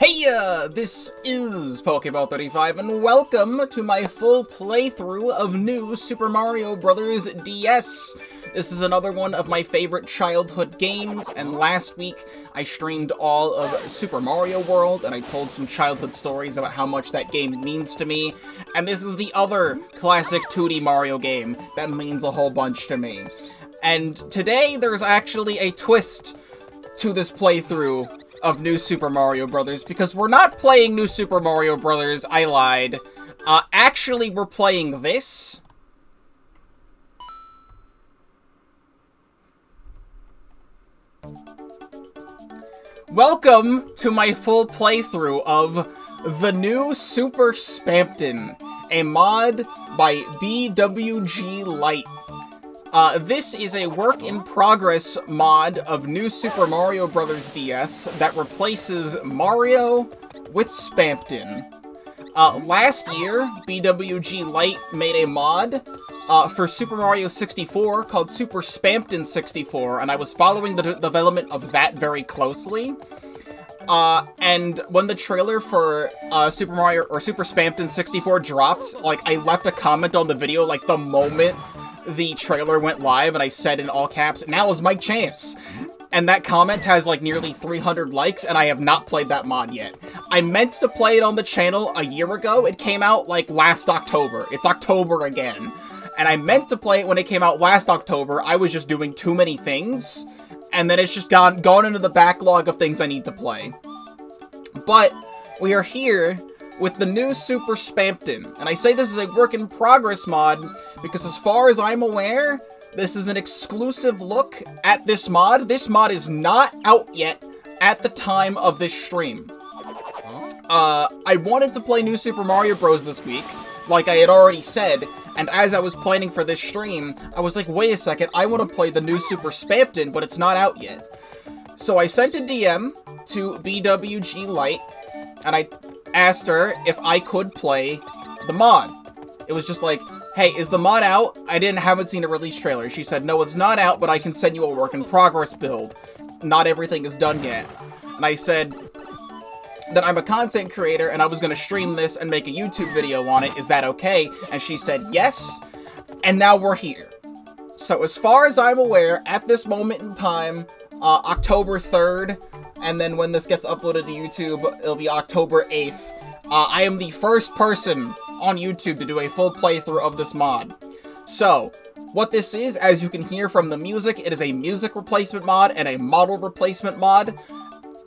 Heya! This is Pokeball35, and welcome to my full playthrough of New Super Mario Bros. DS. This is another one of my favorite childhood games, and last week I streamed all of Super Mario World, and I told some childhood stories about how much that game means to me, and this is the other classic 2D Mario game that means a whole bunch to me. And today there's actually a twist to this playthrough of New Super Mario Bros. Because we're not playing New Super Mario Bros. I lied. Actually, we're playing this. Welcome to my full playthrough of the new Super Spamton, a mod by BWGLite. This is a work-in-progress mod of New Super Mario Bros. DS that replaces Mario with Spamton. Last year, BWGLite made a mod for Super Mario 64 called Super Spamton 64, and I was following the development of that very closely. And when the trailer for Super Mario or Super Spamton 64 dropped, I left a comment on the video the moment the trailer went live, and I said in all caps, "Now is my chance." And that comment has nearly 300 likes, and I have not played that mod yet. I meant to play it on the channel a year ago. It came out last October. It's October again. And I meant to play it when it came out last October. I was just doing too many things, and then it's just gone into the backlog of things I need to play. But we are here with the new Super Spamton, and I say this is a work-in-progress mod because as far as I'm aware, this is an exclusive look at this mod. This mod is not out yet at the time of this stream. I wanted to play New Super Mario Bros. This week, like I had already said, and as I was planning for this stream, I was like, wait a second, I want to play the new Super Spamton, but it's not out yet. So I sent a DM to BWGLite, and I asked her if I could play the mod. It was just like, hey, is the mod out? I haven't seen a release trailer. She said, no, it's not out, but I can send you a work-in-progress build. Not everything is done yet. And I said that I'm a content creator, and I was going to stream this and make a YouTube video on it. Is that okay? And she said yes, and now we're here. So as far as I'm aware, at this moment in time, October 3rd, and then when this gets uploaded to YouTube, it'll be October 8th. I am the first person on YouTube to do a full playthrough of this mod. So, what this is, as you can hear from the music, it is a music replacement mod and a model replacement mod.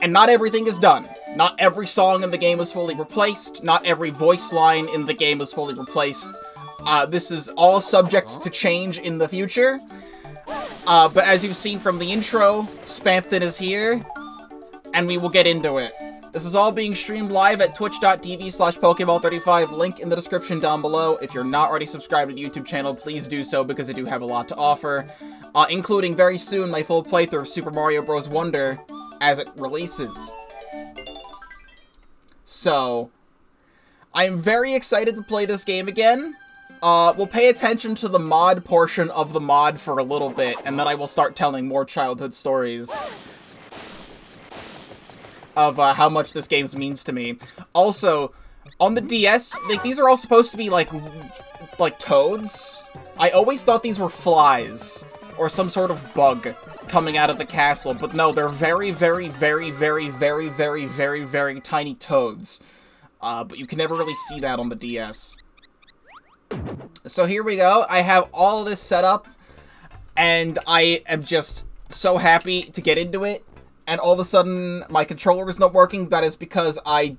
And not everything is done. Not every song in the game is fully replaced. Not every voice line in the game is fully replaced. This is all subject to change in the future. But as you've seen from the intro, Spamton is here, and we will get into it. This is all being streamed live at twitch.tv/Pokeball35, link in the description down below. If you're not already subscribed to the YouTube channel, please do so, because I do have a lot to offer, including very soon my full playthrough of Super Mario Bros. Wonder as it releases. So, I'm very excited to play this game again. We'll pay attention to the mod portion of the mod for a little bit, and then I will start telling more childhood stories of how much this game means to me. Also, on the DS, these are all supposed to be like toads. I always thought these were flies, or some sort of bug coming out of the castle, but no, they're very, very, very, very, very, very, very, very tiny toads. But you can never really see that on the DS. So here we go. I have all of this set up, and I am just so happy to get into it. And all of a sudden, my controller is not working. That is because I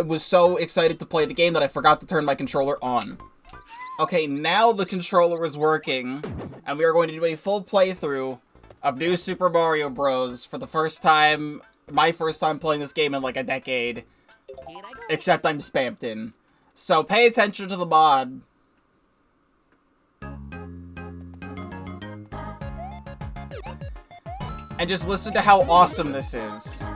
was so excited to play the game that I forgot to turn my controller on. Okay, now the controller is working, and we are going to do a full playthrough of New Super Mario Bros. For the first time, my first time playing this game in a decade. Except I'm Spamton. So pay attention to the mod. And just listen to how awesome this is.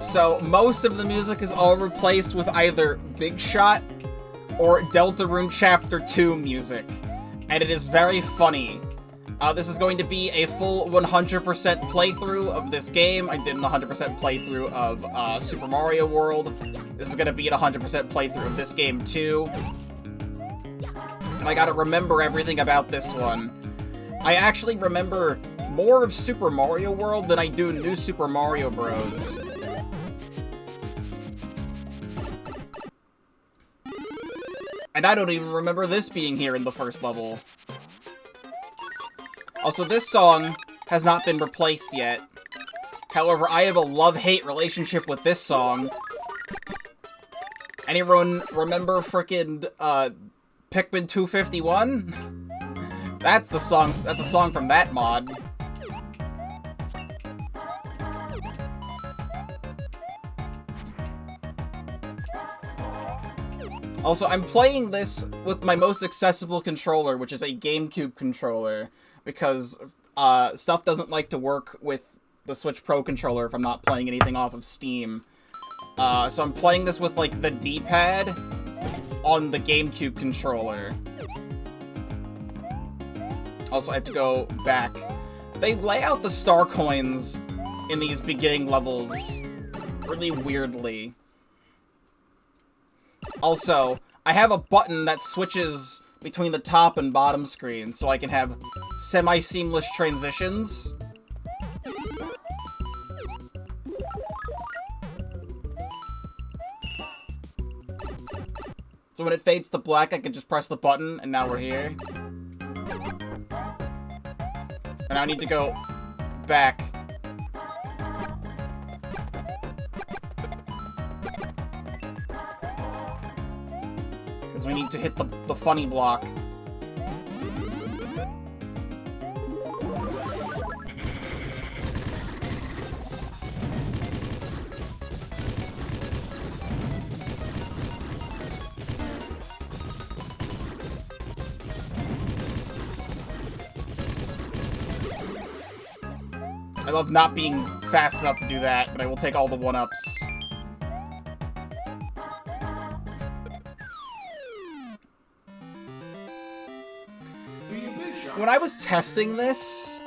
So, most of the music is all replaced with either Big Shot or Deltarune Chapter 2 music. And it is very funny. This is going to be a full 100% playthrough of this game. I did a 100% playthrough of Super Mario World. This is going to be a 100% playthrough of this game too. And I gotta remember everything about this one. I actually remember more of Super Mario World than I do New Super Mario Bros. And I don't even remember this being here in the first level. Also, this song has not been replaced yet. However, I have a love-hate relationship with this song. Anyone remember frickin' Pikmin 251? That's the song. That's a song from that mod. Also, I'm playing this with my most accessible controller, which is a GameCube controller, because stuff doesn't like to work with the Switch Pro controller if I'm not playing anything off of Steam. So I'm playing this with, like, the D-pad on the GameCube controller. Also, I have to go back. They lay out the star coins in these beginning levels really weirdly. Also, I have a button that switches between the top and bottom screen, so I can have semi-seamless transitions. So when it fades to black, I can just press the button, and now we're here. And I need to go back. Because we need to hit the funny block. I love not being fast enough to do that, but I will take all the 1-ups. When I was testing this,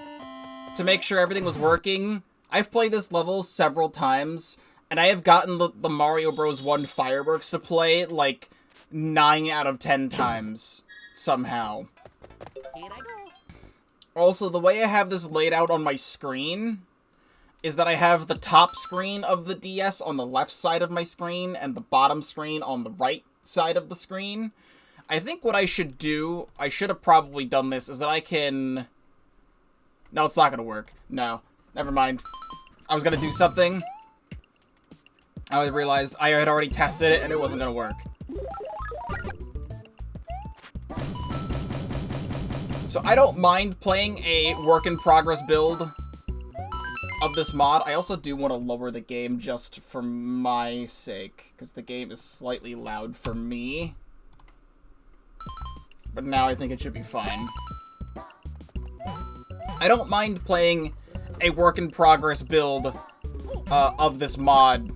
to make sure everything was working, I've played this level several times, and I have gotten the Mario Bros. 1 fireworks to play, like, 9 out of 10 times, somehow. Here I go. Also, the way I have this laid out on my screen is that I have the top screen of the DS on the left side of my screen and the bottom screen on the right side of the screen. I think what I should do, I should have probably done this, is that I can... No, it's not going to work. No, never mind. I was going to do something. I realized I had already tested it and it wasn't going to work. So I don't mind playing a work-in-progress build of this mod. I also do want to lower the game just for my sake, because the game is slightly loud for me. But now I think it should be fine. I don't mind playing a work-in-progress build of this mod,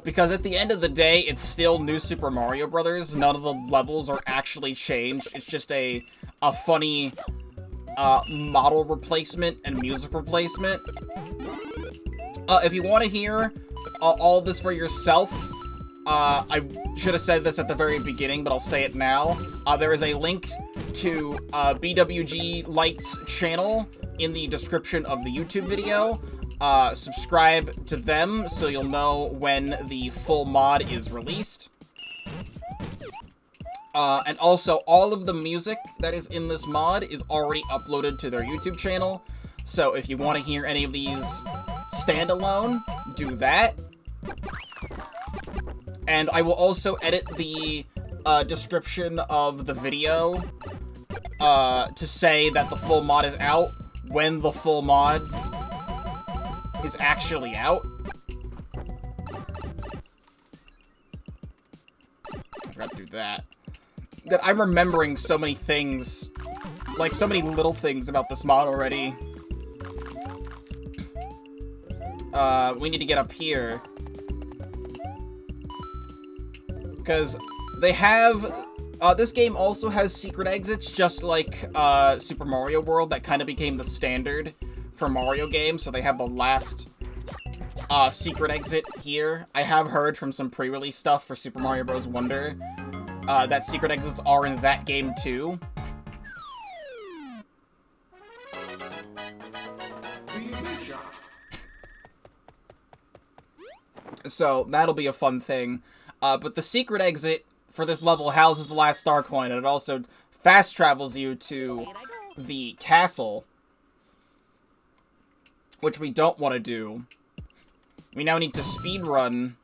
because at the end of the day, it's still New Super Mario Bros. None of the levels are actually changed. It's just a funny model replacement and music replacement. If you want to hear all this for yourself, I should have said this at the very beginning, but I'll say it now. There is a link to BWGLite's channel in the description of the YouTube video. Subscribe to them so you'll know when the full mod is released. And also, all of the music that is in this mod is already uploaded to their YouTube channel. So if you want to hear any of these standalone, do that. And I will also edit the description of the video to say that the full mod is out when the full mod is actually out. I forgot to do that. That I'm remembering so many things, like so many little things about this mod already. We need to get up here. Because they have This game also has secret exits, just like Super Mario World. That kind of became the standard for Mario games, so they have the last secret exit here. I have heard from some pre-release stuff for Super Mario Bros. Wonder that secret exits are in that game too. So that'll be a fun thing. But the secret exit for this level houses the last star coin, and it also fast travels you to the castle, which we don't want to do. We now need to speedrun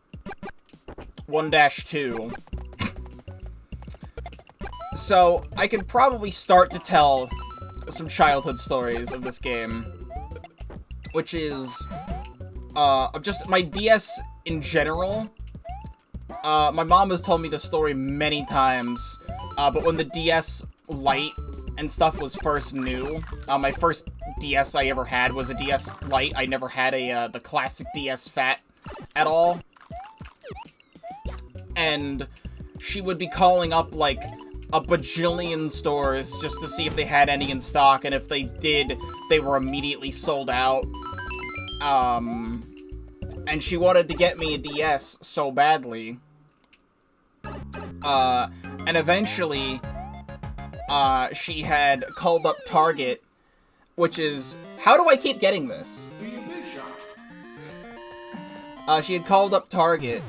1-2. So, I could probably start to tell some childhood stories of this game, which is, just my DS in general. My mom has told me this story many times, but when the DS-Lite and stuff was first new, my first DS I ever had was a DS-Lite. I never had the classic DS Fat at all. And she would be calling up, like, a bajillion stores just to see if they had any in stock, and if they did, they were immediately sold out. And she wanted to get me a DS so badly. And eventually, she had called up Target, which is... How do I keep getting this? She had called up Target,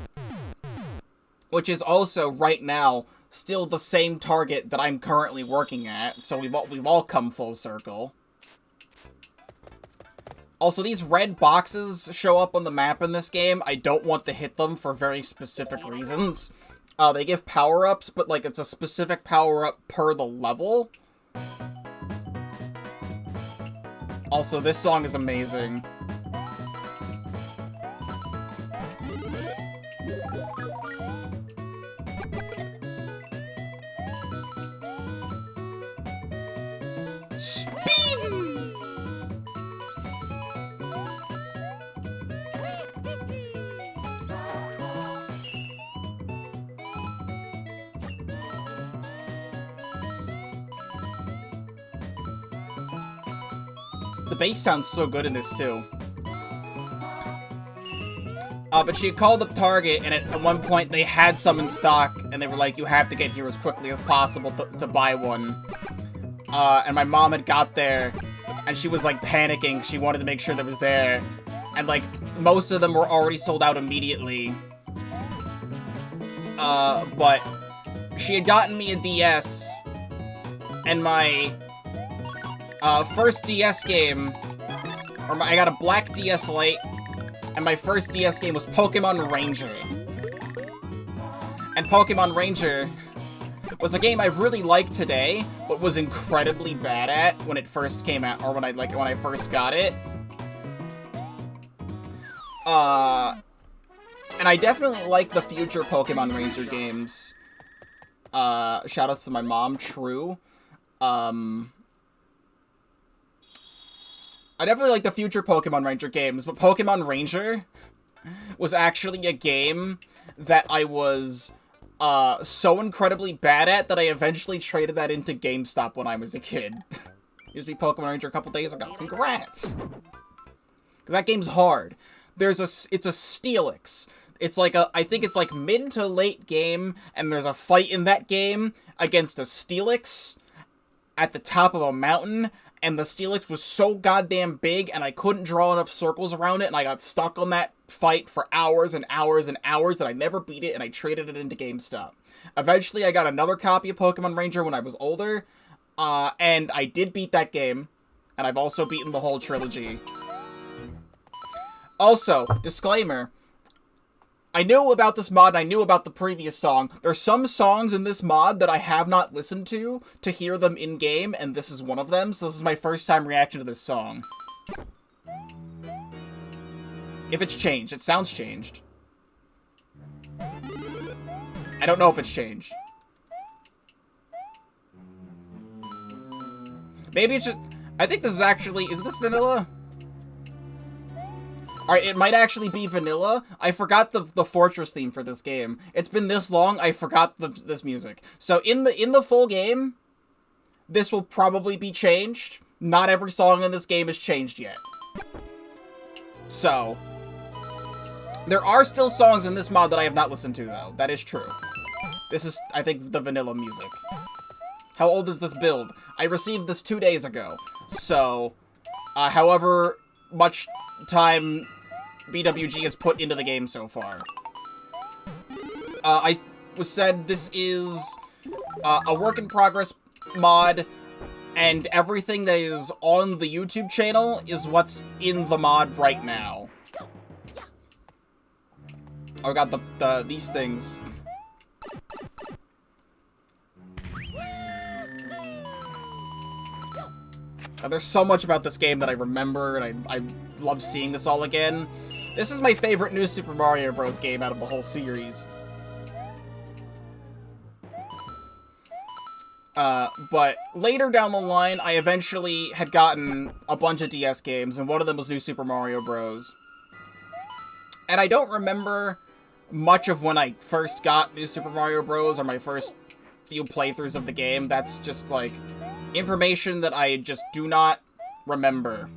which is also, right now, still the same Target that I'm currently working at, so we've all come full circle. Also, these red boxes show up on the map in this game. I don't want to hit them for very specific reasons. They give power-ups, but, like, it's a specific power-up per the level. Also, this song is amazing. Speed! The bass sounds so good in this, too. But she had called up Target, and at one point they had some in stock, and they were like, you have to get here as quickly as possible to buy one. And my mom had got there, and she was, like, panicking. She wanted to make sure that was there. And, like, most of them were already sold out immediately. But she had gotten me a DS, and my first DS game, I got a black DS Lite, and my first DS game was Pokemon Ranger. And Pokemon Ranger was a game I really like today, but was incredibly bad at when it first came out, or when I first got it. And I definitely like the future Pokemon Ranger games. Shoutouts to my mom, True. I definitely like the future Pokemon Ranger games, but Pokemon Ranger was actually a game that I was so incredibly bad at that I eventually traded that into GameStop when I was a kid. Used to be Pokemon Ranger a couple days ago. Congrats! Because that game's hard. It's a Steelix. It's like I think it's like mid to late game, and there's a fight in that game against a Steelix at the top of a mountain, and the Steelix was so goddamn big, and I couldn't draw enough circles around it, and I got stuck on that fight for hours and hours and hours, and I never beat it, and I traded it into GameStop. Eventually, I got another copy of Pokemon Ranger when I was older, and I did beat that game, and I've also beaten the whole trilogy. Also, disclaimer, I knew about this mod, and I knew about the previous song. There's some songs in this mod that I have not listened to hear them in-game, and this is one of them, so this is my first time reaction to this song. If it's changed. It sounds changed. I don't know if it's changed. Maybe it's just... I think this is actually... Is this vanilla? Alright, it might actually be vanilla. I forgot the fortress theme for this game. It's been this long, I forgot this music. So in the full game, this will probably be changed. Not every song in this game is changed yet. So, there are still songs in this mod that I have not listened to, though. That is true. This is, I think, the vanilla music. How old is this build? I received this 2 days ago. So, however much time BWG has put into the game so far. I was said this is a work in progress mod, and everything that is on the YouTube channel is what's in the mod right now. Oh god, these things. There's so much about this game that I remember, and I love seeing this all again. This is my favorite new Super Mario Bros. Game out of the whole series. But later down the line, I eventually had gotten a bunch of DS games, and one of them was New Super Mario Bros. And I don't remember much of when I first got New Super Mario Bros. Or my first few playthroughs of the game. That's just, like, information that I just do not remember.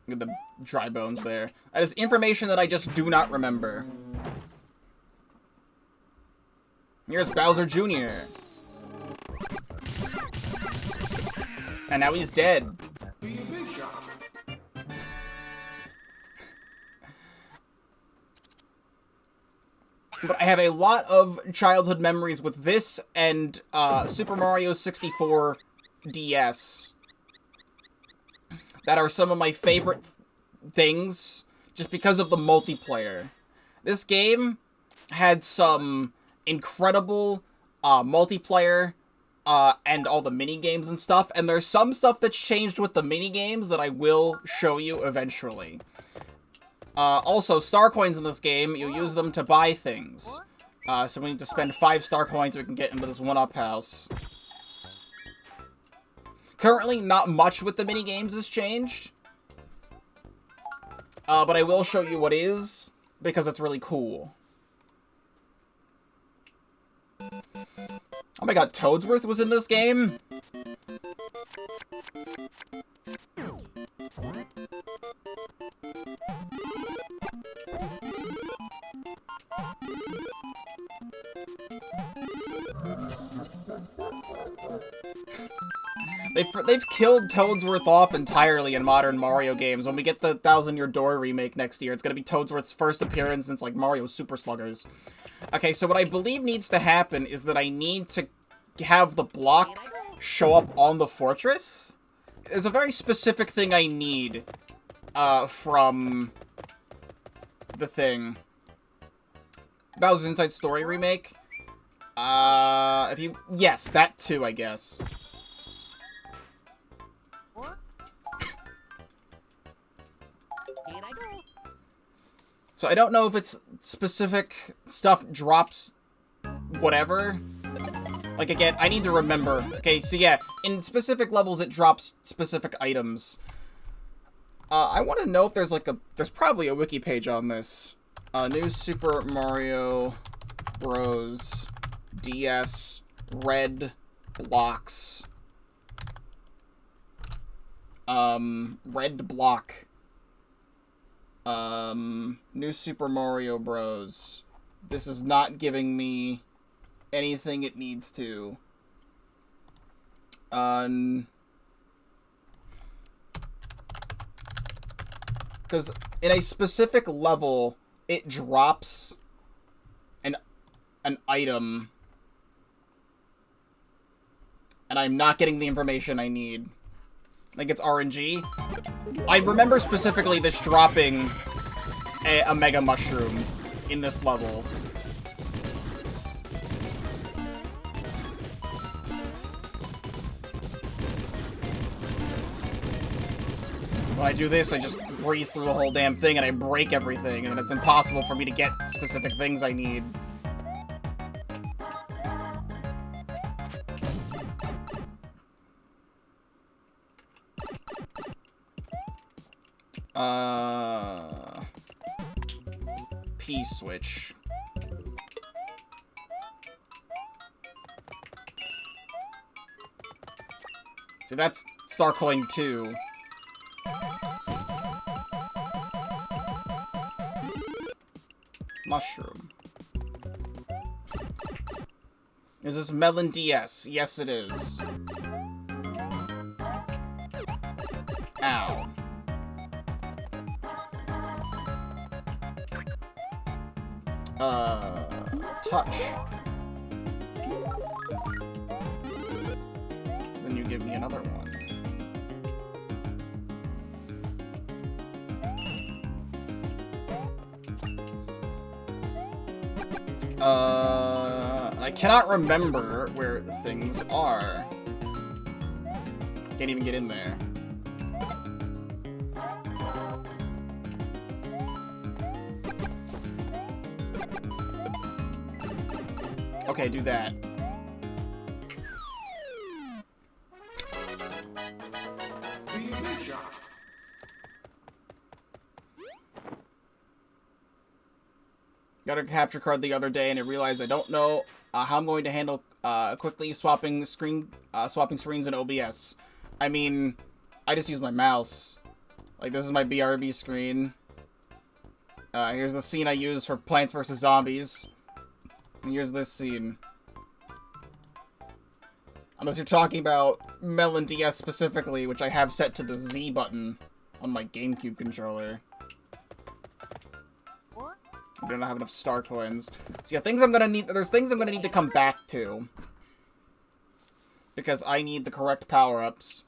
Look at the dry bones there. That is information that I just do not remember. Here's Bowser Jr. And now he's dead. But I have a lot of childhood memories with this and Super Mario 64 DS. That are some of my favorite things, just because of the multiplayer. This game had some incredible multiplayer and all the mini-games and stuff, and there's some stuff that's changed with the mini-games that I will show you eventually. Also, star coins in this game, you use them to buy things. So we need to spend 5 star coins so we can get into this one-up house. Currently, not much with the mini-games has changed. But I will show you what is, because it's really cool. Oh my god, Toadsworth was in this game? They've killed Toadsworth off entirely in modern Mario games. When we get the 1000 Year Door remake next year, it's gonna be Toadsworth's first appearance since, like, Mario Super Sluggers. Okay, so what I believe needs to happen is that I need to have the block show up on the fortress. There's a very specific thing I need, from the thing. Bowser's Inside Story remake. Yes, that too, I guess. So I don't know if it's specific stuff drops whatever. Like, again, I need to remember. Okay, so yeah, in specific levels it drops specific items. I want to know if there's like there's probably a wiki page on this. New Super Mario Bros. DS red blocks. Red block. New Super Mario Bros. This is not giving me anything it needs to. Because in a specific level, it drops an item. And I'm not getting the information I need. I think it's RNG. I remember specifically this dropping a Mega Mushroom in this level. When I do this, I just breeze through the whole damn thing and I break everything, and then it's impossible for me to get specific things I need. P-switch. See, that's Starcoin 2. Mushroom. Is this Melon DS? Yes, it is. Ow. Touch. Then you give me another one. I cannot remember where the things are. Can't even get in there. Okay, do that. Got a capture card the other day and I realized I don't know how I'm going to handle quickly swapping screens in OBS. I mean, I just use my mouse. Like, this is my BRB screen. Here's the scene I use for Plants vs. Zombies. And here's this scene. Unless you're talking about Melon DS specifically, which I have set to the Z button on my GameCube controller. I do not have enough star coins. So yeah, things I'm gonna need. There's things I'm gonna need to come back to because I need the correct power-ups,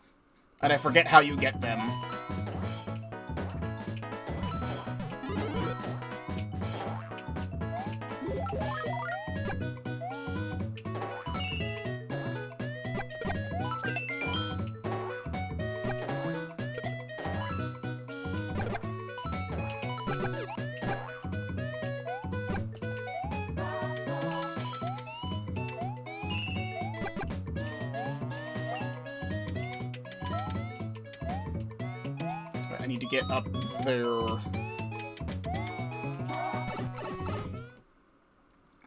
and I forget how you get them. I need to get up there.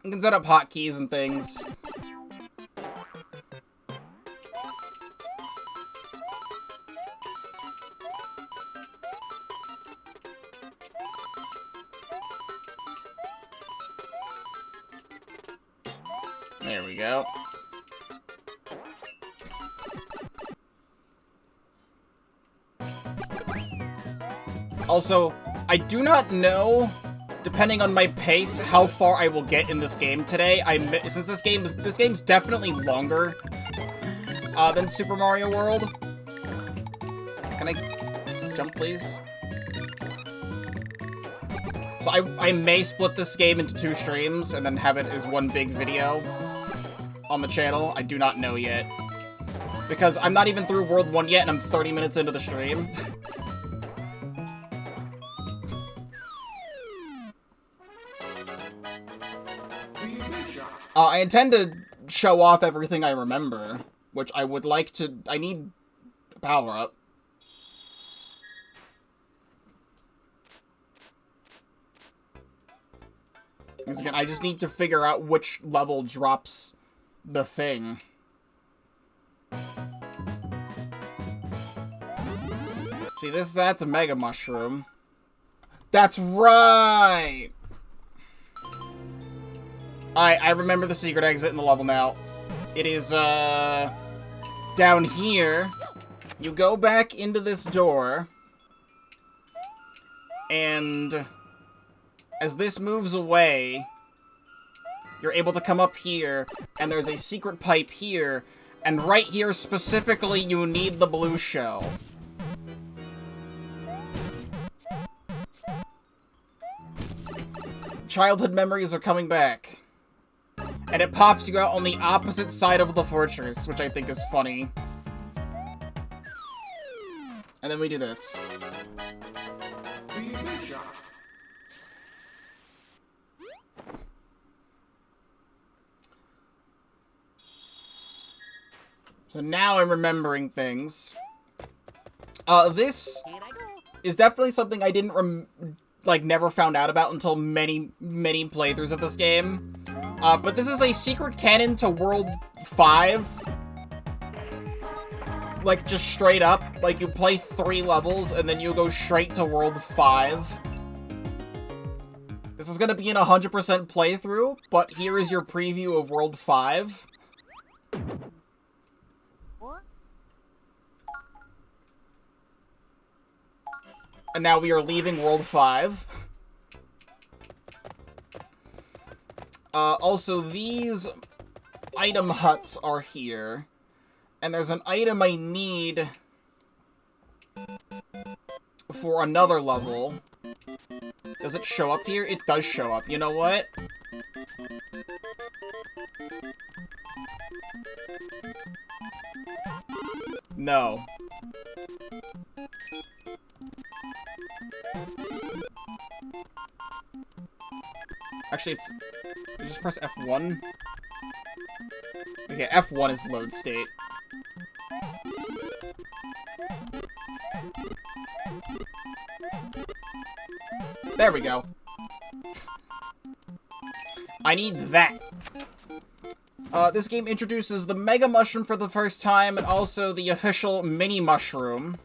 You can set up hotkeys and things. There we go. Also, I do not know, depending on my pace, how far I will get in this game today. Since this game's definitely longer than Super Mario World. Can I jump, please? So I may split this game into 2 streams and then have it as one big video on the channel. I do not know yet. Because I'm not even through World 1 yet and I'm 30 minutes into the stream. I intend to show off everything I remember, which I would like to... I need a power-up. Because again, I just need to figure out which level drops the thing. See, that's a Mega Mushroom. That's right! I remember the secret exit in the level now. It is, down here. You go back into this door. And as this moves away, you're able to come up here, and there's a secret pipe here, and right here specifically you need the blue shell. Childhood memories are coming back. And it pops you out on the opposite side of the fortress, which I think is funny. And then we do this. So now I'm remembering things. This is definitely something I didn't never found out about until many, many playthroughs of this game. But this is a secret canon to World 5. Like, just straight up. Like, you play 3 levels, and then you go straight to World 5. This is gonna be an 100% playthrough, but here is your preview of World 5. And now we are leaving World 5. Also, these item huts are here. And there's an item I need for another level. Does it show up here? It does show up. You know what? No. Actually, you just press F1. Okay, F1 is load state. There we go. I need that. This game introduces the Mega Mushroom for the first time, and also the official Mini Mushroom.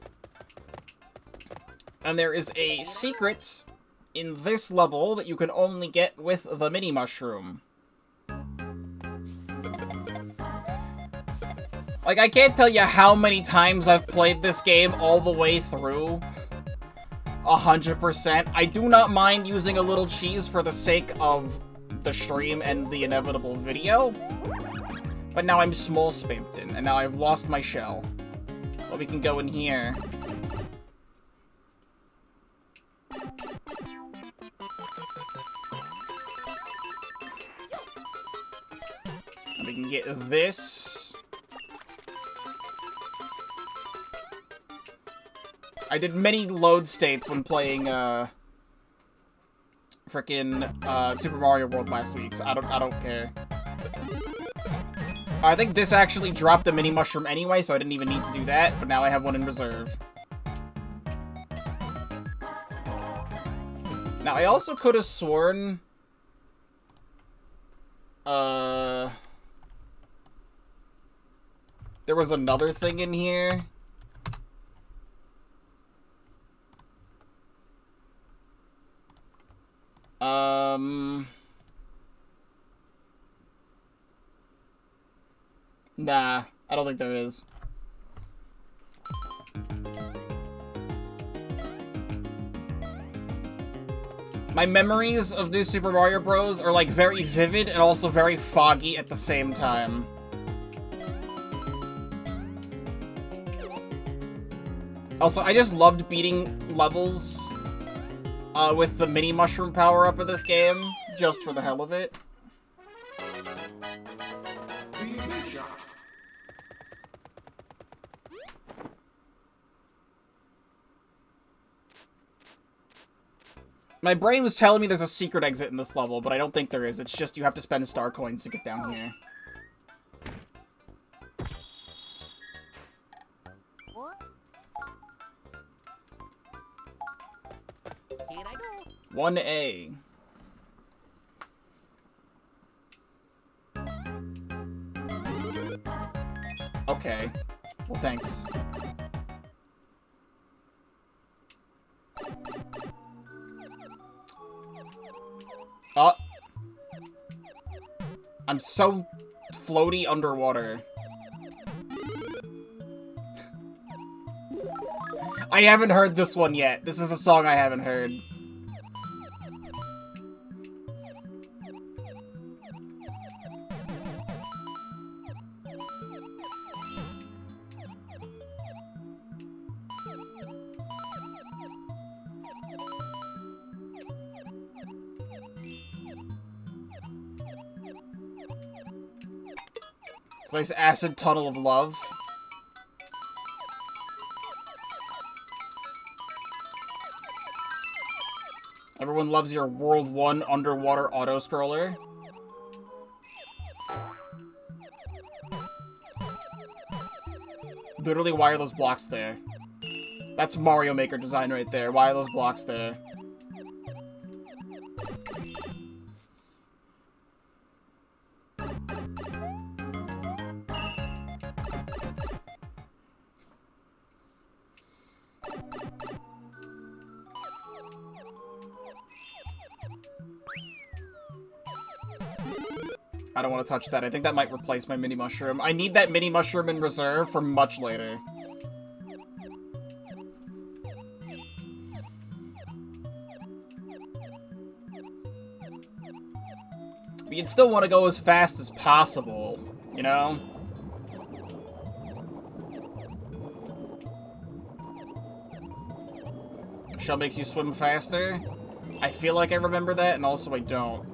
And there is a secret in this level that you can only get with the Mini Mushroom. Like, I can't tell you how many times I've played this game all the way through. 100%. I do not mind using a little cheese for the sake of the stream and the inevitable video. But now I'm small Spamton, and now I've lost my shell. Well, we can go in here. And we can get this. I did many load states when playing, frickin', Super Mario World last week, so I don't care. I think this actually dropped the Mini Mushroom anyway, so I didn't even need to do that, but now I have one in reserve. Now, I also could have sworn... there was another thing in here. Nah, I don't think there is. My memories of New Super Mario Bros. Are, like, very vivid and also very foggy at the same time. Also, I just loved beating levels with the Mini Mushroom power-up of this game, just for the hell of it. My brain was telling me there's a secret exit in this level, but I don't think there is. It's just you have to spend star coins to get down here. Here I go. 1A. Okay. Well, thanks. Oh. I'm so floaty underwater. I haven't heard this one yet. This is a song I haven't heard. It's a nice acid tunnel of love. Everyone loves your World 1 underwater auto-scroller. Literally, why are those blocks there? That's Mario Maker design right there. Why are those blocks there? I don't want to touch that. I think that might replace my mini mushroom. I need that mini mushroom in reserve for much later. But you'd still want to go as fast as possible, you know? Shell makes you swim faster? I feel like I remember that, and also I don't.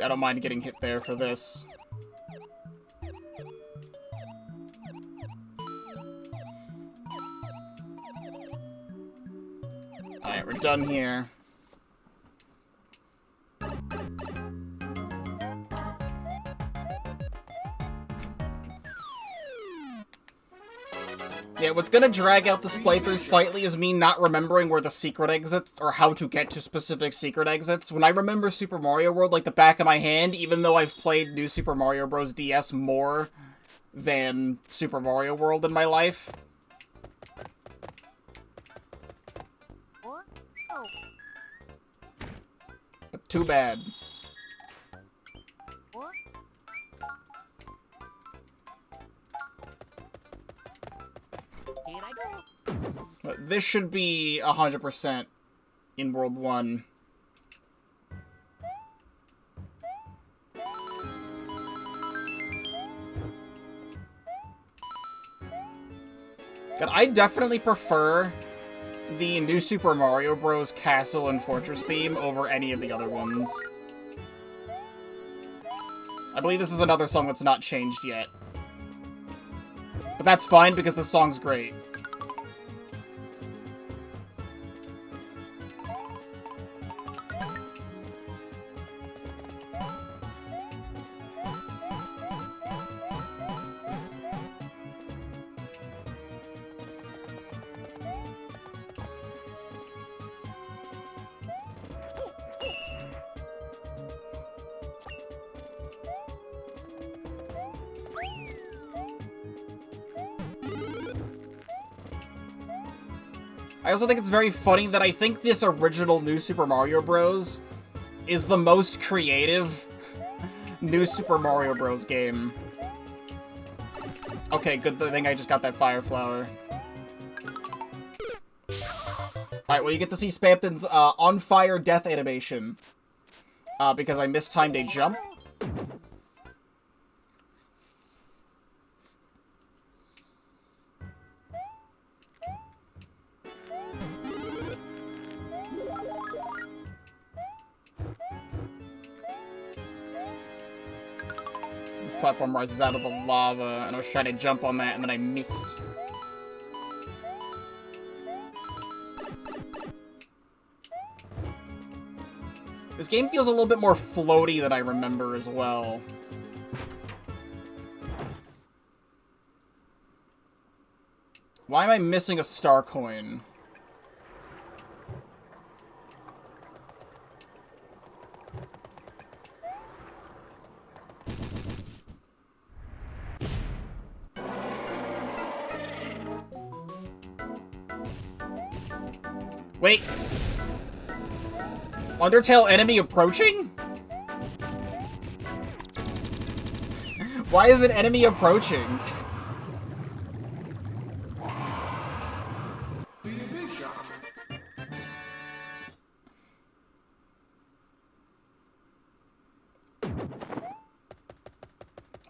I don't mind getting hit there for this. Alright, we're done here. Yeah, what's gonna drag out this playthrough slightly is me not remembering where the secret exits, or how to get to specific secret exits. When I remember Super Mario World like the back of my hand, even though I've played New Super Mario Bros. DS more than Super Mario World in my life. But too bad. But this should be 100% in World 1. God, I definitely prefer the New Super Mario Bros. Castle and Fortress theme over any of the other ones. I believe this is another song that's not changed yet. But that's fine, because the song's great. I also think it's very funny that I think this original New Super Mario Bros. Is the most creative New Super Mario Bros. Game. Okay, good thing I just got that Fire Flower. Alright, well you get to see Spamton's on fire death animation. Because I mistimed a jump. Platform rises out of the lava, and I was trying to jump on that, and then I missed. This game feels a little bit more floaty than I remember as well. Why am I missing a star coin? Wait. Undertale enemy approaching? Why is an enemy approaching?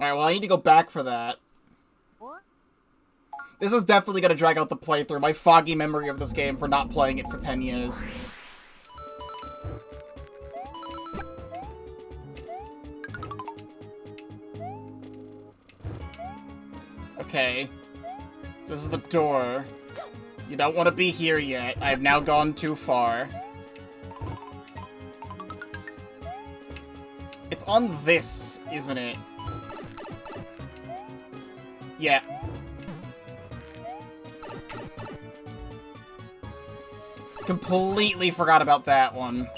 Alright, well I need to go back for that. This is definitely gonna drag out the playthrough. My foggy memory of this game for not playing it for 10 years. Okay. This is the door. You don't want to be here yet. I've now gone too far. It's on this, isn't it? Yeah. Completely forgot about that one.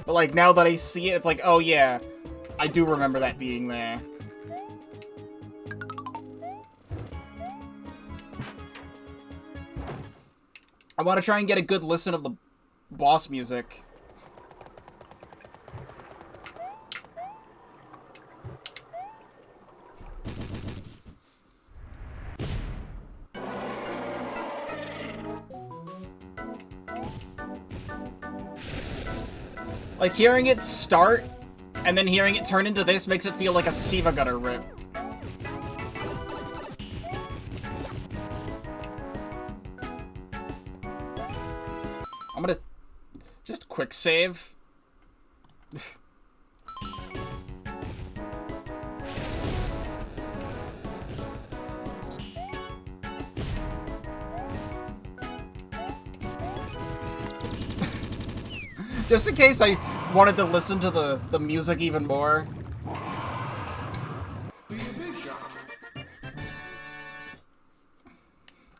But, like, now that I see it, it's like, oh yeah, I do remember that being there. I want to try and get a good listen of the boss music. Like, hearing it start, and then hearing it turn into this makes it feel like a Siva gutter rip. I'm gonna just quick save. Just in case I wanted to listen to the music even more.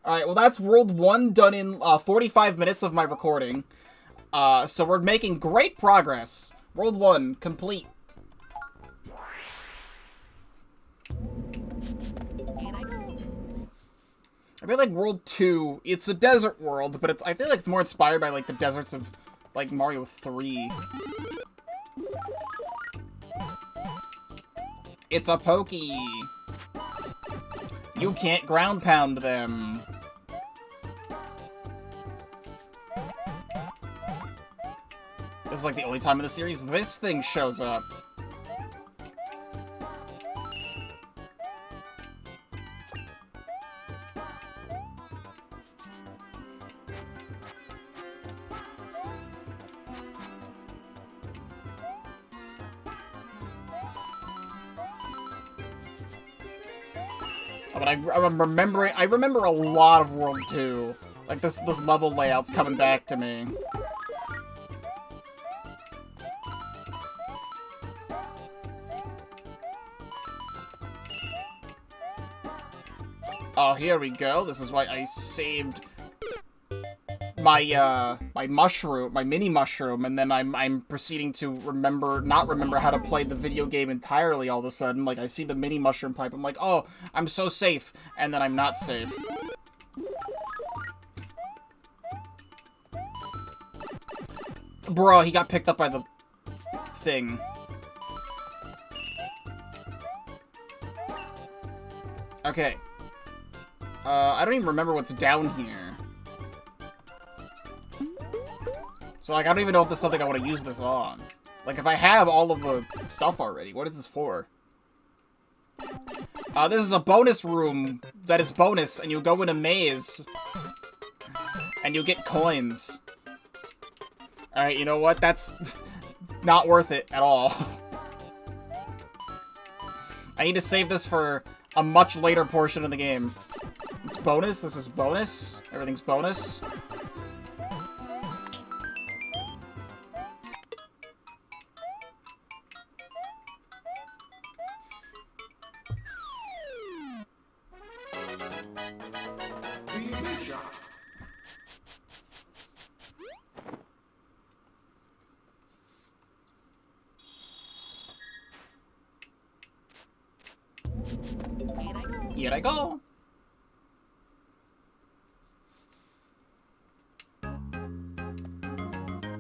Alright, well that's World 1 done in 45 minutes of my recording. So we're making great progress. World 1 complete. I feel like World 2, it's a desert world, but I feel like it's more inspired by like the deserts of like Mario 3. It's a Pokey. You can't ground pound them. This is like the only time in the series this thing shows up. But I remember a lot of World 2. Like, this level layout's coming back to me. Oh, here we go. This is why I saved my, my mushroom, my mini mushroom, and then I'm proceeding to not remember how to play the video game entirely all of a sudden. Like, I see the mini mushroom pipe, I'm like, oh, I'm so safe, and then I'm not safe. Bro, he got picked up by the thing. Okay. I don't even remember what's down here. So, like, I don't even know if this is something I want to use this on. Like, if I have all of the stuff already, what is this for? This is a bonus room that is bonus, and you go in a maze. And you get coins. Alright, you know what? That's not worth it at all. I need to save this for a much later portion of the game. It's bonus, this is bonus, everything's bonus. Here I go.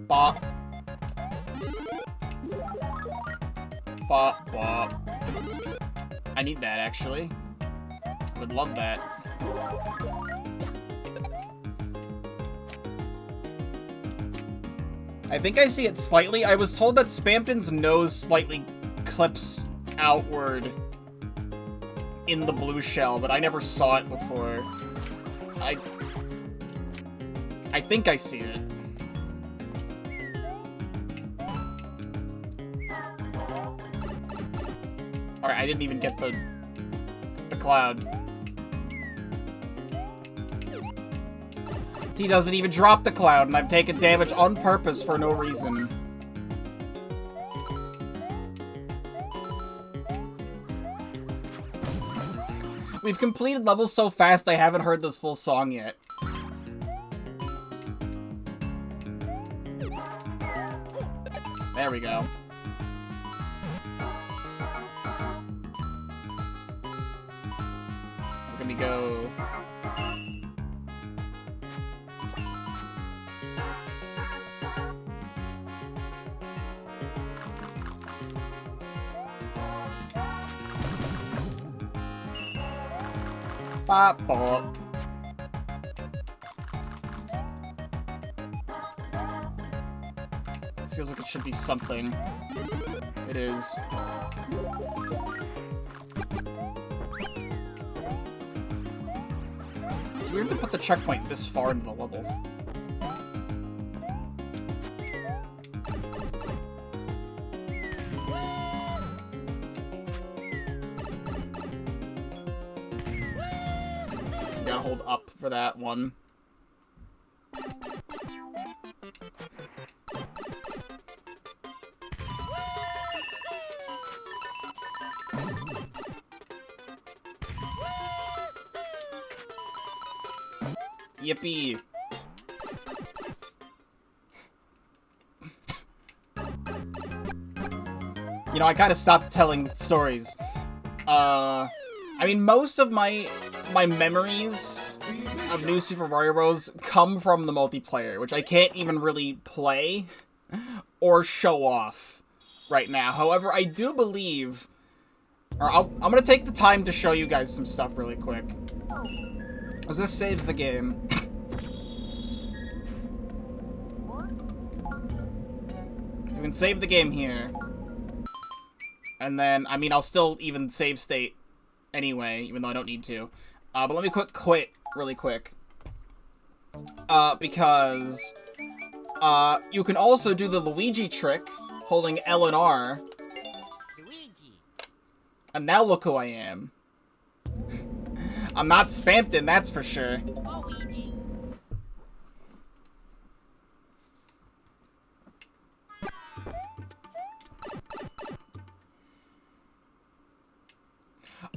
Bop. Bop, bop. I need that, actually. Would love that. I think I see it slightly. I was told that Spamton's nose slightly clips outward in the blue shell, but I never saw it before. I think I see it. Alright, I didn't even get the cloud. He doesn't even drop the cloud, and I've taken damage on purpose for no reason. We've completed levels so fast I haven't heard this full song yet. There we go. Let me go. Bop, bop. This feels like it should be something. It is. It's weird to put the checkpoint this far into the level. Gotta hold up for that one. Yippee. You know, I gotta stop telling stories. I mean, most of my memories of New Super Mario Bros. Come from the multiplayer, which I can't even really play or show off right now. However, I do believe... Or I'm gonna take the time to show you guys some stuff really quick. Because this saves the game. So we can save the game here. And then, I mean, I'll still even save state anyway, even though I don't need to. But let me quit really quick. Because you can also do the Luigi trick, holding L and R. Luigi. And now look who I am. I'm not Spamton, that's for sure.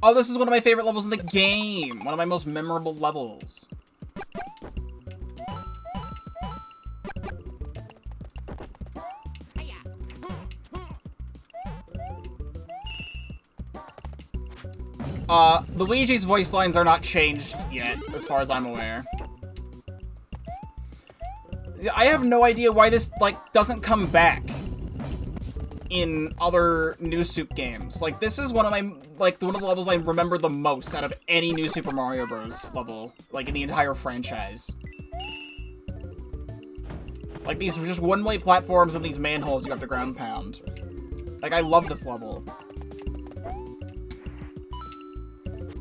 Oh, this is one of my favorite levels in the game. One of my most memorable levels. Luigi's voice lines are not changed yet, as far as I'm aware. I have no idea why this, like, doesn't come back in other New Soup games. Like, this is one of my, like, one of the levels I remember the most out of any New Super Mario Bros. Level, like, in the entire franchise. Like, these are just one-way platforms and these manholes you have to ground pound. Like, I love this level.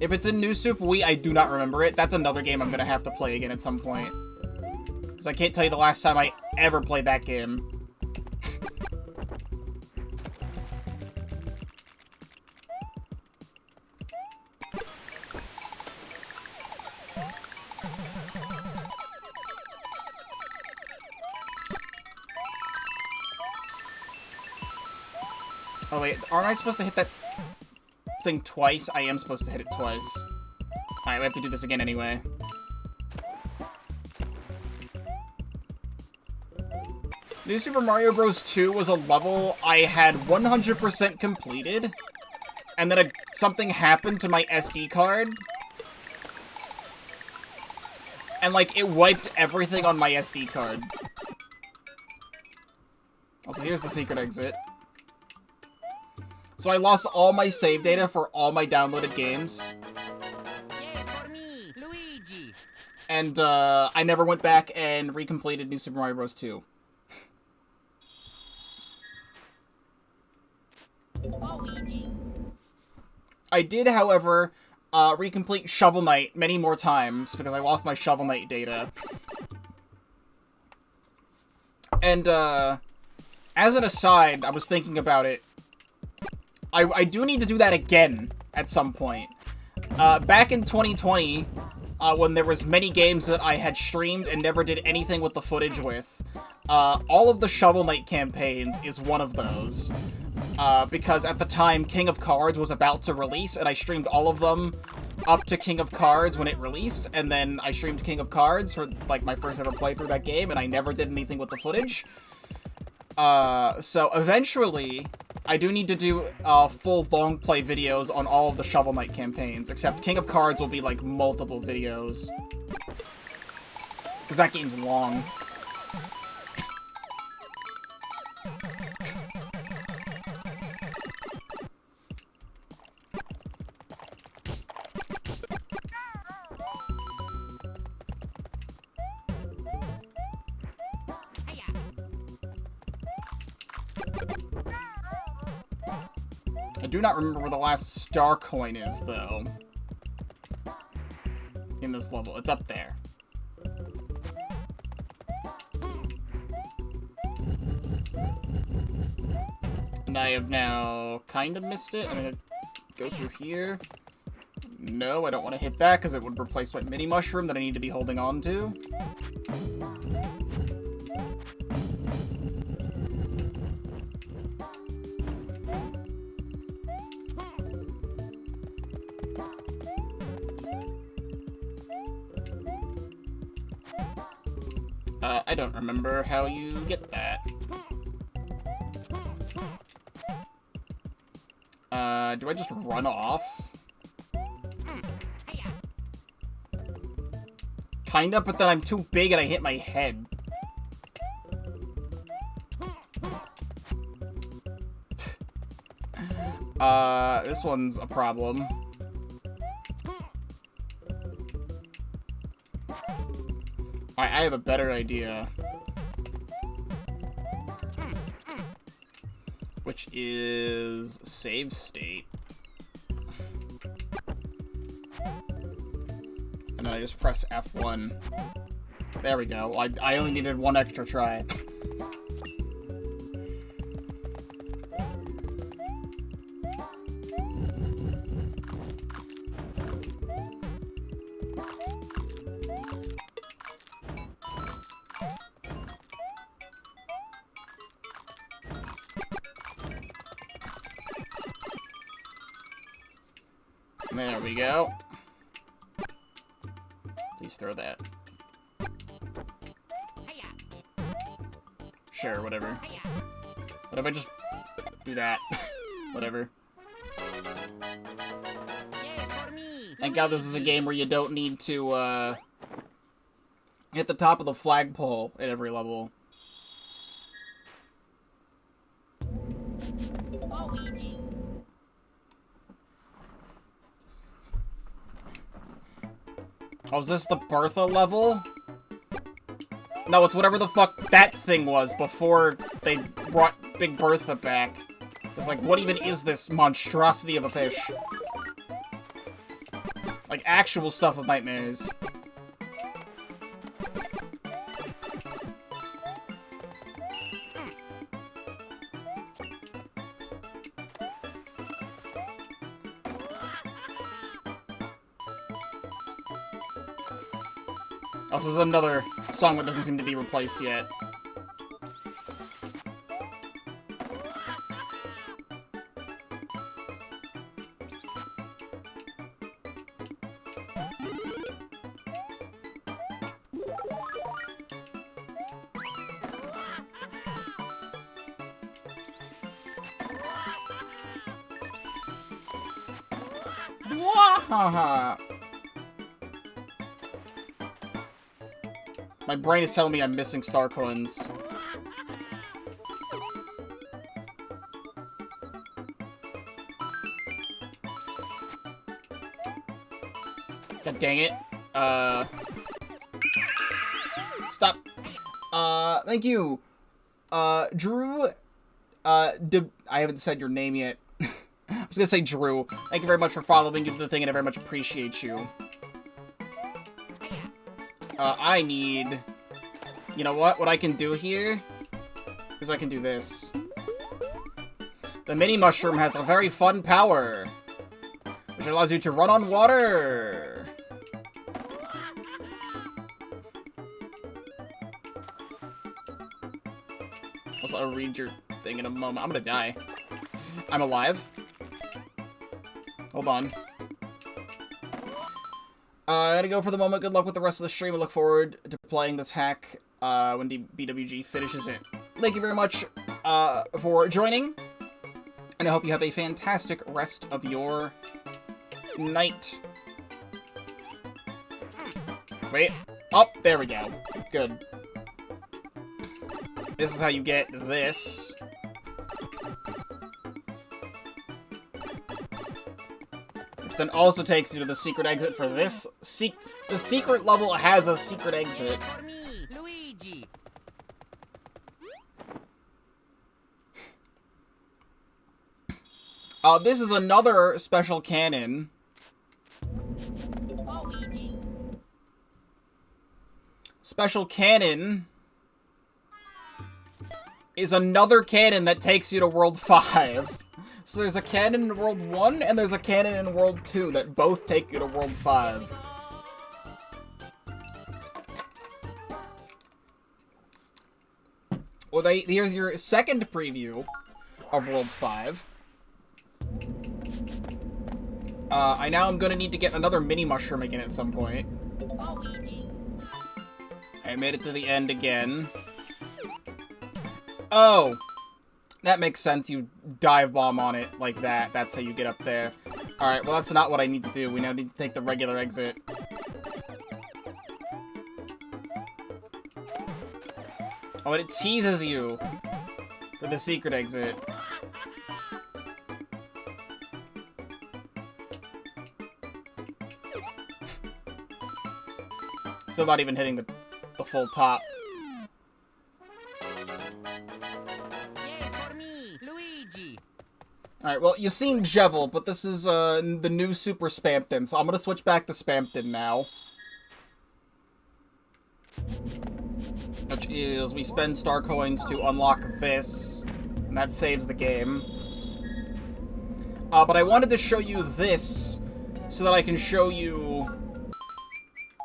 If it's in New Soup Wii, I do not remember it. That's another game I'm gonna have to play again at some point. Because I can't tell you the last time I ever played that game. Oh wait, aren't I supposed to hit that thing twice? I am supposed to hit it twice. Alright, we have to do this again anyway. New Super Mario Bros. 2 was a level I had 100% completed, and then something happened to my SD card, and, like, it wiped everything on my SD card. Also, here's the secret exit. So I lost all my save data for all my downloaded games. Yeah, for me, Luigi. And I never went back and recompleted New Super Mario Bros. 2. I did, however, recomplete Shovel Knight many more times because I lost my Shovel Knight data. And as an aside, I was thinking about it. I do need to do that again at some point. back in 2020, when there was many games that I had streamed and never did anything with the footage with, all of the Shovel Knight campaigns is one of those. Because at the time, King of Cards was about to release, and I streamed all of them up to King of Cards when it released, and then I streamed King of Cards for, like, my first ever playthrough of that game, and I never did anything with the footage. So eventually, I do need to do, full Longplay videos on all of the Shovel Knight campaigns, except King of Cards will be, like, multiple videos. Because that game's long. I do not remember where the last star coin is, though. In this level. It's up there. And I have now kind of missed it. I'm gonna go through here. No, I don't want to hit that because it would replace my mini mushroom that I need to be holding on to. I don't remember how you get that. Do I just run off? Kinda, but then I'm too big and I hit my head. This one's a problem. Alright, I have a better idea. Which is save state. And then I just press F1. There we go. I only needed one extra try. There we go. Please throw that. Sure, whatever. What if I just do that? Whatever. Thank God this is a game where you don't need to, hit the top of the flagpole at every level. Oh, is this the Bertha level? No, it's whatever the fuck that thing was before they brought Big Bertha back. It's like, what even is this monstrosity of a fish? Like, actual stuff with nightmares. Also, there's another song that doesn't seem to be replaced yet. Wahaha! My brain is telling me I'm missing star coins. God dang it. Stop. Thank you. Drew, I haven't said your name yet. I was gonna say Drew. Thank you very much for following you to the thing, and I very much appreciate you. I need... You know what? What I can do here is I can do this. The mini mushroom has a very fun power, which which allows you to run on water. Also, I'll read your thing in a moment. I'm gonna die. I'm alive. Hold on. I gotta go for the moment. Good luck with the rest of the stream. I look forward to playing this hack when BWG finishes it. Thank you very much for joining, and I hope you have a fantastic rest of your night. Wait. Oh, there we go. Good. This is how you get this. Which then also takes you to the secret exit for this. The secret level has a secret exit. For me, Luigi. This is another special cannon. Luigi. Special cannon is another cannon that takes you to World 5. So there's a cannon in World 1, and there's a cannon in World 2 that both take you to World 5. Well, here's your second preview of World 5. I now am gonna need to get another mini mushroom again at some point. I made it to the end again. Oh! That makes sense, you dive bomb on it like that. That's how you get up there. Alright, well that's not what I need to do. We now need to take the regular exit. Oh, and it teases you for the secret exit. Still not even hitting the full top. For me, Luigi. Alright, well, you've seen Jevil, but this is the new Super Spamton, so I'm gonna switch back to Spamton now. Which is, we spend star coins to unlock this, and that saves the game. But I wanted to show you this, so that I can show you,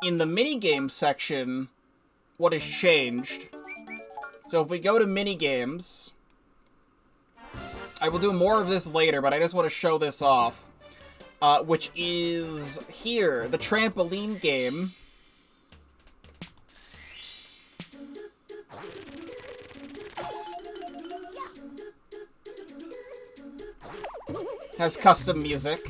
in the minigame section, what has changed. So if we go to minigames, I will do more of this later, but I just want to show this off. Which is here, the trampoline game. Has custom music.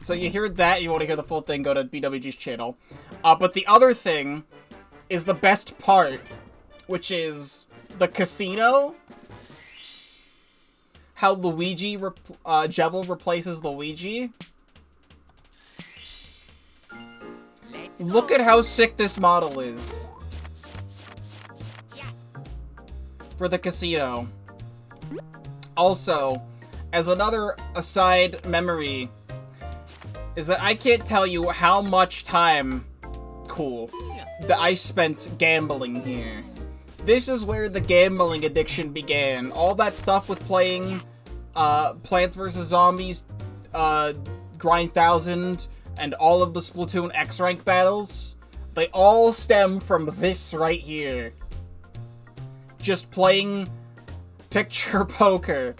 So you heard that, you want to hear the full thing, go to BWG's channel. But the other thing is the best part, which is the casino. How Luigi, Jevil replaces Luigi. Look at how sick this model is. For the casino. Also, as another aside memory, is that I can't tell you how much time, that I spent gambling here. This is where the gambling addiction began. All that stuff with playing Plants vs. Zombies, Grind 1000, and all of the Splatoon X-Rank battles, they all stem from this right here. Just playing picture poker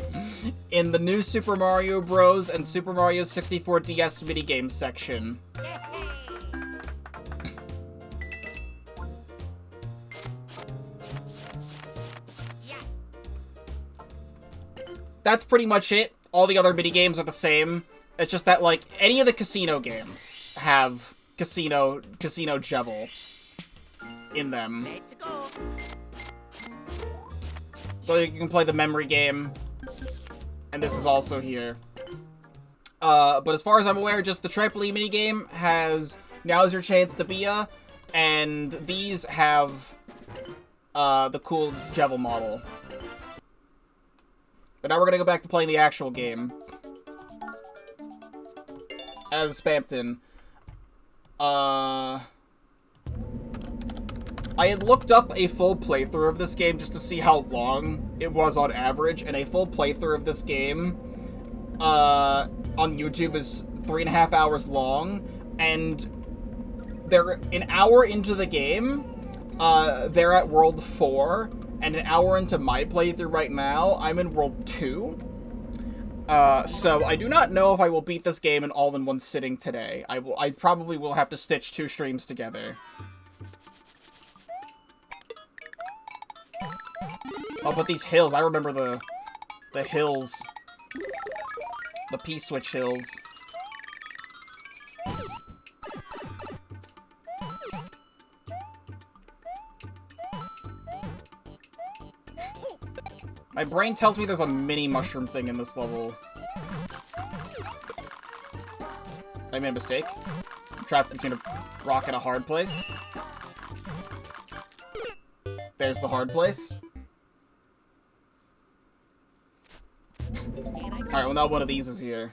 in the new Super Mario Bros. And Super Mario 64 DS minigame section. That's pretty much it. All the other minigames are the same. It's just that, like, any of the casino games have Casino Jevil in them. So you can play the memory game, and this is also here. But as far as I'm aware, just the trampoline minigame has now's your chance to be a, and these have the cool Jevil model. But now we're gonna go back to playing the actual game as Spamton. I had looked up a full playthrough of this game just to see how long it was on average, and a full playthrough of this game on YouTube is 3.5 hours long, and they're an hour into the game, they're at World 4, and an hour into my playthrough right now, I'm in World 2. So I do not know if I will beat this game in all in one sitting today. I probably will have to stitch 2 streams together. Oh, but these hills, I remember the hills. The P-switch hills. My brain tells me there's a mini mushroom thing in this level. I made a mistake. I'm trapped between a rock and a hard place. There's the hard place. Alright, well now one of these is here.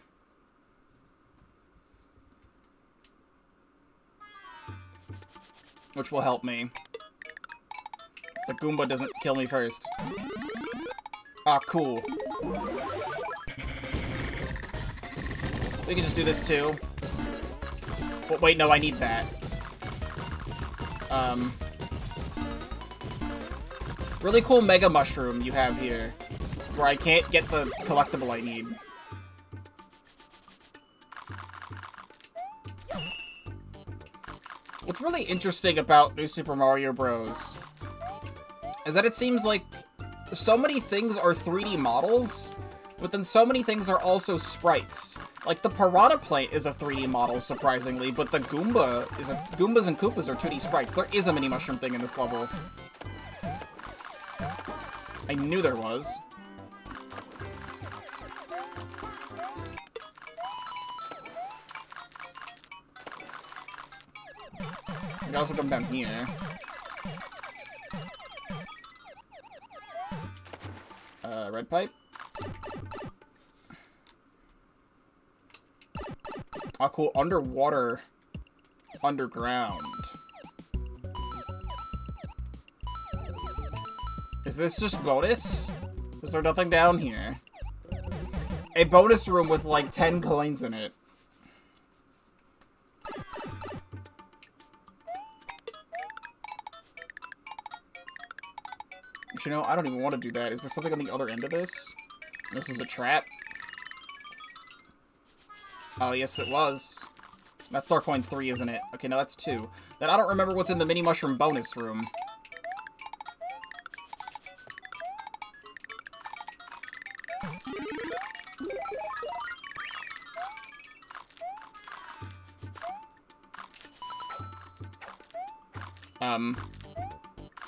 Which will help me. If the Goomba doesn't kill me first. Ah, cool. We can just do this too. But wait, no, I need that. Really cool Mega Mushroom you have here. Where I can't get the collectible I need. What's really interesting about New Super Mario Bros. Is that it seems like so many things are 3D models, but then so many things are also sprites. Like the Piranha Plant is a 3D model, surprisingly, but the Goombas and Koopas are 2D sprites. There is a mini mushroom thing in this level. I knew there was. I can also come down here. Red pipe. Oh, cool. Underwater. Underground. Is this just bonus? Is there nothing down here? A bonus room with like 10 coins in it. You know, I don't even want to do that. Is there something on the other end of this? This is a trap? Oh, yes, it was. That's Star Coin 3, isn't it? Okay, no, that's 2. Then I don't remember what's in the Mini Mushroom bonus room.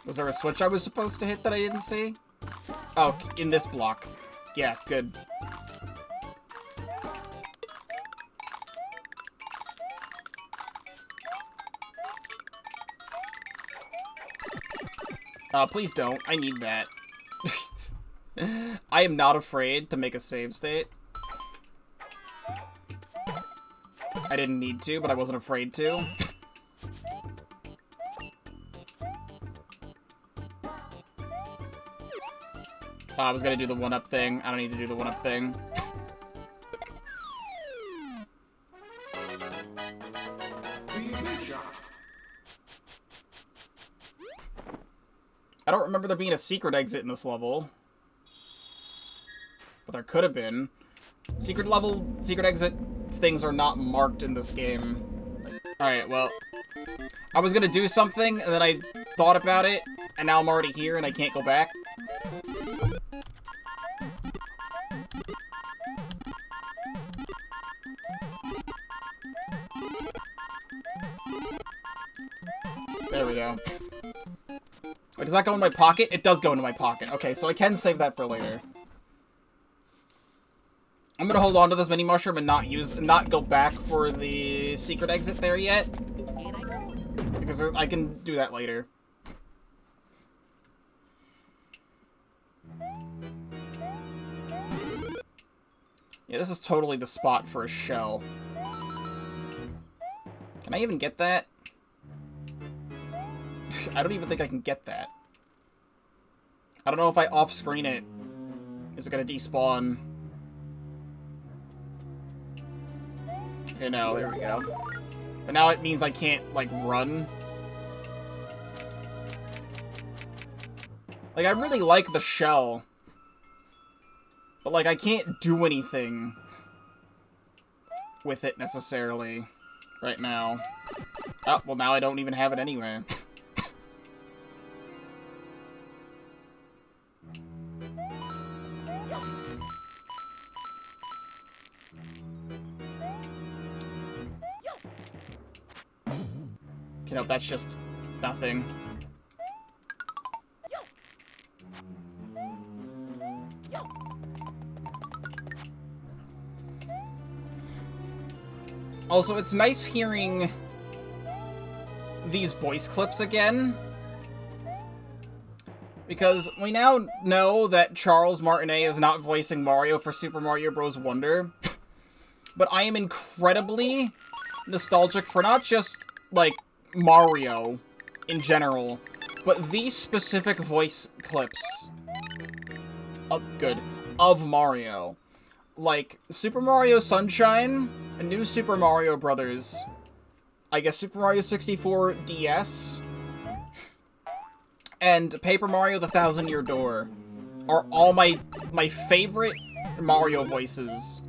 Was there a switch I was supposed to hit that I didn't see? Oh, in this block. Yeah, good. Please don't. I need that. I am not afraid to make a save state. I didn't need to, but I wasn't afraid to. I was gonna do the 1-up thing. I don't need to do the 1-up thing. I don't remember there being a secret exit in this level. But there could have been. Secret exit things are not marked in this game. Alright, well. I was gonna do something, and then I thought about it, and now I'm already here, and I can't go back. There we go. Wait, does that go in my pocket? It does go into my pocket. Okay, so I can save that for later. I'm gonna hold on to this mini mushroom and not go back for the secret exit there yet. Because I can do that later. Yeah, this is totally the spot for a shell. Can I even get that? I don't even think I can get that. I don't know if I off-screen it. Is it gonna despawn? Okay, no, there we go. But now it means I can't, like, run. Like, I really like the shell. But, like, I can't do anything with it, necessarily, right now. Oh, well, now I don't even have it anyway. You know, that's just nothing. Also, it's nice hearing these voice clips again, because we now know that Charles Martinet is not voicing Mario for Super Mario Bros. Wonder, but I am incredibly nostalgic for not just, like, Mario in general, but these specific voice clips of Mario. Like, Super Mario Sunshine, and New Super Mario Brothers, I guess Super Mario 64 DS, and Paper Mario: The Thousand Year Door are all my favorite Mario voices.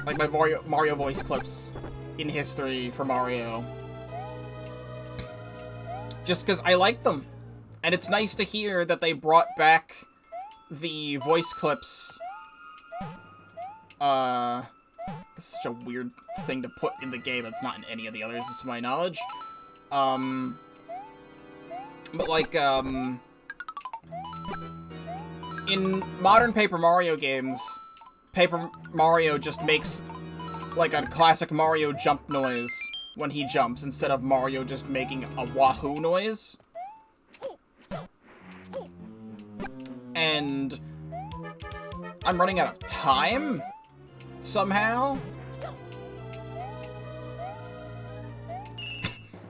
Like, my Mario voice clips in history for Mario. Just because I like them. And it's nice to hear that they brought back the voice clips. This is such a weird thing to put in the game. It's not in any of the others, to my knowledge. But like, in modern Paper Mario games, Paper Mario just makes, like, a classic Mario jump noise when he jumps, instead of Mario just making a wahoo noise. And I'm running out of time, somehow.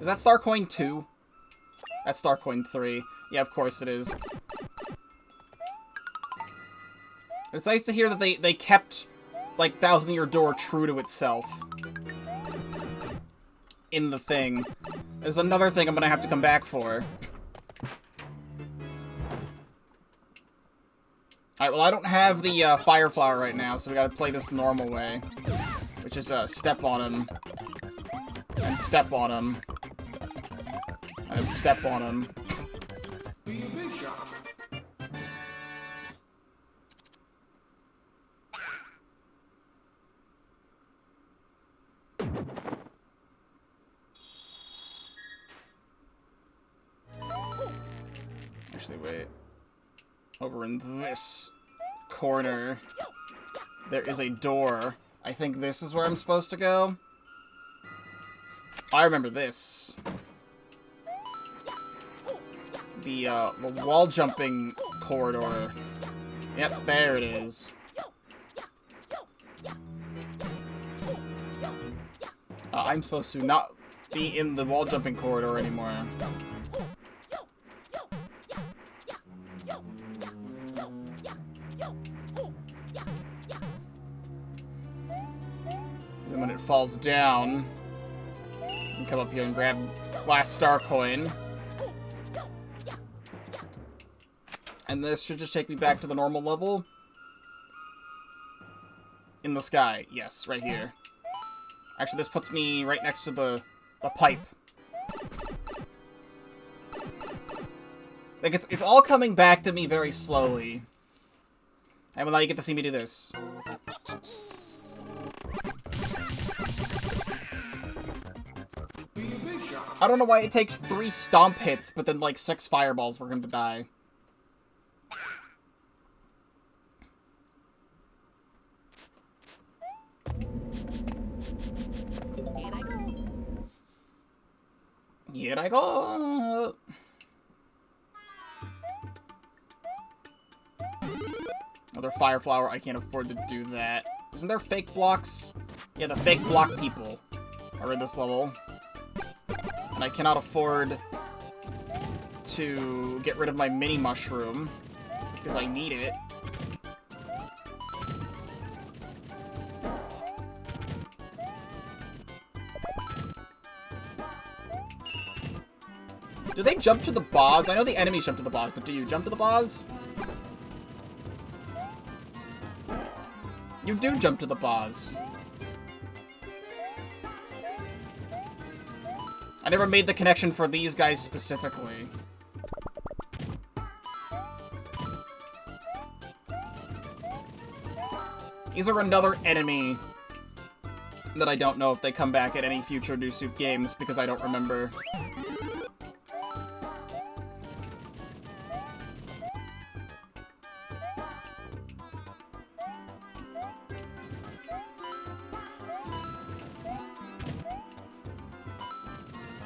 Is that Star Coin 2? That's Star Coin 3. Yeah, of course it is. It's nice to hear that they kept, like, Thousand Year Door true to itself in the thing. There's another thing I'm gonna have to come back for. Alright, well, I don't have the Fire Flower right now, so we gotta play this the normal way. Which is, step on him. And step on him. And step on him. Actually, wait. Over in this corner, there is a door. I think this is where I'm supposed to go. I remember this. The wall jumping corridor. Yep, there it is. I'm supposed to not be in the wall jumping corridor anymore. Then when it falls down, you can come up here and grab last star coin. And this should just take me back to the normal level. In the sky. Yes, right here. Actually, this puts me right next to the pipe. Like, it's all coming back to me very slowly. And now you get to see me do this. I don't know why it takes 3 stomp hits, but then, like, 6 fireballs for him to die. here I go. Another fire flower. I can't afford to do that. Isn't there fake blocks? Yeah, the fake block people are in this level. And I cannot afford to get rid of my mini mushroom because I need it. Do they jump to the boss? I know the enemies jump to the boss, but do you jump to the boss? You do jump to the boss. I never made the connection for these guys specifically. These are another enemy that I don't know if they come back at any future New Soup games because I don't remember.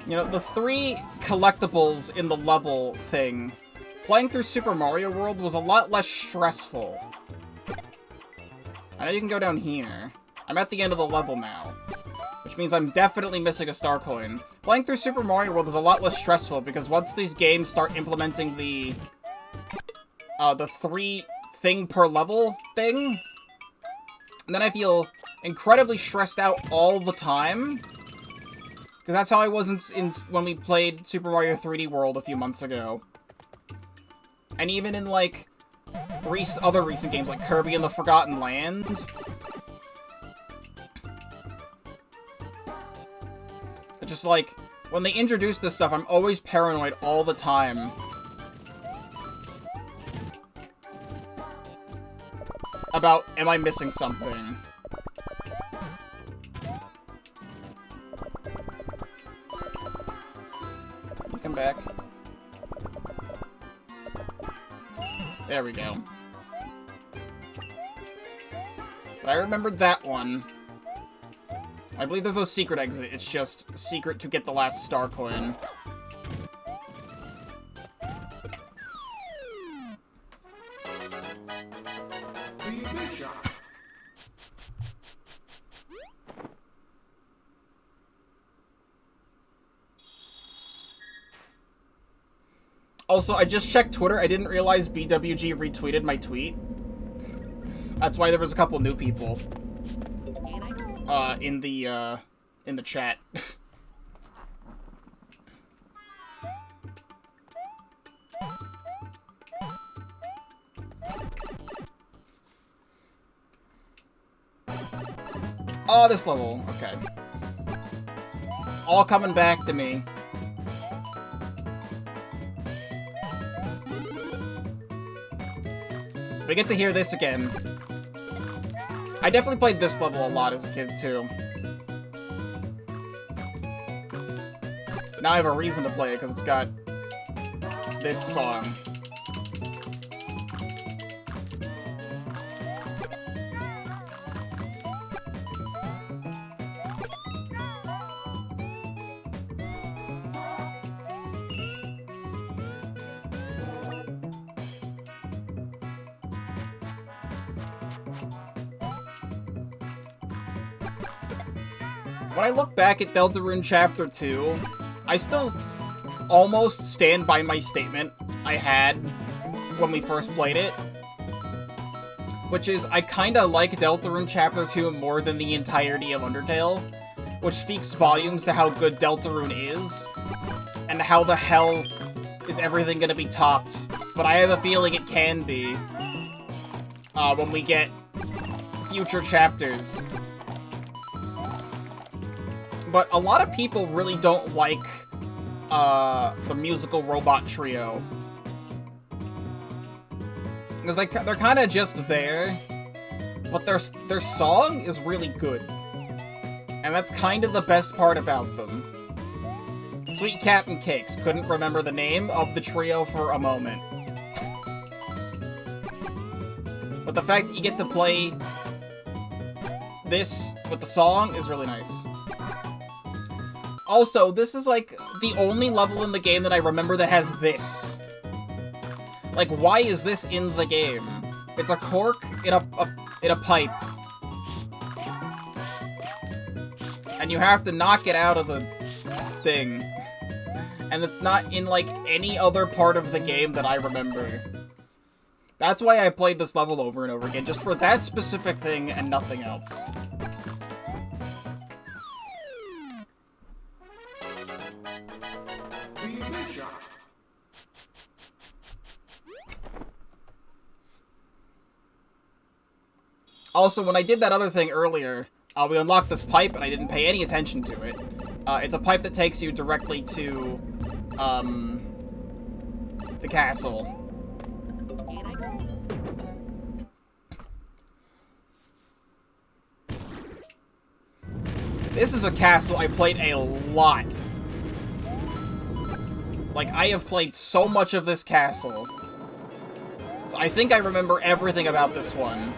You know, the 3 collectibles in the level thing, playing through Super Mario World was a lot less stressful. I know you can go down here. I'm at the end of the level now, which means I'm definitely missing a star coin. Playing through Super Mario World is a lot less stressful because once these games start implementing the 3 thing per level thing, and then I feel incredibly stressed out all the time. Because that's how I was when we played Super Mario 3D World a few months ago. And even in, like, other recent games, like Kirby and the Forgotten Land. It's just, like, when they introduce this stuff, I'm always paranoid all the time. About, am I missing something? Come back. There we go. But I remembered that one. I believe there's no secret exit. It's just secret to get the last star coin. Also, I just checked Twitter. I didn't realize BWG retweeted my tweet. That's why there was a couple new people in the chat. Oh, this level. Okay. It's all coming back to me. We get to hear this again. I definitely played this level a lot as a kid, too. Now I have a reason to play it, because it's got this song. When I look back at Deltarune Chapter 2, I still almost stand by my statement I had when we first played it. Which is, I kinda like Deltarune Chapter 2 more than the entirety of Undertale. Which speaks volumes to how good Deltarune is. And how the hell is everything gonna be topped. But I have a feeling it can be. When we get future chapters. But a lot of people really don't like the musical robot trio. Because they're kind of just there, but their song is really good. And that's kind of the best part about them. Sweet Captain Cakes couldn't remember the name of the trio for a moment. But the fact that you get to play this with the song is really nice. Also, this is, like, the only level in the game that I remember that has this. Like, why is this in the game? It's a cork in a pipe. And you have to knock it out of the thing. And it's not in, like, any other part of the game that I remember. That's why I played this level over and over again, just for that specific thing and nothing else. Also, when I did that other thing earlier, we unlocked this pipe, and I didn't pay any attention to it. It's a pipe that takes you directly to, the castle. This is a castle I played a lot. Like, I have played so much of this castle. So I think I remember everything about this one.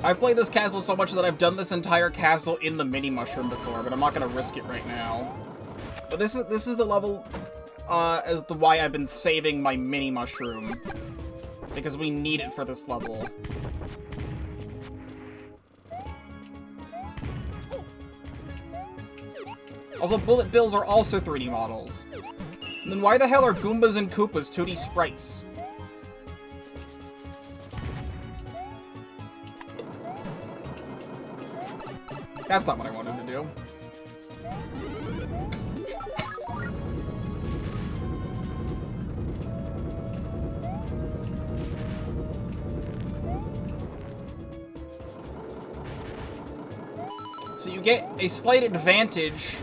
I've played this castle so much that I've done this entire castle in the mini mushroom before, but I'm not gonna risk it right now. But this is the level as to why I've been saving my mini mushroom, because we need it for this level. Also, bullet bills are also 3D models. And then why the hell are Goombas and Koopas 2D sprites? That's not what I wanted to do. So you get a slight advantage.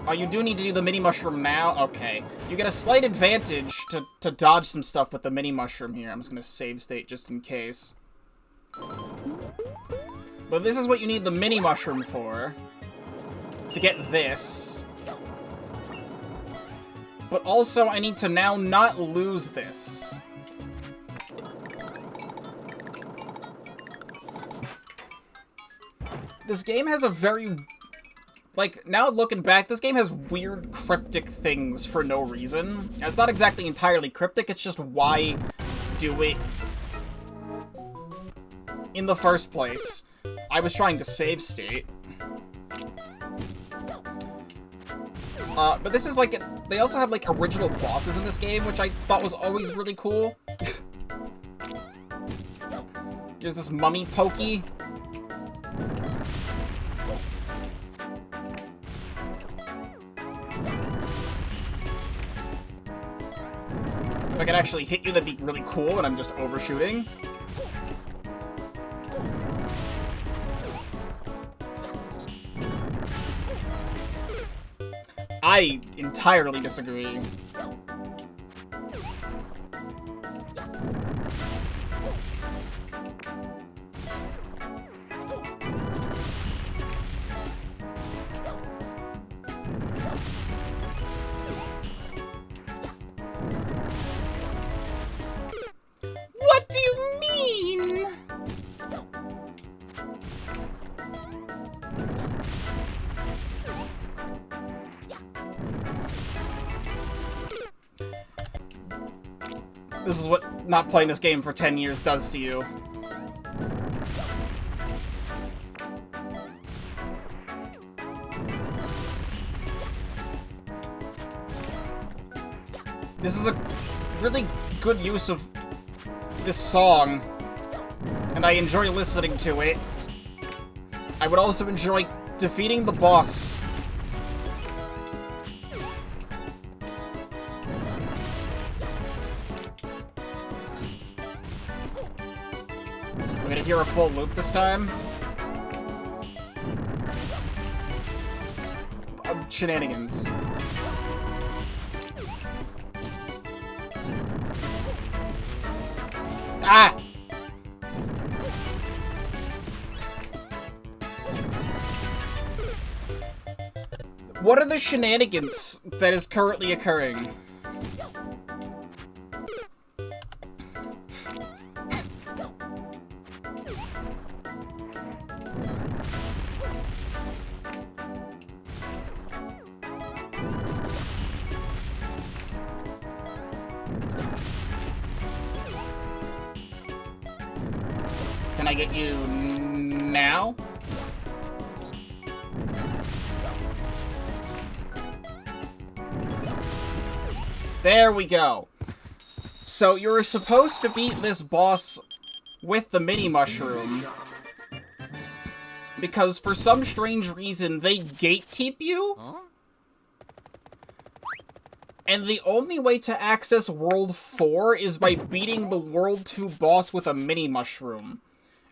Oh, you do need to do the mini mushroom now? Okay. You get a slight advantage to dodge some stuff with the mini mushroom here. I'm just gonna save state just in case. But this is what you need the mini mushroom for. To get this. But also, I need to now not lose this. This game has a very... Like, now looking back, this game has weird cryptic things for no reason. And it's not exactly entirely cryptic, it's just why do it in the first place. I was trying to save state. But this is like, they also have like original bosses in this game, which I thought was always really cool. There's this mummy pokey. If I could actually hit you, that'd be really cool, and I'm just overshooting. I entirely disagree. What do you mean? This is what not playing this game for 10 years does to you. This is a really good use of this song, and I enjoy listening to it. I would also enjoy defeating the boss. I'm gonna hear a full loop this time. Shenanigans. Ah! What are the shenanigans that is currently occurring? Can I get you now? There we go. So you're supposed to beat this boss with the mini mushroom, because for some strange reason they gatekeep you. And the only way to access World 4 is by beating the World 2 boss with a mini mushroom.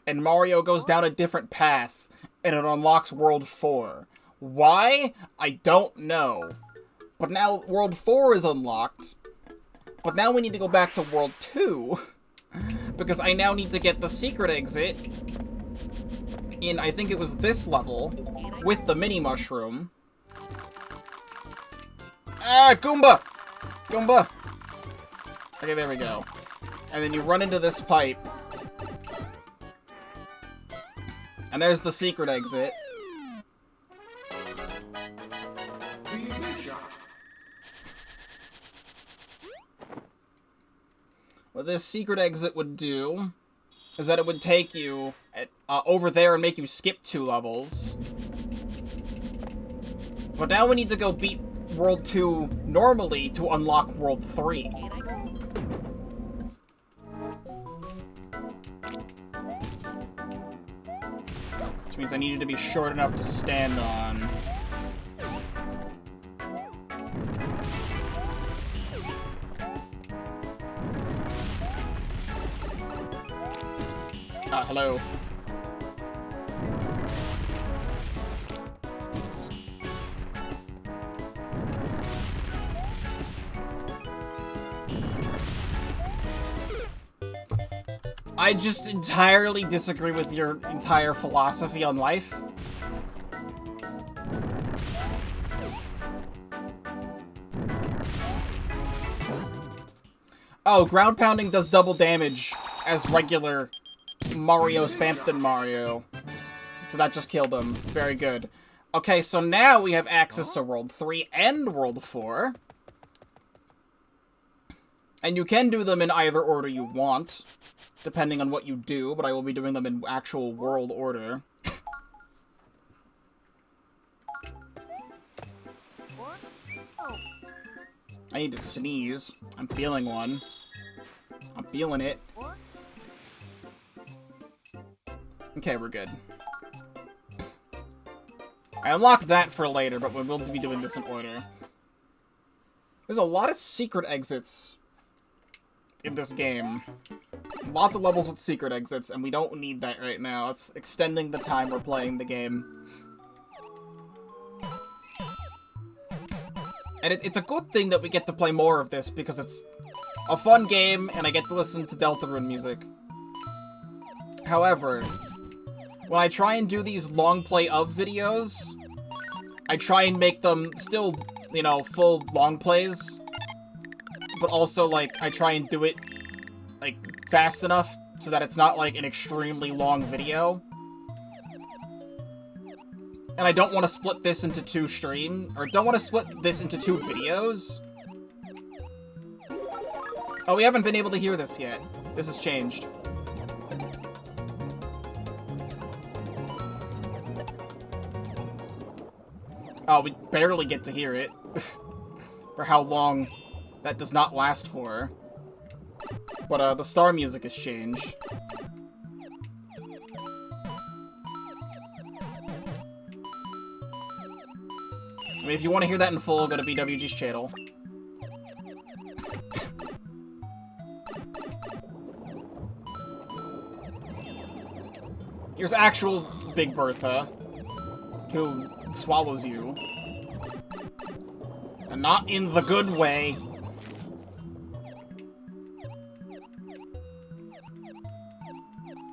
And Mario goes down a different path, and it unlocks World 4. Why? I don't know. But now World 4 is unlocked. But now we need to go back to World 2. Because I now need to get the secret exit in, I think it was this level, with the mini mushroom. Ah, Goomba! Goomba! Okay, there we go. And then you run into this pipe. And there's the secret exit. What this secret exit would do is that it would take you over there and make you skip 2 levels. But now we need to go beat World 2 normally to unlock World 3. Which means I need you to be short enough to stand on. Hello. I just entirely disagree with your entire philosophy on life. Oh, ground pounding does double damage as regular Mario Spamton Mario. So that just killed him. Very good. Okay, so now we have access to World 3 and World 4. And you can do them in either order you want, depending on what you do, but I will be doing them in actual world order. I need to sneeze. I'm feeling one. I'm feeling it. Okay, we're good. I unlocked that for later, but we will be doing this in order. There's a lot of secret exits in this game. Lots of levels with secret exits, and we don't need that right now. It's extending the time we're playing the game. And it's a good thing that we get to play more of this, because it's a fun game, and I get to listen to Deltarune music. However, when I try and do these long play of videos, I try and make them still, you know, full long plays, but also, like, I try and do it, like, fast enough so that it's not, like, an extremely long video. And I don't want to split this into 2 don't want to split this into 2 videos. Oh, we haven't been able to hear this yet. This has changed. Oh, we barely get to hear it. For how long that does not last for. But, the star music has changed. I mean, if you want to hear that in full, go to BWG's channel. Here's actual Big Bertha, who swallows you. And not in the good way.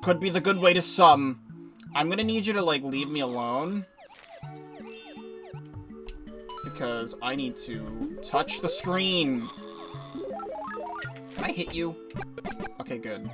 could be the good way to sum. I'm gonna need you to, like, leave me alone. Because I need to touch the screen. Can I hit you? Okay, good.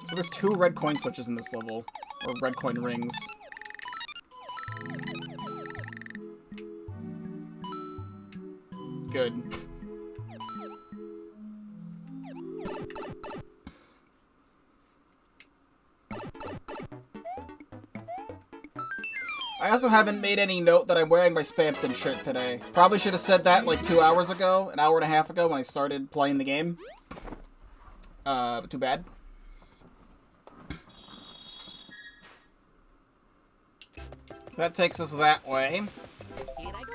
So there's 2 red coin switches in this level. Or red coin rings. Good. I also haven't made any note that I'm wearing my Spamton shirt today. Probably should have said that like 2 hours ago, an hour and a half ago when I started playing the game. But too bad. That takes us that way. Here I go.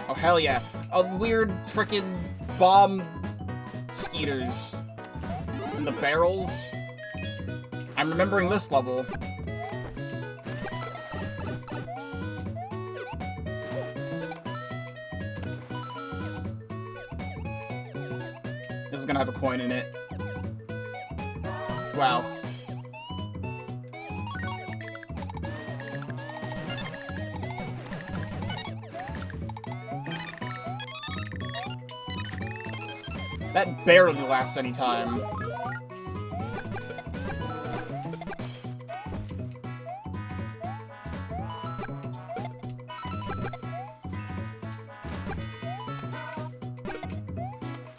Oh, hell yeah. A weird frickin' bomb skeeters. In the barrels. I'm remembering this level. This is gonna have a coin in it. Wow. That barely lasts any time.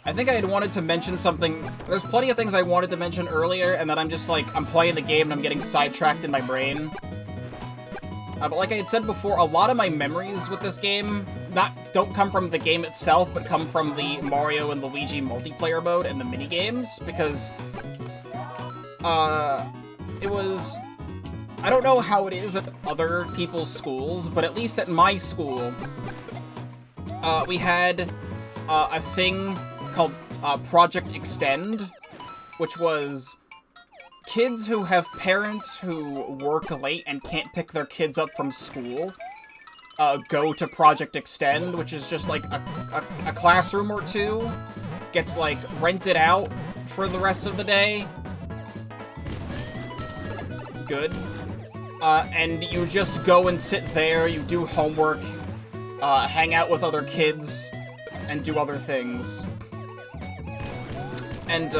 I think I had wanted to mention something. There's plenty of things I wanted to mention earlier, and then I'm just like, I'm playing the game and I'm getting sidetracked in my brain. But like I had said before, a lot of my memories with this game don't come from the game itself, but come from the Mario and Luigi multiplayer mode and the minigames, because it was... I don't know how it is at other people's schools, but at least at my school, we had a thing called Project Extend, which was kids who have parents who work late and can't pick their kids up from school go to Project Extend, which is just like a classroom or two, gets like rented out for the rest of the day. Good. And you just go and sit there, you do homework, hang out with other kids, and do other things. And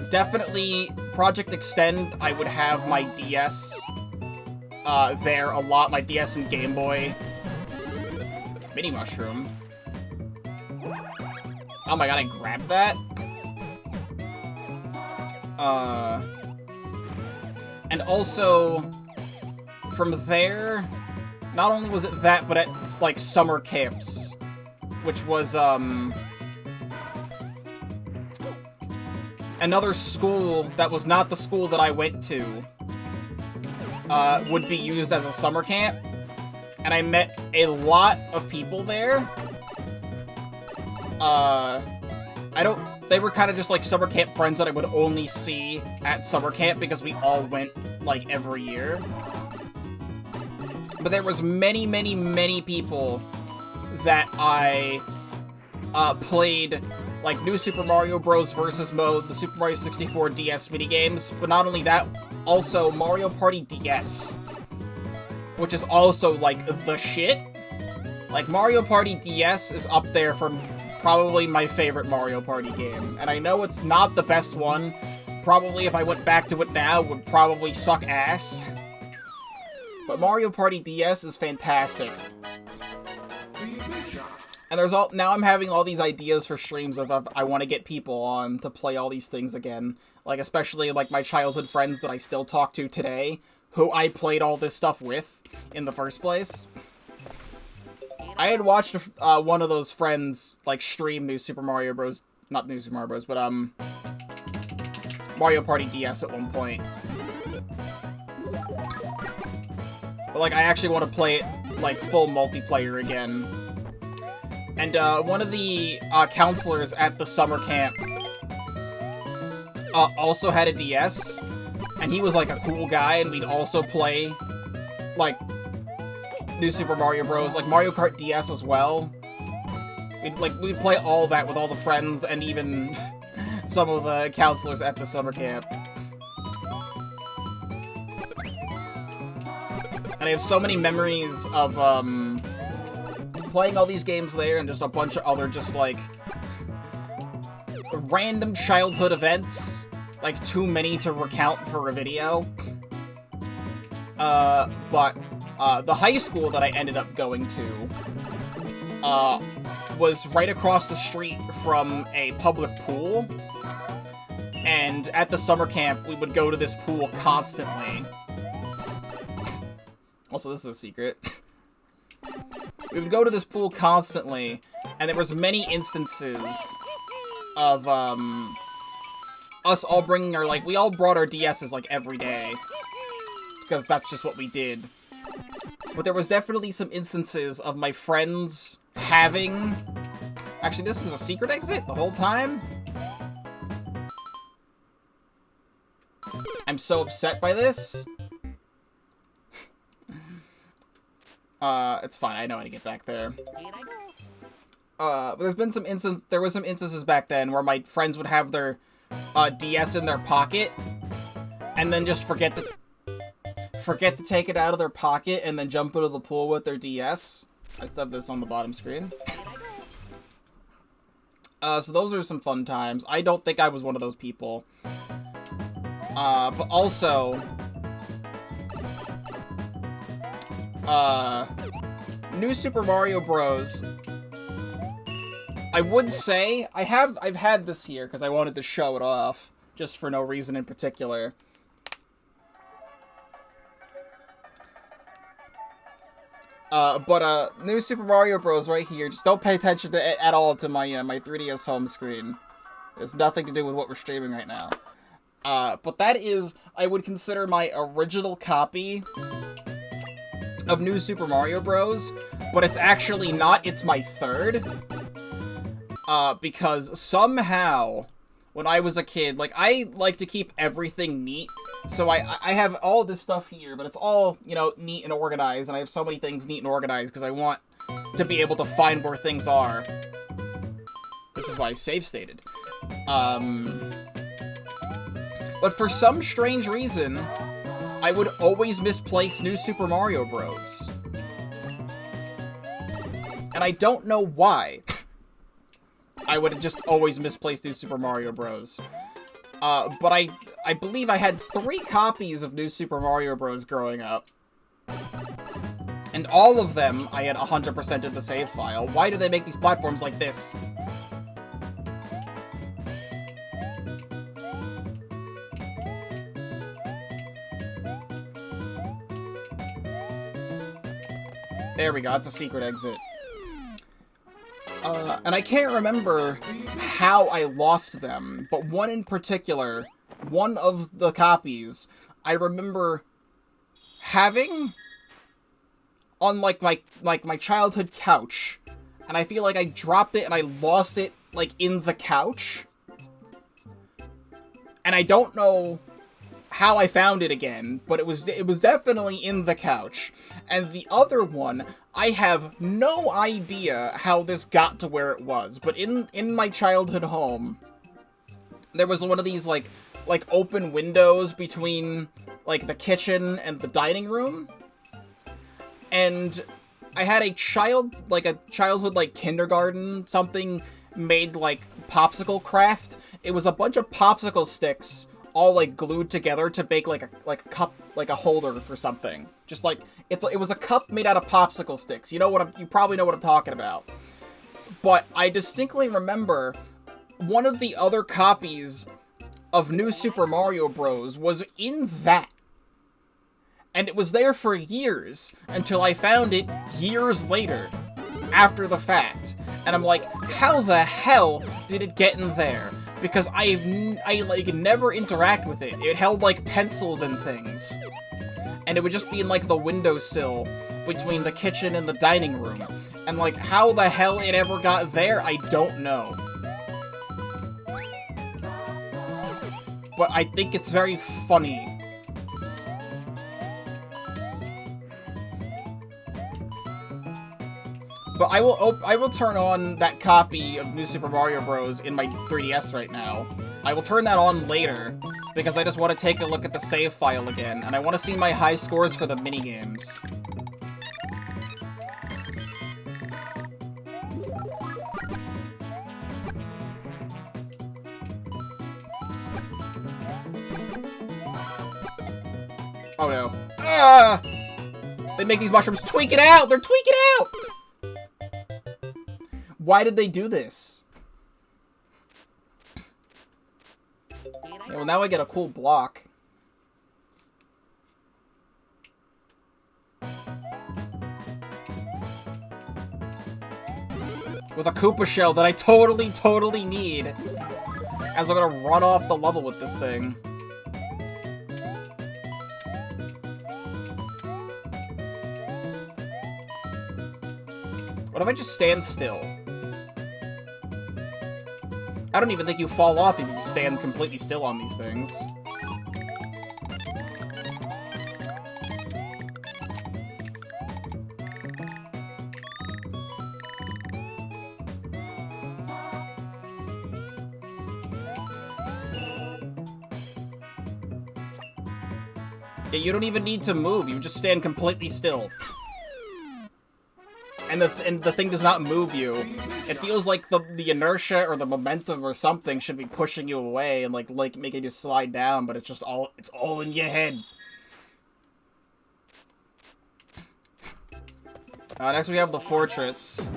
definitely Project Extend, I would have my DS there a lot, my DS and Game Boy. Mini Mushroom. Oh my god, I grabbed that? And also, from there, not only was it that, but it's like summer camps, which was, another school that was not the school that I went to, would be used as a summer camp, and I met a lot of people there. They were kind of just like summer camp friends that I would only see at summer camp because we all went, like, every year. But there was many, many, many people that I, played, like, New Super Mario Bros. Versus mode, the Super Mario 64 DS minigames, but not only that, also Mario Party DS, which is also, like, the shit. Like, Mario Party DS is up there for probably my favorite Mario Party game, and I know it's not the best one. Probably, if I went back to it now, would probably suck ass. But Mario Party DS is fantastic. And there's now I'm having all these ideas for streams of I want to get people on to play all these things again. Like, especially, like, my childhood friends that I still talk to today, who I played all this stuff with in the first place. I had watched one of those friends, like, stream New Super Mario Bros. Not New Super Mario Bros., but, Mario Party DS at one point. But, like, I actually want to play it, like, full multiplayer again. And one of the counselors at the summer camp also had a DS, and he was like a cool guy, and we'd also play like New Super Mario Bros, like Mario Kart DS as well. We'd play all that with all the friends and even some of the counselors at the summer camp. And I have so many memories of playing all these games there, and just a bunch of other just like random childhood events, like too many to recount for a video. But the high school that I ended up going to was right across the street from a public pool, and at the summer camp we would go to this pool constantly. Also, this is a secret. We would go to this pool constantly, and there was many instances of us all bringing our, like, we all brought our DSs like every day, because that's just what we did. But there was definitely some instances of my friends having... Actually, this was a secret exit the whole time? I'm so upset by this. It's fine, I know how to get back there. But there was some instances back then where my friends would have their, DS in their pocket, and then just forget to take it out of their pocket, and then jump into the pool with their DS. I still have this on the bottom screen. So those are some fun times. I don't think I was one of those people. But also... New Super Mario Bros. I would say, I've had this here, because I wanted to show it off, just for no reason in particular. New Super Mario Bros. Right here, just don't pay attention to it at all to my, my 3DS home screen. There's nothing to do with what we're streaming right now. But that is, I would consider my original copy of New Super Mario Bros., but it's actually not, it's my third. Because somehow, when I was a kid, like, I like to keep everything neat, so I have all this stuff here, but it's all, you know, neat and organized, and I have so many things neat and organized, because I want to be able to find where things are. This is why I save-stated. But for some strange reason, I would always misplace New Super Mario Bros. And I don't know why. I would just always misplace New Super Mario Bros. But I believe I had 3 copies of New Super Mario Bros. Growing up. And all of them, I had 100% of the save file. Why do they make these platforms like this? There we go, it's a secret exit. And I can't remember how I lost them, but one in particular, one of the copies, I remember having on, like, my childhood couch, and I feel like I dropped it and I lost it, like, in the couch. And I don't know how I found it again, but it was definitely in the couch. And the other one, I have no idea how this got to where it was, but in my childhood home, there was one of these, like open windows between, like, the kitchen and the dining room. And I had a childhood, like, kindergarten, something made, like, popsicle craft. It was a bunch of popsicle sticks all, like, glued together to make, like a cup, like a holder for something. Just, like, it was a cup made out of popsicle sticks. You probably know what I'm talking about. But I distinctly remember one of the other copies of New Super Mario Bros. Was in that. And it was there for years, until I found it years later, after the fact. And I'm like, how the hell did it get in there? Because I never interact with it. It held, like, pencils and things. and it would just be in, like, the windowsill between the kitchen and the dining room. And, like, how the hell it ever got there, I don't know. But I think it's very funny. But I will turn on that copy of New Super Mario Bros. In my 3DS right now. I will turn that on later, because I just want to take a look at the save file again, and I want to see my high scores for the minigames. Oh no. Ah! They make these mushrooms tweak it out! They're tweaking out! Why did they do this? Yeah, well, now I get a cool block. With a Koopa shell that I totally need. As I'm gonna run off the level with this thing. What if I just stand still? I don't even think you fall off if you stand completely still on these things. Yeah, you don't even need to move, you just stand completely still. And the thing does not move you. It feels like the inertia or the momentum or something should be pushing you away and like making you slide down, but it's all in your head. Next we have the fortress.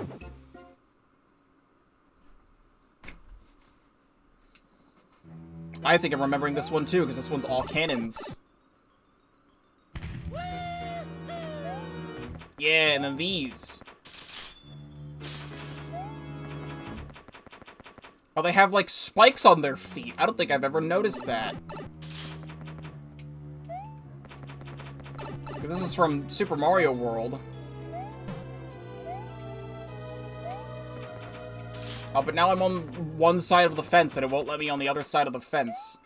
I think I'm remembering this one too, because this one's all cannons. Yeah, and then these. Oh, they have, like, spikes on their feet. I don't think I've ever noticed that. Because this is from Super Mario World. Oh, but now I'm on one side of the fence, and it won't let me on the other side of the fence.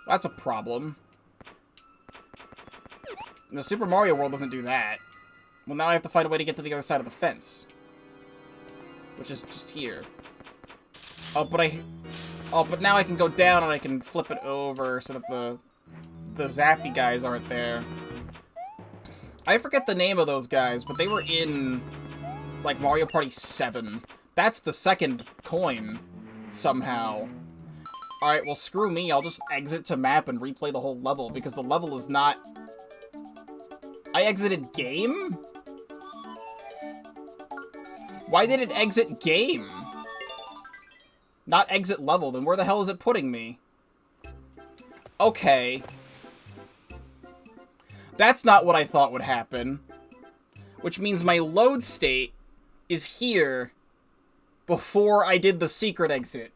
That's a problem. The Super Mario World doesn't do that. Well, now I have to find a way to get to the other side of the fence. Which is just here. Oh, but now I can go down and I can flip it over so that the zappy guys aren't there. I forget the name of those guys, but they were in, like, Mario Party 7. That's the second coin, somehow. Alright, well, screw me. I'll just exit to map and replay the whole level, because the level is not... I exited game? Why did it exit game? Not exit level, then where the hell is it putting me? Okay. That's not what I thought would happen. Which means my load state is here before I did the secret exit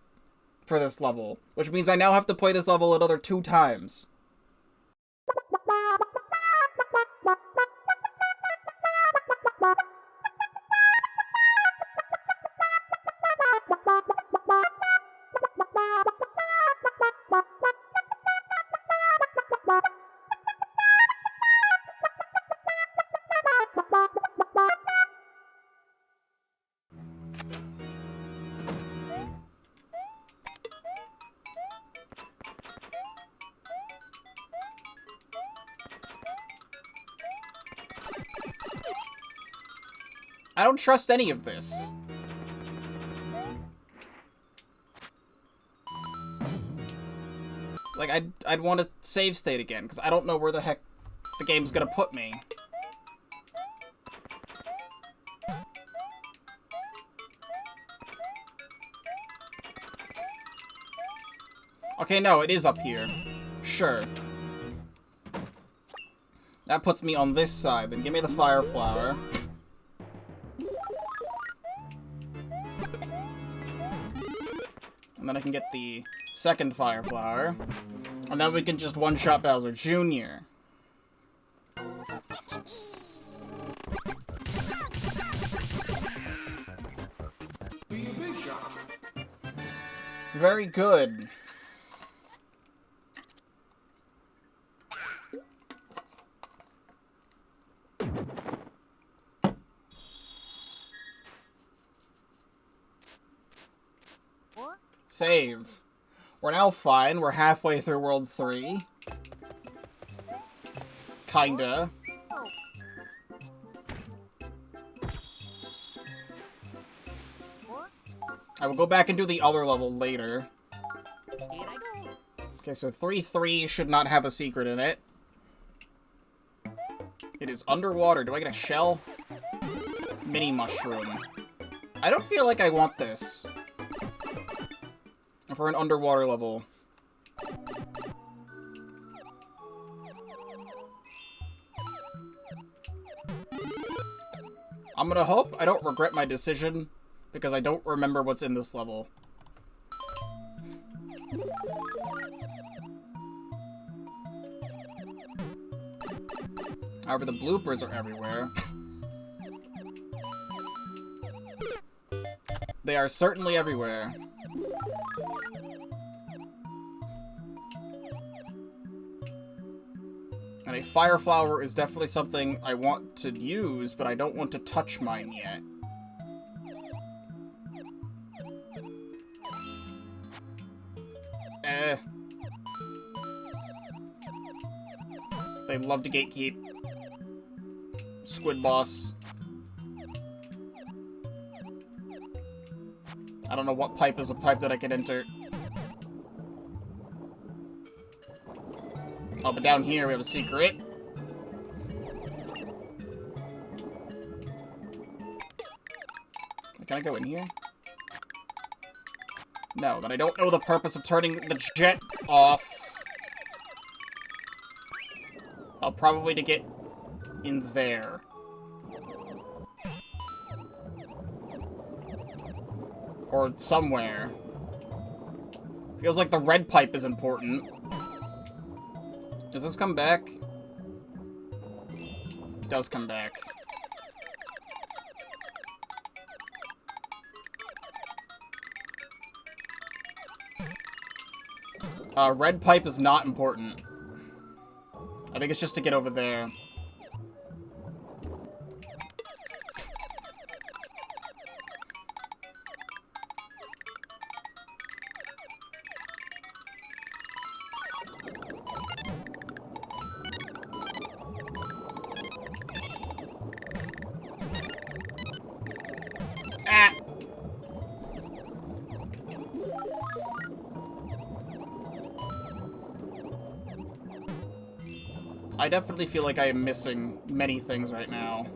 for this level. Which means I now have to play this level another 2 times. I don't trust any of this. Like, I'd want to save state again, because I don't know where the heck the game's gonna put me. Okay, no, it is up here. Sure. That puts me on this side, then give me the fire flower. And then I can get the second fire flower. And then we can just one-shot Bowser Jr. Very good. Save. We're now fine. We're halfway through World 3. Kinda. I will go back and do the other level later. Okay, so 3-3 should not have a secret in it. It is underwater. Do I get a shell? Mini mushroom. I don't feel like I want this. For an underwater level. I'm gonna hope I don't regret my decision, because I don't remember what's in this level. However, the bloopers are everywhere. They are certainly everywhere. And a fire flower is definitely something I want to use, but I don't want to touch mine yet. They love to gatekeep. Squid boss. I don't know what pipe is a pipe that I can enter. Oh, but down here we have a secret. Can I go in here? No, then I don't know the purpose of turning the jet off. I'll probably to get in there. Or somewhere. Feels like the red pipe is important. Does this come back? It does come back. Red pipe is not important. I think it's just to get over there. I definitely feel like I am missing many things right now.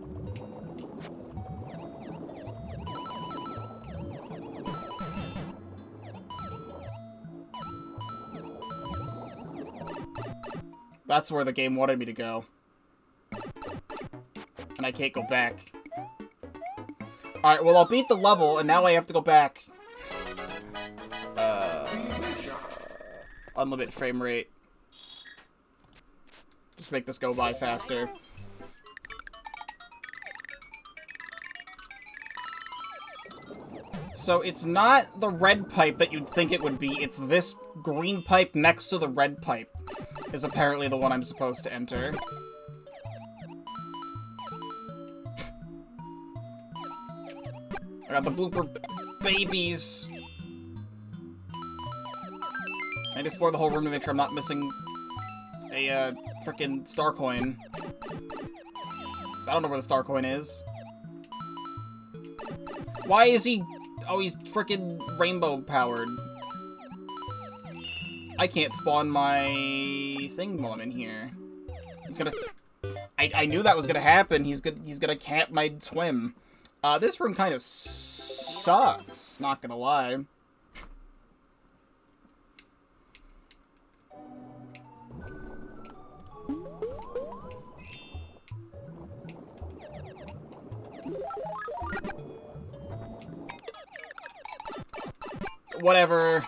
That's where the game wanted me to go. And I can't go back. Alright, well, I'll beat the level, and now I have to go back. Unlimited frame rate. Just make this go by faster. So it's not the red pipe that you'd think it would be, it's this green pipe next to the red pipe is apparently the one I'm supposed to enter. I got the blooper babies. I need to explore the whole room to make sure I'm not missing a frickin' star coin. 'Cause I don't know where the star coin is. Why is he... Oh, he's frickin' rainbow powered. I can't spawn my thing while I'm in here. He's gonna... I knew that was gonna happen. He's gonna camp my swim. This room kind of sucks, not gonna lie. Whatever.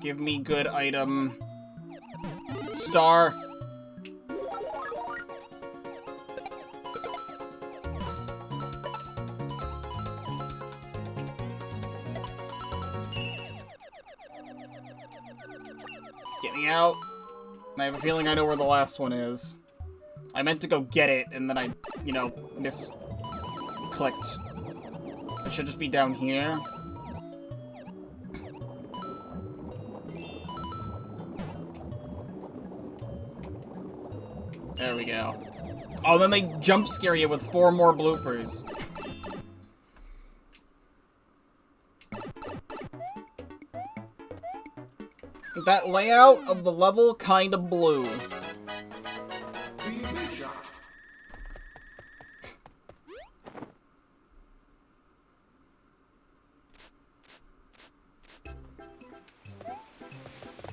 Give me good item. Star. Get me out. I have a feeling I know where the last one is. I meant to go get it, and then I, you know, misclicked. It should just be down here. There we go. Oh, then they jump scare you with 4 more bloopers. That layout of the level kinda blew.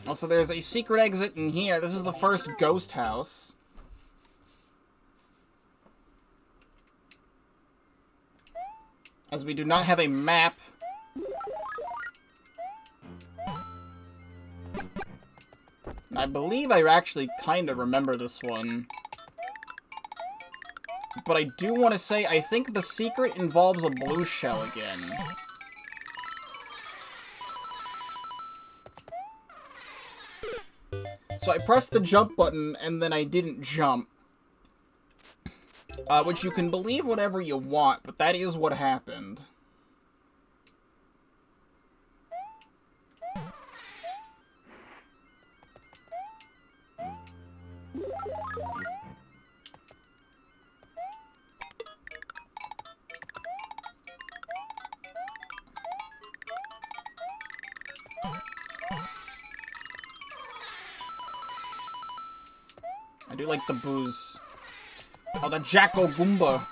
Also, there's a secret exit in here. This is the first ghost house. As we do not have a map. I believe I actually kind of remember this one. But I do want to say, I think the secret involves a blue shell again. So I pressed the jump button, and then I didn't jump. Which you can believe whatever you want, but that is what happened. I do like the booze. Oh, the Jacko Goomba.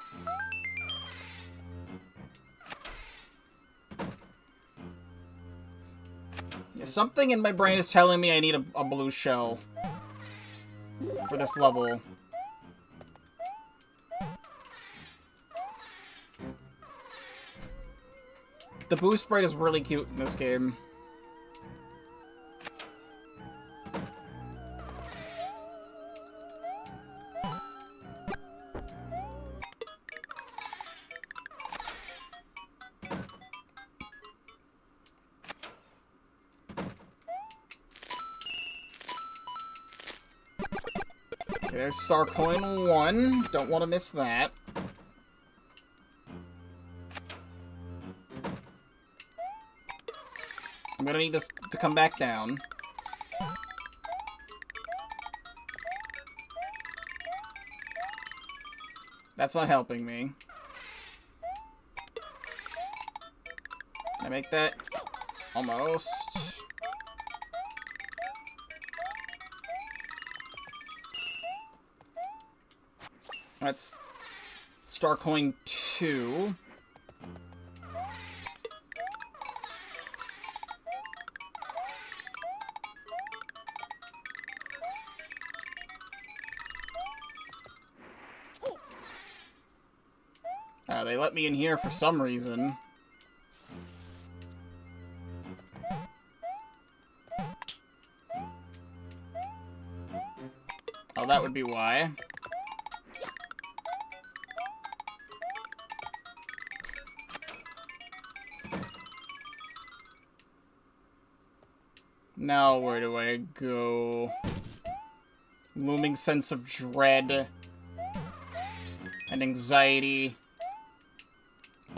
Yeah, something in my brain is telling me I need a blue shell for this level. The boo sprite is really cute in this game. There's Star Coin 1. Don't want to miss that. I'm gonna need this to come back down. That's not helping me. Can I make that? Almost. That's Star Coin 2. They let me in here for some reason. Oh, that would be why. Now, where do I go? Looming sense of dread and anxiety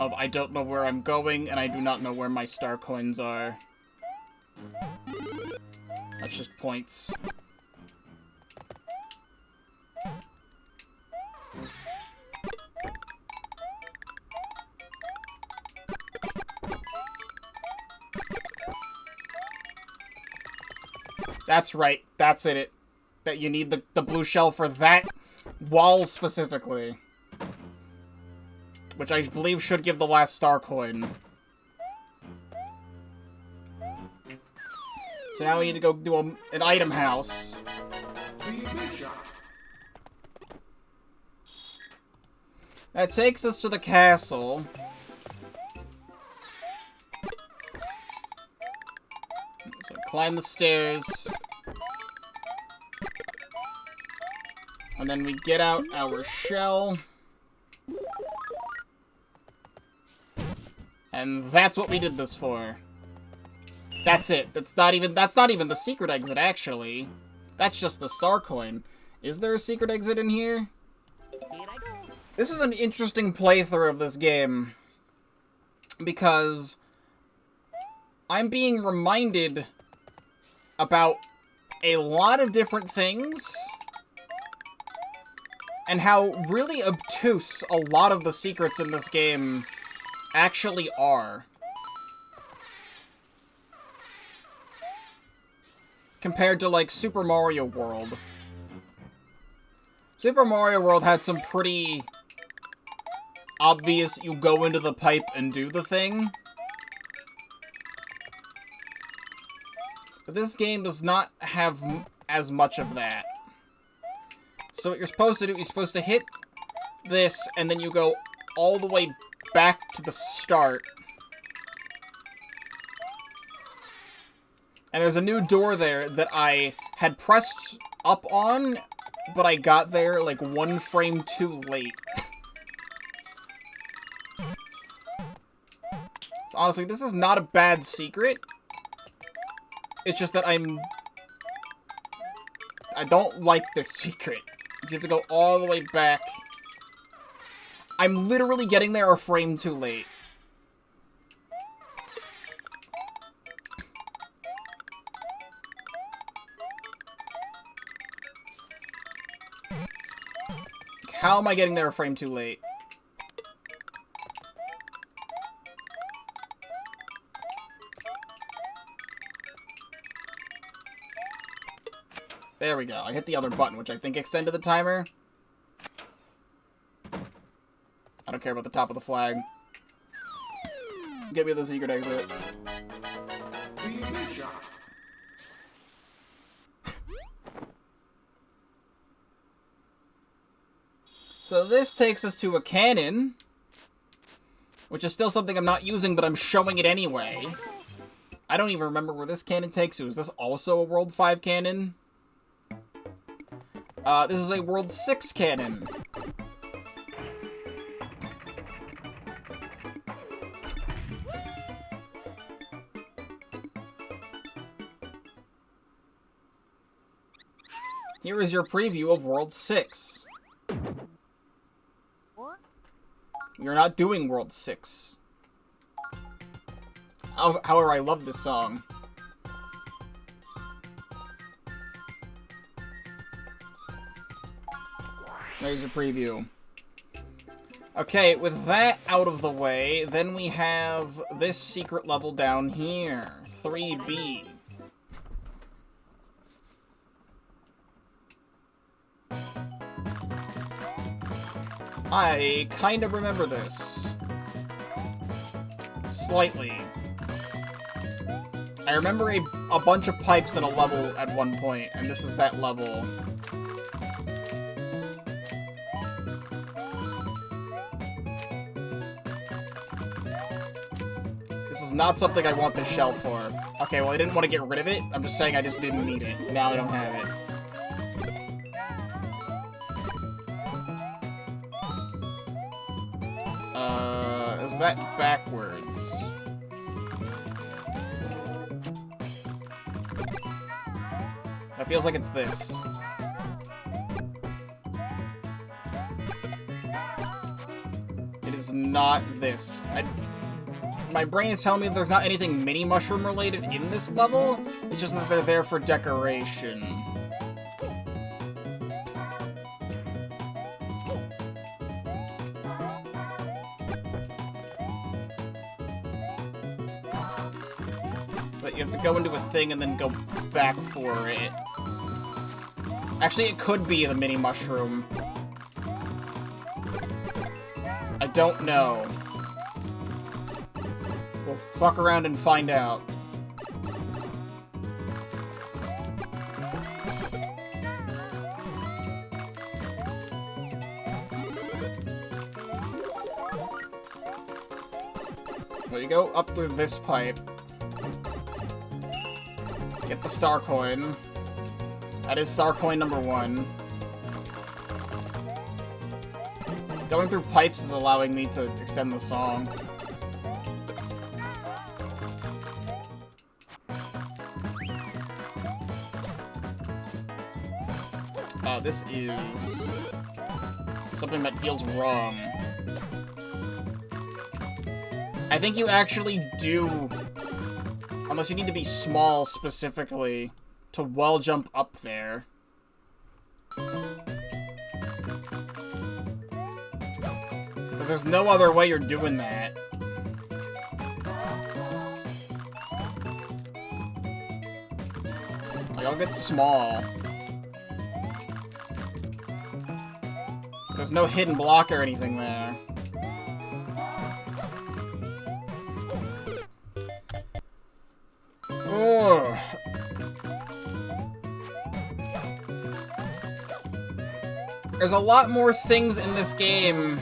of I don't know where I'm going and I do not know where my star coins are. That's just points. That's right. That's it. That you need the blue shell for that wall specifically. Which I believe should give the last star coin. So now we need to go do an item house. That takes us to the castle. So Climb the stairs. And then we get out our shell. And that's what we did this for. That's it. That's not even the secret exit, actually. That's just the star coin. Is there a secret exit in here? This is an interesting playthrough of this game. Because I'm being reminded about a lot of different things. And how really obtuse a lot of the secrets in this game actually are. Compared to, like, Super Mario World. Super Mario World had some pretty obvious, you go into the pipe and do the thing. But this game does not have as much of that. So what you're supposed to do, you're supposed to hit this, and then you go all the way back to the start. And there's a new door there that I had pressed up on, but I got there, like, 1 frame too late. So honestly, this is not a bad secret. It's just that I don't like this secret. You have to go all the way back. I'm literally getting there a frame too late. How am I getting there a frame too late? There we go. I hit the other button, which I think extended the timer. I don't care about the top of the flag. Get me the secret exit. So this takes us to a cannon, which is still something I'm not using, but I'm showing it anyway. I don't even remember where this cannon takes you. Is this also a World 5 cannon? This is a World 6 cannon. Here is your preview of World 6. You're not doing World 6. However, I love this song. There's your preview. Okay, with that out of the way, then we have this secret level down here. 3B. I kind of remember this. Slightly. I remember a bunch of pipes in a level at one point, and this is that level. This is not something I want this shell for. Okay, well I didn't want to get rid of it. I'm just saying I just didn't need it. Now I don't have it. Is that backwards? That feels like it's this. It is not this. My brain is telling me that there's not anything mini mushroom related in this level. It's just that they're there for decoration. You have to go into a thing and then go back for it. Actually, it could be the mini mushroom. I don't know. We'll fuck around and find out. There you go, up through this pipe. Get the star coin. That is star coin number 1. Going through pipes is allowing me to extend the song. This is something that feels wrong. I think you actually do, unless you need to be small specifically, to wall jump up there. Because there's no other way you're doing that. Like, I'll get small. There's no hidden block or anything there. Ugh. There's a lot more things in this game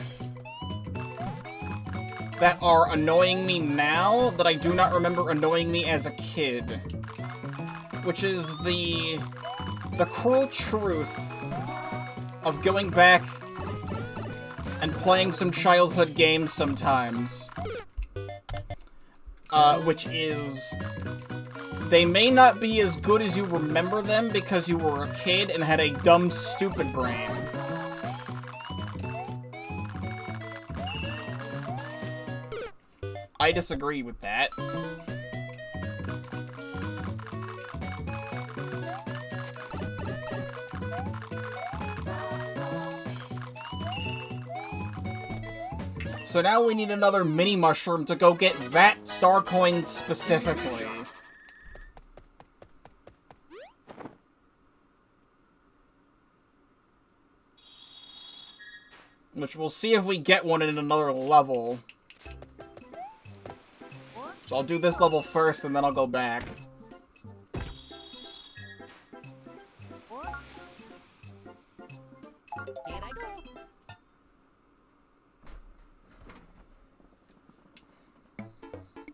that are annoying me now that I do not remember annoying me as a kid. Which is the cruel truth of going back and playing some childhood games sometimes. Which is, they may not be as good as you remember them because you were a kid and had a dumb, stupid brain. I disagree with that. So now we need another mini mushroom to go get that star coin specifically. Which we'll see if we get one in another level. So I'll do this level first and then I'll go back.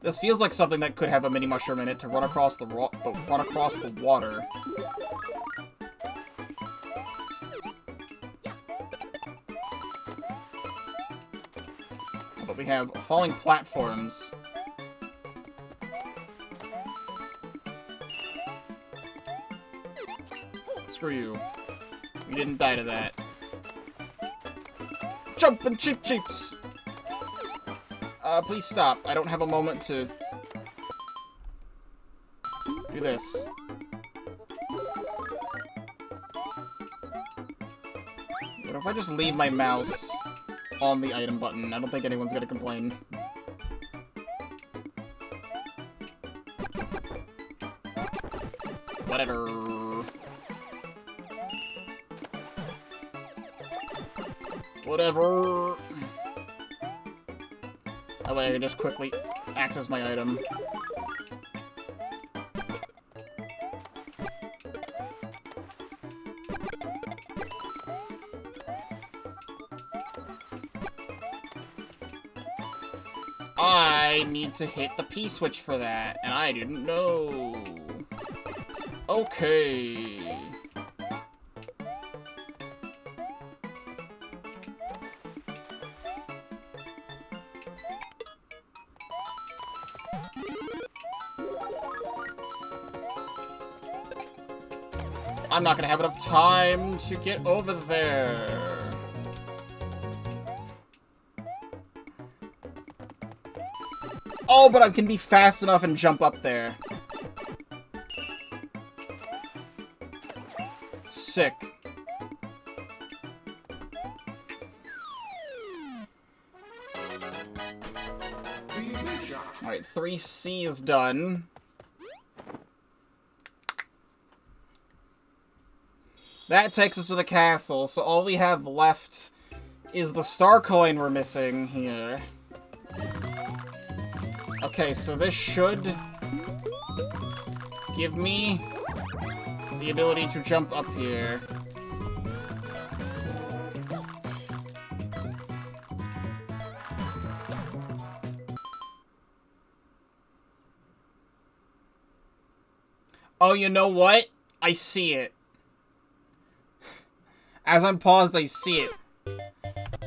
This feels like something that could have a mini mushroom in it to run across the water. But we have falling platforms. Screw you. You didn't die to that. Jumpin' cheap cheeps! Please stop. I don't have a moment to do this. What if I just leave my mouse on the item button? I don't think anyone's gonna complain. Whatever. Whatever. That way I can just quickly access my item. I need to hit the P-switch for that, and I didn't know. Okay. I'm not gonna have enough time to get over there. Oh, but I can be fast enough and jump up there. Sick. Alright, 3C is done. That takes us to the castle, so all we have left is the star coin we're missing here. Okay, so this should give me the ability to jump up here. Oh, you know what? I see it. As I'm paused, I see it.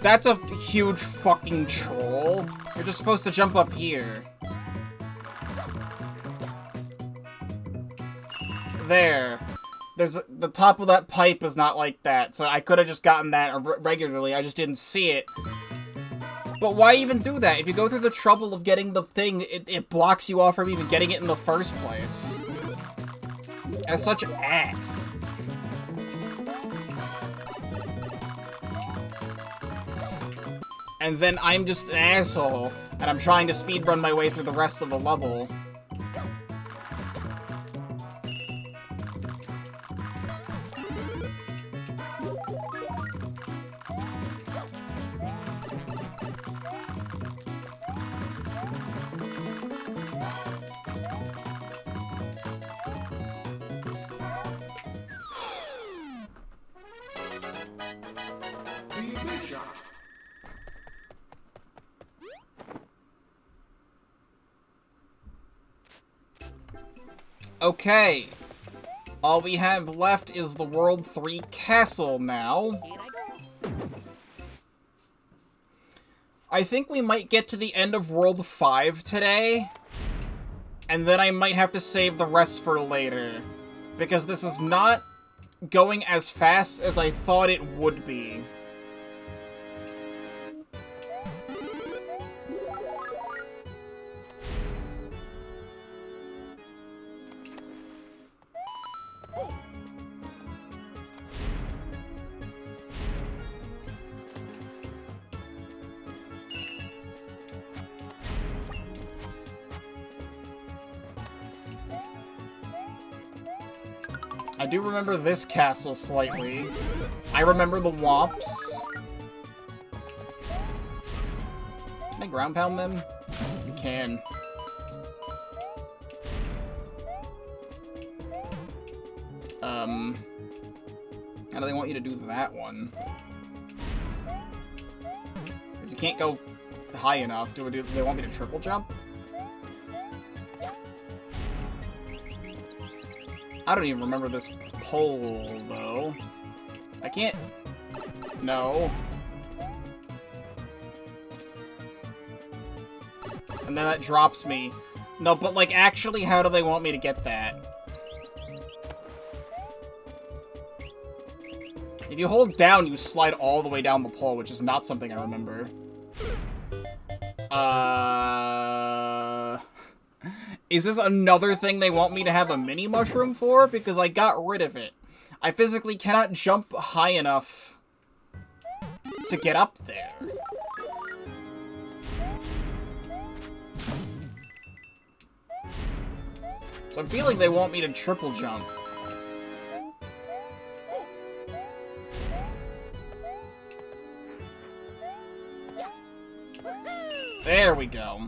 That's a huge fucking troll. You're just supposed to jump up here. There. The top of that pipe is not like that, so I could have just gotten that regularly, I just didn't see it. But why even do that? If you go through the trouble of getting the thing, it blocks you off from even getting it in the first place. As such ass. And then I'm just an asshole, and I'm trying to speedrun my way through the rest of the level. Okay. All we have left is the World 3 Castle now. Here I go. I think we might get to the end of World 5 today. And then I might have to save the rest for later. Because this is not going as fast as I thought it would be. I do remember this castle slightly. I remember the Womps. Can I ground pound them? You can. How do they want you to do that one? Because you can't go high enough. Do they want me to triple jump? I don't even remember this pole, though. I can't... No. And then that drops me. No, but, like, actually, how do they want me to get that? If you hold down, you slide all the way down the pole, which is not something I remember. Is this another thing they want me to have a mini mushroom for? Because I got rid of it. I physically cannot jump high enough to get up there. So I'm feeling they want me to triple jump. There we go.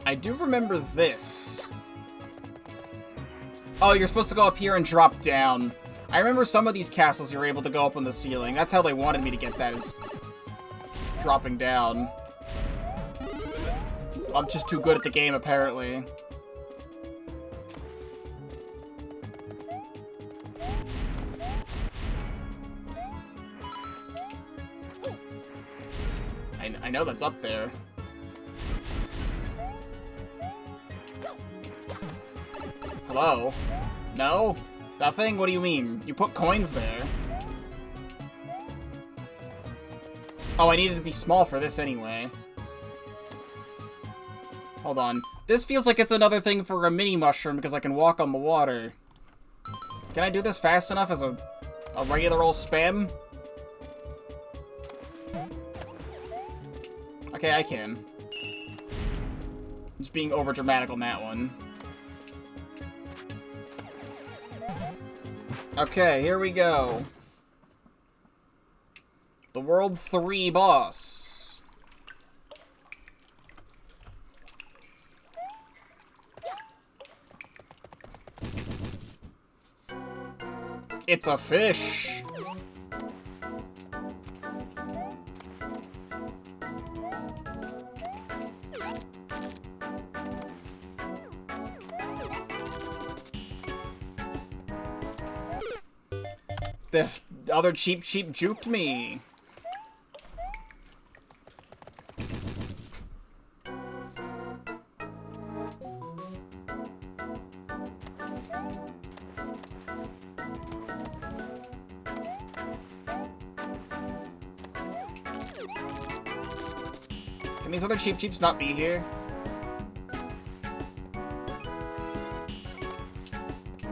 I do remember this. Oh, you're supposed to go up here and drop down. I remember some of these castles you're able to go up on the ceiling. That's how they wanted me to get that, is dropping down. I'm just too good at the game, apparently. I know that's up there. Hello? No? Nothing? What do you mean? You put coins there. Oh, I needed to be small for this anyway. Hold on. This feels like it's another thing for a mini mushroom because I can walk on the water. Can I do this fast enough as a regular old spam? Okay, I can. Just being over dramatic on that one. Okay, here we go. The World 3 boss. It's a fish. The other cheap juked me. Can these other cheaps not be here?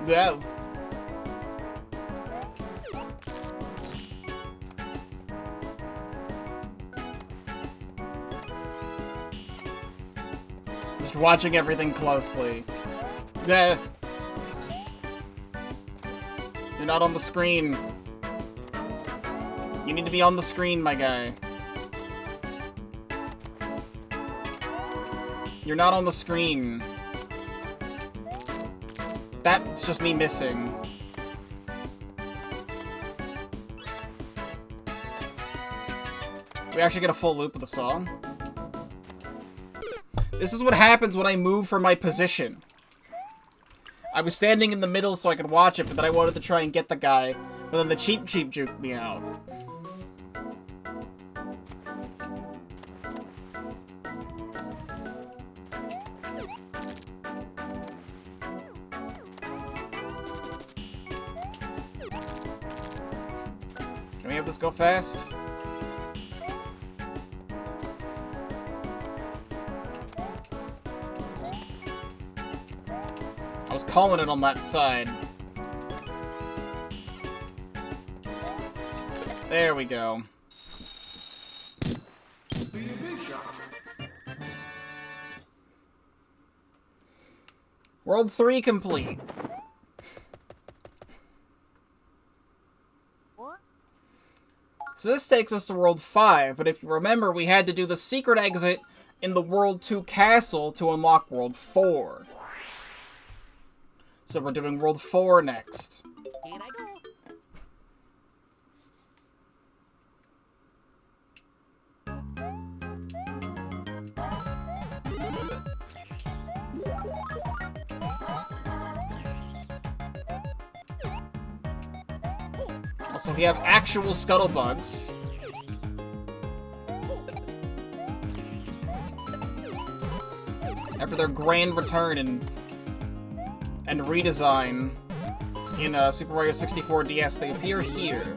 Yeah. Just watching everything closely. Yeah. You're not on the screen. You need to be on the screen, my guy. You're not on the screen. That's just me missing. We actually get a full loop of the song. This is what happens when I move from my position. I was standing in the middle so I could watch it, but then I wanted to try and get the guy, but then the cheap juked me out. Can we have this go fast? I was calling it on that side. There we go. World 3 complete. So this takes us to World 5, but if you remember, we had to do the secret exit in the World 2 castle to unlock World 4. So we're doing World 4 next. Here I go. So we have actual scuttlebugs. After their grand return and redesign in Super Mario 64 DS, they appear here.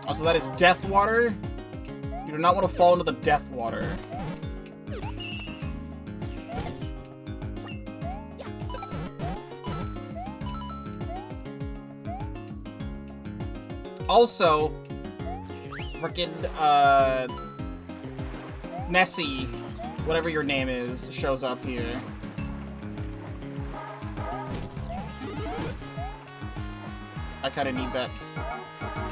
Also, that is Death Water. You do not want to fall into the Death Water. Also, frickin', Nessie, whatever your name is, shows up here. I kinda need that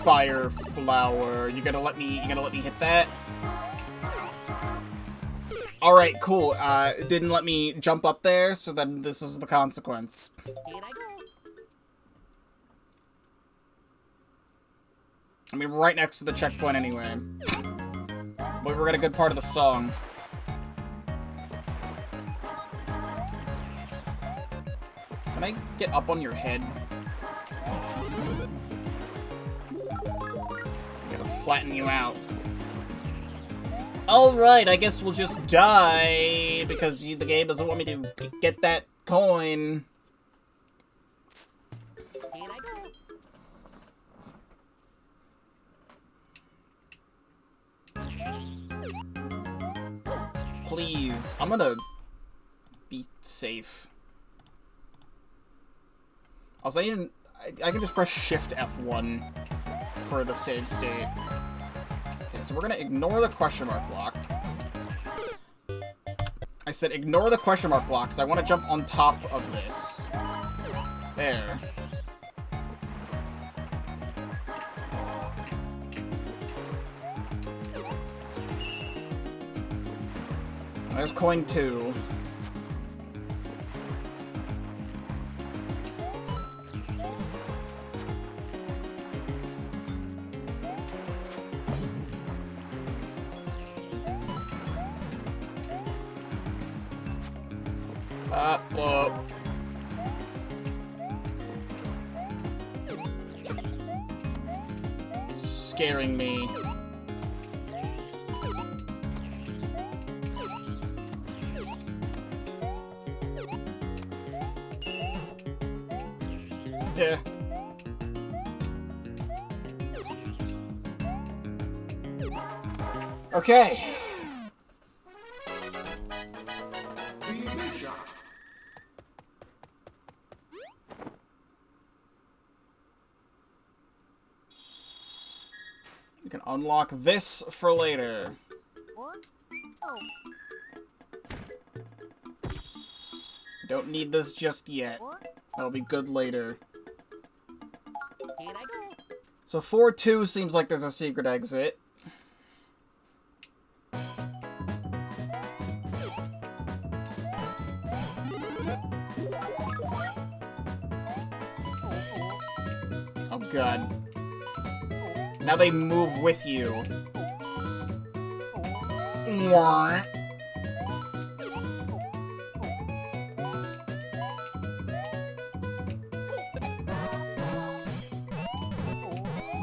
fire flower. You gonna let me hit that? Alright, cool. It didn't let me jump up there, so then this is the consequence. Here I go. I mean, we're right next to the checkpoint anyway. But we're at a good part of the song. Can I get up on your head? I'm gonna flatten you out. Alright, I guess we'll just die, because the game doesn't want me to get that coin. Here I go. Please, I'm gonna be safe. Also, I can just press Shift F1 for the save state. Okay, so we're gonna ignore the question mark block. I said ignore the question mark block, because I want to jump on top of this. There. There's coin 2. Whoa. Scaring me. Yeah. Okay. You can unlock this for later. What? Oh. Don't need this just yet. What? That'll be good later. Here I go. So 4-2 seems like there's a secret exit. Oh god. Now they move with you. What?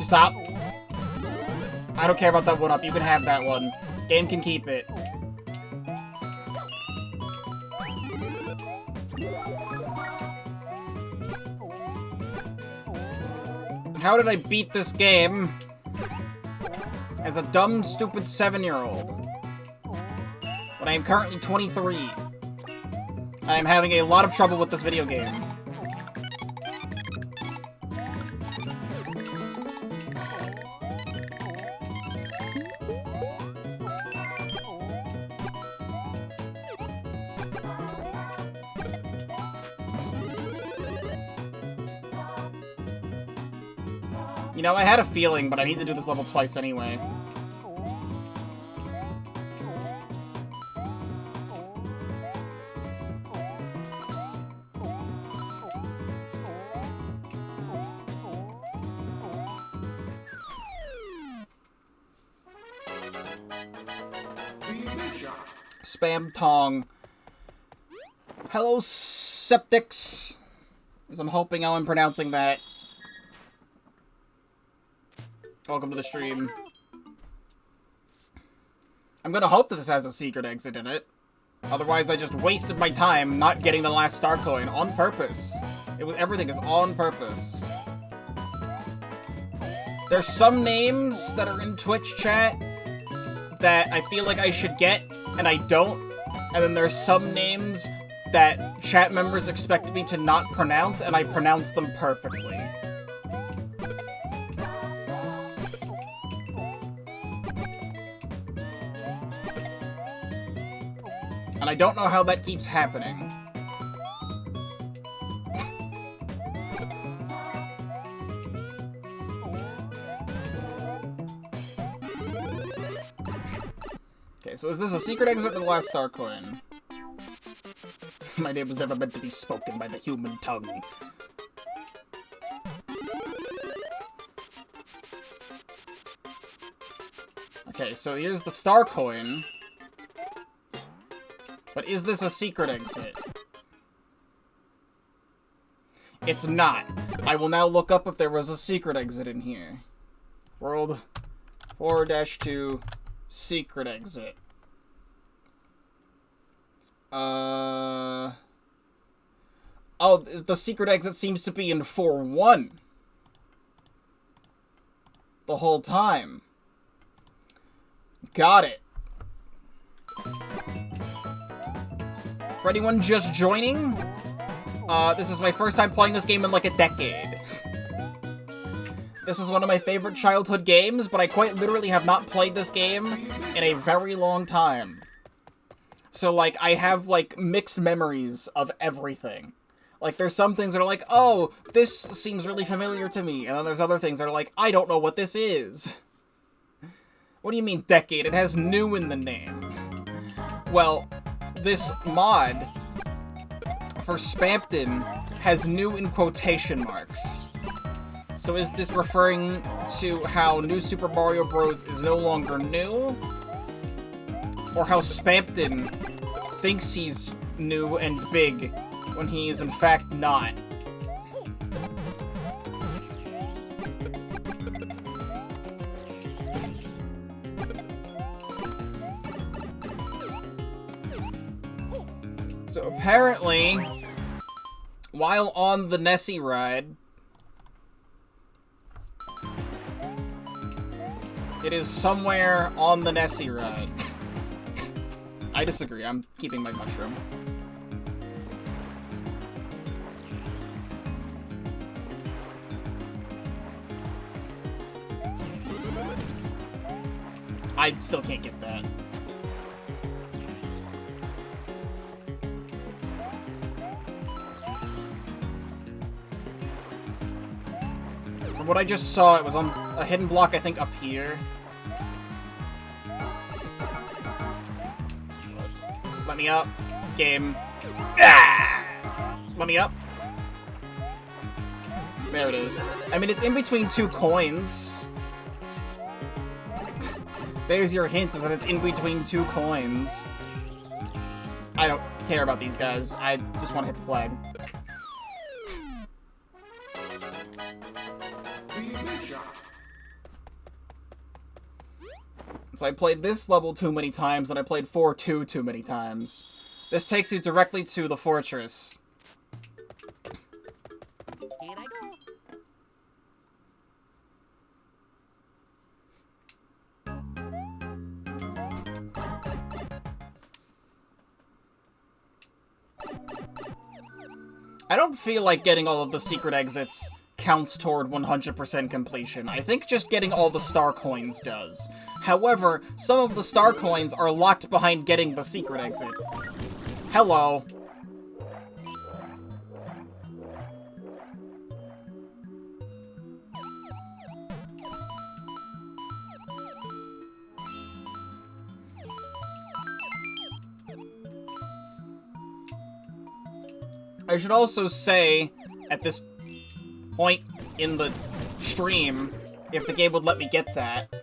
Stop. I don't care about that one up. You can have that one. Game can keep it. How did I beat this game as a dumb, stupid 7-year-old when I am currently 23? I am having a lot of trouble with this video game. You know, I had a feeling, but I need to do this level twice anyway. Spamton. Hello, Septics. As I'm hoping how I'm pronouncing that. Welcome to the stream. I'm gonna hope that this has a secret exit in it. Otherwise, I just wasted my time not getting the last star coin on purpose. Everything is on purpose. There's some names that are in Twitch chat that I feel like I should get, and I don't. And then there's some names that chat members expect me to not pronounce, and I pronounce them perfectly. And I don't know how that keeps happening. Okay, so is this a secret exit or the last star coin? My name was never meant to be spoken by the human tongue. Okay, so here's the star coin. But is this a secret exit? It's not. I will now look up if there was a secret exit in here. World 4-2 secret exit. Oh, the secret exit seems to be in 4-1. The whole time. Got it. For anyone just joining, this is my first time playing this game in like a decade. This is one of my favorite childhood games, but I quite literally have not played this game in a very long time. So, like, I have, like, mixed memories of everything. Like, there's some things that are like, oh, this seems really familiar to me. And then there's other things that are like, I don't know what this is. What do you mean, decade? It has new in the name. Well, this mod for Spamton has new in quotation marks. So is this referring to how New Super Mario Bros. Is no longer new? Or how Spamton thinks he's new and big when he is in fact not. So apparently, while on the Nessie ride, it is somewhere on the Nessie ride. I disagree, I'm keeping my mushroom. I still can't get that. From what I just saw, it was on a hidden block, I think, up here. Let me up. Game. Ah! Let me up. There it is. I mean, it's in between two coins. There's your hint, is that it's in between two coins. I don't care about these guys. I just want to hit the flag. So I played this level too many times, and I played 4-2 too many times. This takes you directly to the fortress. Here I go. I don't feel like getting all of the secret exits counts toward 100% completion. I think just getting all the star coins does. However, some of the star coins are locked behind getting the secret exit. Hello. I should also say, at this point in the stream, if the game would let me get that,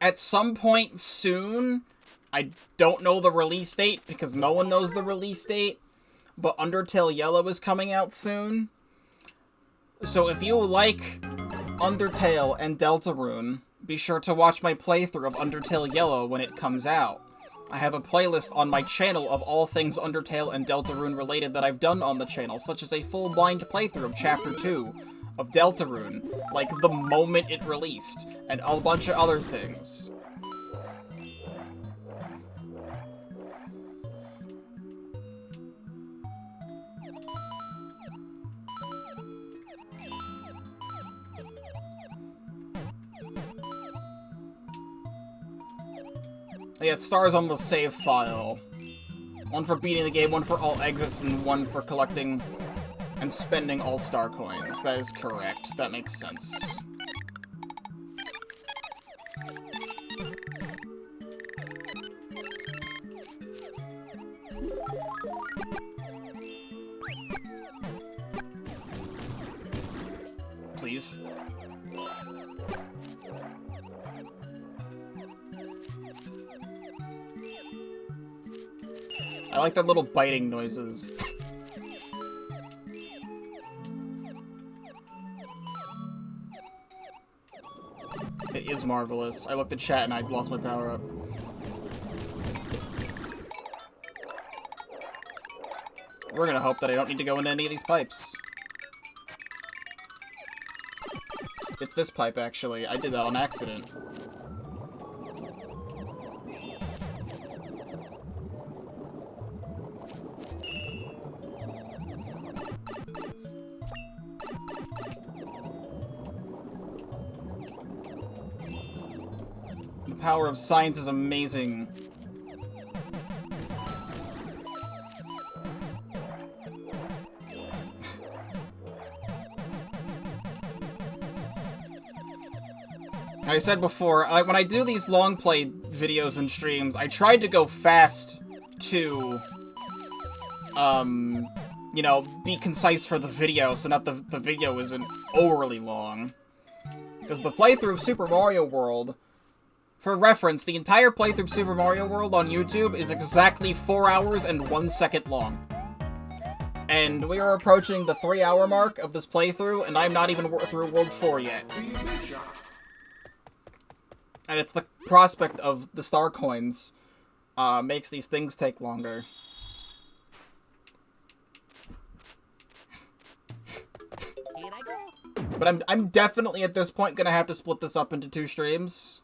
at some point soon, I don't know the release date, because no one knows the release date, but Undertale Yellow is coming out soon. So if you like Undertale and Deltarune, be sure to watch my playthrough of Undertale Yellow when it comes out. I have a playlist on my channel of all things Undertale and Deltarune related that I've done on the channel, such as a full blind playthrough of Chapter 2 of Deltarune, like the moment it released, and a bunch of other things. Yeah, stars on the save file. One for beating the game, one for all exits, and one for collecting and spending all star coins. That is correct. That makes sense. Please. I like that little biting noises. It is marvelous. I looked at chat and I lost my power up. We're gonna hope that I don't need to go into any of these pipes. It's this pipe, actually. I did that on accident. The power of science is amazing. I said before, when I do these long play videos and streams, I tried to go fast to, you know, be concise for the video, so not the video isn't overly long. Because the playthrough of Super Mario World For reference, the entire playthrough of Super Mario World on YouTube is exactly 4 hours and 1 second long. And we are approaching the 3-hour mark of this playthrough, and I'm not even through World 4 yet. And it's the prospect of the star coins makes these things take longer. Here I go. But I'm definitely at this point gonna have to split this up into 2 streams.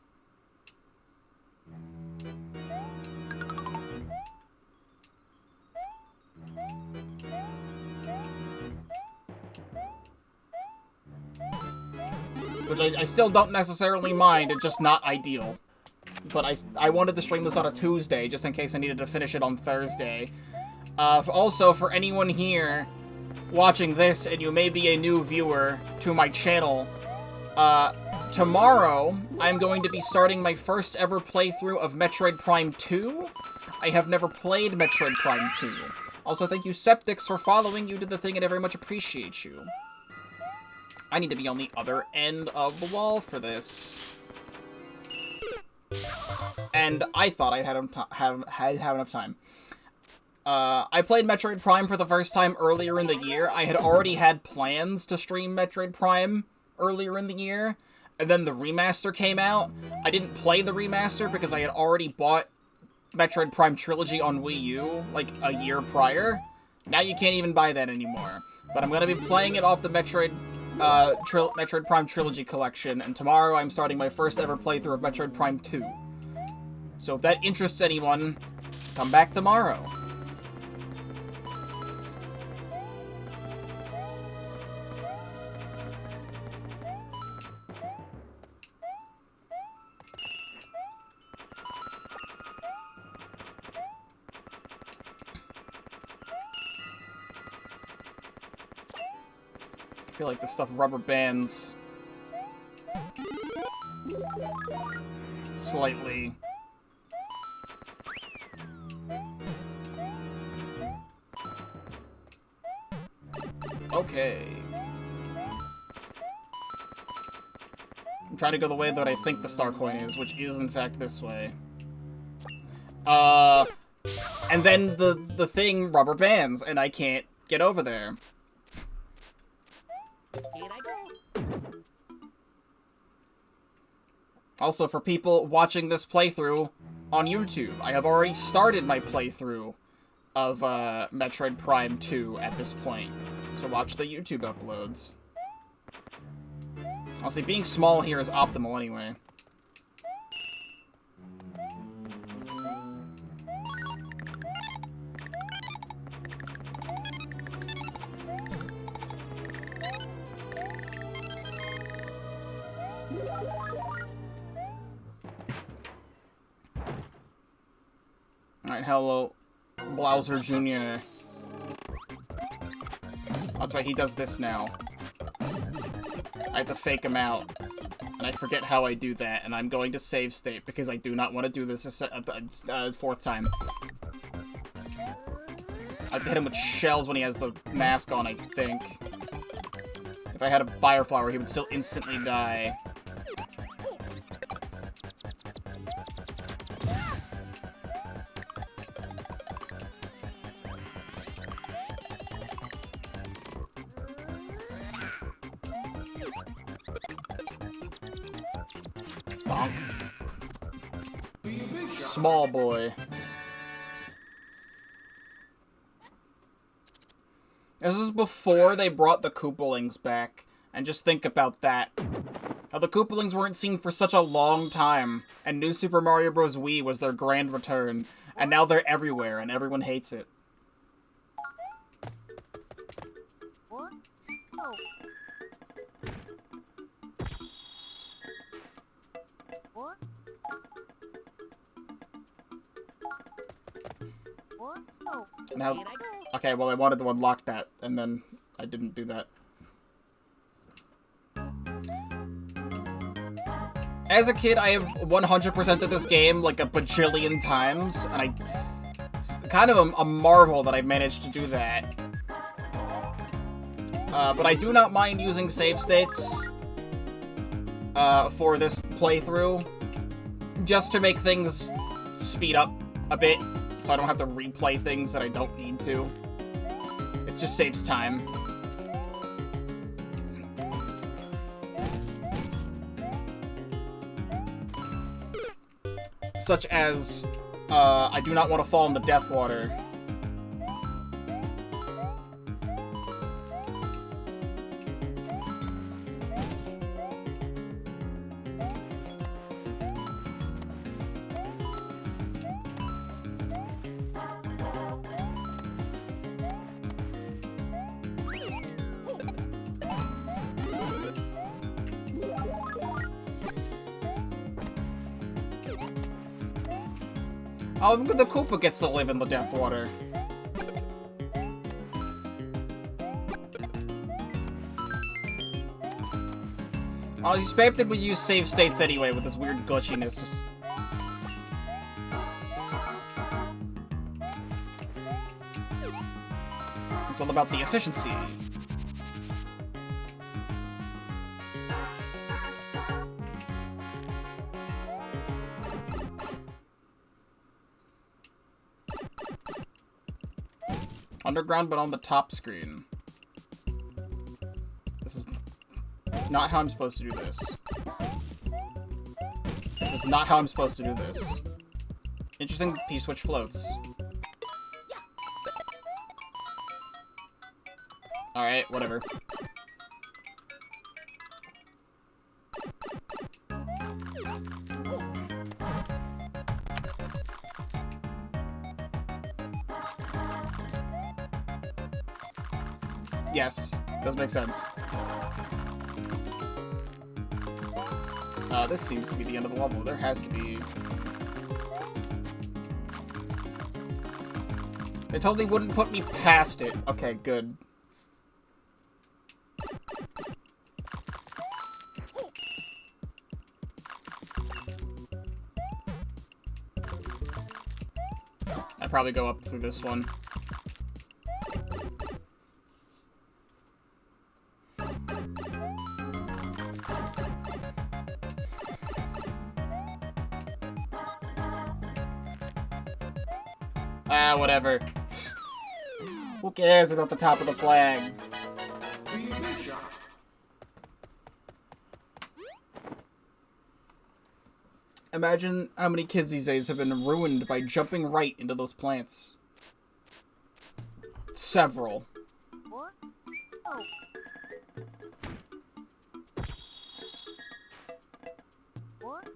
Which I still don't necessarily mind, it's just not ideal. But I wanted to stream this on a Tuesday, just in case I needed to finish it on Thursday. Also, for anyone here watching this, and you may be a new viewer to my channel, tomorrow, I'm going to be starting my first ever playthrough of Metroid Prime 2. I have never played Metroid Prime 2. Also, thank you, Septix, for following. You did the thing, and I very much appreciate you. I need to be on the other end of the wall for this. And I thought I'd have enough time. I played Metroid Prime for the first time earlier in the year. I had already had plans to stream Metroid Prime earlier in the year, and then the remaster came out. I didn't play the remaster because I had already bought Metroid Prime Trilogy on Wii U, like, a year prior. Now you can't even buy that anymore. But I'm gonna be playing it off the Metroid Prime Trilogy Collection, and tomorrow I'm starting my first ever playthrough of Metroid Prime 2. So if that interests anyone, come back tomorrow. I feel like this stuff rubber bands slightly. Okay. I'm trying to go the way that I think the star coin is, which is in fact this way. And then the thing rubber bands, and I can't get over there. Here I go. Also, for people watching this playthrough on YouTube, I have already started my playthrough of Metroid Prime 2 at this point. So watch the YouTube uploads. Honestly, being small here is optimal anyway. Alright, hello, Bowser Jr. That's right, he does this now. I have to fake him out. And I forget how I do that, and I'm going to save state because I do not want to do this a fourth time. I have to hit him with shells when he has the mask on, I think. If I had a fire flower, he would still instantly die. Bonk. Small boy. This is before they brought the Koopalings back. And just think about that. How the Koopalings weren't seen for such a long time. And New Super Mario Bros. Wii was their grand return. And now they're everywhere, and everyone hates it. What? Oh. What? What? Oh. Now, Here I go. okay, well I wanted to unlock that, and then I didn't do that. As a kid, I have 100%ed this game like a bajillion times, and it's kind of a marvel that I've managed to do that. But I do not mind using save states for this playthrough, just to make things speed up a bit, so I don't have to replay things that I don't need to. It just saves time. Such as, I do not want to fall in the death water. Oh, the Koopa gets to live in the death water. Oh, Spamton would use save states anyway with his weird glitchiness. It's all about the efficiency. Underground, but on the top screen. This is not how I'm supposed to do this. This is not how I'm supposed to do this. Interesting, P-switch floats. Alright, whatever. Yes, does make sense. This seems to be the end of the level. There has to be... They totally wouldn't put me past it. Okay, good. I'd probably go up through this one. Ah, whatever. Who cares about the top of the flag? Imagine how many kids these days have been ruined by jumping right into those plants. Several. What? Oh. What?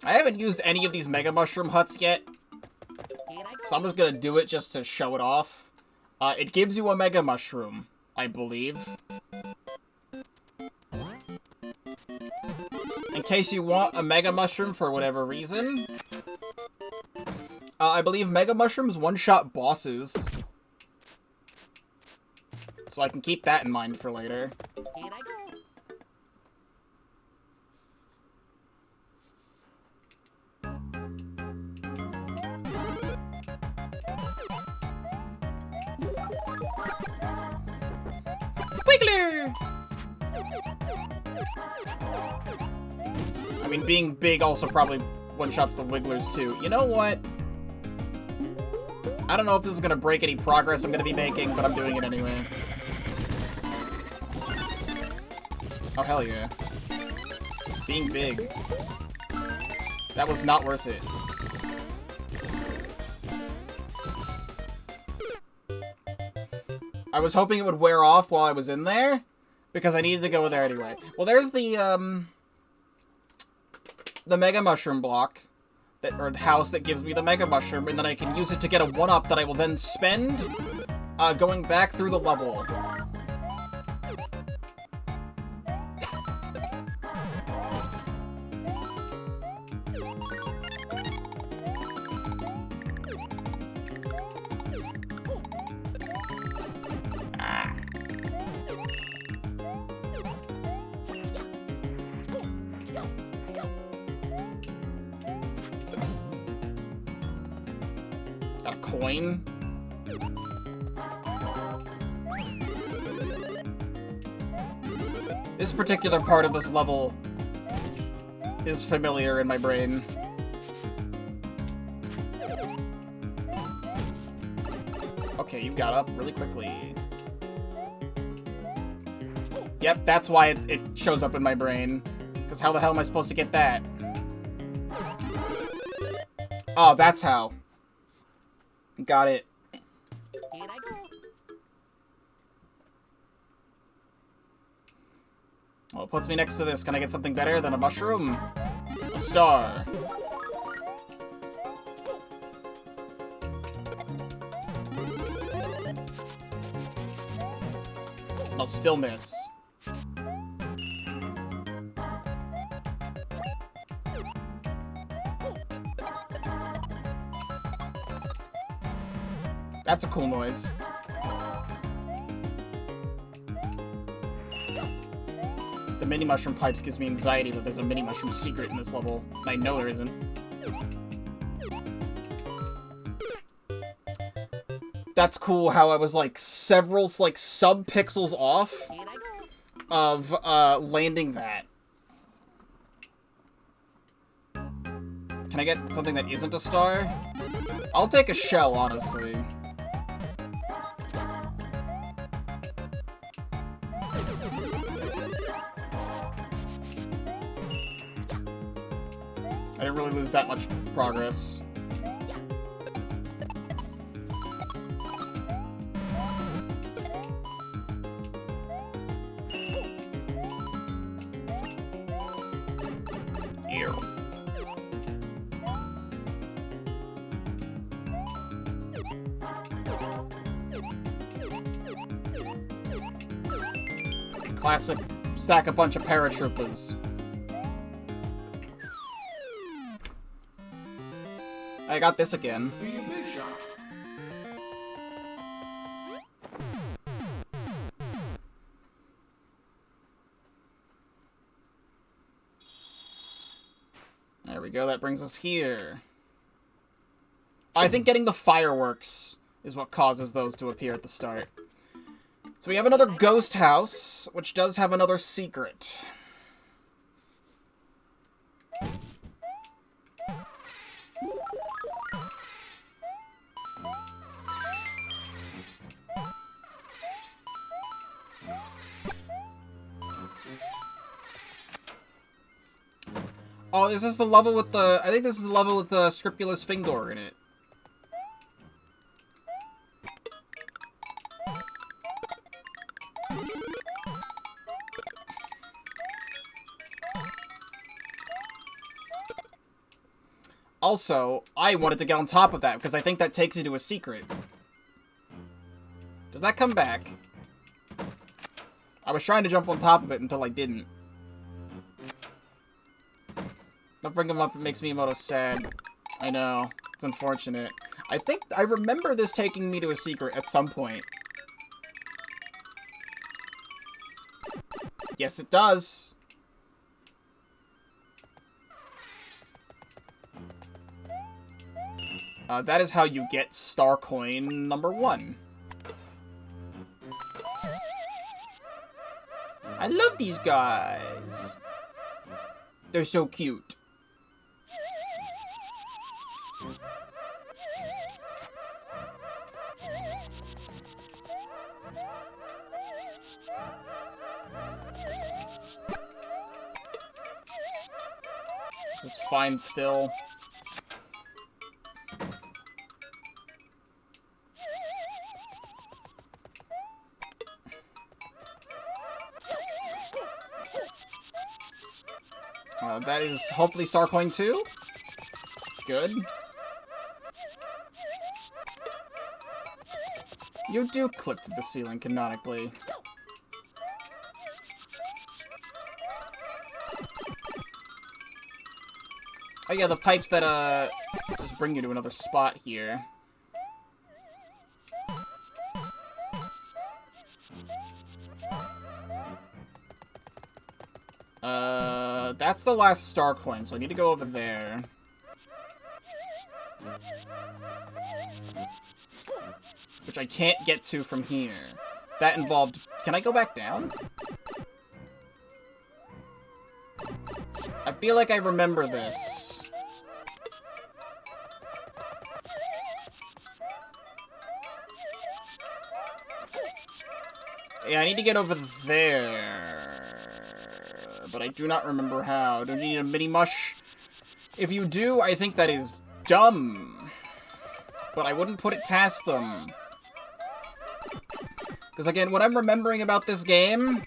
I haven't used any of these Mega Mushroom huts yet, so I'm just gonna do it just to show it off. It gives you a Mega Mushroom, I believe. In case you want a Mega Mushroom for whatever reason. I believe Mega Mushrooms one-shot bosses. So I can keep that in mind for later. Wiggler! I mean, being big also probably one-shots the Wigglers too. You know what? I don't know if this is gonna break any progress I'm gonna be making, but I'm doing it anyway. Oh, hell yeah. Being big. That was not worth it. I was hoping it would wear off while I was in there, because I needed to go there anyway. Well, there's the Mega Mushroom block, or house that gives me the Mega Mushroom, and then I can use it to get a 1-up that I will then spend, going back through the level. Got a coin. This particular part of this level is familiar in my brain. Okay, you got up really quickly. Yep, that's why it shows up in my brain. Because how the hell am I supposed to get that? Oh, that's how. Got it. Here I go. Well, it puts me next to this. Can I get something better than a mushroom? A star. I'll still miss. That's a cool noise. The mini mushroom pipes gives me anxiety that there's a mini mushroom secret in this level. I know there isn't. That's cool how I was like several like sub-pixels off of landing that. Can I get something that isn't a star? I'll take a shell, honestly. I didn't really lose that much progress. Here. Classic. Sack a bunch of paratroopers. I got this again. There we go, that brings us here. I think getting the fireworks is what causes those to appear at the start. So we have another ghost house, which does have another secret. Oh, is this the level with the... I think this is the level with the Scrupulous Fingor in it. Also, I wanted to get on top of that, because I think that takes you to a secret. Does that come back? I was trying to jump on top of it until I didn't. Not bring him up, it makes Miyamoto sad. I know. It's unfortunate. I think I remember this taking me to a secret at some point. Yes, it does. That is how you get Star Coin number 1. I love these guys. They're so cute. This is fine still. That is hopefully Star Coin 2. Good. You do clip to the ceiling canonically. Oh yeah, the pipes that, just bring you to another spot here. That's the last star coin, so I need to go over there. Which I can't get to from here. That involved... Can I go back down? feel like I remember this. Yeah, I need to get over there. But I do not remember how. Do you need a mini-mush? If you do, I think that is dumb. But I wouldn't put it past them. Because again, what I'm remembering about this game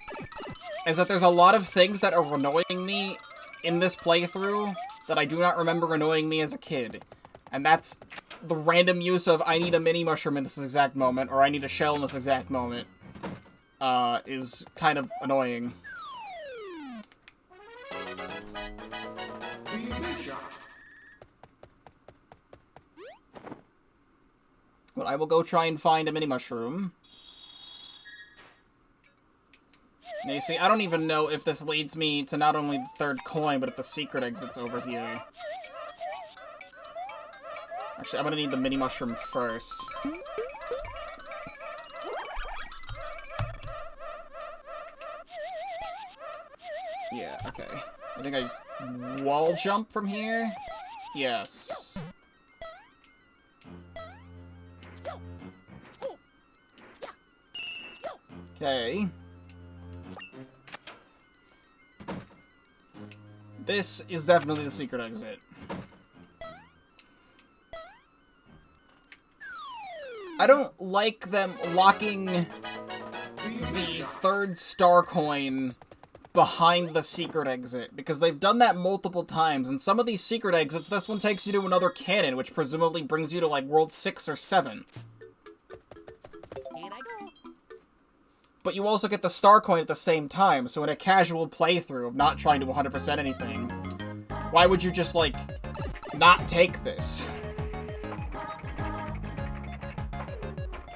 is that there's a lot of things that are annoying me in this playthrough that I do not remember annoying me as a kid. And that's the random use of I need a mini mushroom in this exact moment, or I need a shell in this exact moment, is kind of annoying. But I will go try and find a mini mushroom. Now, you see, I don't even know if this leads me to not only the third coin, but if the secret exit's over here. Actually, I'm gonna need the mini mushroom first. Yeah, okay. I think I just wall jump from here? Yes. Okay. This is definitely the secret exit. I don't like them locking the third star coin behind the secret exit, because they've done that multiple times, and some of these secret exits, this one takes you to another cannon, which presumably brings you to, like, World 6 or 7. Here I go. But you also get the star coin at the same time, so in a casual playthrough of not trying to 100% anything, why would you just, like, not take this?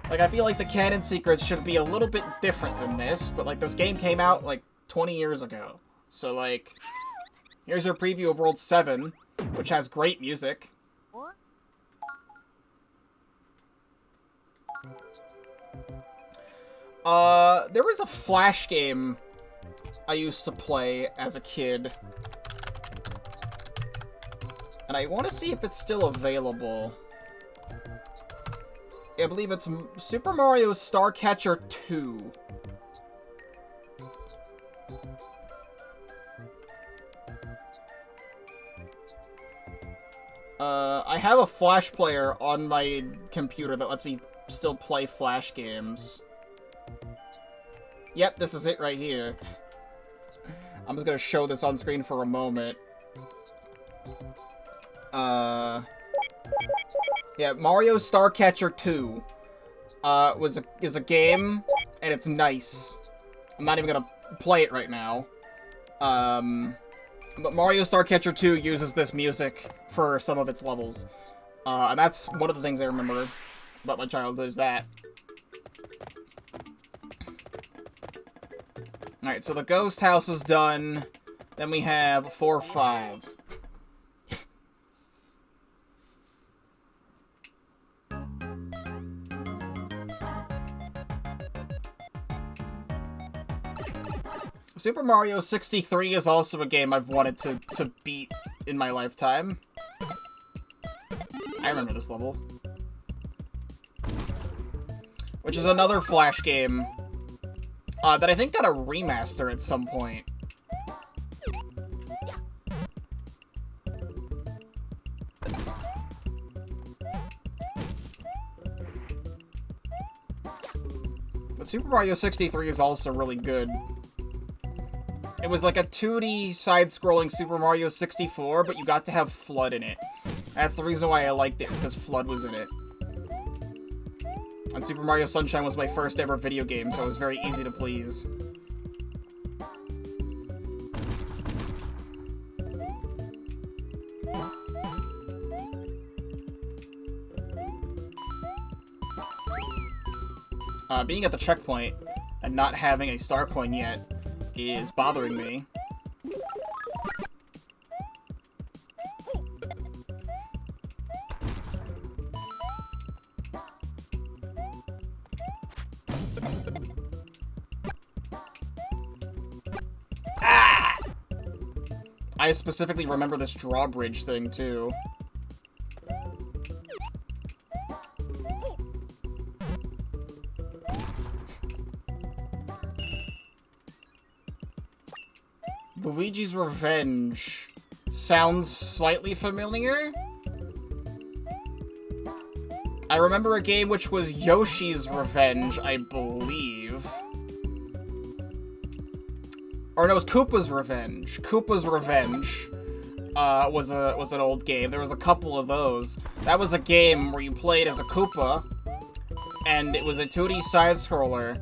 Like, I feel like the canon secrets should be a little bit different than this, but, like, this game came out, like, 20 years ago. So, like, here's your preview of World 7, which has great music. There was a Flash game I used to play as a kid. And I want to see if it's still available. I believe it's Super Mario Star Catcher 2. I have a Flash player on my computer that lets me still play Flash games. Yep, this is it right here. I'm just gonna show this on screen for a moment. Yeah, Mario Star Catcher 2 is a game, and it's nice. I'm not even gonna play it right now. But Mario Star Catcher 2 uses this music for some of its levels. And that's one of the things I remember about my childhood, is that. Alright, so the ghost house is done. Then we have 4, 5. Super Mario 63 is also a game I've wanted to beat in my lifetime. I remember this level. Which is another Flash game that I think got a remaster at some point. But Super Mario 63 is also really good. It was like a 2D side-scrolling Super Mario 64, but you got to have FLUDD in it. That's the reason why I liked it, is because FLUDD was in it. And Super Mario Sunshine was my first ever video game, so it was very easy to please. Being at the checkpoint and not having a star coin yet is bothering me. I specifically remember this drawbridge thing, too. Luigi's Revenge sounds slightly familiar. I remember a game which was Yoshi's Revenge, I believe. Or no, it was Koopa's Revenge. Koopa's Revenge was an old game. There was a couple of those. That was a game where you played as a Koopa, and it was a 2D side-scroller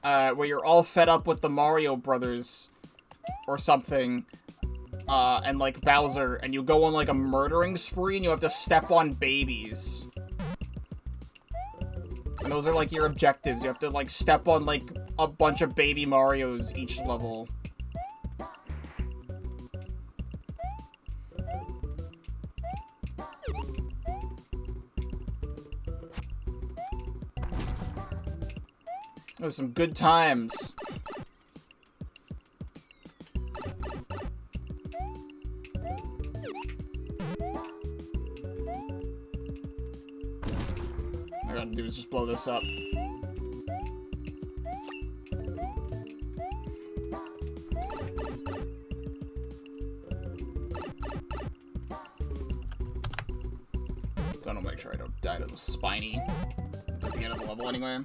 where you're all fed up with the Mario Brothers or something, and like Bowser, and you go on like a murdering spree, and you have to step on babies. And those are like your objectives. You have to like step on like a bunch of baby Marios each level. Those some good times. All I gotta do is just blow this up. So I don't make sure I don't die to the spiny at the end of the level anyway.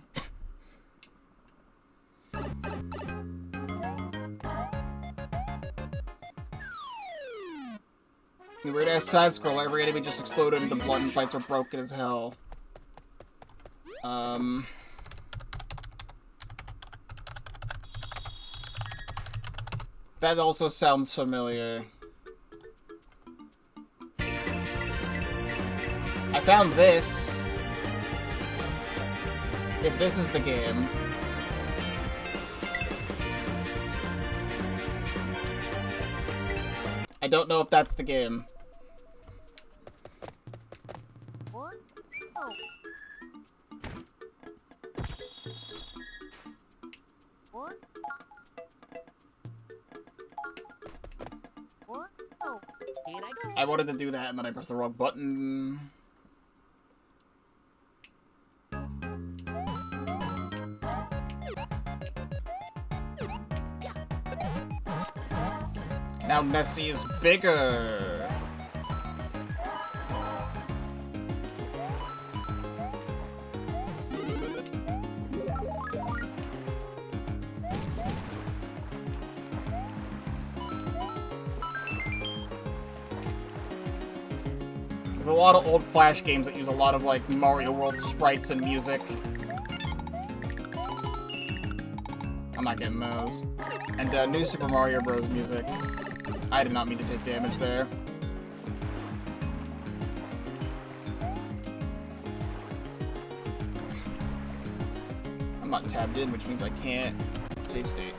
The weird-ass side-scroll, every enemy just exploded into blood and fights are broken as hell. That also sounds familiar. I found this. If this is the game. I don't know if that's the game. I wanted to do that and then I pressed the wrong button. Now Nessie is bigger. There's a lot of old Flash games that use a lot of, like, Mario World sprites and music. I'm not getting those. And, New Super Mario Bros. Music. I did not mean to take damage there. I'm not tabbed in, which means I can't save state.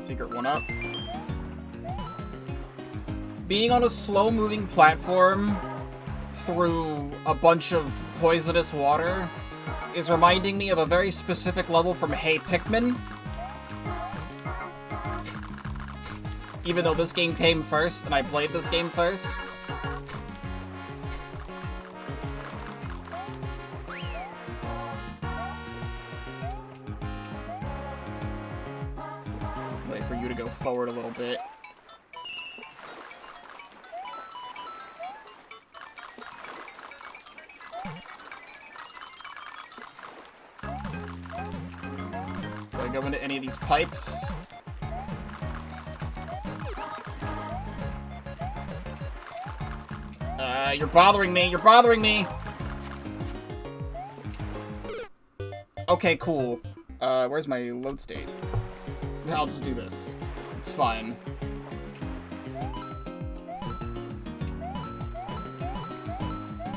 Secret one up. Being on a slow-moving platform through a bunch of poisonous water is reminding me of a very specific level from Hey Pikmin. Even though this game came first, and I played this game first. Wait for you to go forward a little bit. Do I go into any of these pipes? You're bothering me. You're bothering me. Okay, cool. Where's my load state? I'll just do this. It's fine.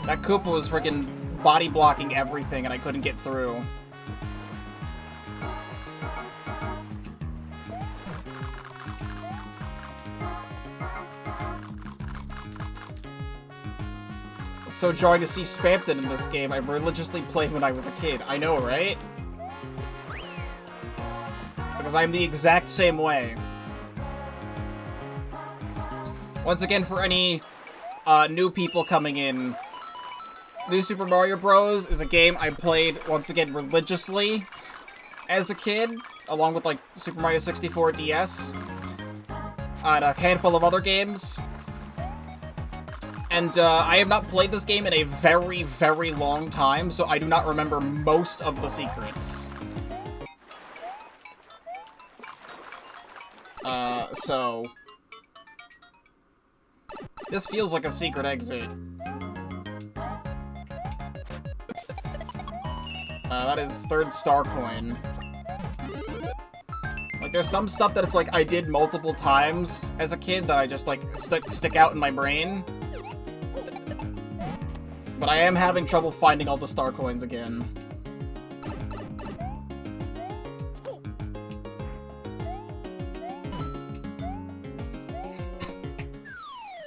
That Koopa was freaking body blocking everything and I couldn't get through. It's so jarring to see Spamton in this game. I religiously played when I was a kid. I know, right? Because I'm the exact same way. Once again, for any new people coming in, New Super Mario Bros. Is a game I played, once again, religiously as a kid, along with, like, Super Mario 64 DS, and a handful of other games. And I have not played this game in a very, very long time, so I do not remember most of the secrets. So... This feels like a secret exit. That is third star coin. Like, there's some stuff that it's like I did multiple times as a kid that I just, like, stick out in my brain. But I am having trouble finding all the star coins again.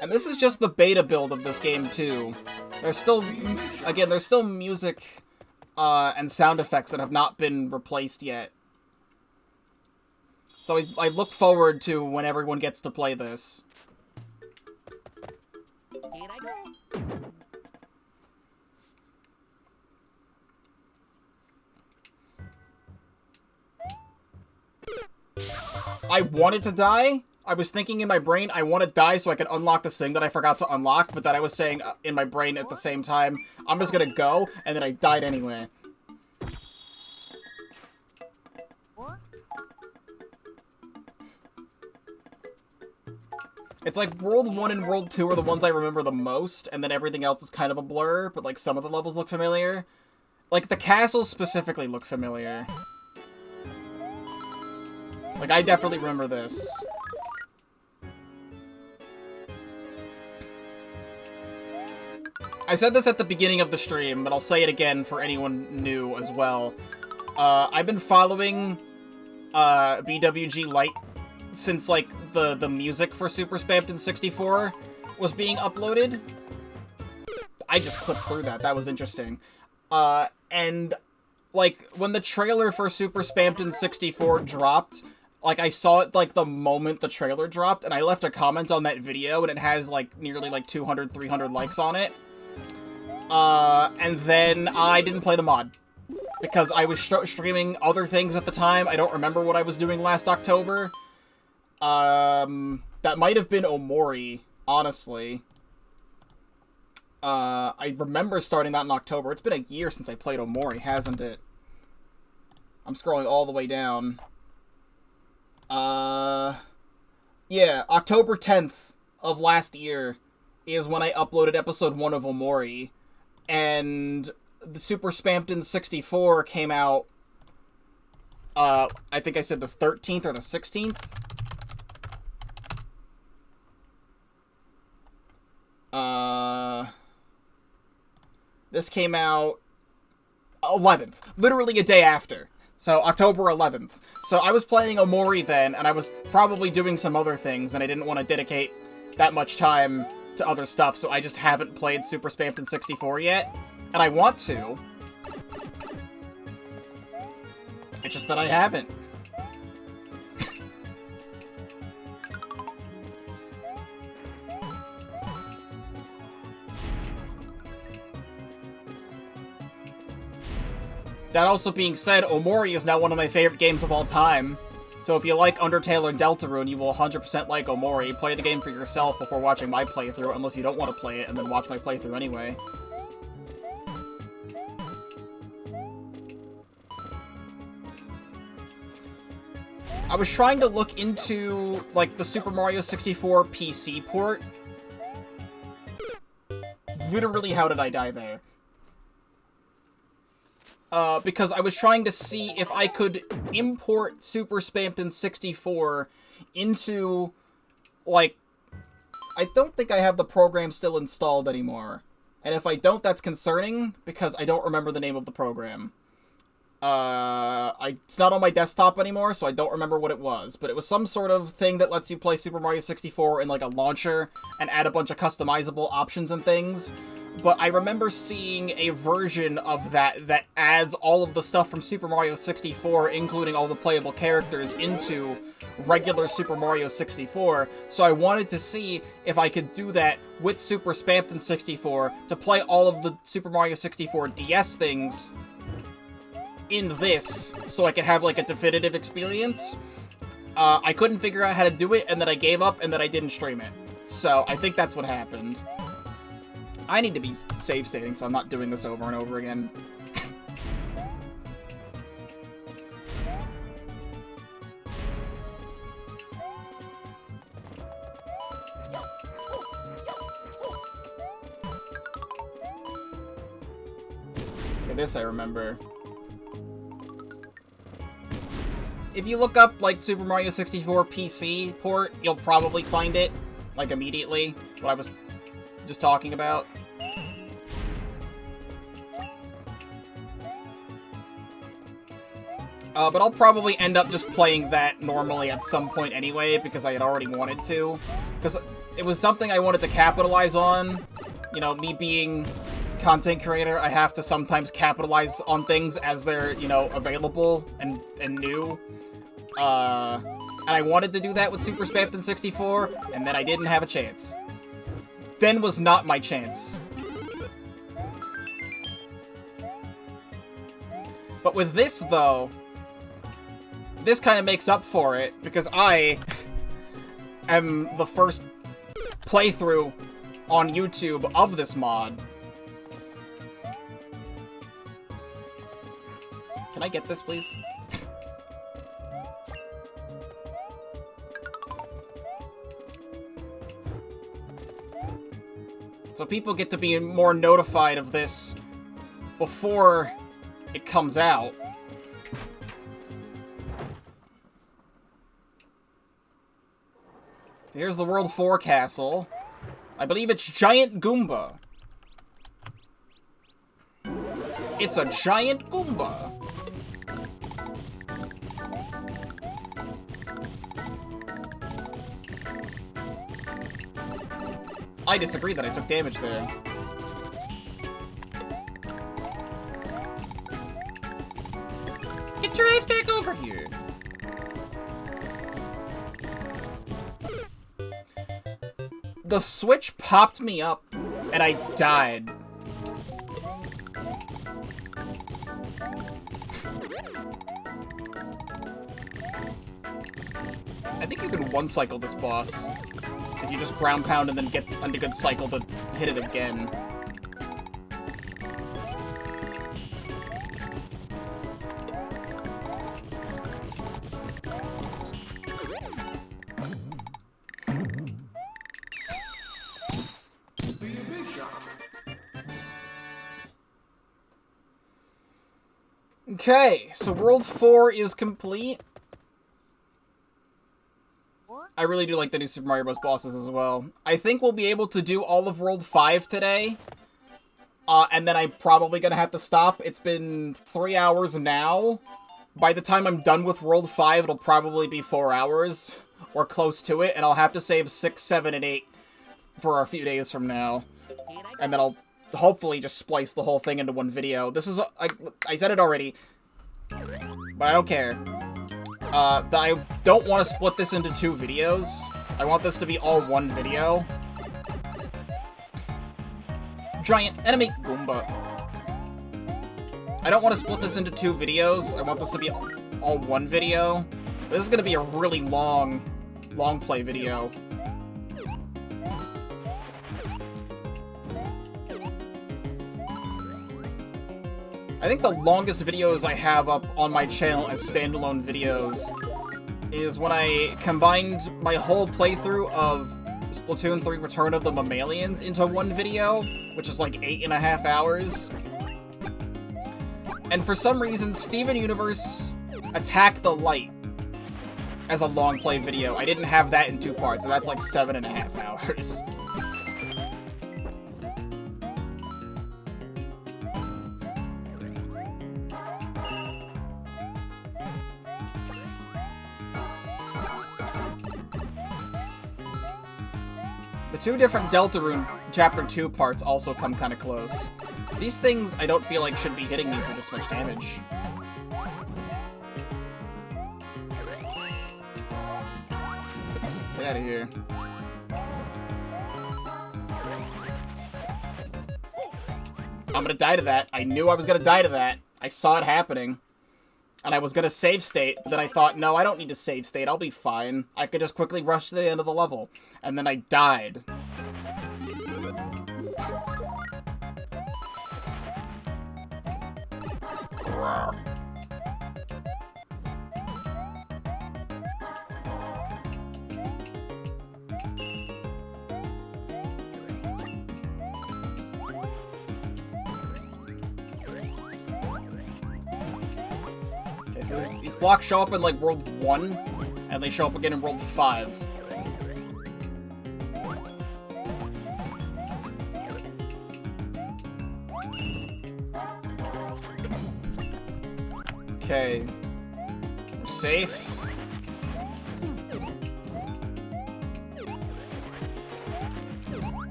And this is just the beta build of this game, too. There's still, again, there's still music and sound effects that have not been replaced yet. So I look forward to when everyone gets to play this. Here I go. I wanted to die. I was thinking in my brain, I want to die so I can unlock this thing that I forgot to unlock, but that I was saying in my brain at the same time, I'm just gonna go, and then I died anyway. It's like World 1 and World 2 are the ones I remember the most, and then everything else is kind of a blur, but like some of the levels look familiar. Like the castles specifically look familiar. Like I definitely remember this. I said this at the beginning of the stream, but I'll say it again for anyone new as well. I've been following BWGLite since, like, the music for Super Spamton 64 was being uploaded. I just clipped through that. That was interesting. And, like, when the trailer for Super Spamton 64 dropped, like, I saw it, like, the moment the trailer dropped, and I left a comment on that video, and it has, like, nearly, like, 200, 300 likes on it. And then I didn't play the mod. Because I was streaming other things at the time. I don't remember what I was doing last October. That might have been Omori, honestly. I remember starting that in October. It's been a year since I played Omori, hasn't it? I'm scrolling all the way down. Yeah, October 10th of last year is when I uploaded episode 1 of Omori. And the Super Spamton 64 came out, I think I said the 13th or the 16th. This came out 11th, literally a day after. So, October 11th. So, I was playing Omori then, and I was probably doing some other things, and I didn't want to dedicate that much time to other stuff, so I just haven't played Super Spamton 64 yet. And I want to. It's just that I haven't. That also being said, Omori is now one of my favorite games of all time. So if you like Undertale and Deltarune, you will 100% like Omori. Play the game for yourself before watching my playthrough, unless you don't want to play it and then watch my playthrough anyway. I was trying to look into, like, the Super Mario 64 PC port. Literally, how did I die there? Because I was trying to see if I could import Super Spamton 64 into, like, I don't think I have the program still installed anymore. And if I don't, that's concerning, because I don't remember the name of the program. It's not on my desktop anymore, so I don't remember what it was, but it was some sort of thing that lets you play Super Mario 64 in, like, a launcher and add a bunch of customizable options and things. but I remember seeing a version of that that adds all of the stuff from Super Mario 64, including all the playable characters, into regular Super Mario 64, so I wanted to see if I could do that with Super Spamton 64 to play all of the Super Mario 64 DS things in this, so I could have, like, a definitive experience. I couldn't figure out how to do it, and then I gave up, and then I didn't stream it. So, I think that's what happened. I need to be save stating, so I'm not doing this over and over again. Okay, this I remember. If you look up, like, Super Mario 64 PC port, you'll probably find it, like, immediately. What I was just talking about. But I'll probably end up just playing that normally at some point anyway, because I had already wanted to. Because it was something I wanted to capitalize on. You know, me being content creator, I have to sometimes capitalize on things as they're, you know, available and new. And I wanted to do that with Super Spamton 64, and then I didn't have a chance. Then was not my chance. But with this, though, this kind of makes up for it, because I am the first playthrough on YouTube of this mod. Can I get this, please? So people get to be more notified of this before it comes out. Here's the World 4 castle. I believe it's Giant Goomba. It's a giant Goomba. I disagree that I took damage there. Get your ass back over here! The switch popped me up, and I died. I think you can one-cycle this boss. If you just ground pound and then get a good cycle to hit it again. Okay, so World 4 is complete. I really do like the new Super Mario Bros. Bosses as well. I think we'll be able to do all of World 5 today. And then I'm probably gonna have to stop. It's been 3 hours now. By the time I'm done with World 5, it'll probably be 4 hours. Or close to it. And I'll have to save 6, 7, and 8 for a few days from now. And then I'll hopefully just splice the whole thing into one video. This is... I said it already. But I don't care. I don't want to split this into 2 videos. I want this to be all one video. Giant enemy Goomba. I don't want to split this into 2 videos. I want this to be all one video. This is going to be a really long play video. I think the longest videos I have up on my channel as standalone videos is when I combined my whole playthrough of Splatoon 3 Return of the Mammalians into one video, which is like 8.5 hours. And for some reason, Steven Universe Attack the Light as a long play video. I didn't have that in 2 parts, so that's like 7.5 hours. The The two different Deltarune Chapter 2 parts also come kind of close. These things I don't feel like should be hitting me for this much damage. Get out of here. I'm gonna die to that. I knew I was gonna die to that. I saw it happening. And I was gonna save state, but then I thought, no, I don't need to save state. I'll be fine. I could just quickly rush to the end of the level. And then I died. Okay, so these blocks show up in, like, World 1, and they show up again in World 5. Okay. We're safe.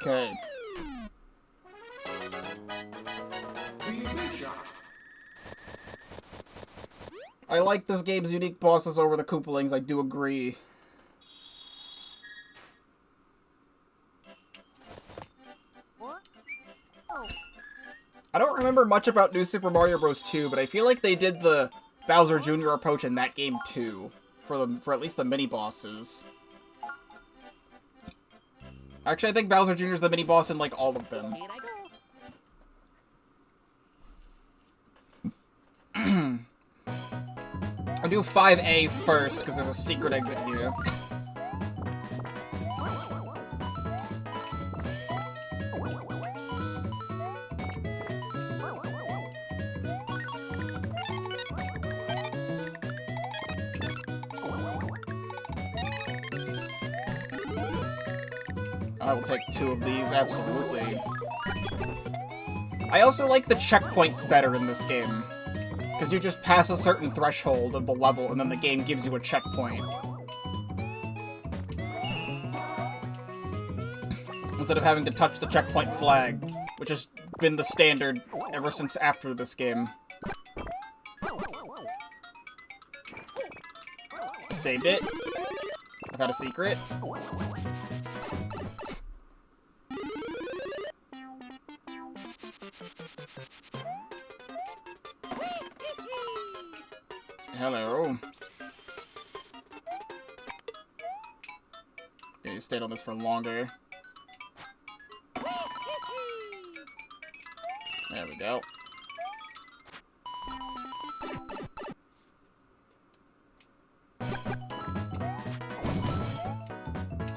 Okay. I like this game's unique bosses over the Koopalings, I do agree. I don't remember much about New Super Mario Bros. 2, but I feel like they did the Bowser Jr. approach in that game too, for at least the mini-bosses. Actually, I think Bowser Jr. is the mini-boss in, like, all of them. I'll do 5A first, because there's a secret exit here. I will take 2 of these, absolutely. I also like the checkpoints better in this game. Because you just pass a certain threshold of the level, and then the game gives you a checkpoint. Instead of having to touch the checkpoint flag, which has been the standard ever since after this game. I saved it. I've had a secret. Hello. Okay, you stayed on this for longer. There we go.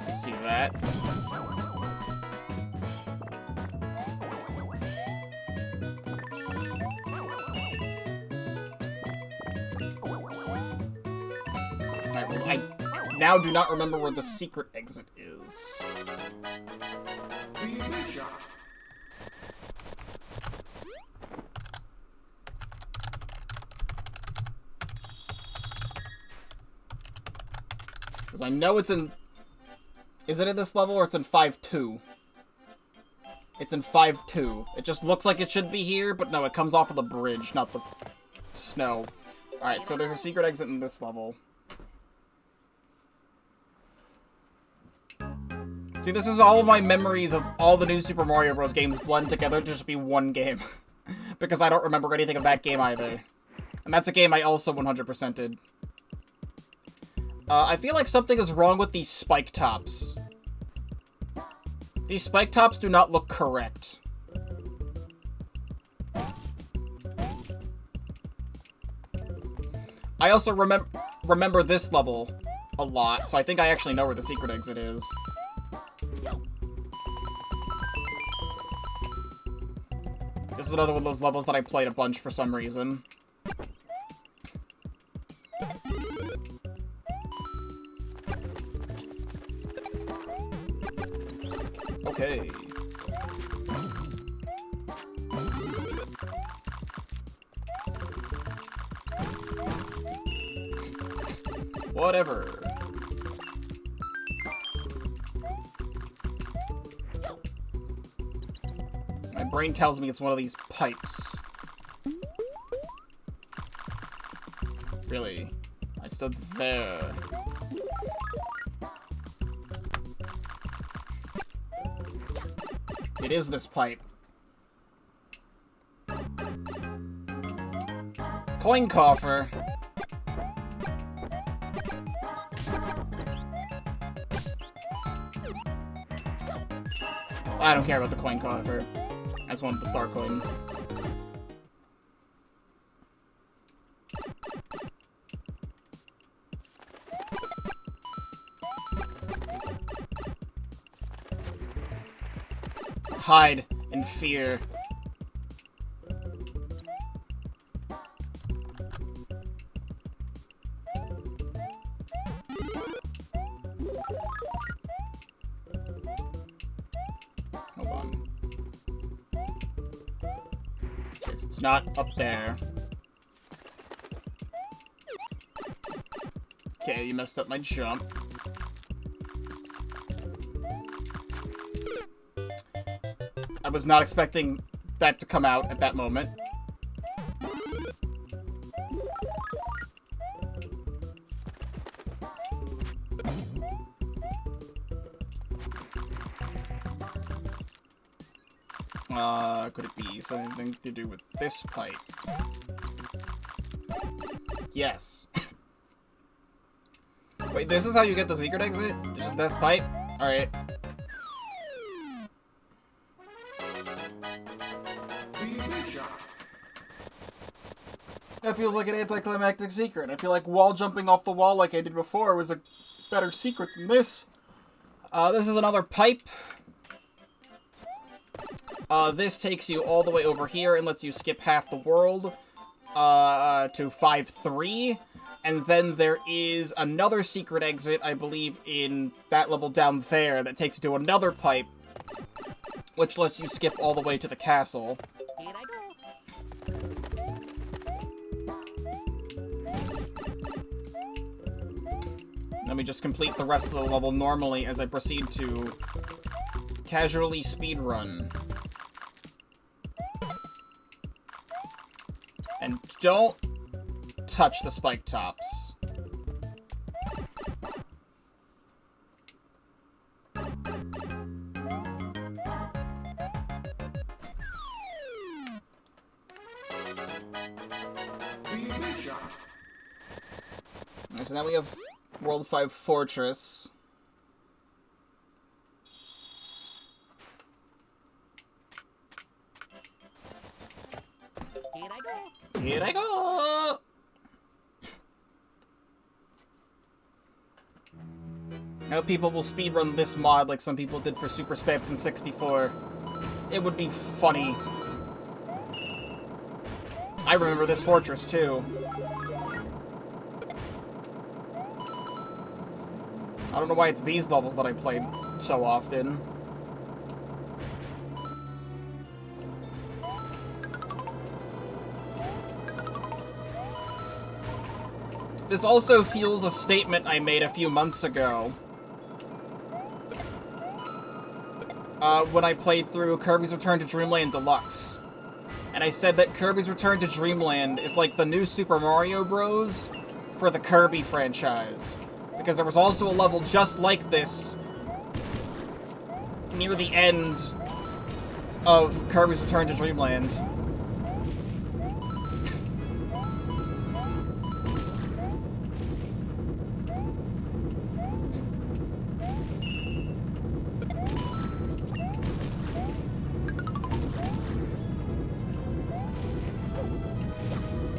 I see that. I now do not remember where the secret exit is. Because I know it's in... Is it in this level or it's in 5-2? It's in 5-2. It just looks like it should be here, but no, it comes off of the bridge, not the snow. Alright, so there's a secret exit in this level. See, this is all of my memories of all the new Super Mario Bros. Games blend together to just be one game. Because I don't remember anything of that game either. And that's a game I also 100%ed. I feel like something is wrong with these spike tops. These spike tops do not look correct. I also remember this level a lot, so I think I actually know where the secret exit is. This is another one of those levels that I played a bunch for some reason. Okay. Whatever. My brain tells me it's one of these pipes. Really? I stood there. It is this pipe. Coin coffer. I don't care about the coin coffer. I just wanted the star coin. Hide in fear. Hold on. Okay, so it's not up there. Okay, you messed up my jump. I was not expecting that to come out at that moment. Could it be something to do with this pipe? Yes. Wait, this is how you get the secret exit? It's just this pipe? Alright. That feels like an anticlimactic secret. I feel like wall jumping off the wall like I did before was a better secret than this. This is another pipe. This takes you all the way over here and lets you skip half the world, to 5-3. And then there is another secret exit, I believe, in that level down there that takes you to another pipe, which lets you skip all the way to the castle. Here I go. Let me just complete the rest of the level normally as I proceed to casually speedrun. And don't touch the spike tops. Alright, so now we have World 5 Fortress. Here I go. Here I go! I hope people will speedrun this mod like some people did for Super Spamton 64. It would be funny. I remember this fortress too. I don't know why it's these levels that I played so often. This also fuels a statement I made a few months ago. When I played through Kirby's Return to Dreamland Deluxe. And I said that Kirby's Return to Dreamland is like the new Super Mario Bros. For the Kirby franchise. Because there was also a level just like this near the end of Kirby's Return to Dreamland.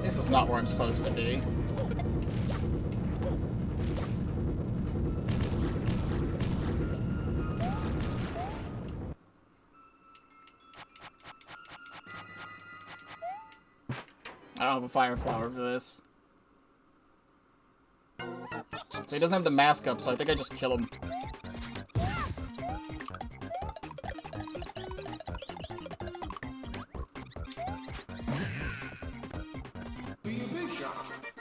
This is not where I'm supposed to be. I don't have a fire flower for this. So he doesn't have the mask up, so I think I just kill him.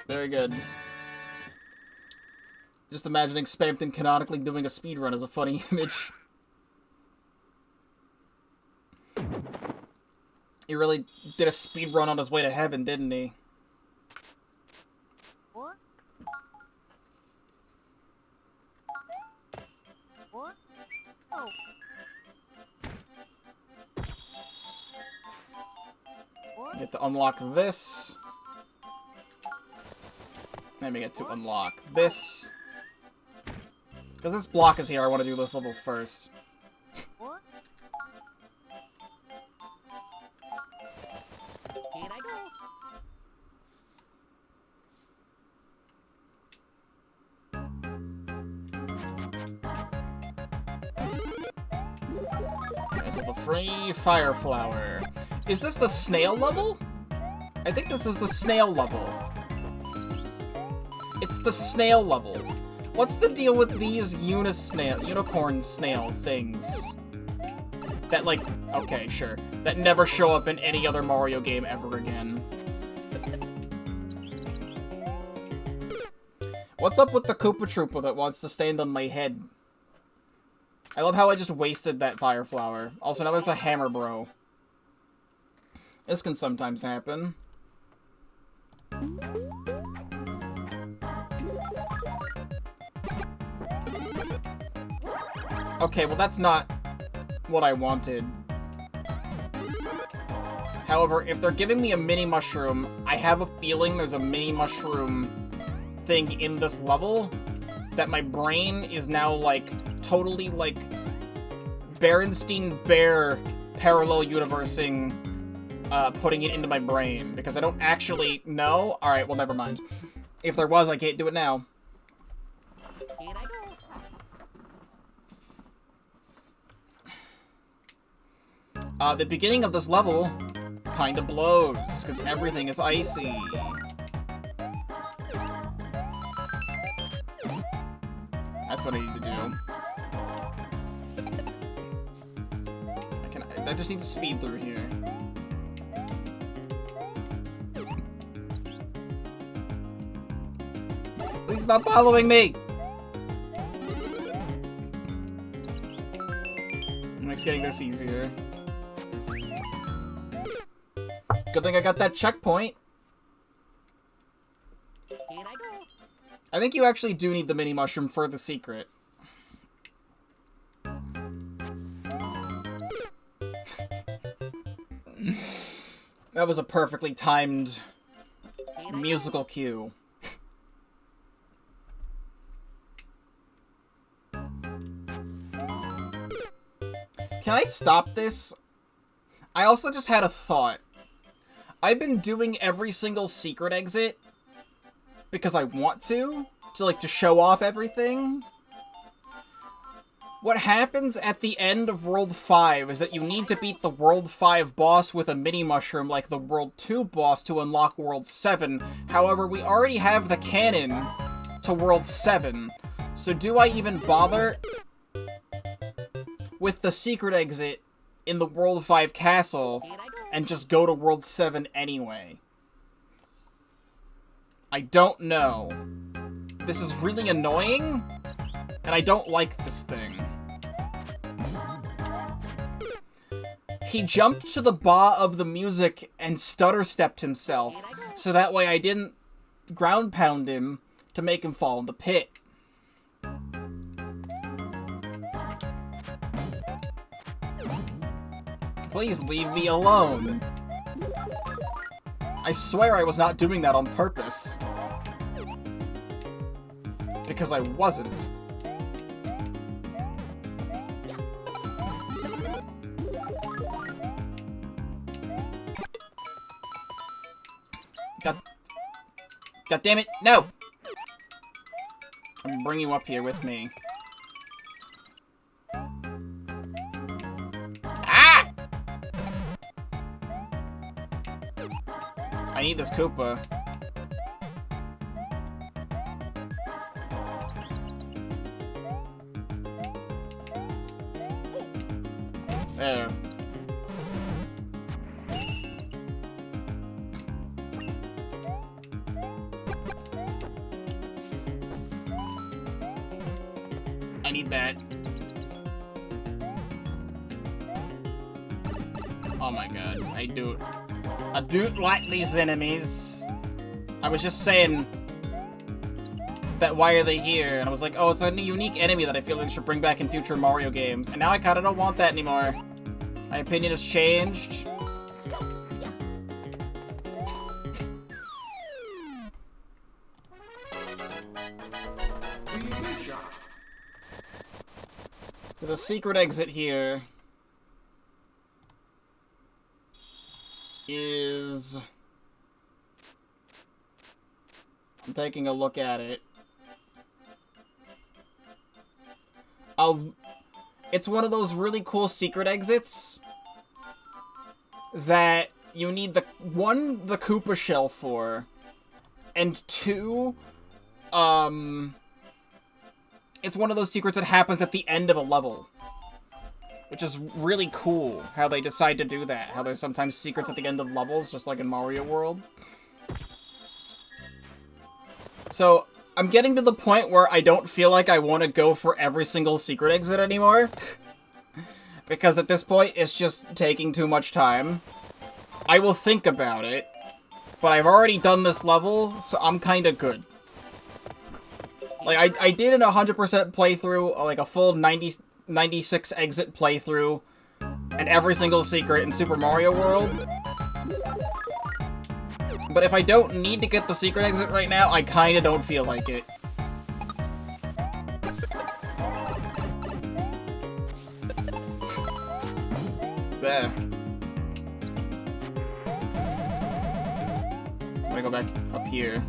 Very good. Just imagining Spamton canonically doing a speedrun is a funny image. He really did a speed run on his way to heaven, didn't he? What? What? Oh. What? Get to unlock this. Then we get to unlock this. Because this block is here, I want to do this level first. What? Here I go. There's a free fire flower. Is this the snail level? I think this is the snail level. It's the snail level. What's the deal with these unicorn snail things? That, like, okay, sure. That never show up in any other Mario game ever again. What's up with the Koopa Troopa that wants to stand on my head? I love how I just wasted that fire flower. Also, now there's a hammer bro. This can sometimes happen. Okay, well that's not what I wanted. However, if they're giving me a mini mushroom, I have a feeling there's a mini mushroom thing in this level that my brain is now, like, totally, like, Berenstein Bear parallel universing, putting it into my brain, because I don't actually know. Alright, well, never mind. If there was, I can't do it now. Here I go. The beginning of this level kinda blows, because everything is icy. That's what I need to do. I just need to speed through here. Please stop following me! Makes getting this easier. Good thing I got that checkpoint. Here I go. I think you actually do need the mini mushroom for the secret. That was a perfectly timed musical cue. Can I stop this? I also just had a thought. I've been doing every single secret exit because I want to show off everything. What happens at the end of World 5 is that you need to beat the World 5 boss with a mini mushroom like the World 2 boss to unlock World 7. However, we already have the canon to World 7. So do I even bother with the secret exit in the World 5 castle and just go to World 7 anyway? I don't know. This is really annoying, and I don't like this thing. He jumped to the ba of the music and stutter-stepped himself, so that way I didn't ground pound him to make him fall in the pit. Please leave me alone. I swear I was not doing that on purpose. Because I wasn't. God damn it, no! I'm gonna bring you up here with me. Ah! I need this Koopa. There. I need that. Oh my god, I don't like these enemies. I was just saying that why are they here? And I was like, oh, it's a unique enemy that I feel like they should bring back in future Mario games. And now I kinda don't want that anymore. My opinion has changed. So the secret exit here is... I'm taking a look at it. It's one of those really cool secret exits that you need the Koopa shell for, and 2, it's one of those secrets that happens at the end of a level. Which is really cool, how they decide to do that. How there's sometimes secrets at the end of levels, just like in Mario World. So, I'm getting to the point where I don't feel like I want to go for every single secret exit anymore. Because at this point, it's just taking too much time. I will think about it, but I've already done this level, so I'm kinda good. Like, I did an 100% playthrough, like a full 96 exit playthrough, and every single secret in Super Mario World. But if I don't need to get the secret exit right now, I kinda don't feel like it. There. I'm gonna go back up here.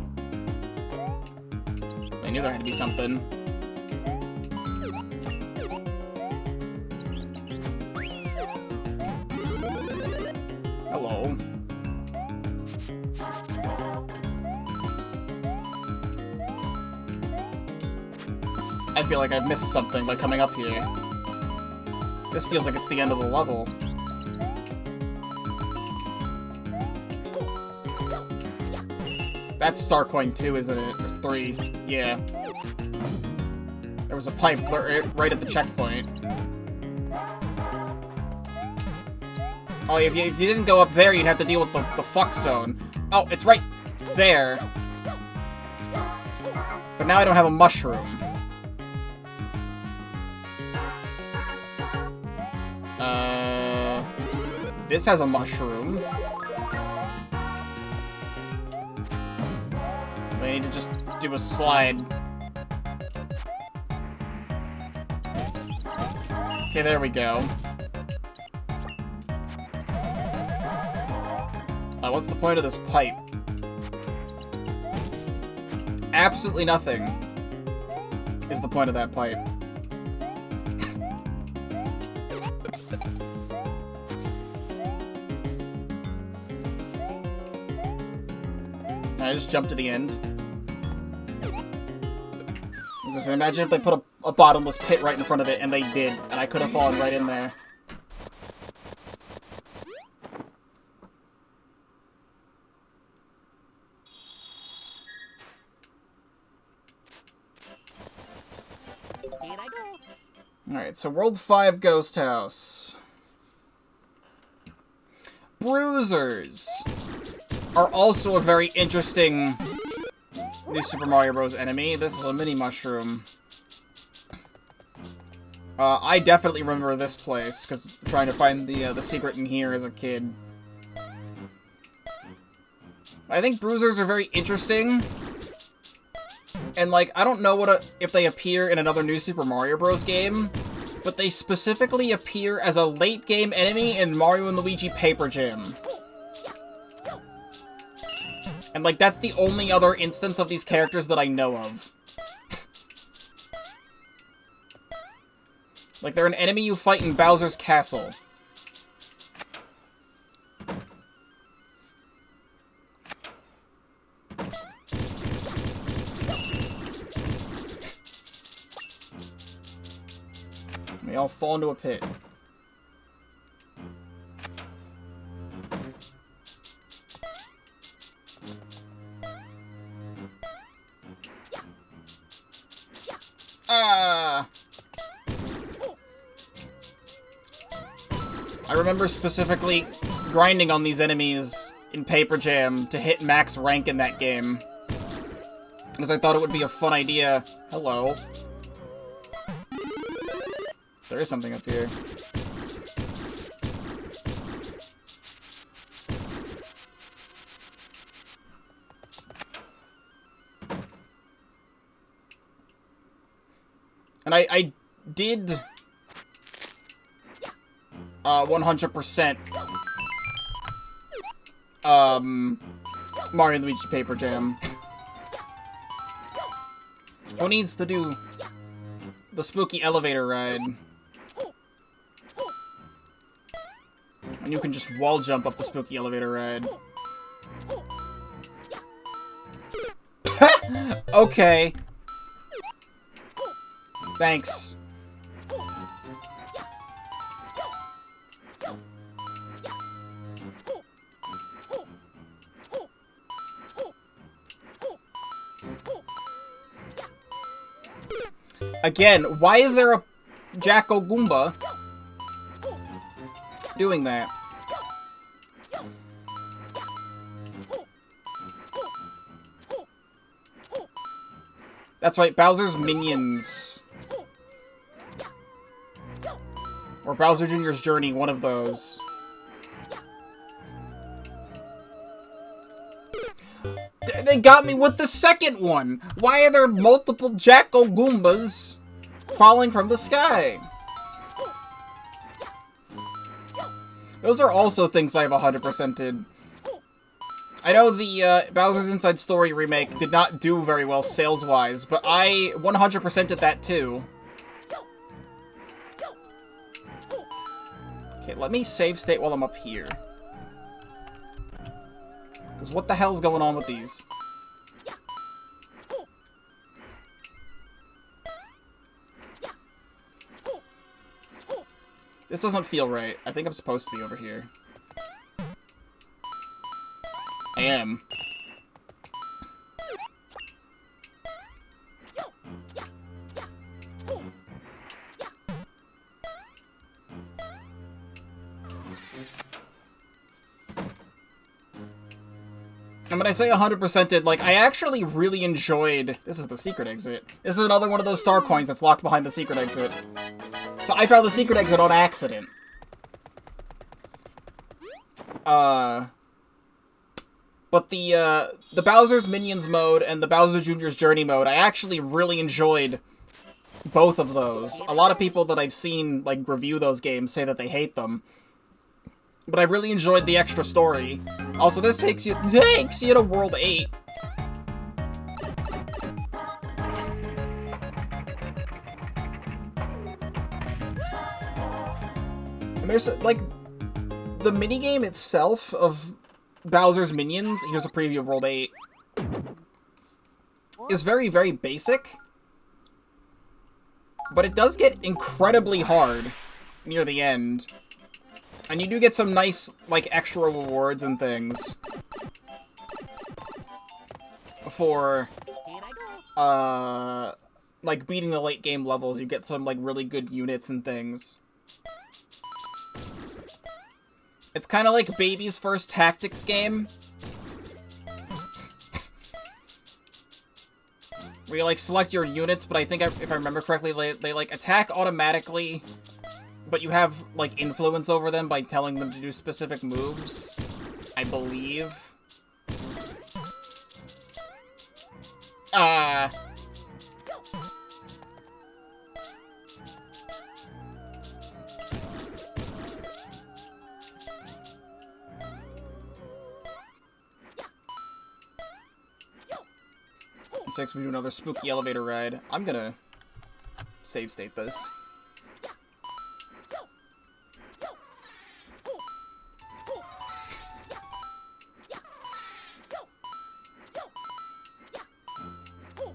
I knew there had to be something. Hello. I feel like I've missed something by coming up here. This feels like it's the end of the level. That's Star Coin 2, isn't it? There's 3. Yeah. There was a pipe right at the checkpoint. Oh, if you didn't go up there, you'd have to deal with the fuck zone. Oh, it's right there. But now I don't have a mushroom. This has a mushroom. I need to just do a slide. Okay, there we go. What's the point of this pipe? Absolutely nothing is the point of that pipe. I just jumped to the end. Imagine if they put a bottomless pit right in front of it, and they did, and I could have fallen right in there. Here I go. Alright, so World 5 Ghost House. Bruisers are also a very interesting new Super Mario Bros. Enemy. This is a mini mushroom. I definitely remember this place, because trying to find the secret in here as a kid. I think bruisers are very interesting. And, like, I don't know if they appear in another new Super Mario Bros. Game, but they specifically appear as a late-game enemy in Mario & Luigi Paper Jam. And, like, that's the only other instance of these characters that I know of. Like, they're an enemy you fight in Bowser's Castle. They all fall into a pit. I remember specifically grinding on these enemies in Paper Jam to hit max rank in that game. Because I thought it would be a fun idea. Hello. There is something up here. And I did 100% Mario and Luigi Paper Jam. Who needs to do the spooky elevator ride? And you can just wall jump up the spooky elevator ride. Okay. Thanks. Again, why is there a Jacko Goomba doing that? That's right, Bowser's Minions. Or Bowser Jr.'s Journey, one of those. They got me with the second one! Why are there multiple Jacko Goombas falling from the sky? Those are also things I've 100%ed. I know the Bowser's Inside Story remake did not do very well sales-wise, but I 100%ed that too. Okay, let me save state while I'm up here. Because what the hell's going on with these? This doesn't feel right. I think I'm supposed to be over here. I am. And when I say 100%ed, like, I actually really enjoyed... This is the secret exit. This is another one of those star coins that's locked behind the secret exit. So I found the secret exit on accident. But the Bowser's Minions mode and the Bowser Jr.'s Journey mode, I actually really enjoyed both of those. A lot of people that I've seen, like, review those games say that they hate them. But I really enjoyed the extra story. Also, this takes you to World 8. And there's, like, the minigame itself of Bowser's Minions, here's a preview of World 8, is very, very basic. But it does get incredibly hard near the end. And you do get some nice, like, extra rewards and things for, like, beating the late game levels. You get some, like, really good units and things. It's kind of like Baby's first tactics game. Where you, like, select your units, but I think, if I remember correctly, they like, attack automatically, but you have, like, influence over them by telling them to do specific moves, I believe. Next we do another spooky elevator ride. I'm gonna save state this.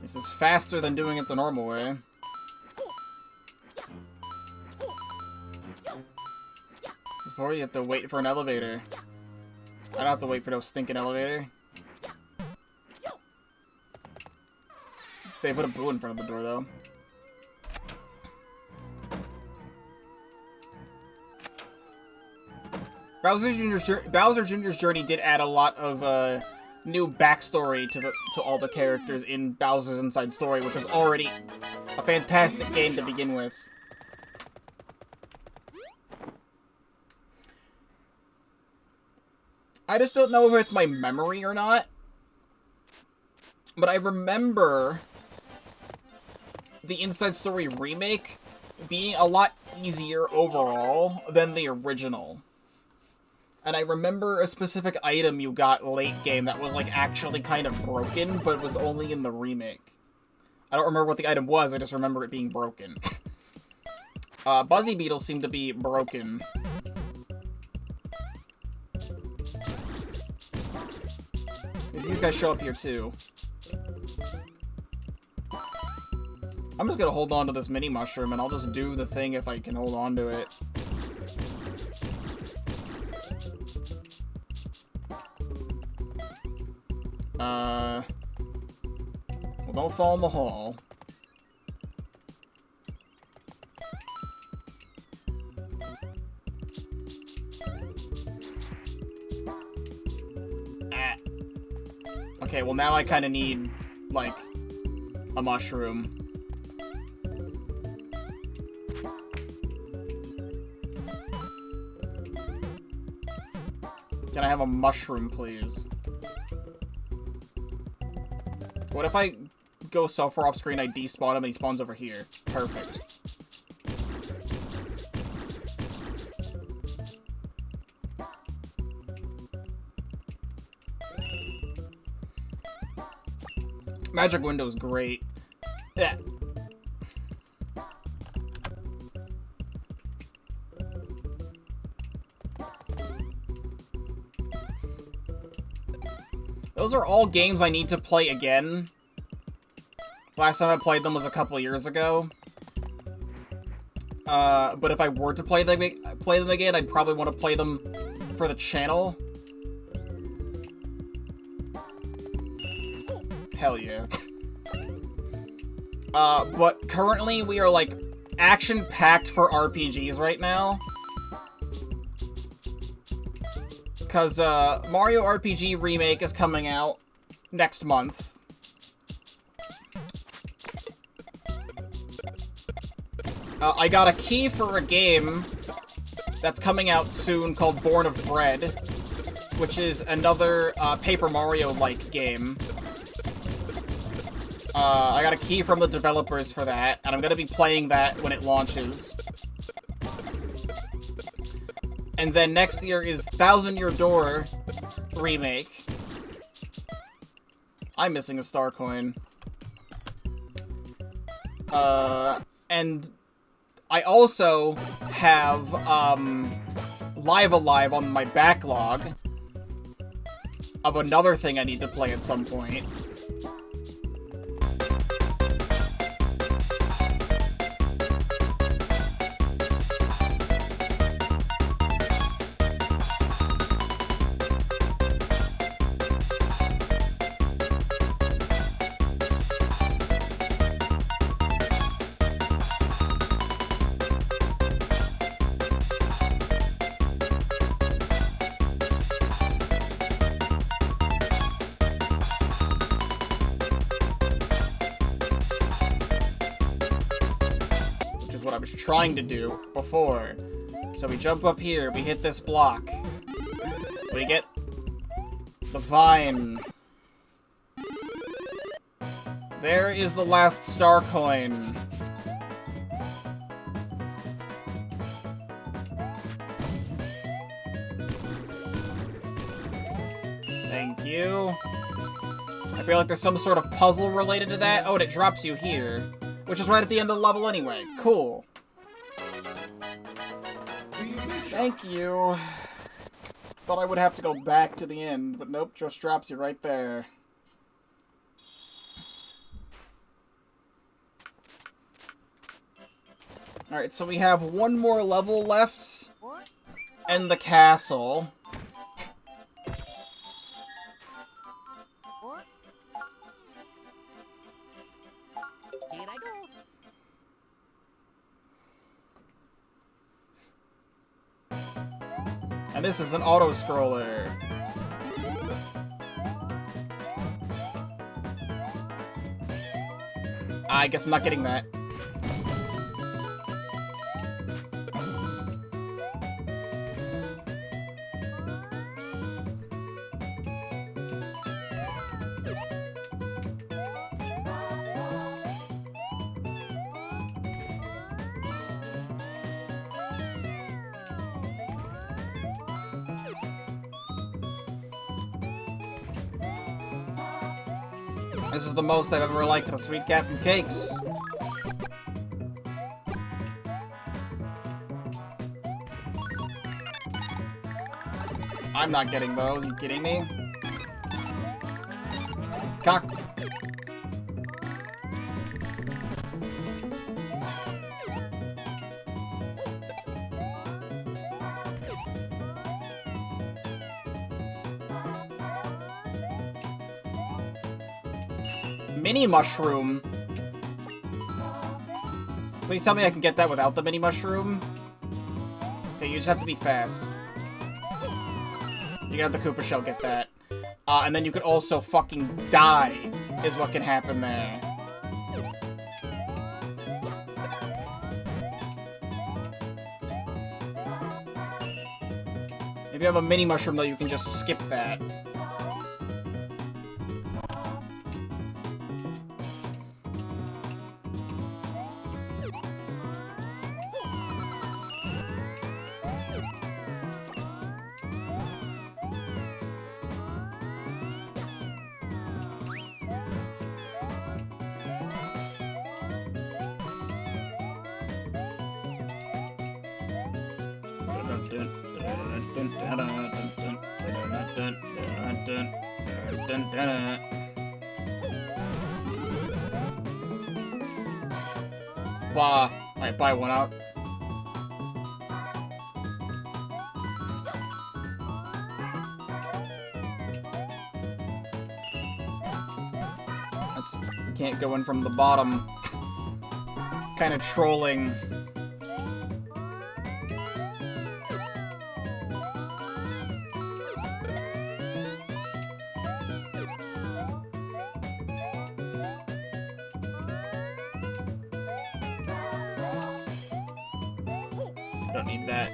This is faster than doing it the normal way. Before you have to wait for an elevator. I don't have to wait for no stinking elevator. They put a boo in front of the door, though. Bowser Jr.'s Journey did add a lot of new backstory to all the characters in Bowser's Inside Story, which was already a fantastic game to begin with. I just don't know if it's my memory or not, but I remember the Inside Story remake being a lot easier overall than the original. And I remember a specific item you got late game that was, like, actually kind of broken, but was only in the remake. I don't remember what the item was, I just remember it being broken. Buzzy Beetles seem to be broken. These guys show up here, too. I'm just gonna hold on to this mini mushroom, and I'll just do the thing if I can hold on to it. Well, don't fall in the hole. Ah. Okay, well now I kind of need, like, a mushroom. Can I have a mushroom, please? What if I go so far off screen I despawn him and he spawns over here? Perfect. Magic Window's great. Yeah. Those are all games I need to play again. Last time I played them was a couple years ago. But if I were to play them again, I'd probably want to play them for the channel. Hell yeah. But currently we are, like, action-packed for RPGs right now. Because, Mario RPG Remake is coming out next month. I got a key for a game that's coming out soon called Born of Bread, which is another, Paper Mario-like game. I got a key from the developers for that, and I'm gonna be playing that when it launches. And then next year is Thousand Year Door Remake. I'm missing a star coin. And I also have, Live Alive on my backlog of another thing I need to play at some point. Trying to do before. So we jump up here, we hit this block. We get the vine. There is the last star coin. Thank you. I feel like there's some sort of puzzle related to that. Oh, and it drops you here. Which is right at the end of the level anyway. Cool. Thank you. Thought I would have to go back to the end, but nope, just drops you right there. Alright, so we have one more level left, and the castle. Here I go. And this is an auto-scroller. I guess I'm not getting that. This is the most I've ever liked the Sweet Captain Cakes. I'm not getting those, are you kidding me? Cock. Mini mushroom. Please tell me I can get that without the mini mushroom. Okay, you just have to be fast. You got the Koopa Shell, get that. And then you could also fucking die, is what can happen there. If you have a mini mushroom, though, you can just skip that. Bah. Alright, buy one out. That's... can't go in from the bottom. Kind of trolling. Don't need that.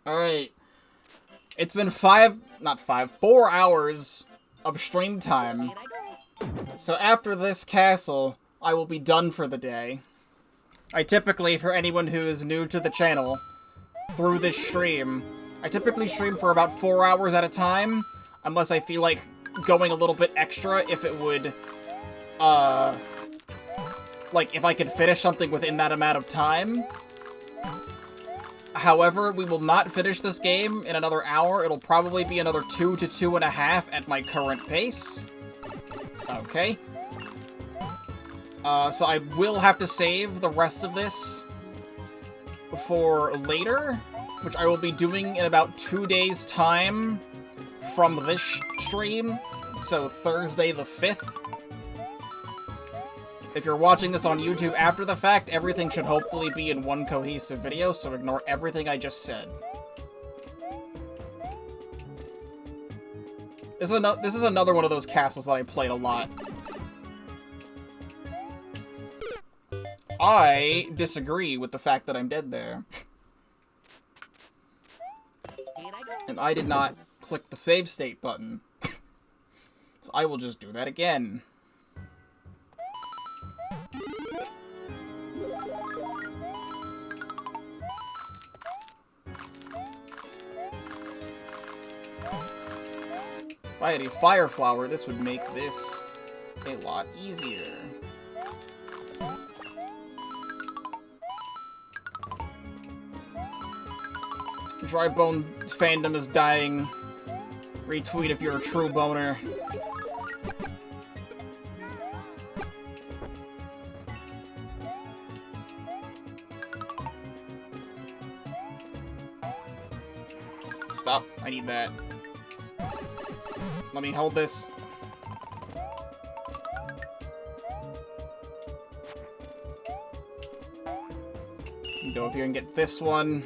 Alright. It's been 4 hours of stream time. So after this castle, I will be done for the day. I typically, for anyone who is new to the channel, through this stream, I typically stream for about 4 hours at a time, unless I feel like going a little bit extra if it would, like, if I could finish something within that amount of time. However, we will not finish this game in another hour. It'll probably be another 2 to 2.5 at my current pace. Okay. So I will have to save the rest of this for later, which I will be doing in about 2 days' time from this stream, so Thursday the 5th. If you're watching this on YouTube after the fact, everything should hopefully be in one cohesive video, so ignore everything I just said. This is another one of those castles that I played a lot. I disagree with the fact that I'm dead there. And I did not click the save state button. So I will just do that again. If I had a fire flower, this would make this a lot easier. Dry Bone fandom is dying. Retweet if you're a true boner. Stop. I need that. Let me hold this. Go up here and get this one.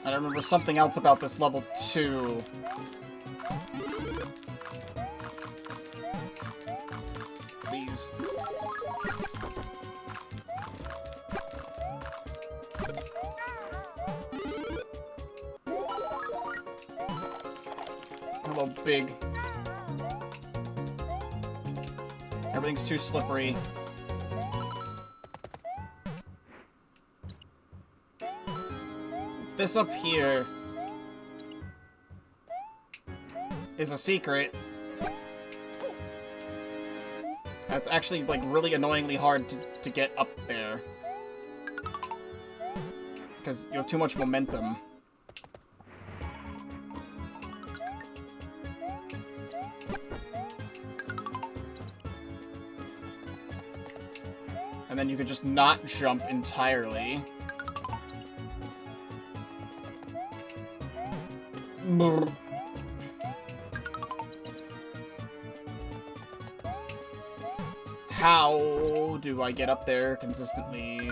I remember something else about this level too. Please. Hello, big. Everything's too slippery. This up here is a secret. That's actually, like, really annoyingly hard to get up there. Because you have too much momentum. And then you could just not jump entirely. How do I get up there consistently?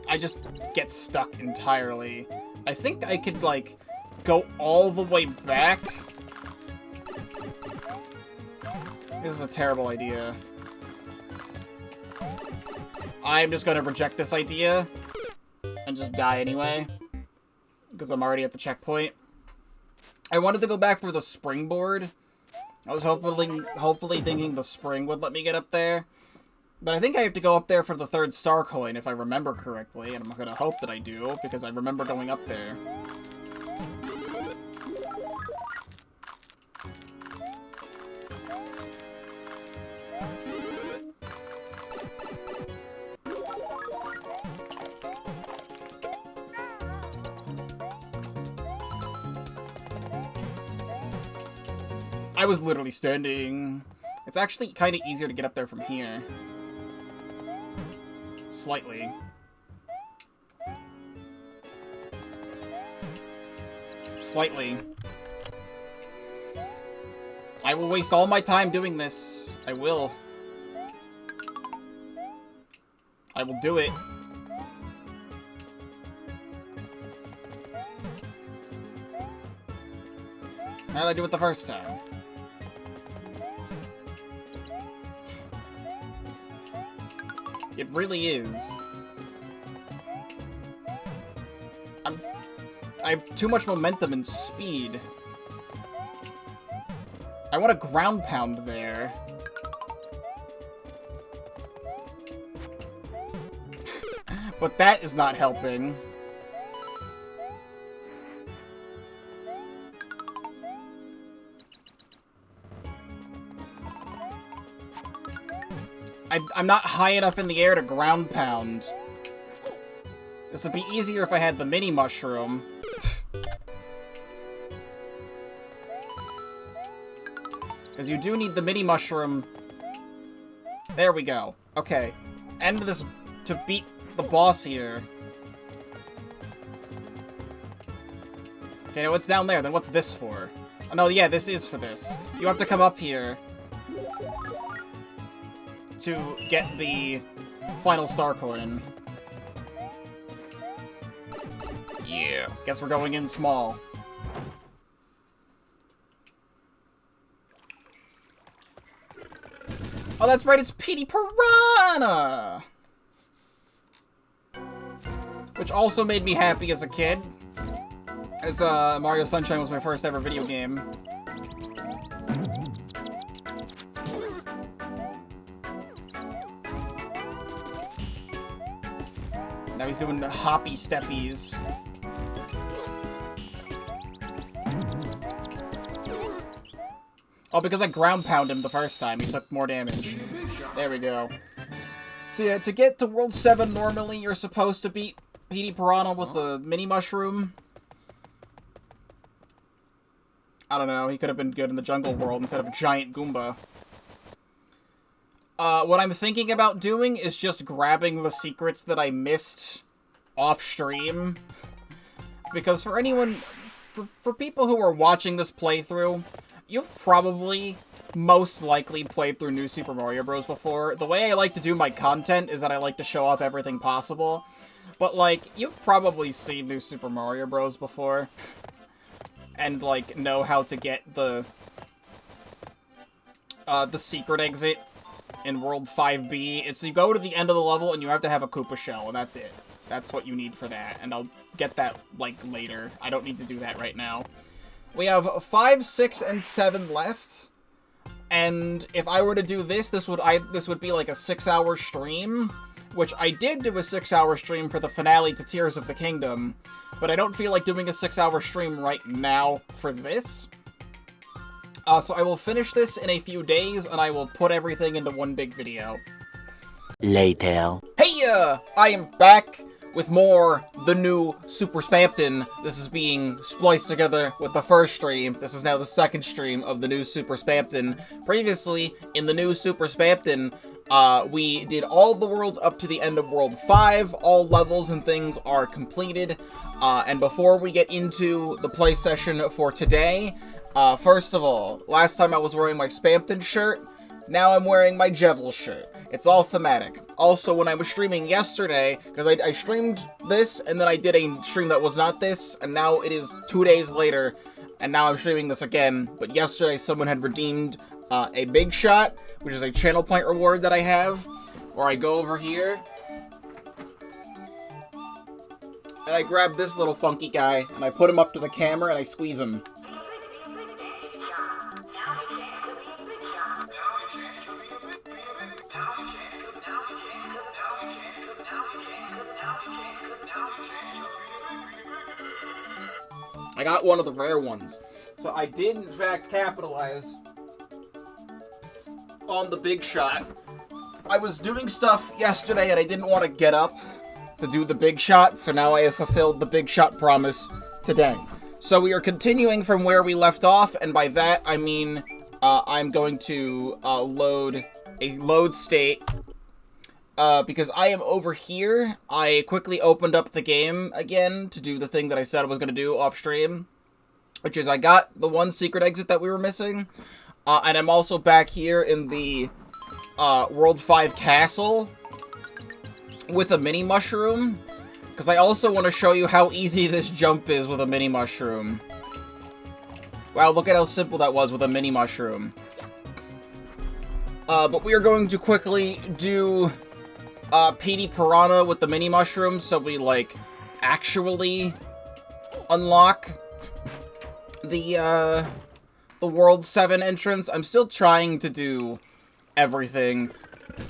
I just get stuck entirely. I think I could, like, go all the way back. This is a terrible idea. I'm just gonna reject this idea and just die anyway, because I'm already at the checkpoint. I wanted to go back for the springboard. I was hopefully thinking the spring would let me get up there. But I think I have to go up there for the 3rd star coin, if I remember correctly, and I'm gonna hope that I do, because I remember going up there. I was literally standing. It's actually kind of easier to get up there from here. Slightly. Slightly. I will waste all my time doing this. I will. I will do it. How did I do it the first time? It really is. I have too much momentum and speed. I want a ground pound there. But that is not helping. I'm not high enough in the air to ground pound. This would be easier if I had the mini mushroom. Because you do need the mini mushroom. There we go. Okay. End this to beat the boss here. Okay, now what's down there? Then what's this for? Oh, no, yeah, this is for this. You have to come up here to get the final star coin. Yeah. Guess we're going in small. Oh, that's right, it's Petey Piranha! Which also made me happy as a kid. As Mario Sunshine was my first ever video game. Now he's doing the hoppy steppies. Oh, because I ground pounded him the first time, he took more damage. There we go. So yeah, to get to World 7 normally, you're supposed to beat PD Piranha with the mini mushroom. I don't know, he could have been good in the jungle world instead of a giant Goomba. What I'm thinking about doing is just grabbing the secrets that I missed off stream. Because for anyone, for people who are watching this playthrough, you've probably most likely played through New Super Mario Bros. Before. The way I like to do my content is that I like to show off everything possible. But, like, you've probably seen New Super Mario Bros. Before. And, like, know how to get the secret exit in World 5B. It's you go to the end of the level and you have to have a Koopa shell, and that's it. That's what you need for that, and I'll get that, like, later. I don't need to do that right now. We have 5, 6, and 7 left, and if I were to do this, this would be like a 6-hour stream, which I did do a 6-hour stream for the finale to Tears of the Kingdom, but I don't feel like doing a 6-hour stream right now for this. So I will finish this in a few days, and I will put everything into one big video. Later. Heya! I am back with more The New Super Spamton. This is being spliced together with the first stream. This is now the second stream of The New Super Spamton. Previously, in The New Super Spamton, we did all the worlds up to the end of World 5. All levels and things are completed. And before we get into the play session for today, first of all, last time I was wearing my Spamton shirt. Now I'm wearing my Jevil shirt. It's all thematic. Also, when I was streaming yesterday, because I streamed this, and then I did a stream that was not this, and now it is 2 days later, and now I'm streaming this again. But yesterday, someone had redeemed a Big Shot, which is a channel point reward that I have, where I go over here, and I grab this little funky guy, and I put him up to the camera, and I squeeze him. I got one of the rare ones. So I did, in fact, capitalize on the Big Shot. I was doing stuff yesterday and I didn't want to get up to do the Big Shot, so now I have fulfilled the Big Shot promise today. So we are continuing from where we left off, and by that I mean I'm going to load a load state. Because I am over here, I quickly opened up the game again to do the thing that I said I was going to do off stream, which is I got the one secret exit that we were missing, and I'm also back here in the World 5 castle with a mini mushroom, because I also want to show you how easy this jump is with a mini mushroom. Wow, look at how simple that was with a mini mushroom. But we are going to quickly do PD Piranha with the mini mushroom, so we, like, actually unlock the World 7 entrance. I'm still trying to do everything.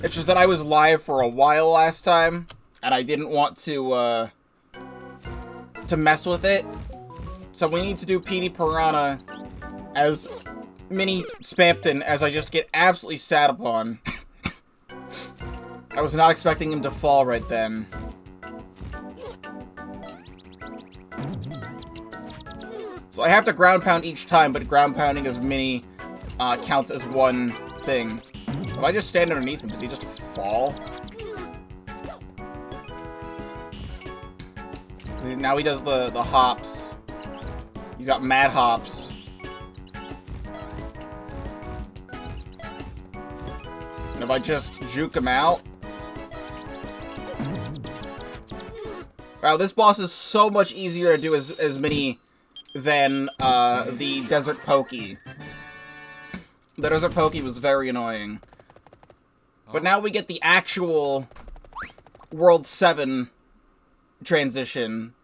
It's just that I was live for a while last time, and I didn't want to mess with it. So we need to do PD Piranha as mini Spamton, as I just get absolutely sat upon. I was not expecting him to fall right then. So I have to ground pound each time, but ground pounding as mini counts as one thing. If I just stand underneath him, does he just fall? Now he does the hops. He's got mad hops. And if I just juke him out... Wow, this boss is so much easier to do as mini than the Desert Pokey. The Desert Pokey was very annoying. But now we get the actual World 7 transition,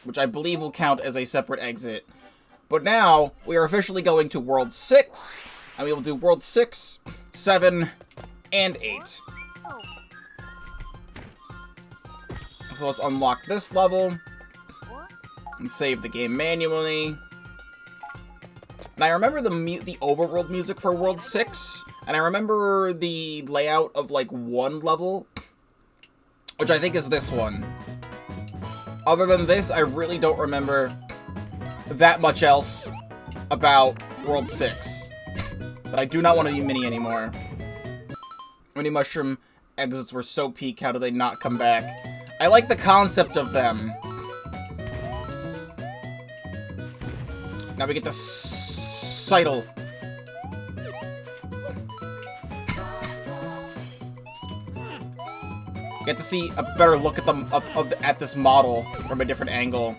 which I believe will count as a separate exit. But now, we are officially going to World 6, and we will do World 6, 7, and 8. So let's unlock this level, and save the game manually. And I remember the overworld music for World 6, and I remember the layout of, like, one level, which I think is this one. Other than this, I really don't remember that much else about World 6. But I do not want to be Mini anymore. Mini Mushroom exits were so peak, how do they not come back? I like the concept of them. Now we get the Seidel. Get to see a better look at them at this model from a different angle.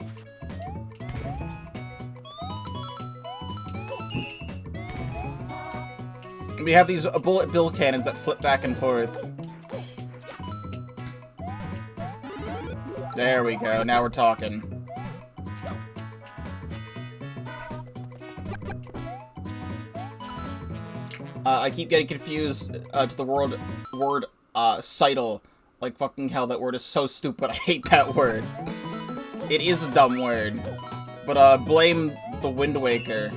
And we have these bullet bill cannons that flip back and forth. There we go. Now we're talking. I keep getting confused to the word Seidel. Like, fucking hell, that word is so stupid. I hate that word. It is a dumb word. But, blame the Wind Waker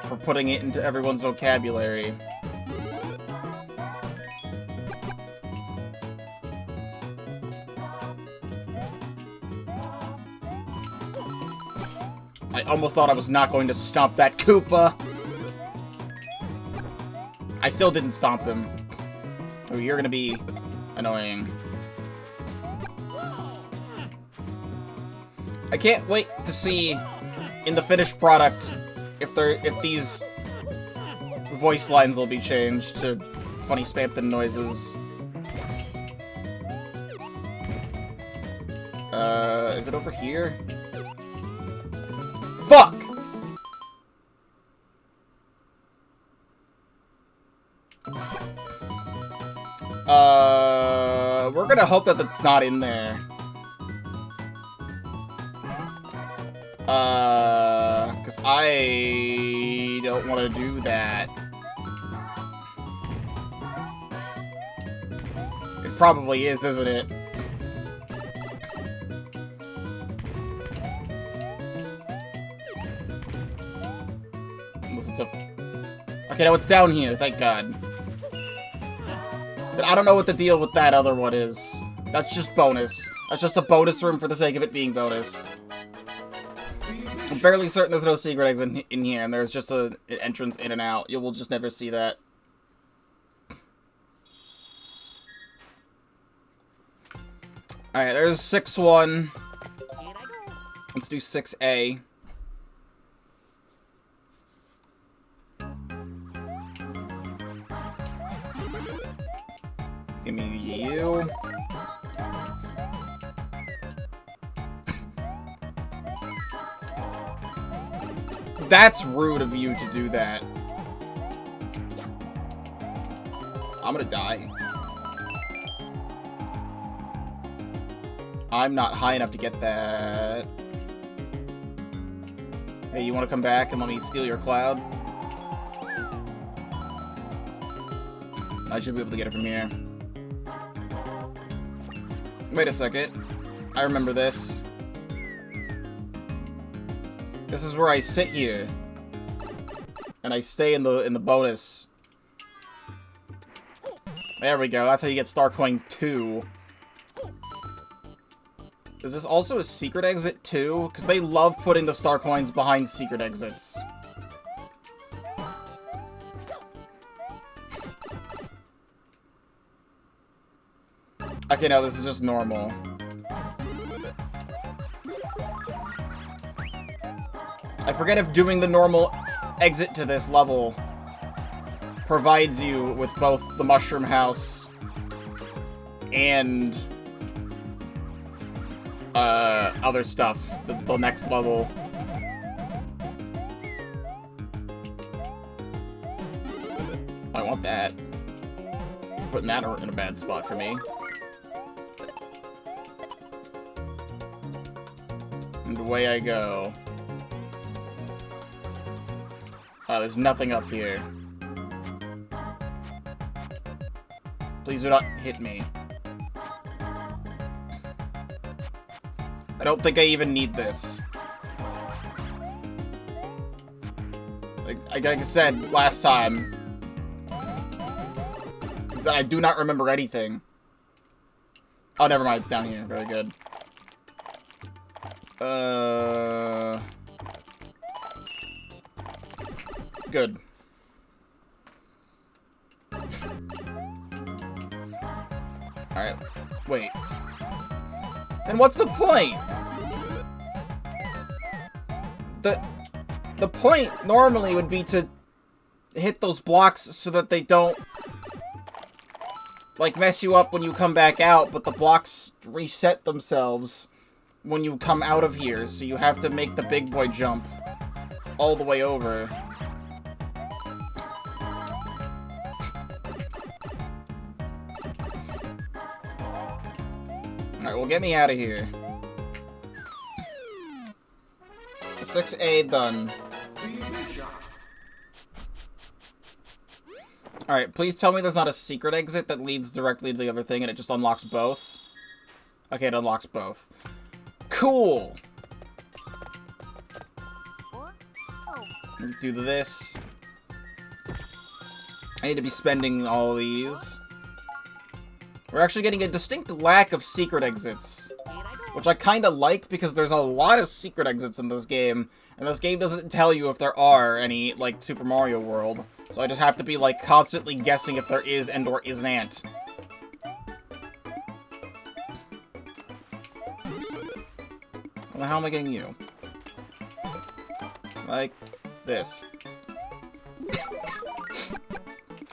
for putting it into everyone's vocabulary. I almost thought I was not going to stomp that Koopa. I still didn't stomp him. Oh, you're gonna be annoying. I can't wait to see in the finished product if these voice lines will be changed to funny Spamton noises. Is it over here? Fuck! We're gonna hope that it's not in there. Because I don't want to do that. It probably is, isn't it? Unless it's up. Okay, now it's down here, thank God. But I don't know what the deal with that other one is. That's just bonus. That's just a bonus room for the sake of it being bonus. I'm fairly certain there's no secret exit in here, and there's just an entrance in and out. You will just never see that. Alright, there's 6-1. Let's do 6A. Give me you. That's rude of you to do that. I'm gonna die. I'm not high enough to get that. Hey, you wanna come back and let me steal your cloud? I should be able to get it from here. Wait a second. I remember this. This is where I sit here. And I stay in the bonus. There we go. That's how you get Star Coin 2. Is this also a secret exit too? Because they love putting the Star Coins behind secret exits. Okay, no, this is just normal. I forget if doing the normal exit to this level provides you with both the Mushroom House and other stuff, the next level. I want that. Putting that in a bad spot for me. And away I go. There's nothing up here. Please do not hit me. I don't think I even need this. Like I said last time, is that I do not remember anything. Oh, never mind. It's down here. Very good. Good. Alright, wait. Then what's the point? The point normally would be to hit those blocks so that they don't, like, mess you up when you come back out, but the blocks reset themselves when you come out of here, so you have to make the big boy jump all the way over. Alright, well, get me out of here. 6A done. Alright, please tell me there's not a secret exit that leads directly to the other thing and it just unlocks both. Okay, it unlocks both. Cool! Do this. I need to be spending all these. We're actually getting a distinct lack of secret exits, which I kind of like because there's a lot of secret exits in this game, and this game doesn't tell you if there are any, like Super Mario World. So I just have to be, like, constantly guessing if there is and or isn't. Well, how am I getting you? Like this.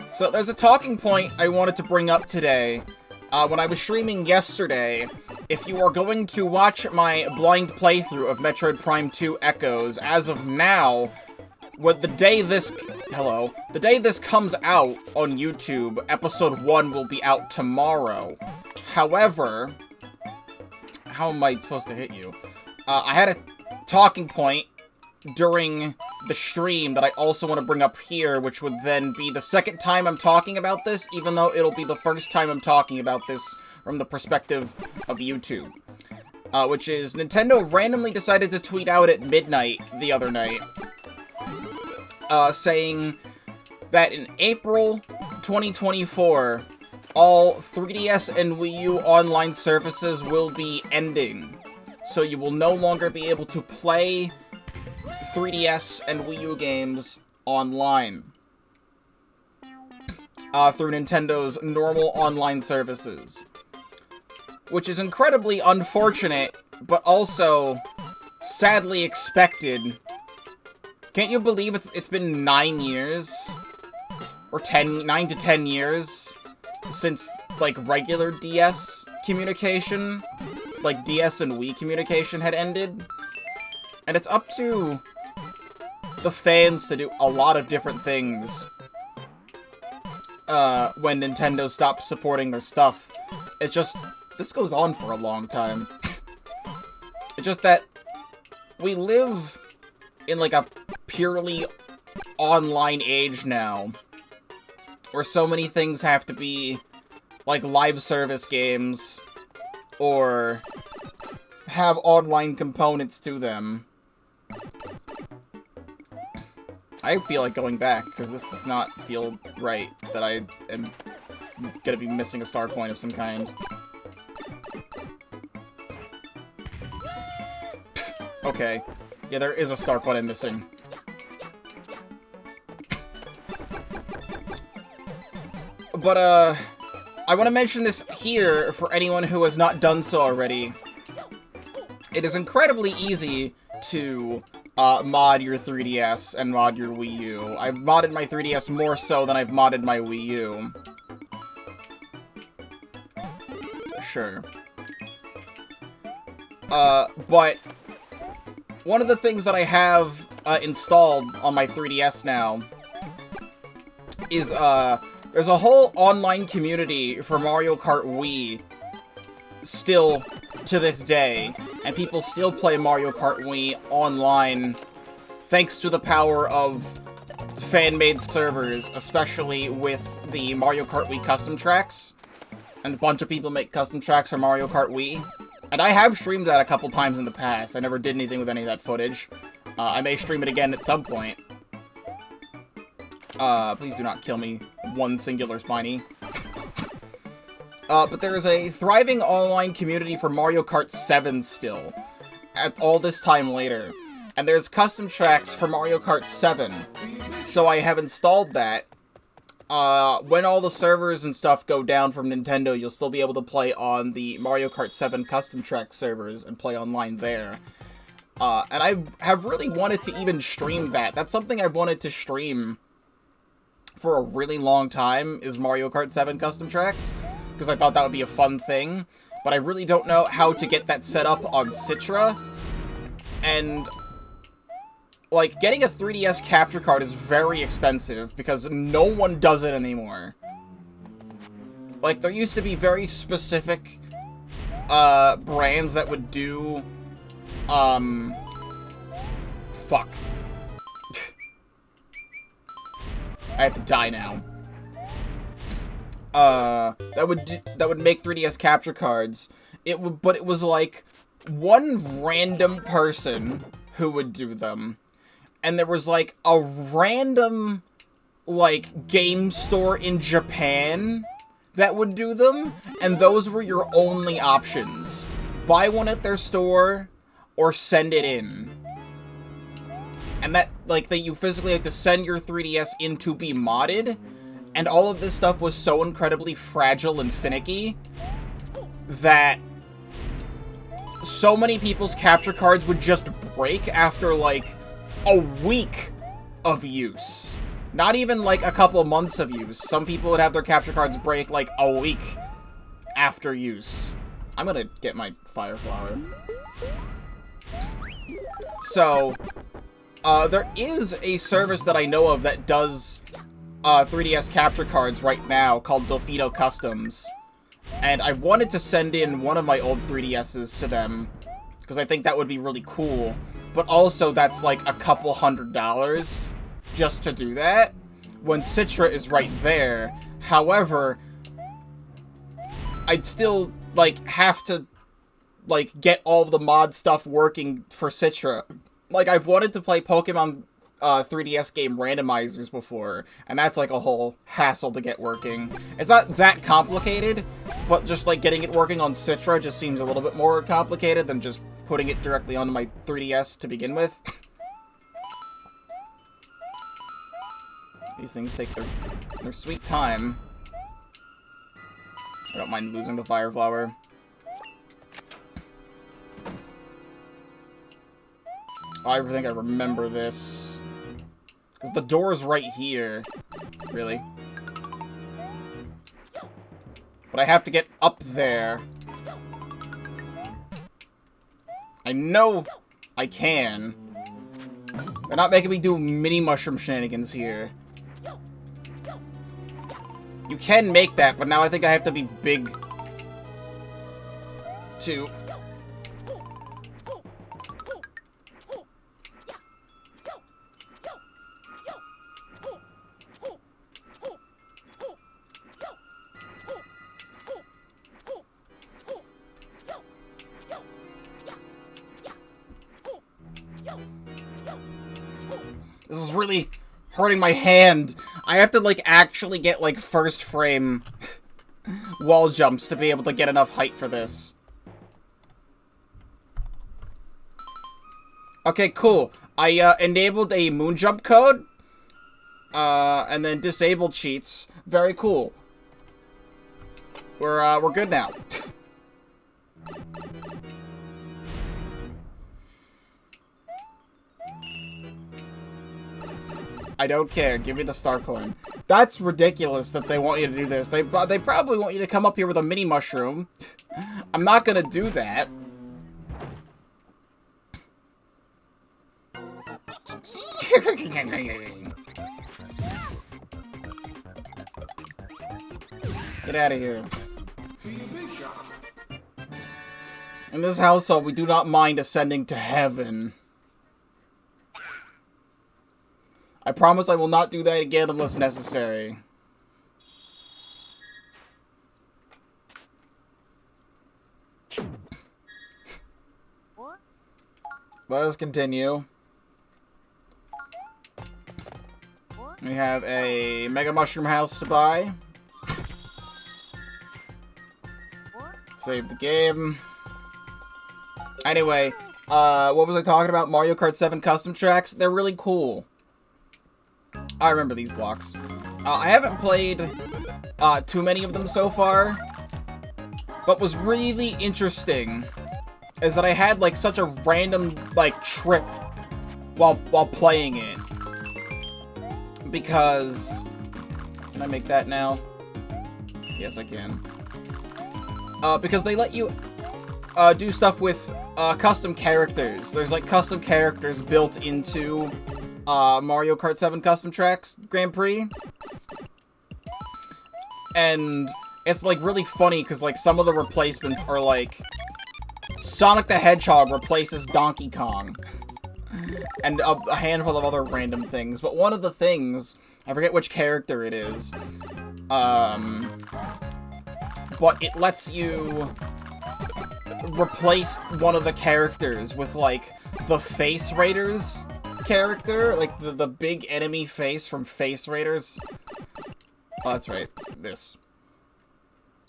So there's a talking point I wanted to bring up today. When I was streaming yesterday, if you are going to watch my blind playthrough of Metroid Prime 2 Echoes, as of now, the day this comes out on YouTube, episode 1 will be out tomorrow. However, how am I supposed to hit you? I had a talking point during the stream that I also want to bring up here, which would then be the second time I'm talking about this, even though it'll be the first time I'm talking about this from the perspective of YouTube. Which is, Nintendo randomly decided to tweet out at midnight the other night, saying that in April 2024, all 3DS and Wii U online services will be ending. So you will no longer be able to play 3DS and Wii U games online through Nintendo's normal online services. Which is incredibly unfortunate, but also sadly expected. Can't you believe it's been 9 years? Or 9 to 10 years since, like, regular DS communication, like DS and Wii communication had ended? And it's up to the fans to do a lot of different things when Nintendo stops supporting their stuff. It's just, this goes on for a long time. It's just that we live in, like, a purely online age now, where so many things have to be, like, live service games, or have online components to them. I feel like going back, because this does not feel right that I am gonna be missing a star coin of some kind. Okay. Yeah, there is a star coin I'm missing. But, I want to mention this here for anyone who has not done so already. It is incredibly easy to mod your 3DS and mod your Wii U. I've modded my 3DS more so than I've modded my Wii U. Sure. But one of the things that I have installed on my 3DS now is, there's a whole online community for Mario Kart Wii still to this day, and people still play Mario Kart Wii online thanks to the power of fan-made servers, especially with the Mario Kart Wii custom tracks. And a bunch of people make custom tracks for Mario Kart Wii. And I have streamed that a couple times in the past. I never did anything with any of that footage. I may stream it again at some point. Please do not kill me, one singular Spiny. But there is a thriving online community for Mario Kart 7 still. at all this time later. And there's custom tracks for Mario Kart 7. So I have installed that. When all the servers and stuff go down from Nintendo, you'll still be able to play on the Mario Kart 7 custom track servers and play online there. And I have really wanted to even stream that. That's something I've wanted to stream for a really long time, is Mario Kart 7 custom tracks, because I thought that would be a fun thing, but I really don't know how to get that set up on Citra, and, like, getting a 3DS capture card is very expensive, because no one does it anymore. Like, there used to be very specific, brands that would do, fuck. I have to die now. That would make 3DS capture cards. But it was like one random person who would do them, and there was like a random like game store in Japan that would do them, and those were your only options. Buy one at their store or send it in. And that, like, that you physically had to send your 3DS in to be modded, and all of this stuff was so incredibly fragile and finicky that so many people's capture cards would just break after, like, a week of use. Not even, like, a couple months of use. Some people would have their capture cards break, like, a week after use. I'm gonna get my fire flower. So, there is a service that I know of that does 3DS capture cards right now called Delfino Customs. And I've wanted to send in one of my old 3DSs to them, because I think that would be really cool. But also, that's like a couple $100 just to do that, when Citra is right there. However, I'd still, like, have to, like, get all the mod stuff working for Citra. Like, I've wanted to play Pokemon 3DS game randomizers before, and that's like a whole hassle to get working. It's not that complicated, but just like getting it working on Citra just seems a little bit more complicated than just putting it directly onto my 3DS to begin with. These things take their sweet time. I don't mind losing the fire flower. I think I remember this. Because the door's right here. Really. But I have to get up there. I know I can. They're not making me do mini mushroom shenanigans here. You can make that, but now I think I have to be big too. This is really hurting my hand. I have to, like, actually get, like, first frame wall jumps to be able to get enough height for this. Okay, cool. I, enabled a moon jump code, and then disabled cheats. Very cool. We're good now. I don't care. Give me the star coin. That's ridiculous that they want you to do this. They probably want you to come up here with a mini mushroom. I'm not gonna do that. Get out of here. In this household, we do not mind ascending to heaven. I promise I will not do that again unless necessary. Let us continue. We have a Mega Mushroom house to buy. Save the game. Anyway, What was I talking about? Mario Kart 7 custom tracks? They're really cool. I remember these blocks. I haven't played too many of them so far. But what's really interesting is that I had, like, such a random, like, trip while playing it. Because... Can I make that now? Yes, I can. Because they let you do stuff with custom characters. There's, like, custom characters built into Mario Kart 7 Custom Tracks Grand Prix. And it's, like, really funny because, like, some of the replacements are, like, Sonic the Hedgehog replaces Donkey Kong. And a handful of other random things. But one of the things, I forget which character it is, but it lets you replace one of the characters with, like, the Face Raiders character, like, the big enemy face from Face Raiders. Oh, that's right. This.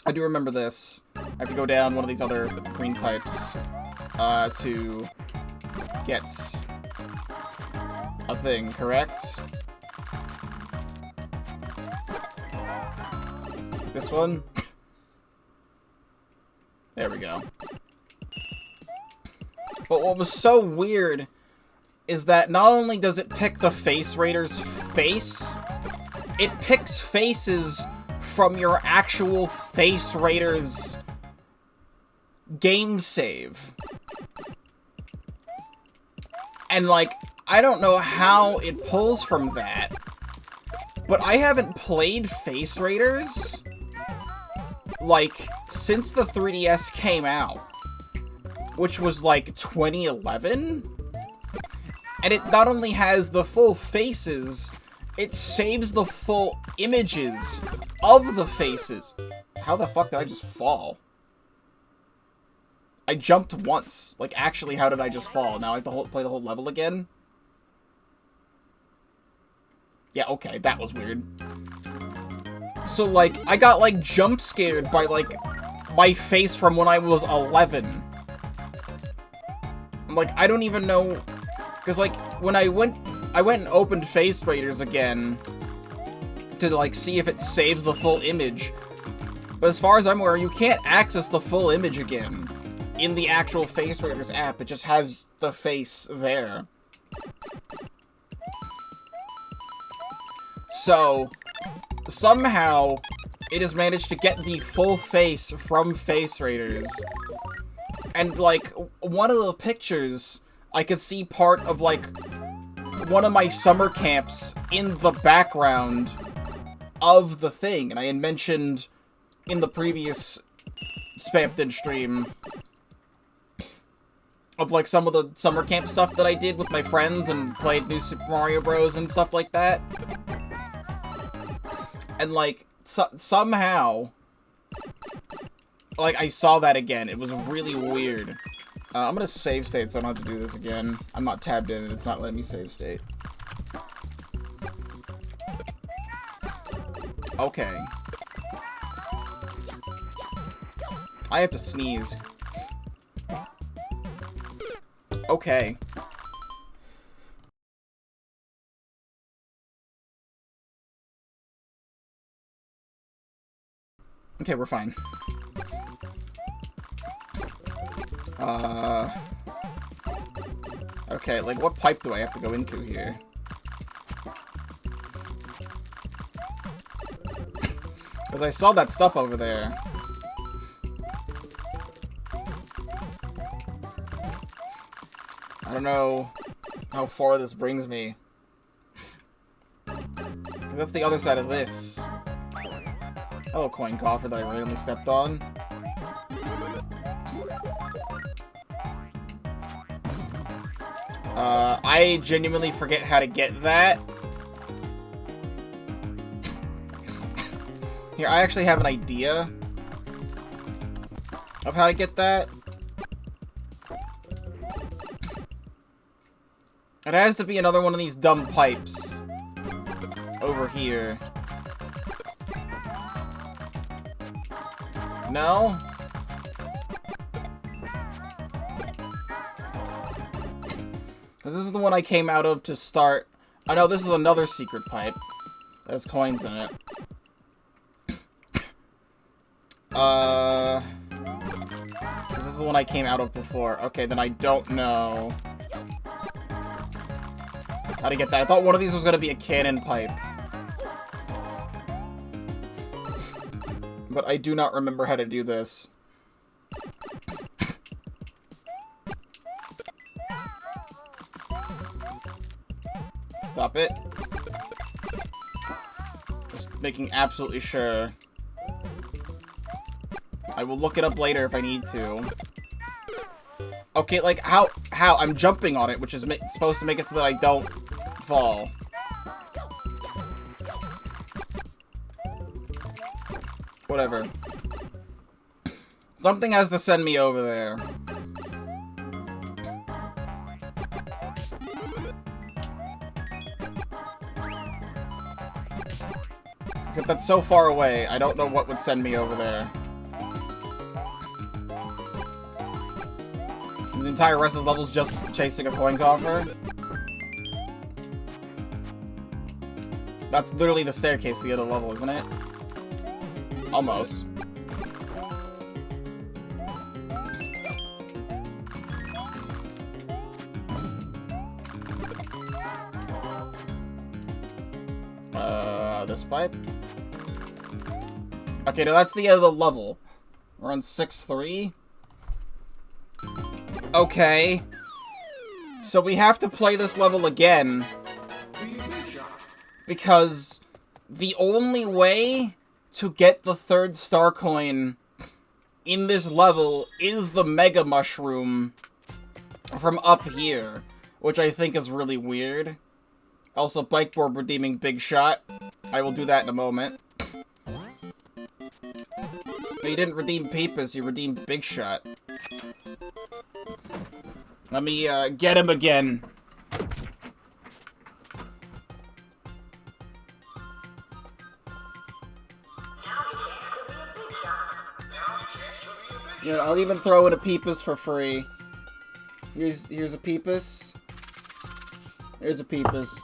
I do remember this. I have to go down one of these other green pipes, to get a thing, correct? This one? There we go. But what was so weird is that not only does it pick the Face Raider's face, it picks faces from your actual Face Raider's game save. And, like, I don't know how it pulls from that, but I haven't played Face Raiders, like, since the 3DS came out, which was, like, 2011? And it not only has the full faces, it saves the full images of the faces. How the fuck did I just fall? I jumped once. Like, actually, how did I just fall? Now I have to play the whole level again? Yeah, okay, that was weird. So, like, I got, like, jump scared by, like, my face from when I was 11. I'm like, I don't even know... Because, like, when I went and opened Face Raiders again to, like, see if it saves the full image. But as far as I'm aware, you can't access the full image again in the actual Face Raiders app. It just has the face there. So, somehow, it has managed to get the full face from Face Raiders. And, like, one of the pictures, I could see part of, like, one of my summer camps in the background of the thing. And I had mentioned in the previous Spamton stream of, like, some of the summer camp stuff that I did with my friends and played New Super Mario Bros. And stuff like that. And, like, somehow, like, I saw that again. It was really weird. I'm gonna save state so I don't have to do this again. I'm not tabbed in and it's not letting me save state. Okay. I have to sneeze. Okay. Okay, we're fine. Okay, like, what pipe do I have to go into here? Because I saw that stuff over there. I don't know how far this brings me. That's the other side of this. Hello, coin coffer that I randomly stepped on. I genuinely forget how to get that. Here, I actually have an idea of how to get that. It has to be another one of these dumb pipes over here. No? Because this is the one I came out of to start. Oh no, this is another secret pipe. There's coins in it. This is the one I came out of before. Okay, then I don't know how to get that. I thought one of these was going to be a cannon pipe. But I do not remember how to do this. Stop it. Just making absolutely sure. I will look it up later if I need to. Okay, like, how? I'm jumping on it, which is supposed to make it so that I don't fall. Whatever. Something has to send me over there. Except that's so far away, I don't know what would send me over there. The entire rest of the level's just chasing a coin coffer. That's literally the staircase to the end of the level, isn't it? Almost. This pipe? Okay, no, that's the end of the level. We're on 6-3. Okay. So we have to play this level again. Because the only way to get the 3rd star coin in this level is the Mega Mushroom from up here, which I think is really weird. Also, Bikeboard redeeming Big Shot. I will do that in a moment. No, you didn't redeem Peepus, you redeemed Big Shot. Let me, get him again. You know, I'll even throw in a Peepus for free. Here's a Peepus. Here's a Peepus.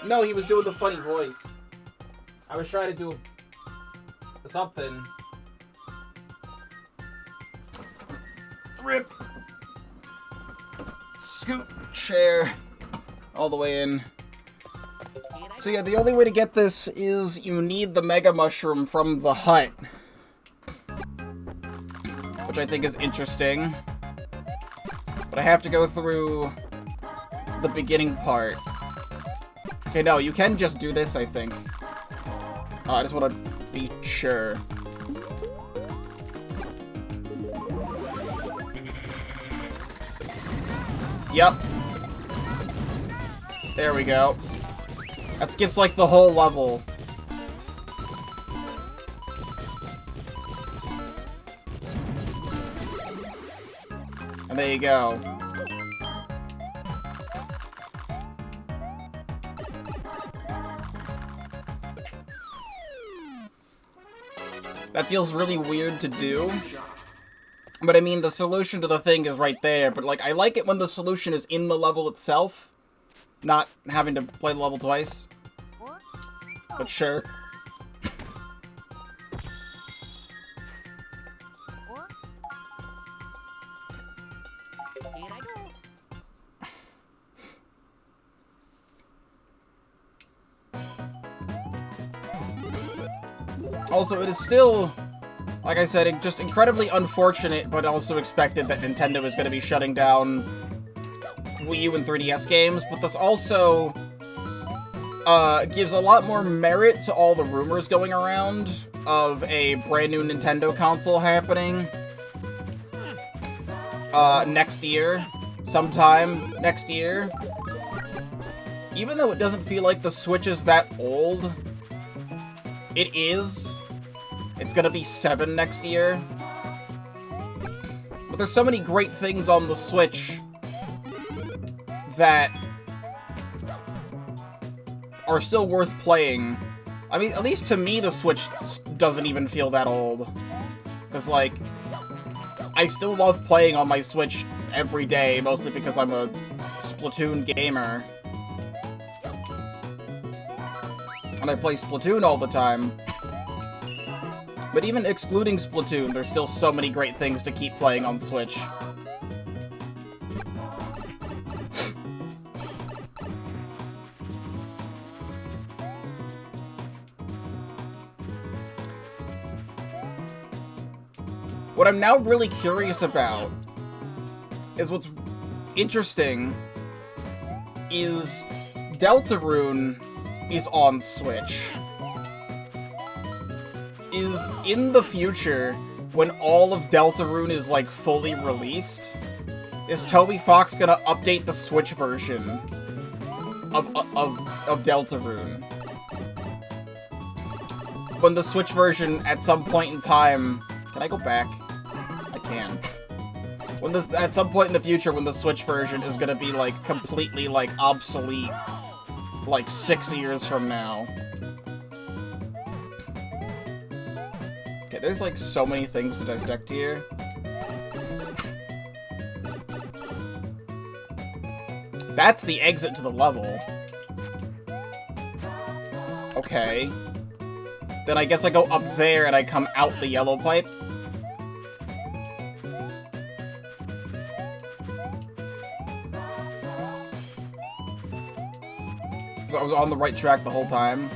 No, he was doing the funny voice. I was trying to do something. Rip. Scoot chair all the way in. So yeah, the only way to get this is you need the Mega Mushroom from the hut. Which I think is interesting. But I have to go through the beginning part. Okay, no, you can just do this, I think. Oh, I just want to be sure. Yep. There we go. That skips, like, the whole level. And there you go. That feels really weird to do. But I mean, the solution to the thing is right there. But, like, I like it when the solution is in the level itself. Not having to play the level twice. But sure. Also, it is still, like I said, just incredibly unfortunate, but also expected that Nintendo is going to be shutting down Wii U and 3DS games, but this also gives a lot more merit to all the rumors going around of a brand new Nintendo console happening next year, sometime next year. Even though it doesn't feel like the Switch is that old, it is. It's gonna be 7 next year. But there's so many great things on the Switch that are still worth playing. I mean, at least to me, the Switch doesn't even feel that old. Because, like, I still love playing on my Switch every day, mostly because I'm a Splatoon gamer. And I play Splatoon all the time. But even excluding Splatoon, there's still so many great things to keep playing on Switch. What I'm now really curious about is what's interesting is Deltarune is on Switch. Is in the future, when all of Deltarune is like fully released, is Toby Fox gonna update the Switch version of Deltarune? When the Switch version at some point in time, can I go back? I can. When this, at some point in the future, when the Switch version is gonna be like completely like obsolete, like 6 years from now. Okay, there's like so many things to dissect here. That's the exit to the level. Okay. Then I guess I go up there and I come out the yellow pipe. So I was on the right track the whole time.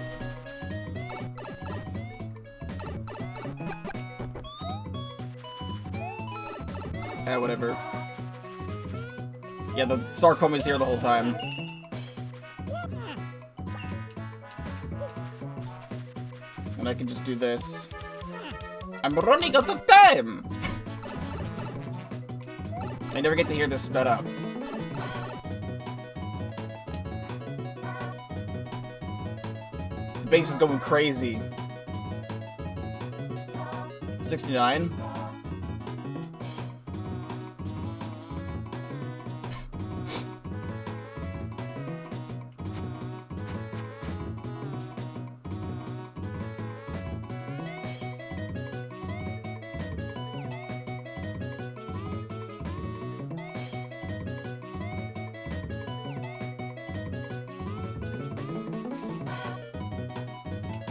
Whatever. Yeah, the Star Chrome is here the whole time. And I can just do this. I'm running out of time! I never get to hear this sped up. The bass is going crazy. 69.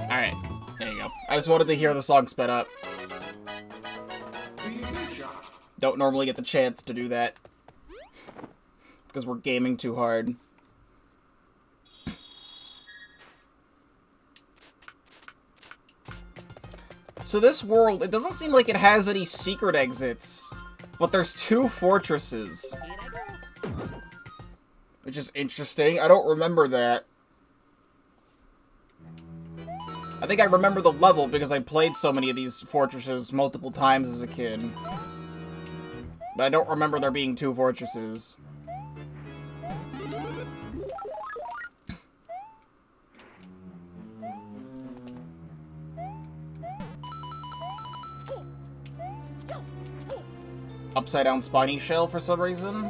Alright, there you go. I just wanted to hear the song sped up. Don't normally get the chance to do that. Because we're gaming too hard. So this world, it doesn't seem like it has any secret exits. But there's 2 fortresses. Which is interesting. I don't remember that. I think I remember the level because I played so many of these fortresses multiple times as a kid. But I don't remember there being 2 fortresses. Upside down spiny shell for some reason.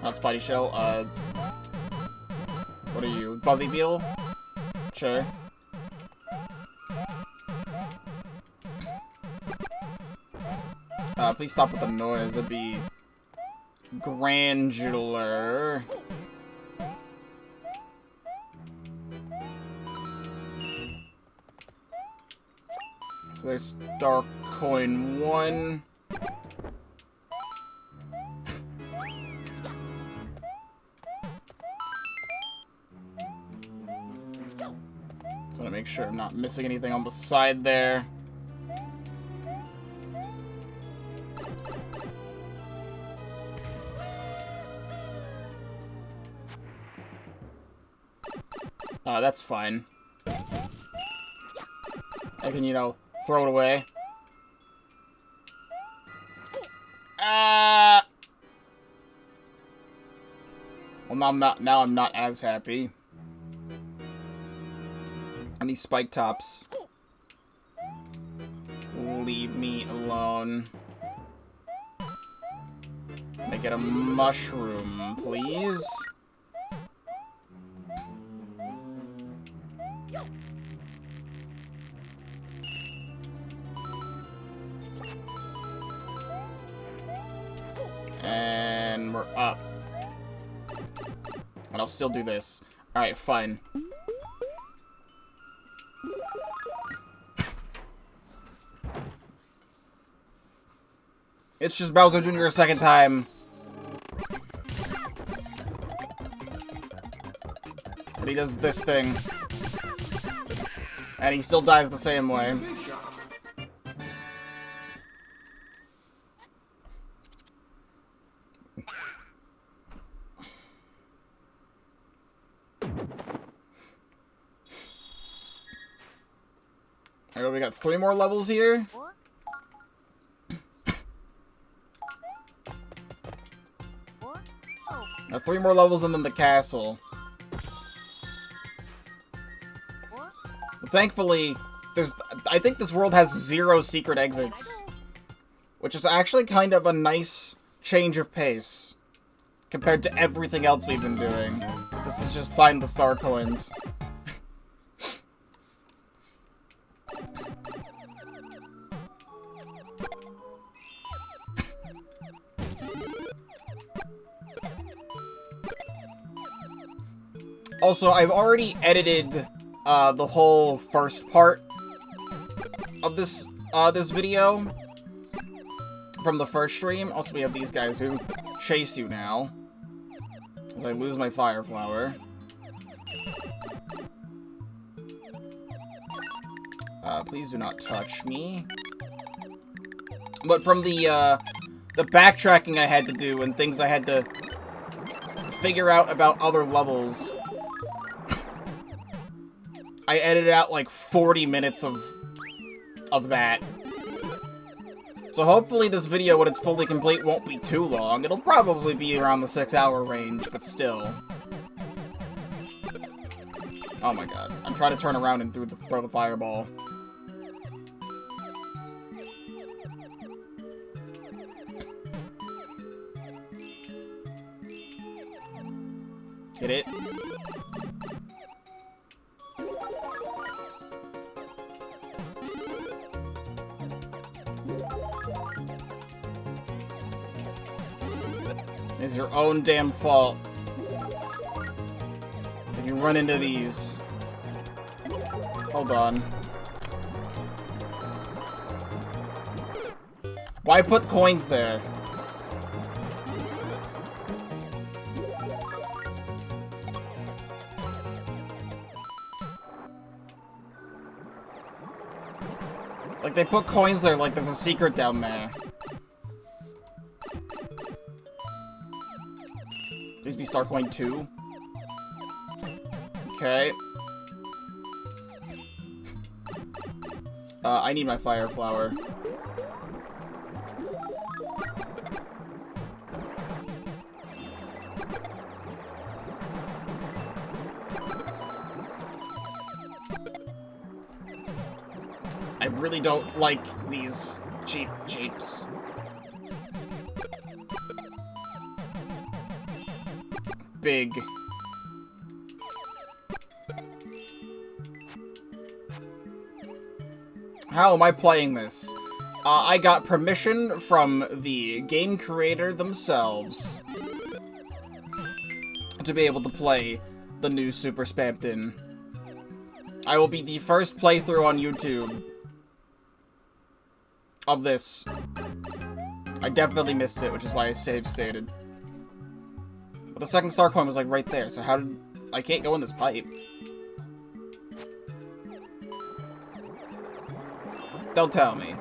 Not spiny shell, what are you? Buzzy beetle? Sure. Please stop with the noise. It'd be granular. So there's Dark Coin 1. Just want to make sure I'm not missing anything on the side there. That's fine. I can, you know, throw it away. Well, now I'm not as happy. And these spike tops. Leave me alone. Can I get a mushroom, please? And we're up. And I'll still do this. Alright, fine. It's just Bowser Jr. a second time. But he does this thing. And he still dies the same way. Alright, we got 3 more levels here. Now 3 more levels and then the castle. But thankfully, I think this world has 0 secret exits. Which is actually kind of a nice change of pace. Compared to everything else we've been doing. This is just find the star coins. Also, I've already edited the whole first part of this this video from the first stream. Also, we have these guys who chase you now as I lose my fire flower. Please do not touch me. But from the backtracking I had to do and things I had to figure out about other levels, I edited out like 40 minutes of that. So hopefully this video, when it's fully complete, won't be too long. It'll probably be around the 6-hour range, but still. Oh my god. I'm trying to turn around and throw the fireball. Hit it. It's your own damn fault if you run into these. Hold on. Why put coins there? Like, they put coins there like there's a secret down there. Please be Star Coin 2. Okay. I need my fire flower. I really don't like these jeeps. Big. How am I playing this? I got permission from the game creator themselves to be able to play the new Super Spamton. I will be the first playthrough on YouTube of this. I definitely missed it, which is why I save stated. But the second star coin was like right there, so how did... I can't go in this pipe. Don't tell me.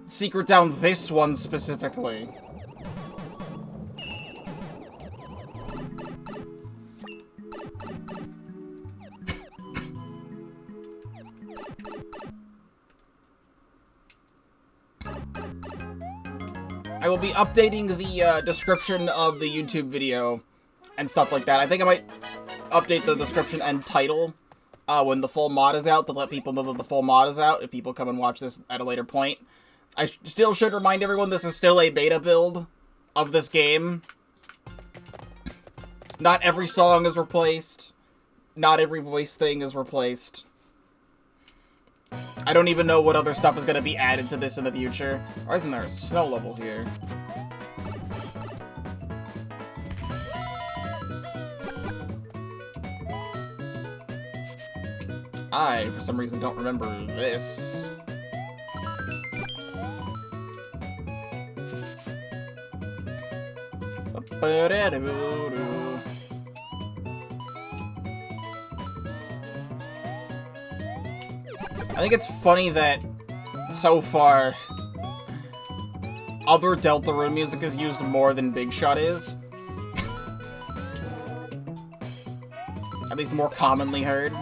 Secret down this one specifically. I will be updating the description of the YouTube video and stuff like that. I think I might update the description and title when the full mod is out to let people know that the full mod is out if people come and watch this at a later point. I still should remind everyone this is still a beta build of this game. Not every song is replaced. Not every voice thing is replaced. I don't even know what other stuff is going to be added to this in the future. Why isn't there a snow level here? I, for some reason, don't remember this. I think it's funny that, so far, other Deltarune music is used more than Big Shot is. At least more commonly heard.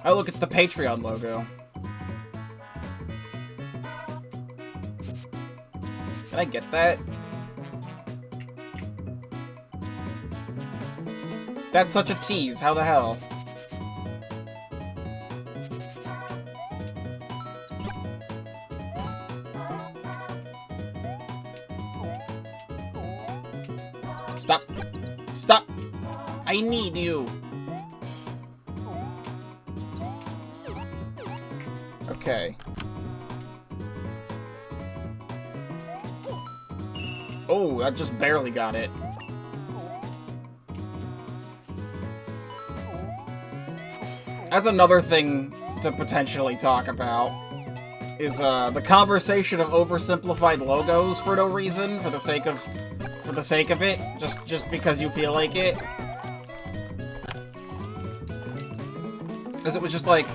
Oh look, it's the Patreon logo. Can I get that? That's such a tease, how the hell? Stop. Stop! I need you! Okay. Oh, that just barely got it. That's another thing to potentially talk about, is the conversation of oversimplified logos for no reason, for the sake of it, just because you feel like it. Because it was just like,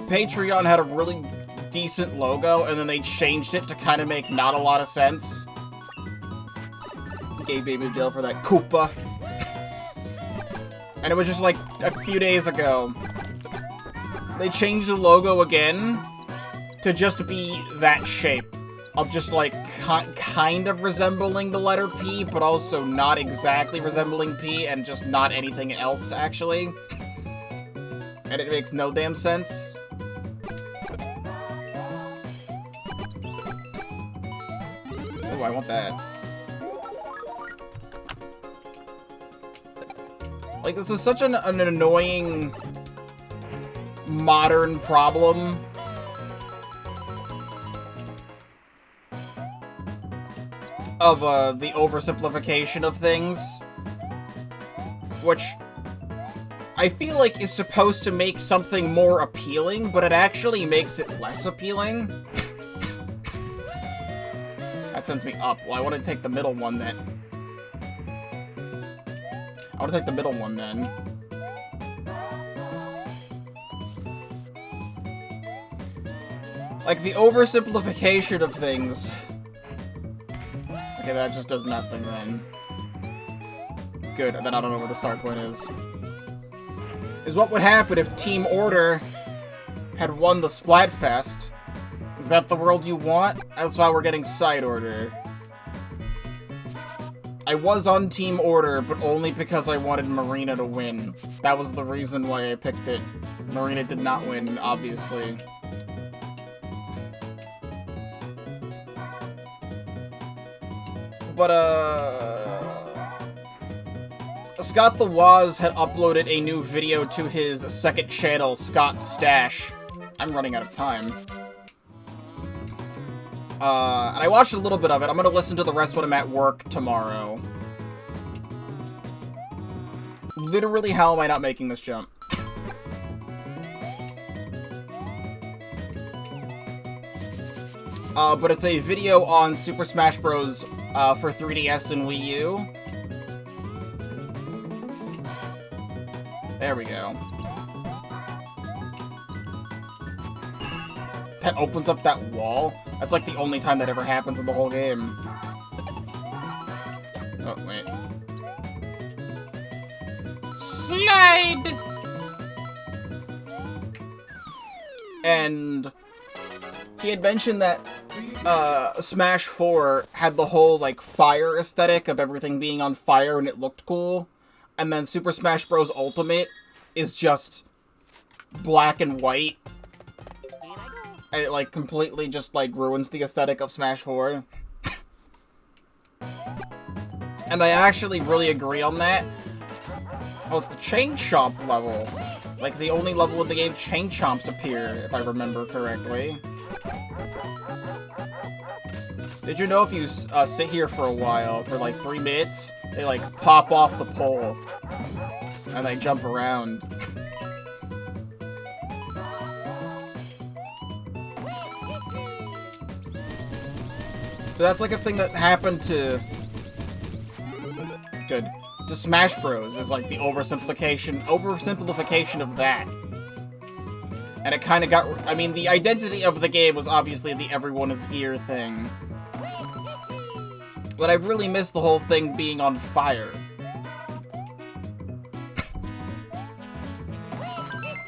Patreon had a really decent logo, and then they changed it to kind of make not a lot of sense. Gave Baby Jail for that Koopa. And it was just like, a few days ago, they changed the logo again to just be that shape. Of just like, kind of resembling the letter P, but also not exactly resembling P, and just not anything else, actually. And it makes no damn sense. Oh, I want that. Like, this is such an annoying modern problem. Of, the oversimplification of things. Which I feel like is supposed to make something more appealing, but it actually makes it less appealing. That sends me up. Well, I want to take the middle one then. Like, the oversimplification of things. Okay, that just does nothing then. Good, then I don't know where the start point is. Is what would happen if Team Order had won the Splatfest. Is that the world you want? That's why we're getting Side Order. I was on Team Order, but only because I wanted Marina to win. That was the reason why I picked it. Marina did not win, obviously. But, Scott the Woz had uploaded a new video to his second channel, Scott's Stash. I'm running out of time. And I watched a little bit of it. I'm gonna listen to the rest when I'm at work tomorrow. Literally, how am I not making this jump? But it's a video on Super Smash Bros. For 3DS and Wii U. There we go. That opens up that wall. That's like the only time that ever happens in the whole game. Oh, wait. Slide! And he had mentioned that Smash 4 had the whole, like, fire aesthetic of everything being on fire and it looked cool. And then Super Smash Bros. Ultimate is just black and white. And it, like, completely just, like, ruins the aesthetic of Smash 4. And I actually really agree on that. Oh, it's the Chain Chomp level. Like, the only level in the game Chain Chomps appear, if I remember correctly. Did you know if you sit here for a while, for like 3 minutes, they like pop off the pole? And they jump around. But that's like a thing that happened to... Good. To Smash Bros. Is like the oversimplification of that. And it kind of got... I mean, the identity of the game was obviously the everyone is here thing. But I really missed the whole thing being on fire.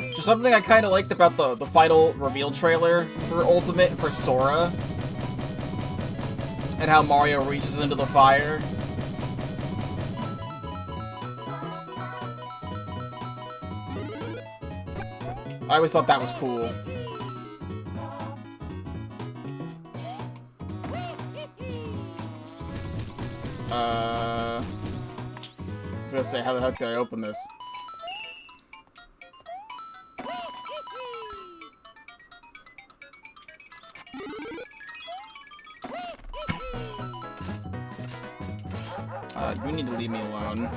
Just something I kind of liked about the final reveal trailer for Ultimate for Sora. And how Mario reaches into the fire. I always thought that was cool. I was gonna say, how the heck did I open this? You need to leave me alone.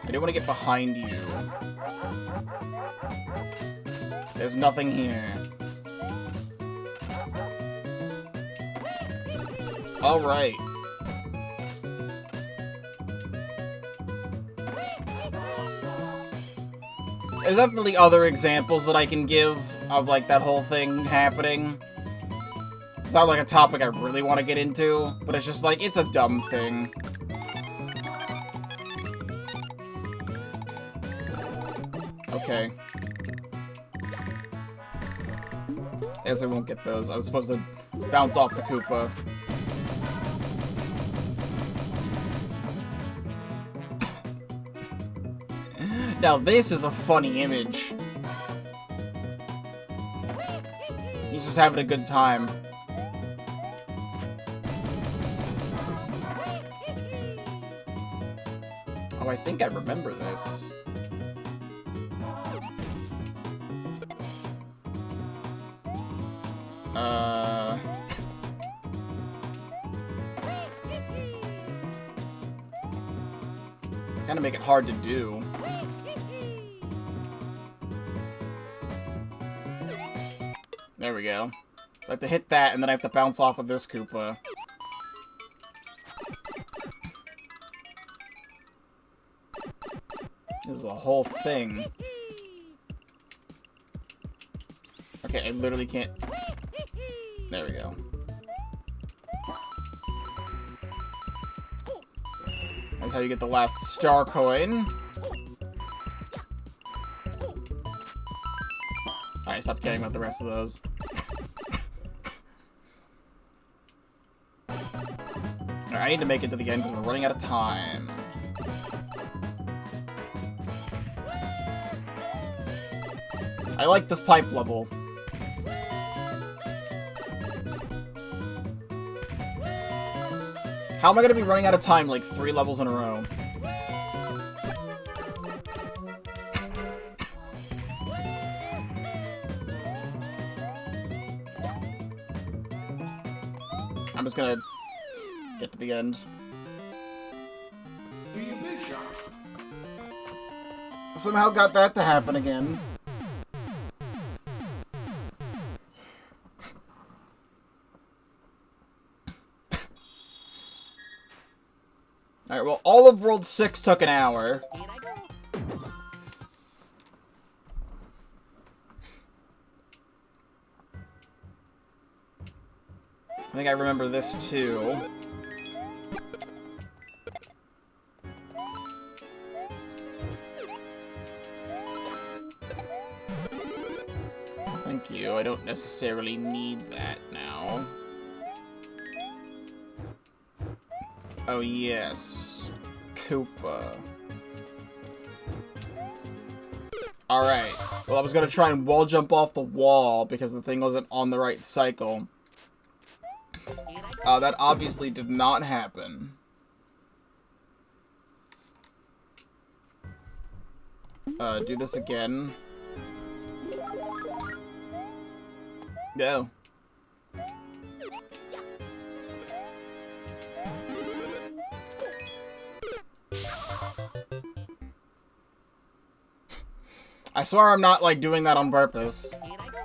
I don't want to get behind you. There's nothing here. Alright. There's definitely other examples that I can give of, like, that whole thing happening. It's not like a topic I really want to get into, but it's just like, it's a dumb thing. Okay. I guess I won't get those. I was supposed to bounce off the Koopa. Now this is a funny image. He's just having a good time. Oh, I think I remember this. Kinda make it hard to do. There we go. So I have to hit that, and then I have to bounce off of this Koopa. This is a whole thing. Okay, I literally can't... There we go. That's how you get the last star coin. Alright, stop caring about the rest of those. Alright, I need to make it to the end because we're running out of time. I like this pipe level. How am I gonna be running out of time like 3 levels in a row? I'm just gonna get to the end. Somehow got that to happen again. Alright, well, all of World 6 took an hour. I think I remember this, too. Thank you. I don't necessarily need that now. Oh, yes. Koopa. Alright. Well, I was gonna try and wall jump off the wall because the thing wasn't on the right cycle. That obviously did not happen. Do this again. Go. swear I'm not, like, doing that on purpose. Here I go.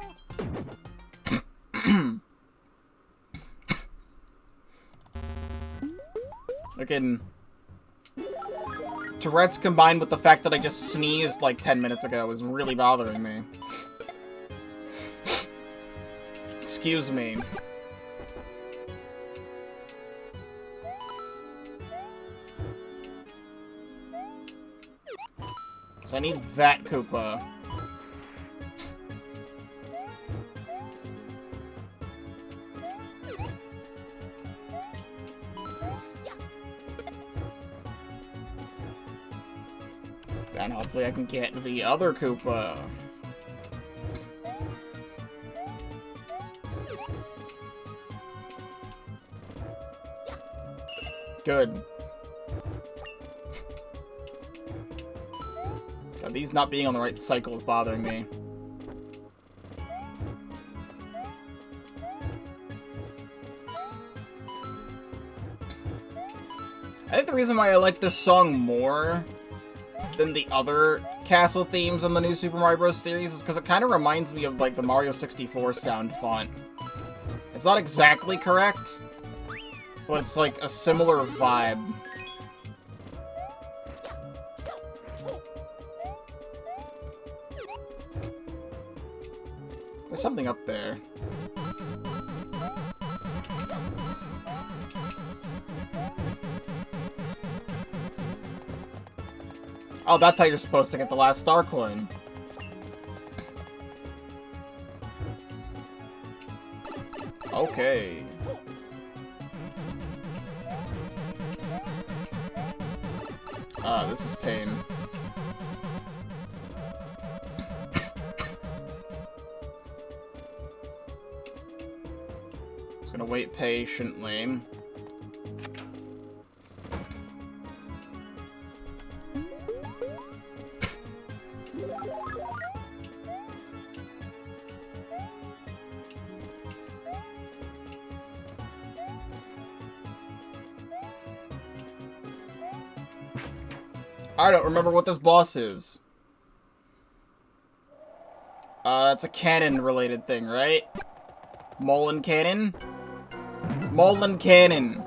Fucking Tourette's combined with the fact that I just sneezed like 10 minutes ago is really bothering me. Excuse me. So I need that Koopa. And hopefully I can get the other Koopa. Good. God, these not being on the right cycle is bothering me. I think the reason why I like this song more than the other castle themes in the new Super Mario Bros. Series is because it kind of reminds me of, like, the Mario 64 sound font. It's not exactly correct, but it's, like, a similar vibe. There's something up there. Oh, that's how you're supposed to get the last star coin. Okay. Ah, this is pain. Just gonna wait patiently. I don't remember what this boss is. It's a cannon-related thing, right? Molten cannon? Molten cannon.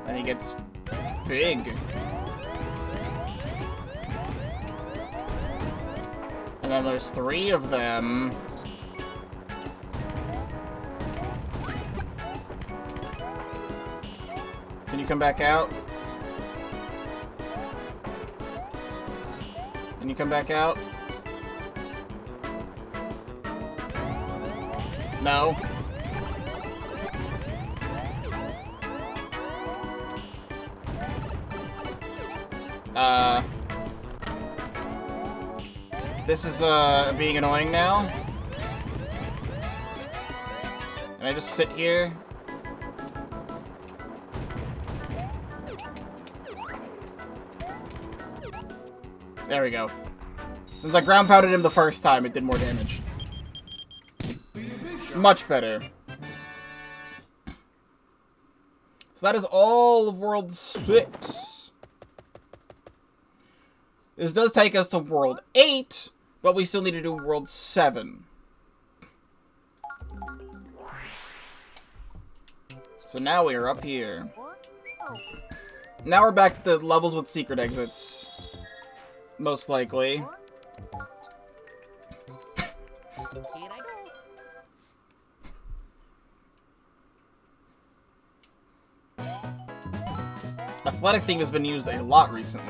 And he gets big. And then there's 3 of them. Can you come back out? Can you come back out? No. This is, being annoying now. Can I just sit here? There we go. Since I ground pounded him the first time, it did more damage. Much better. So that is all of World 6. This does take us to World 8, but we still need to do World 7. So now we are up here. Now we're back to the levels with secret exits. Most likely. Here I go. Athletic theme has been used a lot recently.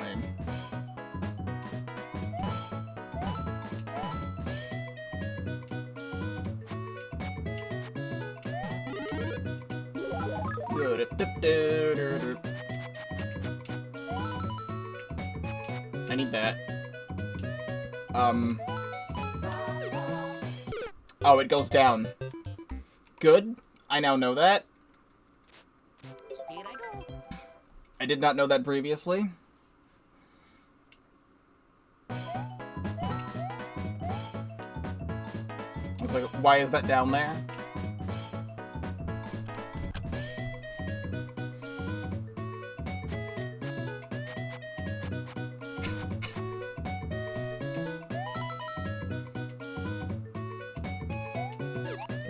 I need that. Oh, it goes down. Good. I now know that. Here I go. I did not know that previously. This It's like, why is that down there?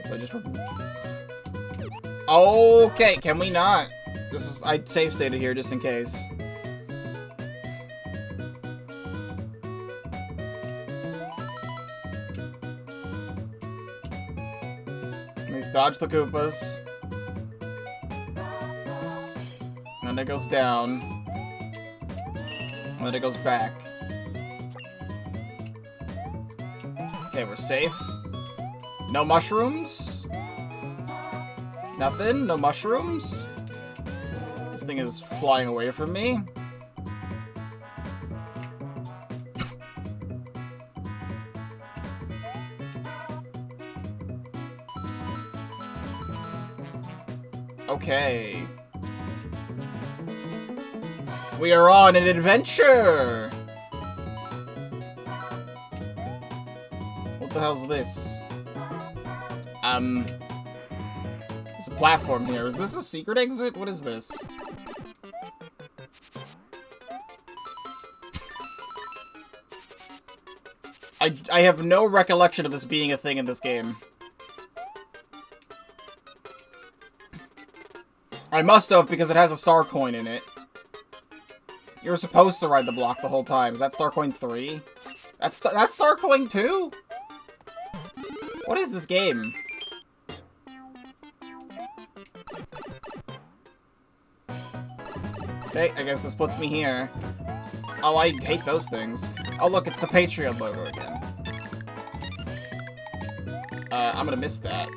So I just... Okay, can we not? This is... I'd save stated here just in case. Let's dodge the Koopas. And then it goes down. And then it goes back. Okay, we're safe. No mushrooms? Nothing? No mushrooms? This thing is flying away from me. Okay. We are on an adventure! What the hell's this? There's a platform here. Is this a secret exit? What is this? I have no recollection of this being a thing in this game. I must have, because it has a star coin in it. You're supposed to ride the block the whole time. Is that star coin 3? That's star coin 2? What is this game? Okay, I guess this puts me here. Oh, I hate those things. Oh, look, it's the Patreon logo again. I'm gonna miss that.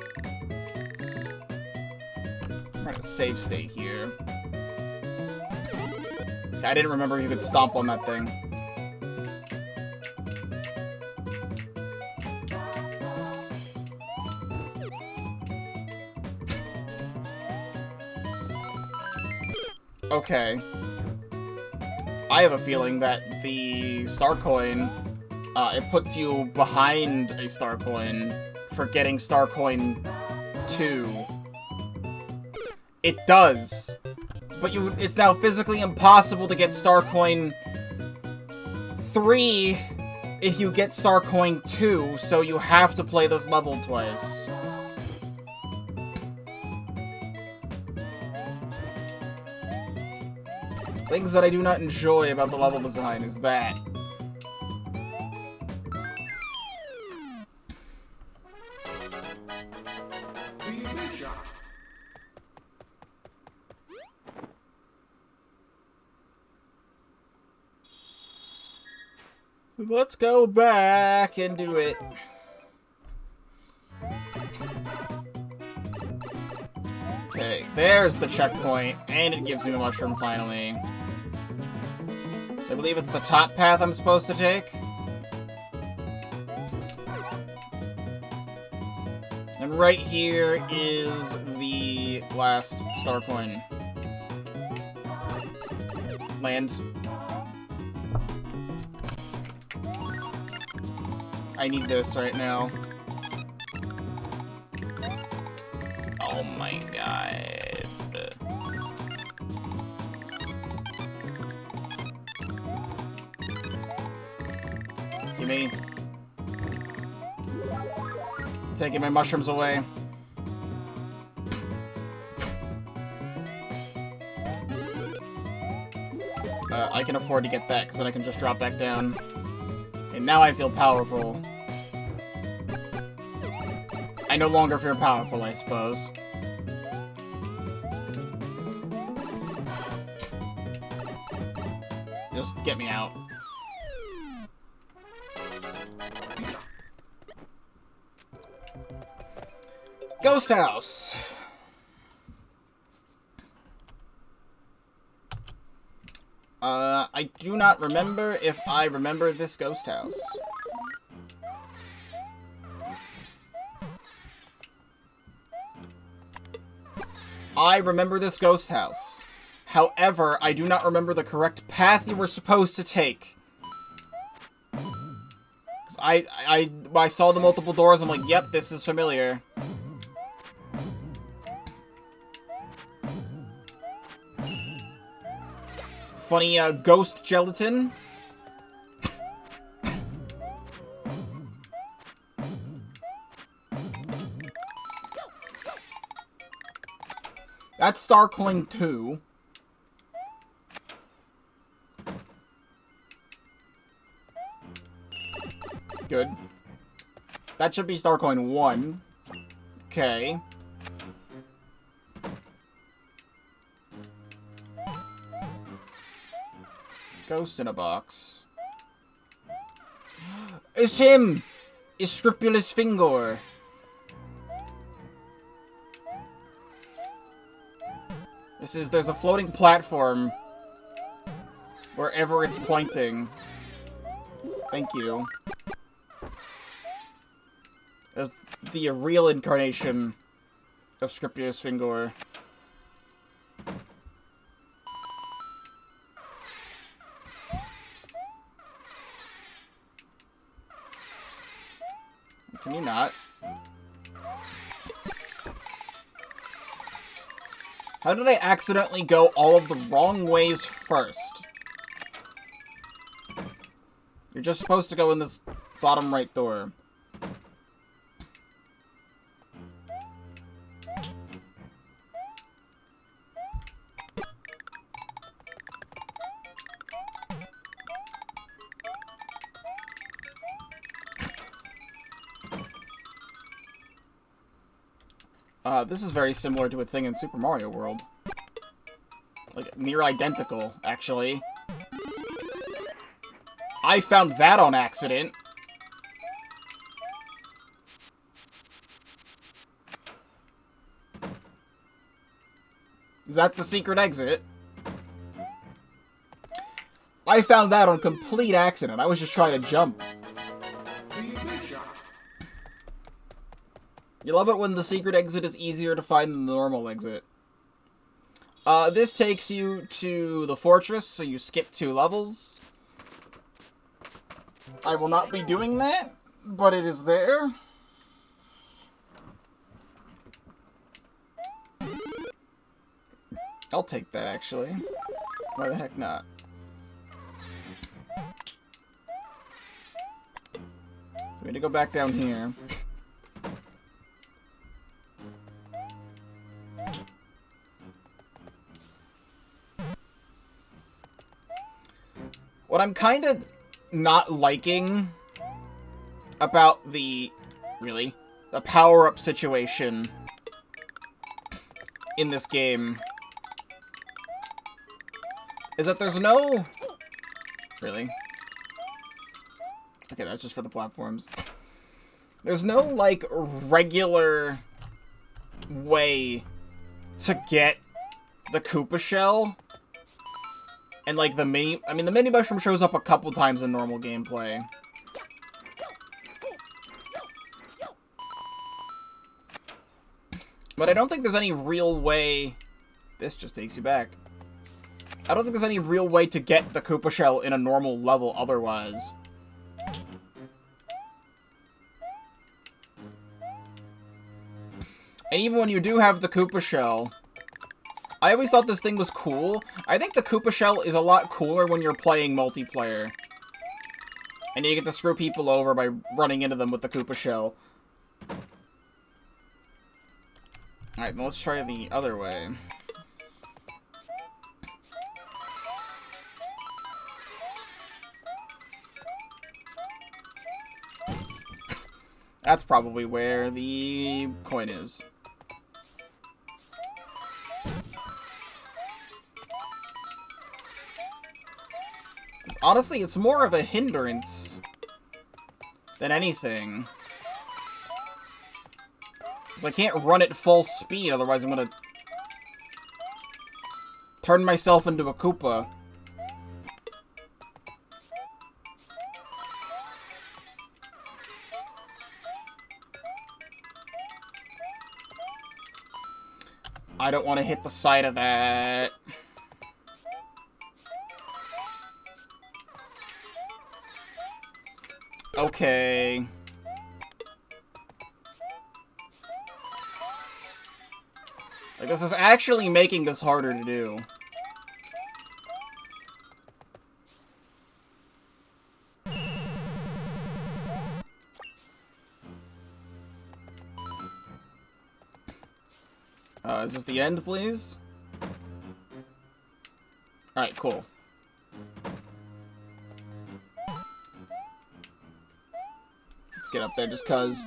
I'm gonna save state here. I didn't remember you could stomp on that thing. Okay. I have a feeling that the star coin, it puts you behind a star coin for getting star coin 2. It does. But it's now physically impossible to get star coin 3 if you get star coin 2, so you have to play this level twice. Things that I do not enjoy about the level design is that. Let's go back and do it. Okay, there's the checkpoint, and it gives me the mushroom finally. I believe it's the top path I'm supposed to take. And right here is the last star coin. Land. I need this right now. Oh my god. Gimme. Taking my mushrooms away. I can afford to get that, because then I can just drop back down. And now I feel powerful. I no longer feel powerful, I suppose. Just get me out. Ghost house. I do not remember if I remember this ghost house. I remember this ghost house. However, I do not remember the correct path you were supposed to take. 'Cause I saw the multiple doors, I'm like, yep, this is familiar. Funny, ghost gelatin. That's Starcoin 2. Good. That should be Starcoin 1. Okay. Ghost in a box. It's him! It's Scrupulous Finger. There's a floating platform wherever it's pointing. Thank you. That's the real incarnation of Scrupulous Finger. Can you not? How did I accidentally go all of the wrong ways first? You're just supposed to go in this bottom right door. This is very similar to a thing in Super Mario World. Like, near identical, actually. I found that on accident. Is that the secret exit? I found that on complete accident. I was just trying to jump. You love it when the secret exit is easier to find than the normal exit. This takes you to the fortress, so you skip 2 levels. I will not be doing that, but it is there. I'll take that, actually. Why the heck not? So we need to go back down here. What I'm kind of not liking about the power-up situation in this game is that there's no... Really? Okay, that's just for the platforms. There's no, like, regular way to get the Koopa Shell. And, like, the mini mushroom shows up a couple times in normal gameplay. But I don't think there's any real way... This just takes you back. I don't think there's any real way to get the Koopa Shell in a normal level otherwise. And even when you do have the Koopa Shell... I always thought this thing was cool. I think the Koopa Shell is a lot cooler when you're playing multiplayer. And you get to screw people over by running into them with the Koopa Shell. Alright, well, let's try the other way. That's probably where the coin is. Honestly, it's more of a hindrance than anything. Because I can't run at full speed, otherwise I'm gonna turn myself into a Koopa. I don't want to hit the side of that. Okay. Like, this is actually making this harder to do. Is this the end, please? Alright, cool. Let's get up there just cuz.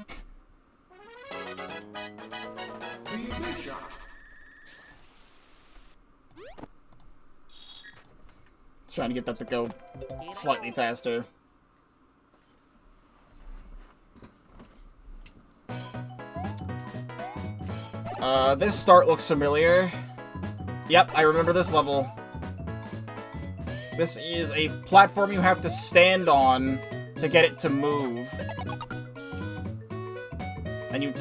Just trying to get that to go slightly faster. This start looks familiar. Yep, I remember this level. This is a platform you have to stand on to get it to move. And you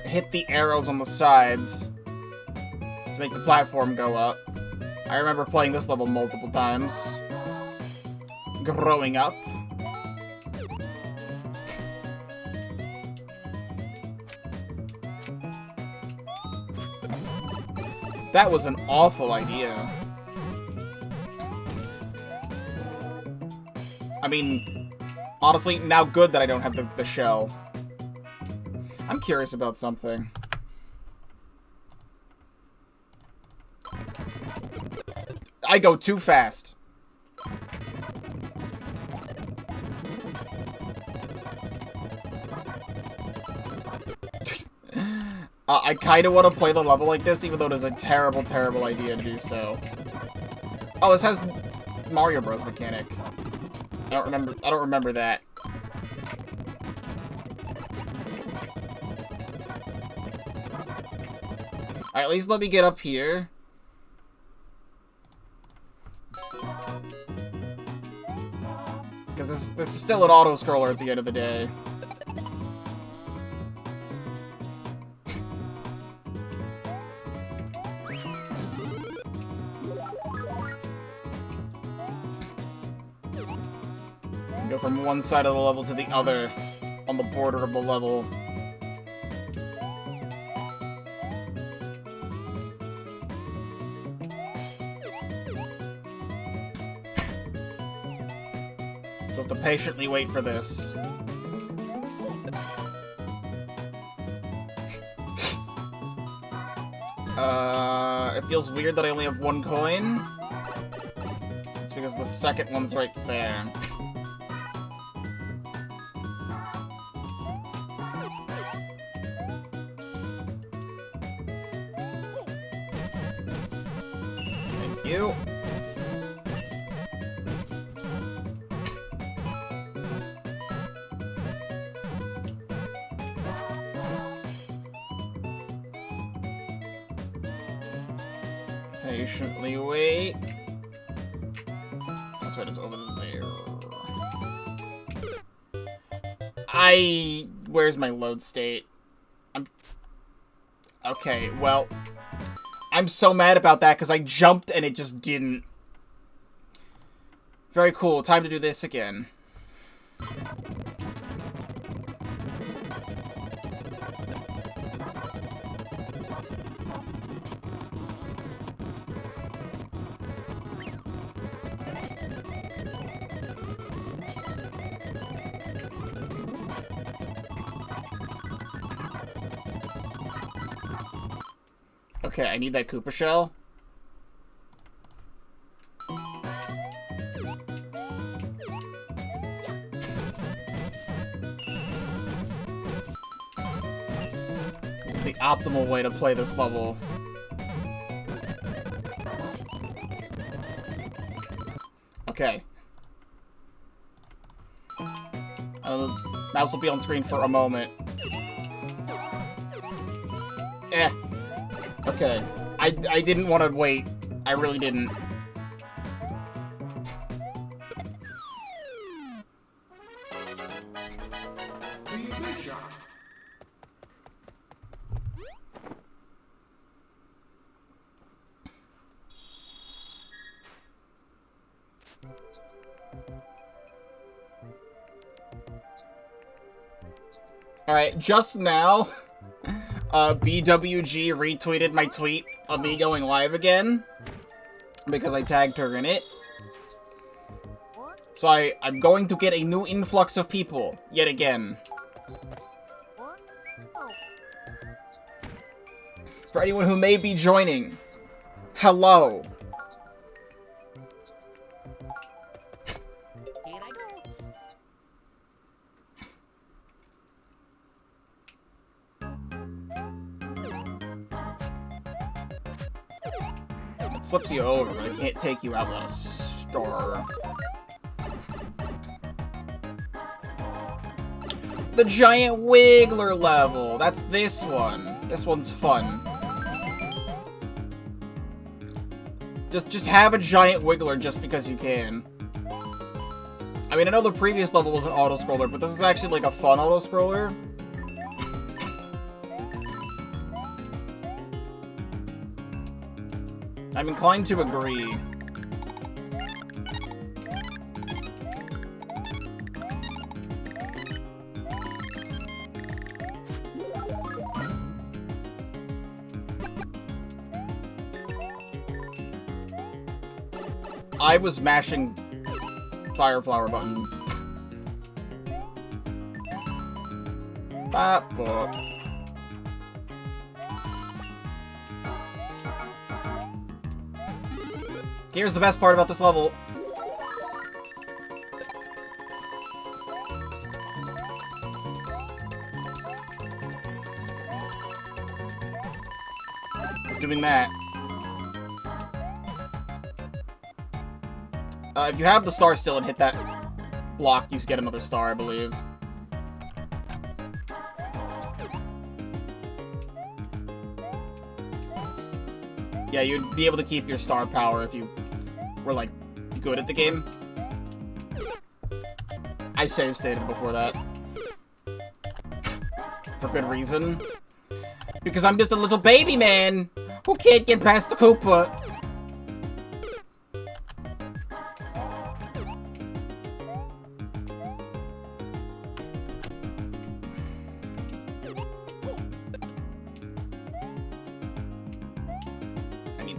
hit the arrows on the sides to make the platform go up. I remember playing this level multiple times growing up. That was an awful idea. I mean, honestly, now good that I don't have the shell. I'm curious about something. I go too fast. I kind of want to play the level like this, even though it is a terrible, terrible idea to do so. Oh, this has Mario Bros. Mechanic. I don't remember that. Alright, at least let me get up here. Because this is still an auto-scroller at the end of the day. Go from one side of the level to the other on the border of the level. So have to patiently wait for this. It feels weird that I only have one coin. It's because the second one's right there. Thank you. Patiently wait. That's right, it's over there. Where's my load state? Okay, well, I'm so mad about that because I jumped and it just didn't. Very cool. Time to do this again. Okay, I need that Koopa shell. This is the optimal way to play this level. Okay. Mouse will be on screen for a moment. Eh. Okay. I didn't want to wait. I really didn't. Alright, just now, BWG retweeted my tweet of me going live again, because I tagged her in it. So I'm going to get a new influx of people, yet again. For anyone who may be joining, hello. Here I go. It flips you over, but it can't take you out without a star. The giant wiggler level! That's this one. This one's fun. Just have a giant wiggler just because you can. I mean, I know the previous level was an auto-scroller, but this is actually like a fun auto-scroller. I'm inclined to agree. I was mashing fire flower button. Bop, bop. Here's the best part about this level. It's doing that. If you have the star still and hit that block, you get another star, I believe. Yeah, you'd be able to keep your star power if you were, like, good at the game. I save stated before that. For good reason. Because I'm just a little baby man who can't get past the Koopa.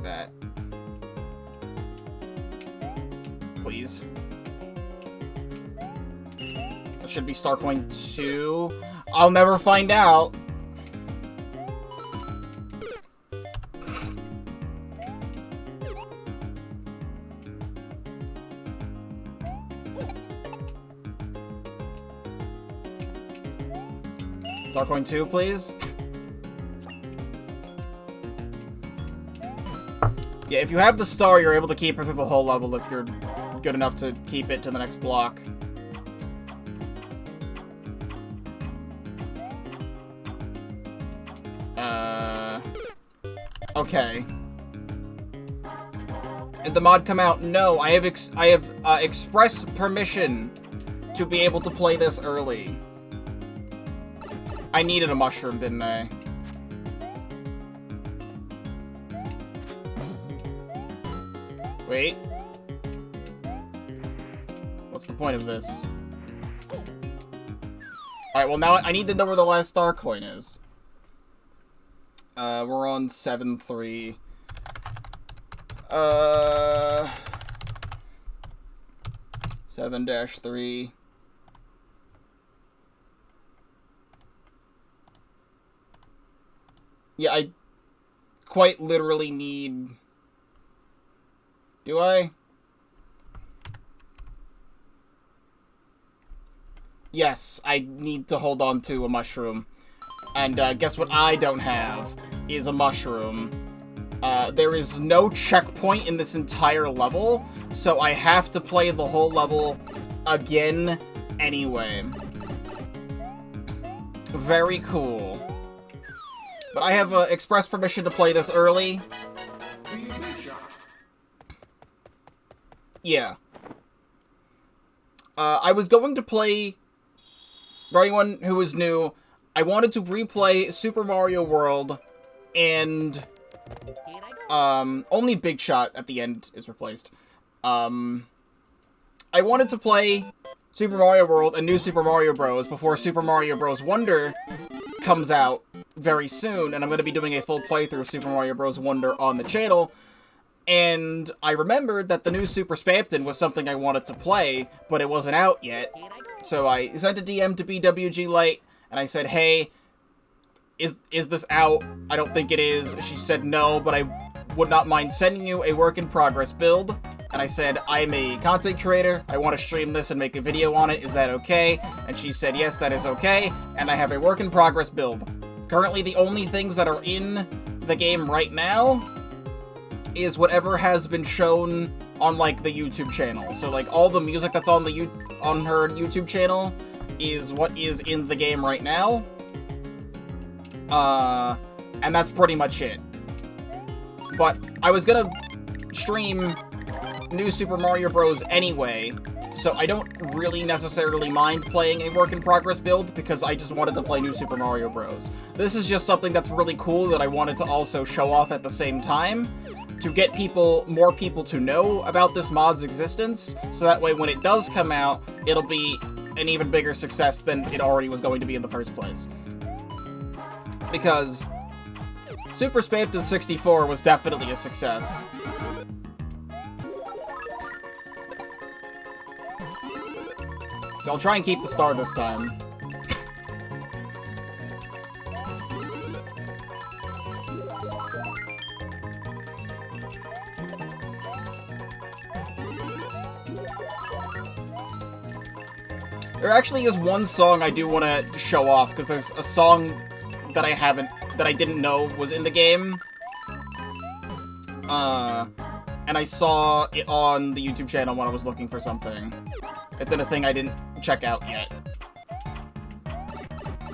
That. Please. That should be star coin 2. I'll never find out. Star coin 2, please. Yeah, if you have the star, you're able to keep her through the whole level if you're good enough to keep it to the next block. Okay. Did the mod come out? No, I have express permission to be able to play this early. I needed a mushroom, didn't I? Wait. What's the point of this? Alright, well now I need to know where the last star coin is. We're on 7-3. 7-3. Yeah, I quite literally need... Do I? Yes, I need to hold on to a mushroom. And guess what I don't have is a mushroom. There is no checkpoint in this entire level, so I have to play the whole level again anyway. Very cool. But I have express permission to play this early. Yeah. I was going to play, for anyone who is new, I wanted to replay Super Mario World, and, only Big Shot at the end is replaced. I wanted to play Super Mario World and New Super Mario Bros. Before Super Mario Bros. Wonder comes out very soon, and I'm going to be doing a full playthrough of Super Mario Bros. Wonder on the channel. And I remembered that the new Super Spamton was something I wanted to play, but it wasn't out yet. So I sent a DM to BWGLite, and I said, hey, is this out? I don't think it is. She said no, but I would not mind sending you a work-in-progress build. And I said, I'm a content creator, I want to stream this and make a video on it, is that okay? And she said, yes, that is okay, and I have a work-in-progress build. Currently, the only things that are in the game right now is whatever has been shown on, like, the YouTube channel. So, like, all the music that's on her YouTube channel is what is in the game right now. And that's pretty much it. But I was gonna stream New Super Mario Bros. Anyway, so I don't really necessarily mind playing a work-in-progress build, because I just wanted to play New Super Mario Bros. This is just something that's really cool that I wanted to also show off at the same time, to get more people to know about this mod's existence, so that way when it does come out, it'll be an even bigger success than it already was going to be in the first place. Because Super Spamton 64 was definitely a success. So I'll try and keep the star this time. There actually is one song I do want to show off, because there's a song that I didn't know was in the game. And I saw it on the YouTube channel when I was looking for something. It's in a thing I didn't check out yet.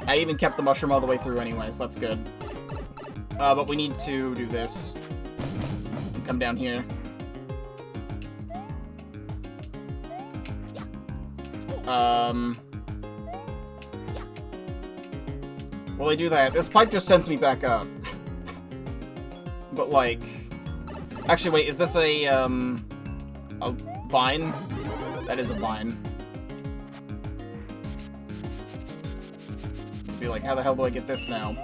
I even kept the mushroom all the way through anyway, so that's good. But we need to do this. Come down here. While I do that, this pipe just sends me back up. But, like... Actually, wait, is this a vine? That is a vine. Just be like, how the hell do I get this now?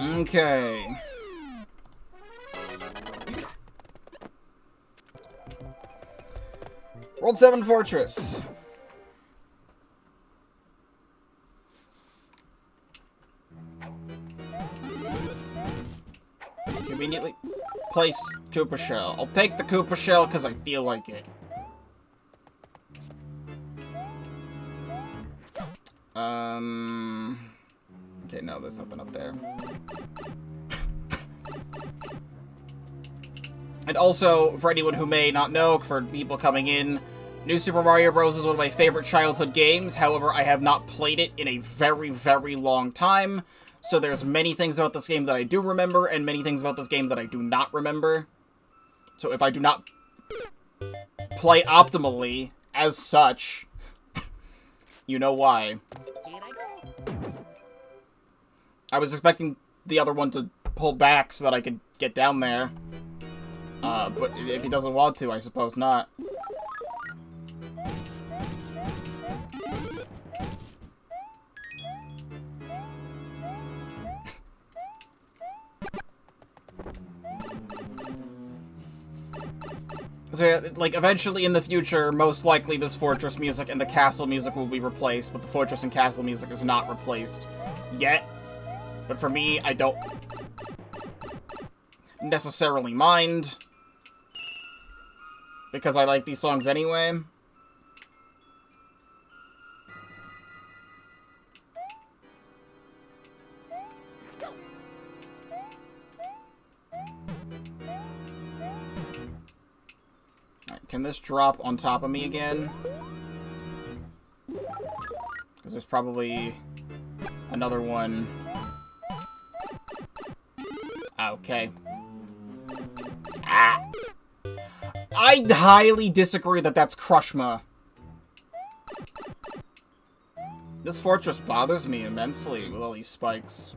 Okay. World 7 Fortress. Conveniently place Koopa Shell. I'll take the Koopa Shell because I feel like it. Okay, no, there's nothing up there. And also, for anyone who may not know, for people coming in, New Super Mario Bros. Is one of my favorite childhood games. However, I have not played it in a very, very long time. So there's many things about this game that I do remember, and many things about this game that I do not remember. So if I do not play optimally, as such, you know why. I was expecting the other one to pull back so that I could get down there. But if he doesn't want to, I suppose not. So, yeah, like, eventually in the future, most likely this fortress music and the castle music will be replaced, but the fortress and castle music is not replaced yet. But for me, I don't necessarily mind, because I like these songs anyway. Alright, can this drop on top of me again? Because there's probably another one. Okay. Ah! I highly disagree that that's Crushma. This fortress bothers me immensely with all these spikes.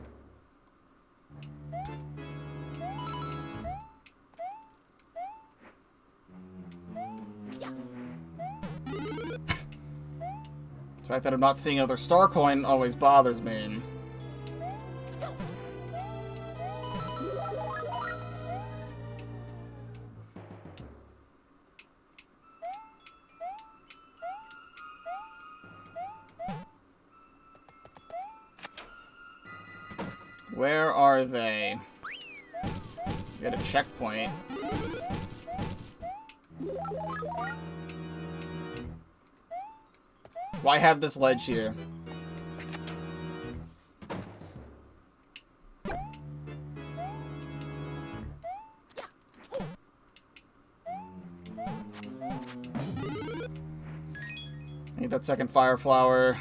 fact that I'm not seeing another star coin always bothers me. Where are they? Get a checkpoint. Why have this ledge here? Need that second fire flower.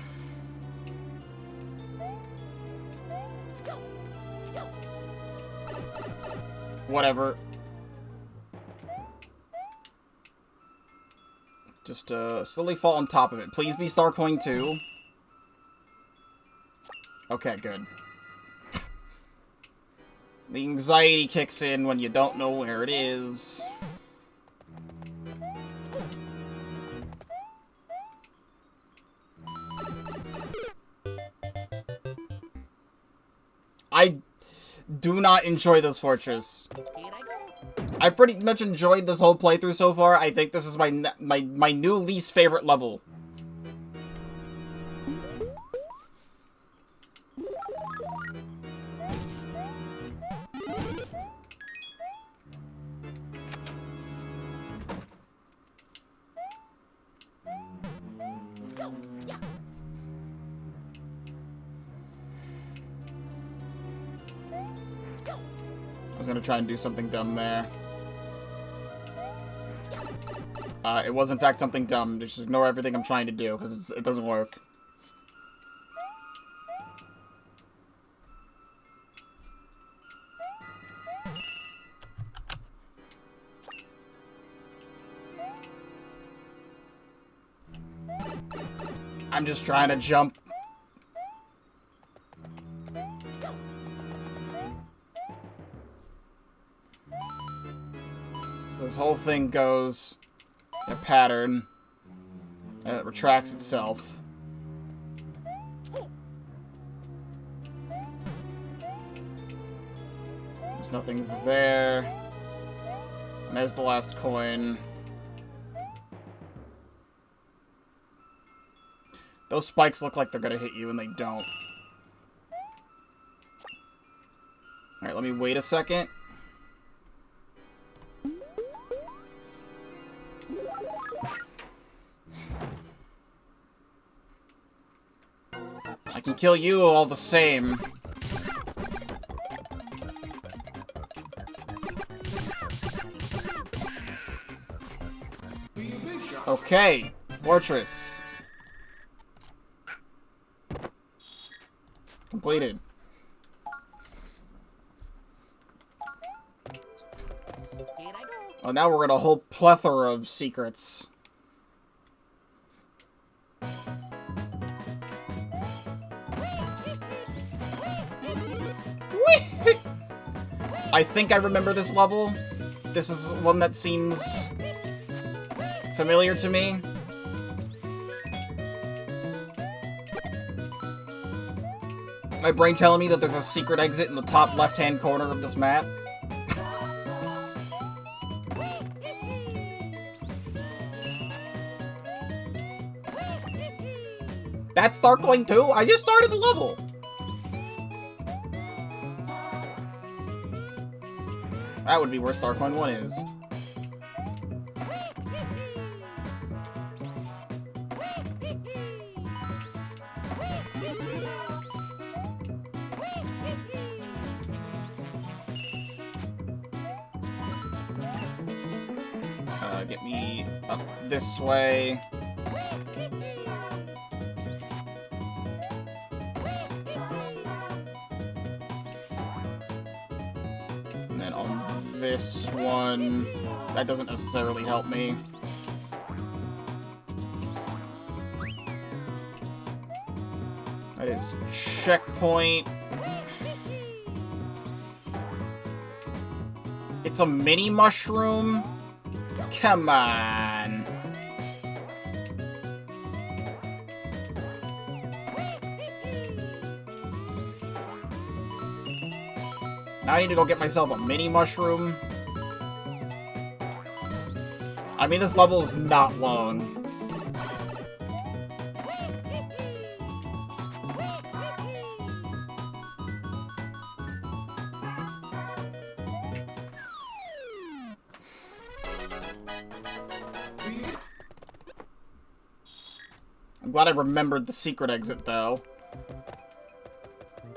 Whatever. Just slowly fall on top of it. Please be Star Coin 2. Okay, good. The anxiety kicks in when you don't know where it is. I do not enjoy this fortress. I've pretty much enjoyed this whole playthrough so far. I think this is my new least favorite level. I was gonna try and do something dumb there. It was in fact something dumb. Just ignore everything I'm trying to do, because it doesn't work. I'm just trying to jump. So this whole thing goes in a pattern, and it retracts itself. There's nothing there. And there's the last coin. Those spikes look like they're gonna hit you, and they don't. Alright, let me wait a second. I can kill you all the same. Okay, fortress. Completed. Oh, now we're in a whole plethora of secrets. I think I remember this level. This is one that seems familiar to me. My brain telling me that there's a secret exit in the top left-hand corner of this map. That's Star Coin 2? I just started the level! That would be where Star Coin 1 is. Get me up this way. And then on this one, that doesn't necessarily help me. That is checkpoint. It's a mini mushroom? Come on. Now I need to go get myself a mini mushroom. I mean, this level is not long. I'm glad I remembered the secret exit, though.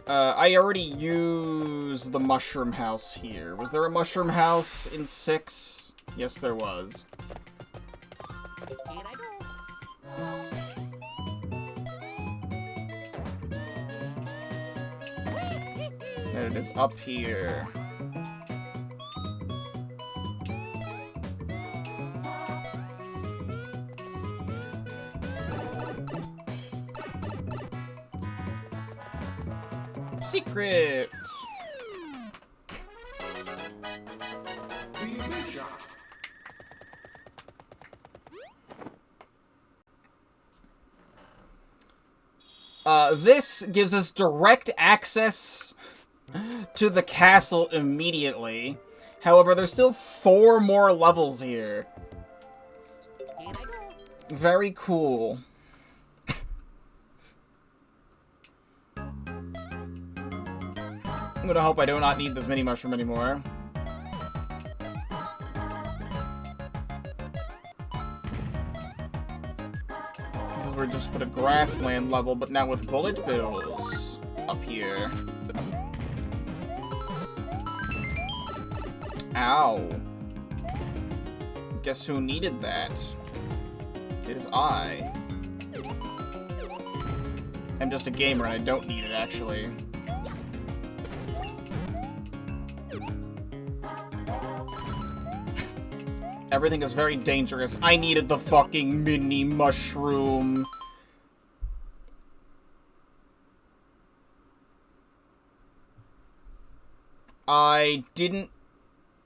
I already used the mushroom house here. Was there a mushroom house in 6? Yes, there was. Here I go. There it is, up here. Secrets! This gives us direct access to the castle immediately. However, there's still 4 more levels here. Here I go. Very cool. I'm gonna hope I do not need this mini mushroom anymore. This is where just put a grassland level, but now with bullet bills up here. Ow. Guess who needed that? It is I. I'm just a gamer and I don't need it, actually. Everything is very dangerous. I needed the fucking mini mushroom. I didn't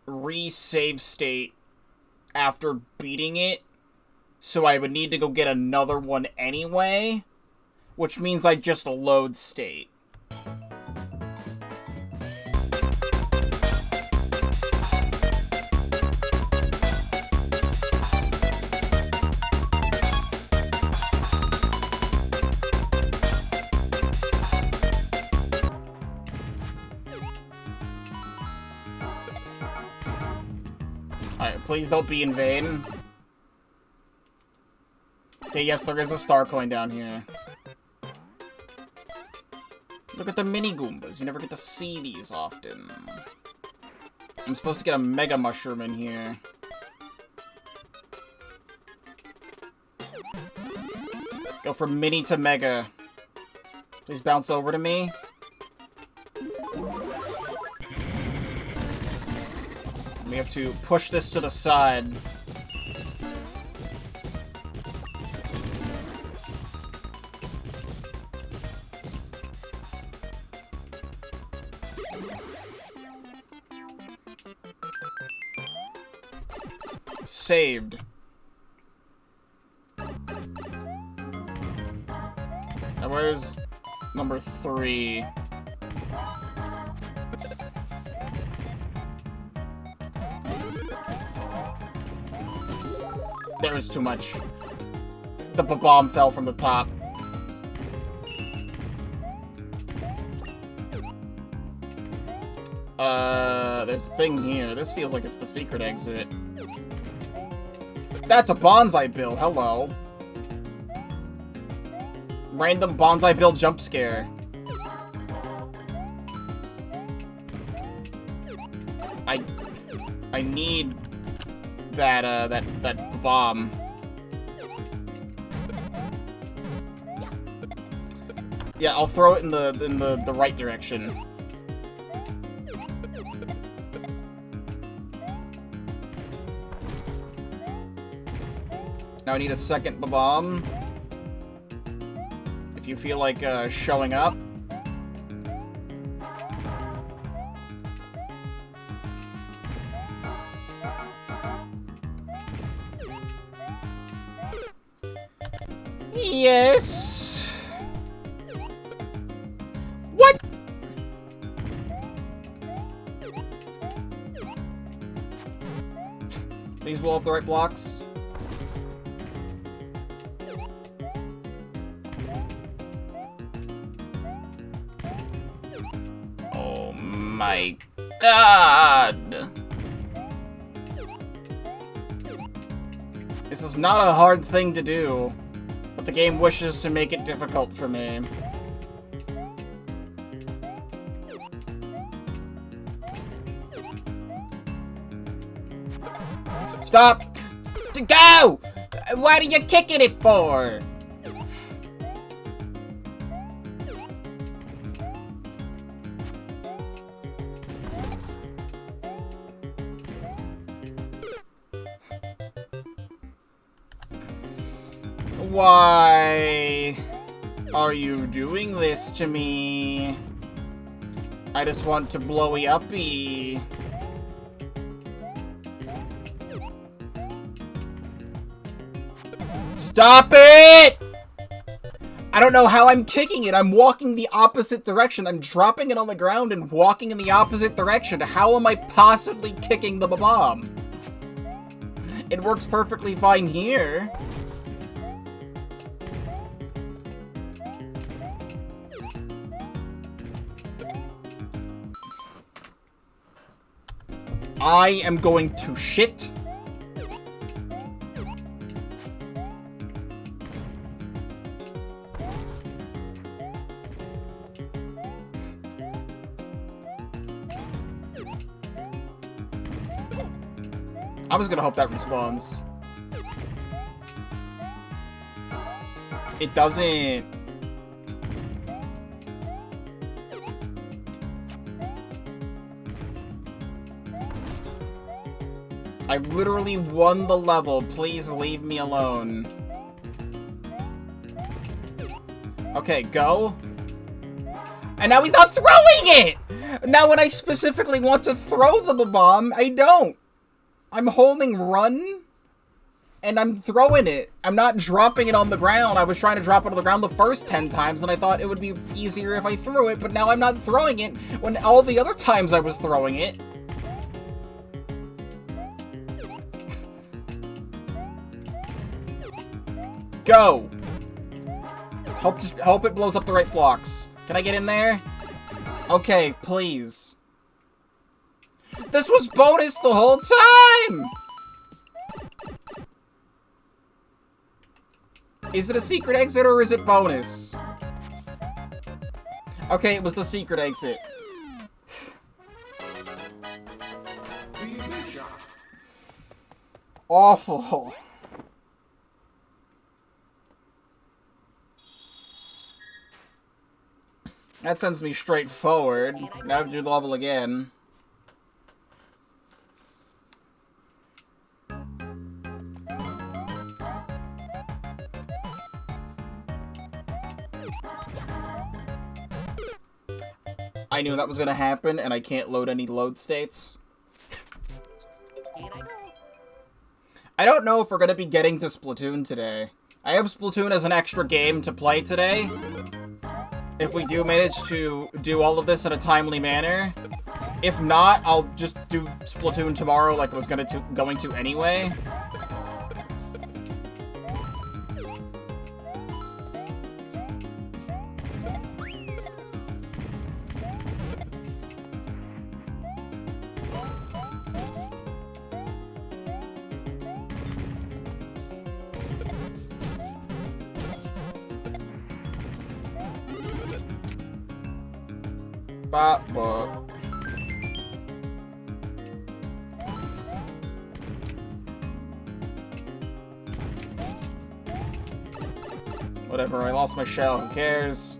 re-save state after beating it, so I would need to go get another one anyway, which means I just load state. Alright, please don't be in vain. Okay, yes, there is a star coin down here. Look at the mini Goombas. You never get to see these often. I'm supposed to get a mega mushroom in here. Go from mini to mega. Please bounce over to me. We have to push this to the side. Saved. Now where's number 3? There is too much. The bomb fell from the top. There's a thing here. This feels like it's the secret exit. That's a bonsai bill. Hello. Random bonsai bill jump scare. I need that bomb. Yeah, I'll throw it in the right direction. Now I need a second bomb. If you feel like showing up. Yes. What? Please blow up the right blocks. Oh my god! This is not a hard thing to do, but the game wishes to make it difficult for me. Stop! Go! What are you kicking it for? Why are you doing this to me? I just want to blowy uppy. Stop it! I don't know how I'm kicking it. I'm walking the opposite direction. I'm dropping it on the ground and walking in the opposite direction. How am I possibly kicking the bomb? It works perfectly fine here. I am going to shit. I'm just gonna hope that respawns. It doesn't. I've literally won the level. Please leave me alone. Okay, go. And now he's not throwing it! Now when I specifically want to throw the bomb, I don't. I'm holding run, and I'm throwing it. I'm not dropping it on the ground. I was trying to drop it on the ground the first 10 times, and I thought it would be easier if I threw it, but now I'm not throwing it when all the other times I was throwing it. Go! Hope it blows up the right blocks. Can I get in there? Okay, please. This was bonus the whole time! Is it a secret exit or is it bonus? Okay, it was the secret exit. Awful. That sends me straight forward. Now I have to do the level again. I knew that was gonna happen, and I can't load any load states. I don't know if we're gonna be getting to Splatoon today. I have Splatoon as an extra game to play today. If we do manage to do all of this in a timely manner. If not, I'll just do Splatoon tomorrow like I was going to anyway. Whatever, I lost my shell, who cares?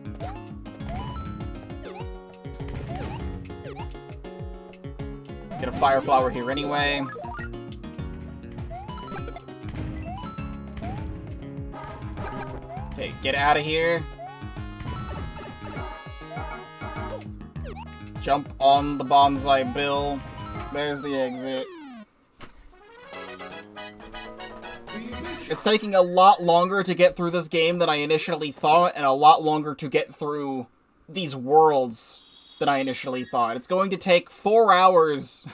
Get a fire flower here anyway. Okay, get out of here. Jump on the bonsai bill. There's the exit. It's taking a lot longer to get through this game than I initially thought, and a lot longer to get through these worlds than I initially thought. It's going to take 4 hours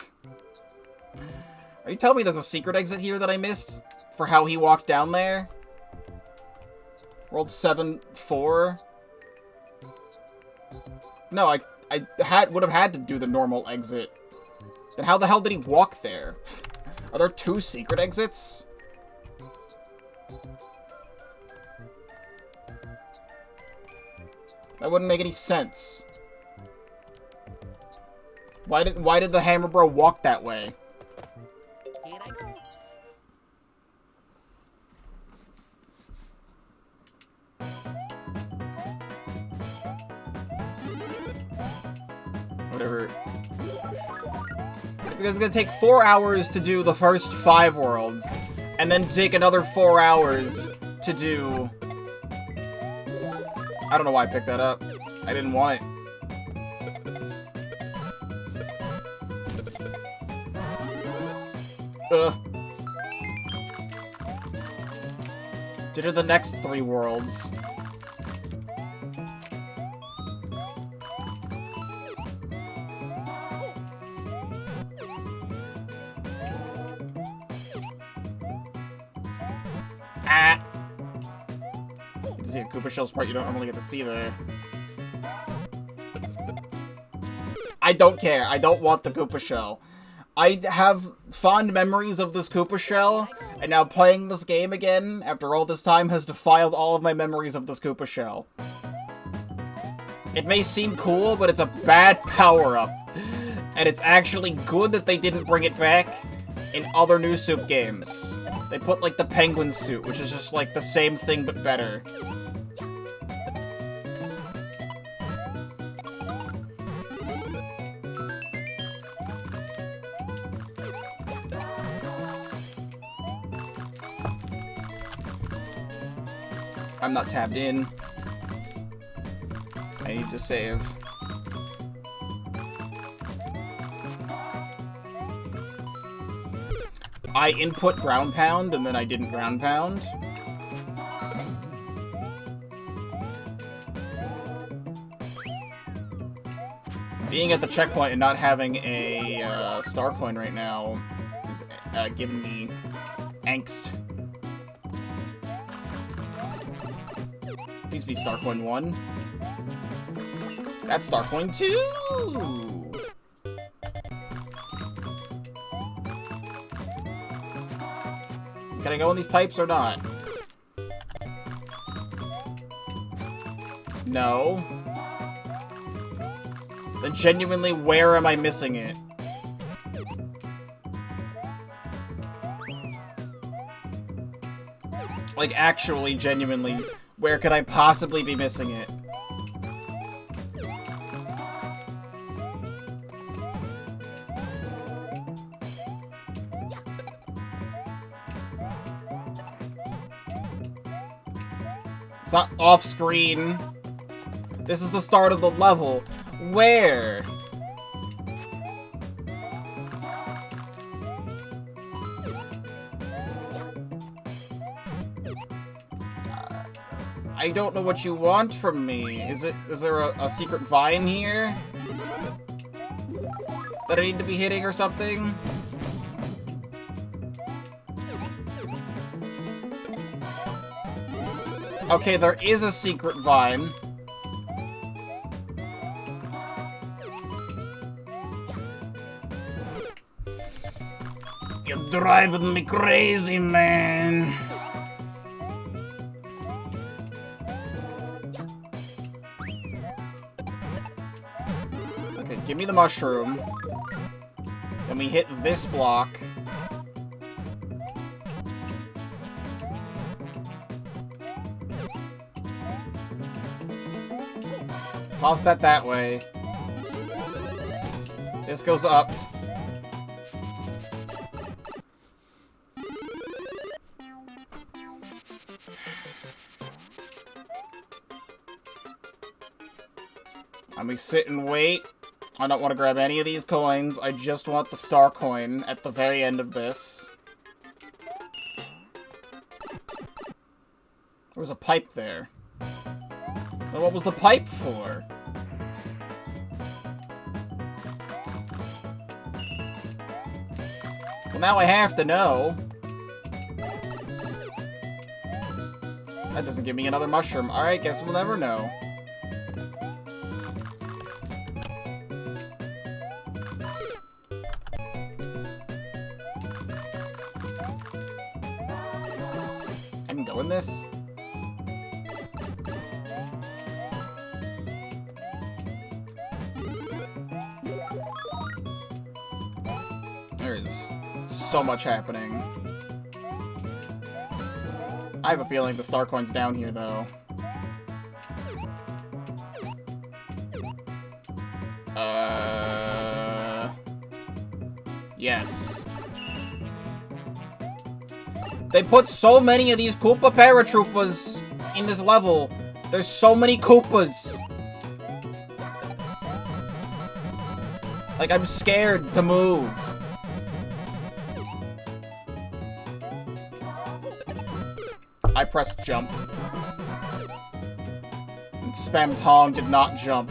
Are you telling me there's a secret exit here that I missed? For how he walked down there? World 7-4? No, I would have had to do the normal exit. Then how the hell did he walk there? Are there 2 secret exits? That wouldn't make any sense. Why did the Hammer Bro walk that way? Here I go. Whatever. It's gonna take 4 hours to do the first 5 worlds, and then take another 4 hours to do... I don't know why I picked that up. I didn't want it. To do the next 3 worlds. Ah! You get to see a Koopa Shell's part you don't normally get to see there. I don't care. I don't want the Koopa Shell. I have fond memories of this Koopa Shell, and now playing this game again, after all this time, has defiled all of my memories of this Koopa Shell. It may seem cool, but it's a bad power-up. And it's actually good that they didn't bring it back in other New Soup games. They put, like, the penguin suit, which is just, like, the same thing but better. I'm not tabbed in. I need to save. I input ground pound, and then I didn't ground pound. Being at the checkpoint and not having a star coin right now is giving me angst. Please be star coin 1. That's star coin 2! Can I go in these pipes or not? No. Then genuinely, where am I missing it? Like, actually, genuinely, where could I possibly be missing it? It's not off-screen. This is the start of the level. Where? I don't know what you want from me. Is there a secret vine here? That I need to be hitting or something? Okay, there is a secret vine. You're driving me crazy, man. Okay, give me the mushroom. Then we hit this block. Toss that way. This goes up. And we sit and wait. I don't want to grab any of these coins. I just want the star coin at the very end of this. There was a pipe there. Then what was the pipe for? Well, now I have to know. That doesn't give me another mushroom. Alright, guess we'll never know. I can go in this? There's so much happening. I have a feeling the star coin's down here, though. Yes. They put so many of these Koopa paratroopers in this level. There's so many Koopas. Like, I'm scared to move. I pressed jump. And Spamton did not jump.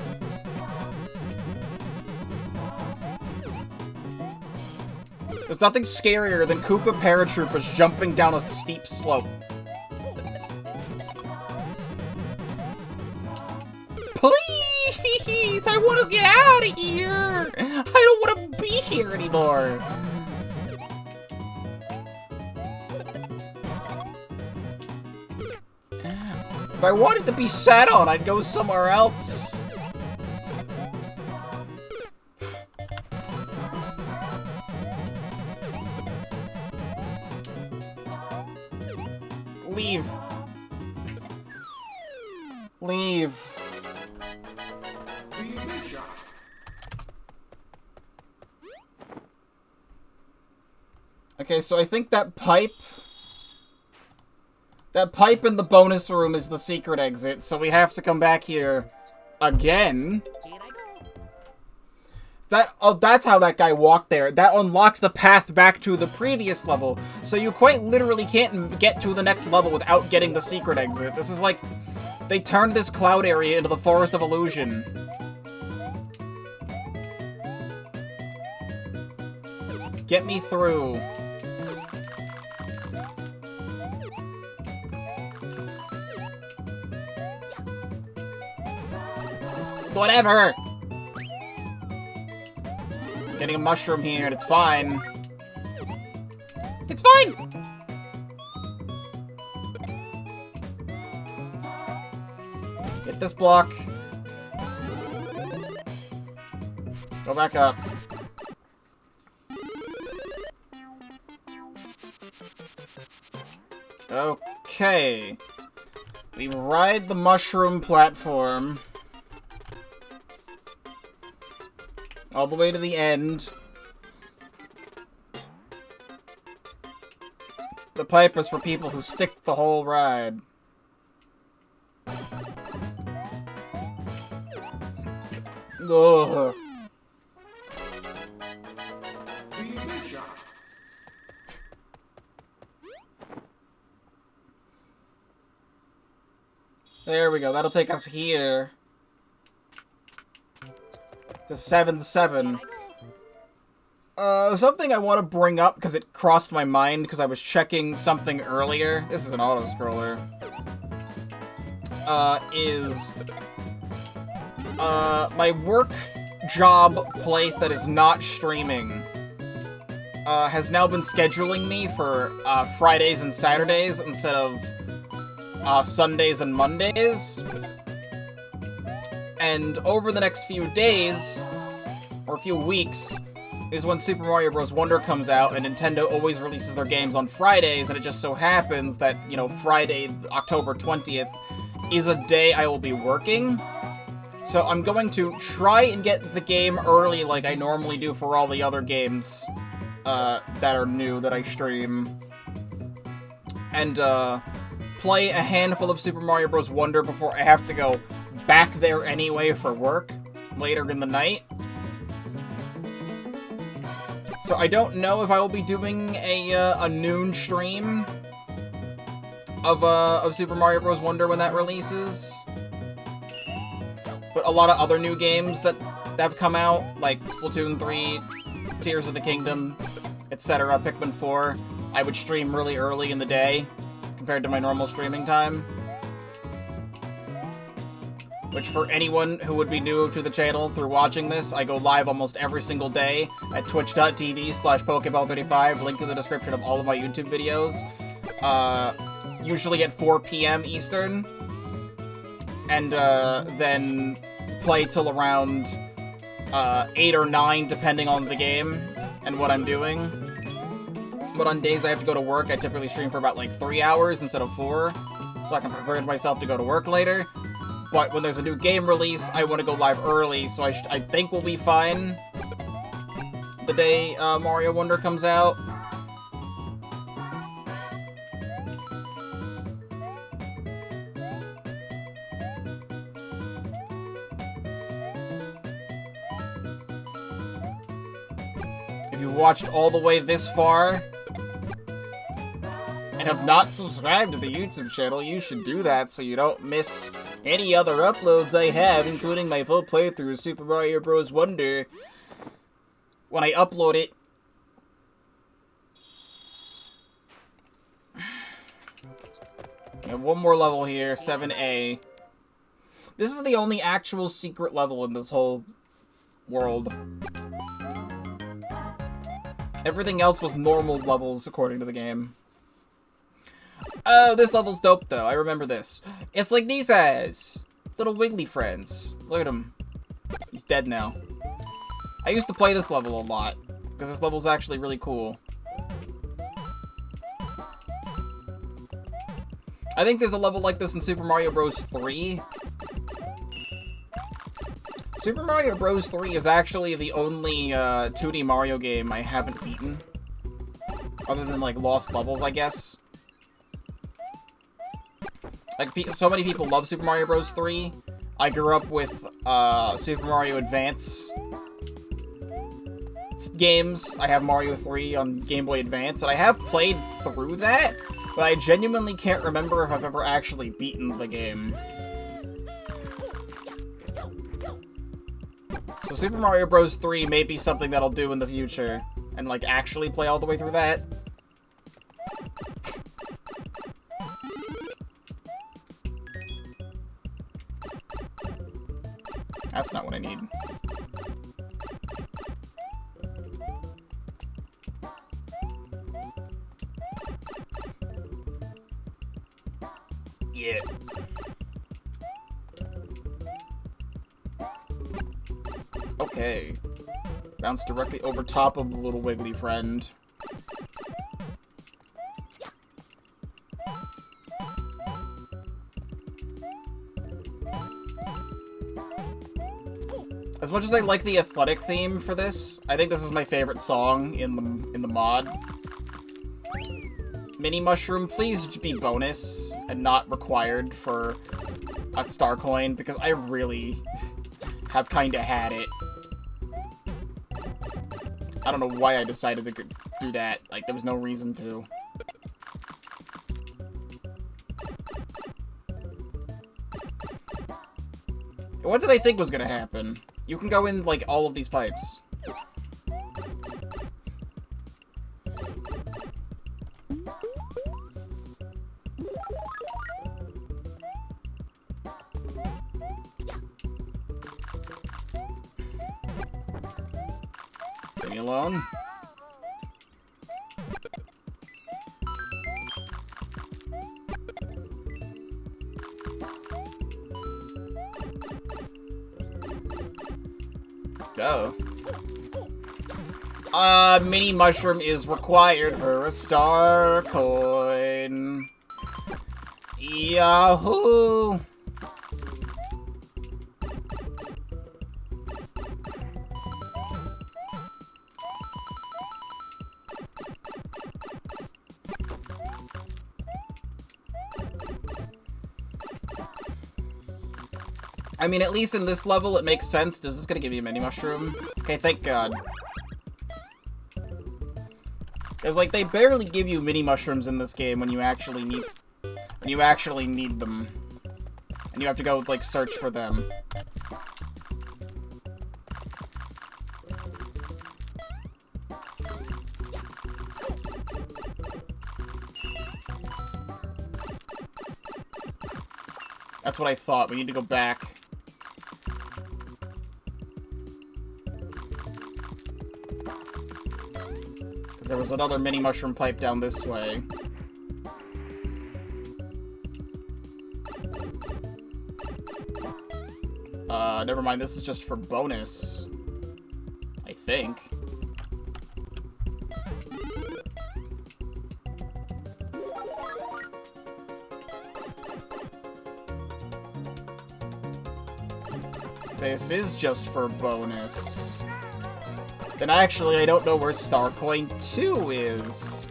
There's nothing scarier than Koopa paratroopers jumping down a steep slope. Please! I want to get out of here! I don't want to be here anymore! If I wanted to be sat on, I'd go somewhere else. Leave. Leave. Okay, so I think that pipe in the bonus room is the secret exit, so we have to come back here again. That's how that guy walked there. That unlocked the path back to the previous level, so you quite literally can't get to the next level without getting the secret exit. This is like, they turned this cloud area into the Forest of Illusion. Get me through. Whatever! Getting a mushroom here, and it's fine. It's fine! Hit this block. Go back up. Okay. We ride the mushroom platform all the way to the end. The pipe is for people who stick the whole ride. Ugh. There we go. That'll take us here. To 7-7. Something I want to bring up, because it crossed my mind, because I was checking something earlier. This is an auto-scroller. My work job place that is not streaming, has now been scheduling me for, Fridays and Saturdays instead of, Sundays and Mondays. And over the next few days, or a few weeks, is when Super Mario Bros. Wonder comes out, and Nintendo always releases their games on Fridays, and it just so happens that, you know, Friday, October 20th, is a day I will be working. So I'm going to try and get the game early like I normally do for all the other games, that are new that I stream. And, play a handful of Super Mario Bros. Wonder before I have to go back there anyway for work later in the night. So I don't know if I will be doing a noon stream of Super Mario Bros. Wonder when that releases. But a lot of other new games that have come out, like Splatoon 3, Tears of the Kingdom, etc. Pikmin 4, I would stream really early in the day compared to my normal streaming time. Which, for anyone who would be new to the channel through watching this, I go live almost every single day at twitch.tv/Pokeball35, link in the description of all of my YouTube videos. Usually at 4 p.m. Eastern. And then play till around 8 or 9, depending on the game and what I'm doing. But on days I have to go to work, I typically stream for about like 3 hours instead of 4, so I can prepare myself to go to work later. But when there's a new game release, I want to go live early, so I think we'll be fine the day Mario Wonder comes out. If you watched all the way this far and have not subscribed to the YouTube channel, you should do that so you don't miss any other uploads I have, including my full playthrough of Super Mario Bros. Wonder. When I upload it, I have one more level here, 7A. This is the only actual secret level in this whole world. Everything else was normal levels according to the game. Oh, this level's dope, though. I remember this. It's like these guys. Little Wiggly friends. Look at him. He's dead now. I used to play this level a lot, because this level's actually really cool. I think there's a level like this in Super Mario Bros. 3. Super Mario Bros. 3 is actually the only 2D Mario game I haven't beaten. Other than, like, Lost Levels, I guess. Like, so many people love Super Mario Bros. 3. I grew up with Super Mario Advance games. I have Mario 3 on Game Boy Advance, and I have played through that, but I genuinely can't remember if I've ever actually beaten the game. So Super Mario Bros. 3 may be something that I'll do in the future, and, like, actually play all the way through that. That's not what I need. Yeah. Okay. Bounce directly over top of the little wiggly friend. As much as I like the athletic theme for this, I think this is my favorite song in the mod. Mini Mushroom, please be bonus and not required for a star coin, because I really have kinda had it. I don't know why I decided to do that. Like, there was no reason to. What did I think was gonna happen? You can go in, like, all of these pipes. Leave me alone. Go. Mini Mushroom is required for a star coin. Yahoo! I mean, at least in this level, it makes sense. Is this gonna give you a mini mushroom? Okay, thank God. Because, like, they barely give you mini mushrooms in this game when you actually need them. And you have to go, like, search for them. That's what I thought. We need to go back. Because there was another mini mushroom pipe down this way. Never mind. This is just for bonus. I think. This is just for bonus. Then actually, I don't know where Star Coin 2 is.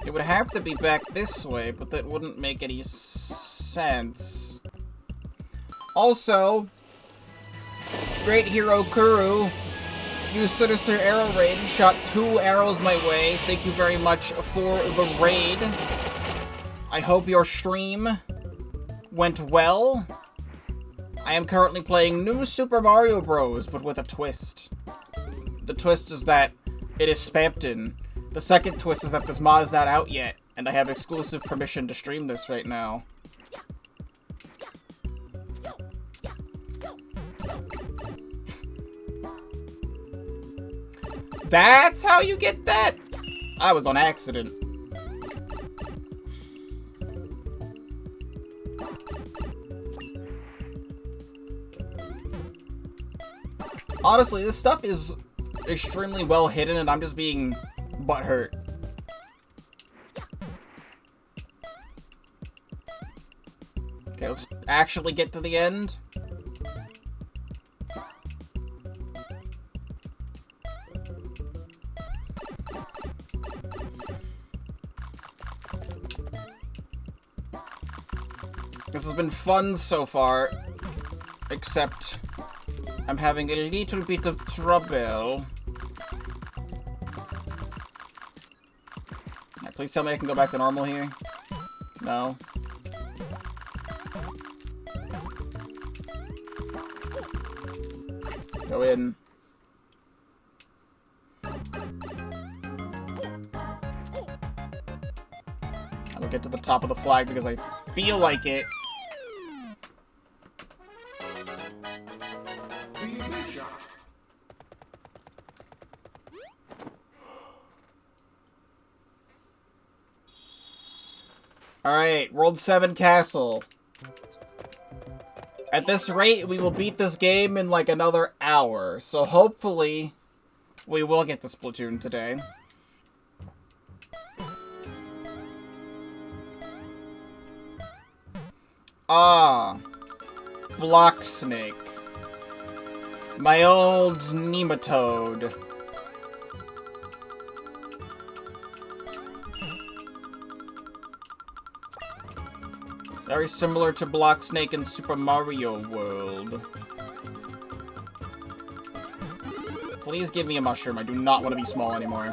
It would have to be back this way, but that wouldn't make any sense. Also, Great Hero Kuru used Sinister Arrow Raid, shot 2 arrows my way. Thank you very much for the raid. I hope your stream went well. I am currently playing New Super Mario Bros., but with a twist. The twist is that it is Spamton. The second twist is that this mod is not out yet, and I have exclusive permission to stream this right now. That's how you get that? I was on accident. Honestly, this stuff is extremely well hidden, and I'm just being butthurt. Okay, let's actually get to the end. This has been fun so far, except I'm having a little bit of trouble. Right, please tell me I can go back to normal here. No. Go in. I will get to the top of the flag because I feel like it. Alright, World 7 Castle. At this rate, we will beat this game in like another hour. So hopefully, we will get to Splatoon today. Ah. Block Snake. My old nematode. Very similar to Block Snake in Super Mario World. Please give me a mushroom. I do not want to be small anymore.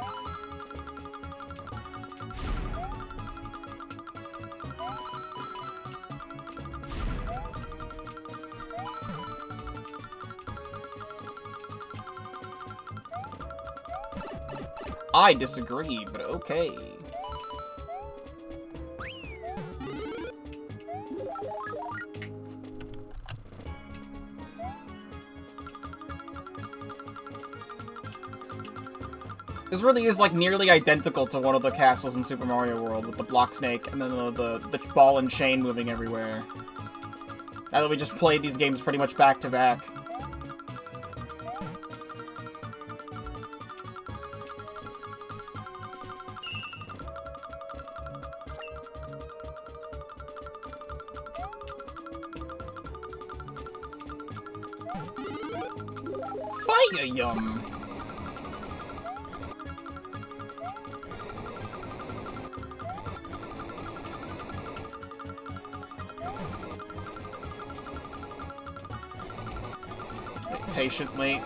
I disagree, but okay. This really is, like, nearly identical to one of the castles in Super Mario World with the block snake and then the ball and chain moving everywhere. Now that we just played these games pretty much back to back. Fire-yum! Patiently.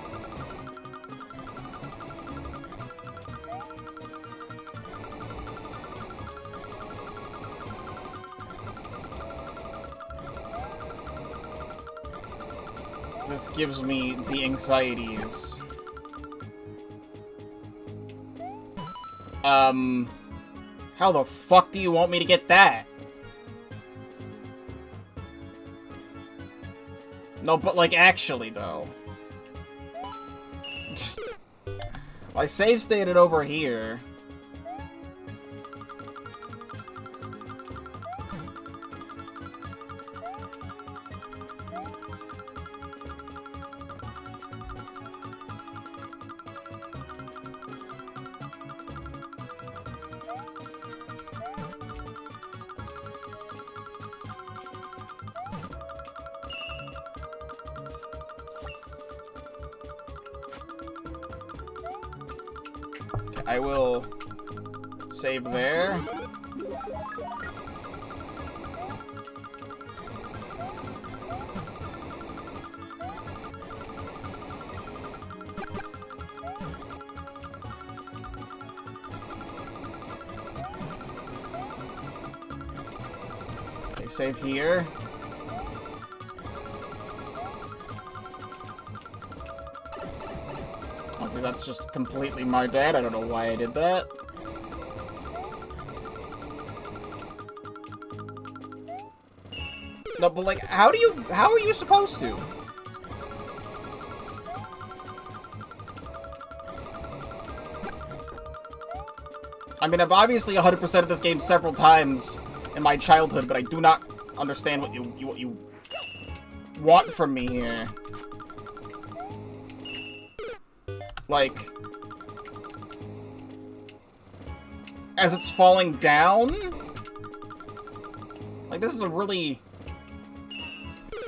This gives me the anxieties. How the fuck do you want me to get that? No, but, like, actually, though. I save stated over here. I will save there. Okay, save here. Honestly, that's just completely my bad. I don't know why I did that. No, but like, how are you supposed to? I mean, I've obviously 100% of this game several times in my childhood, but I do not understand what you want from me here. Like, as it's falling down? Like, this is a really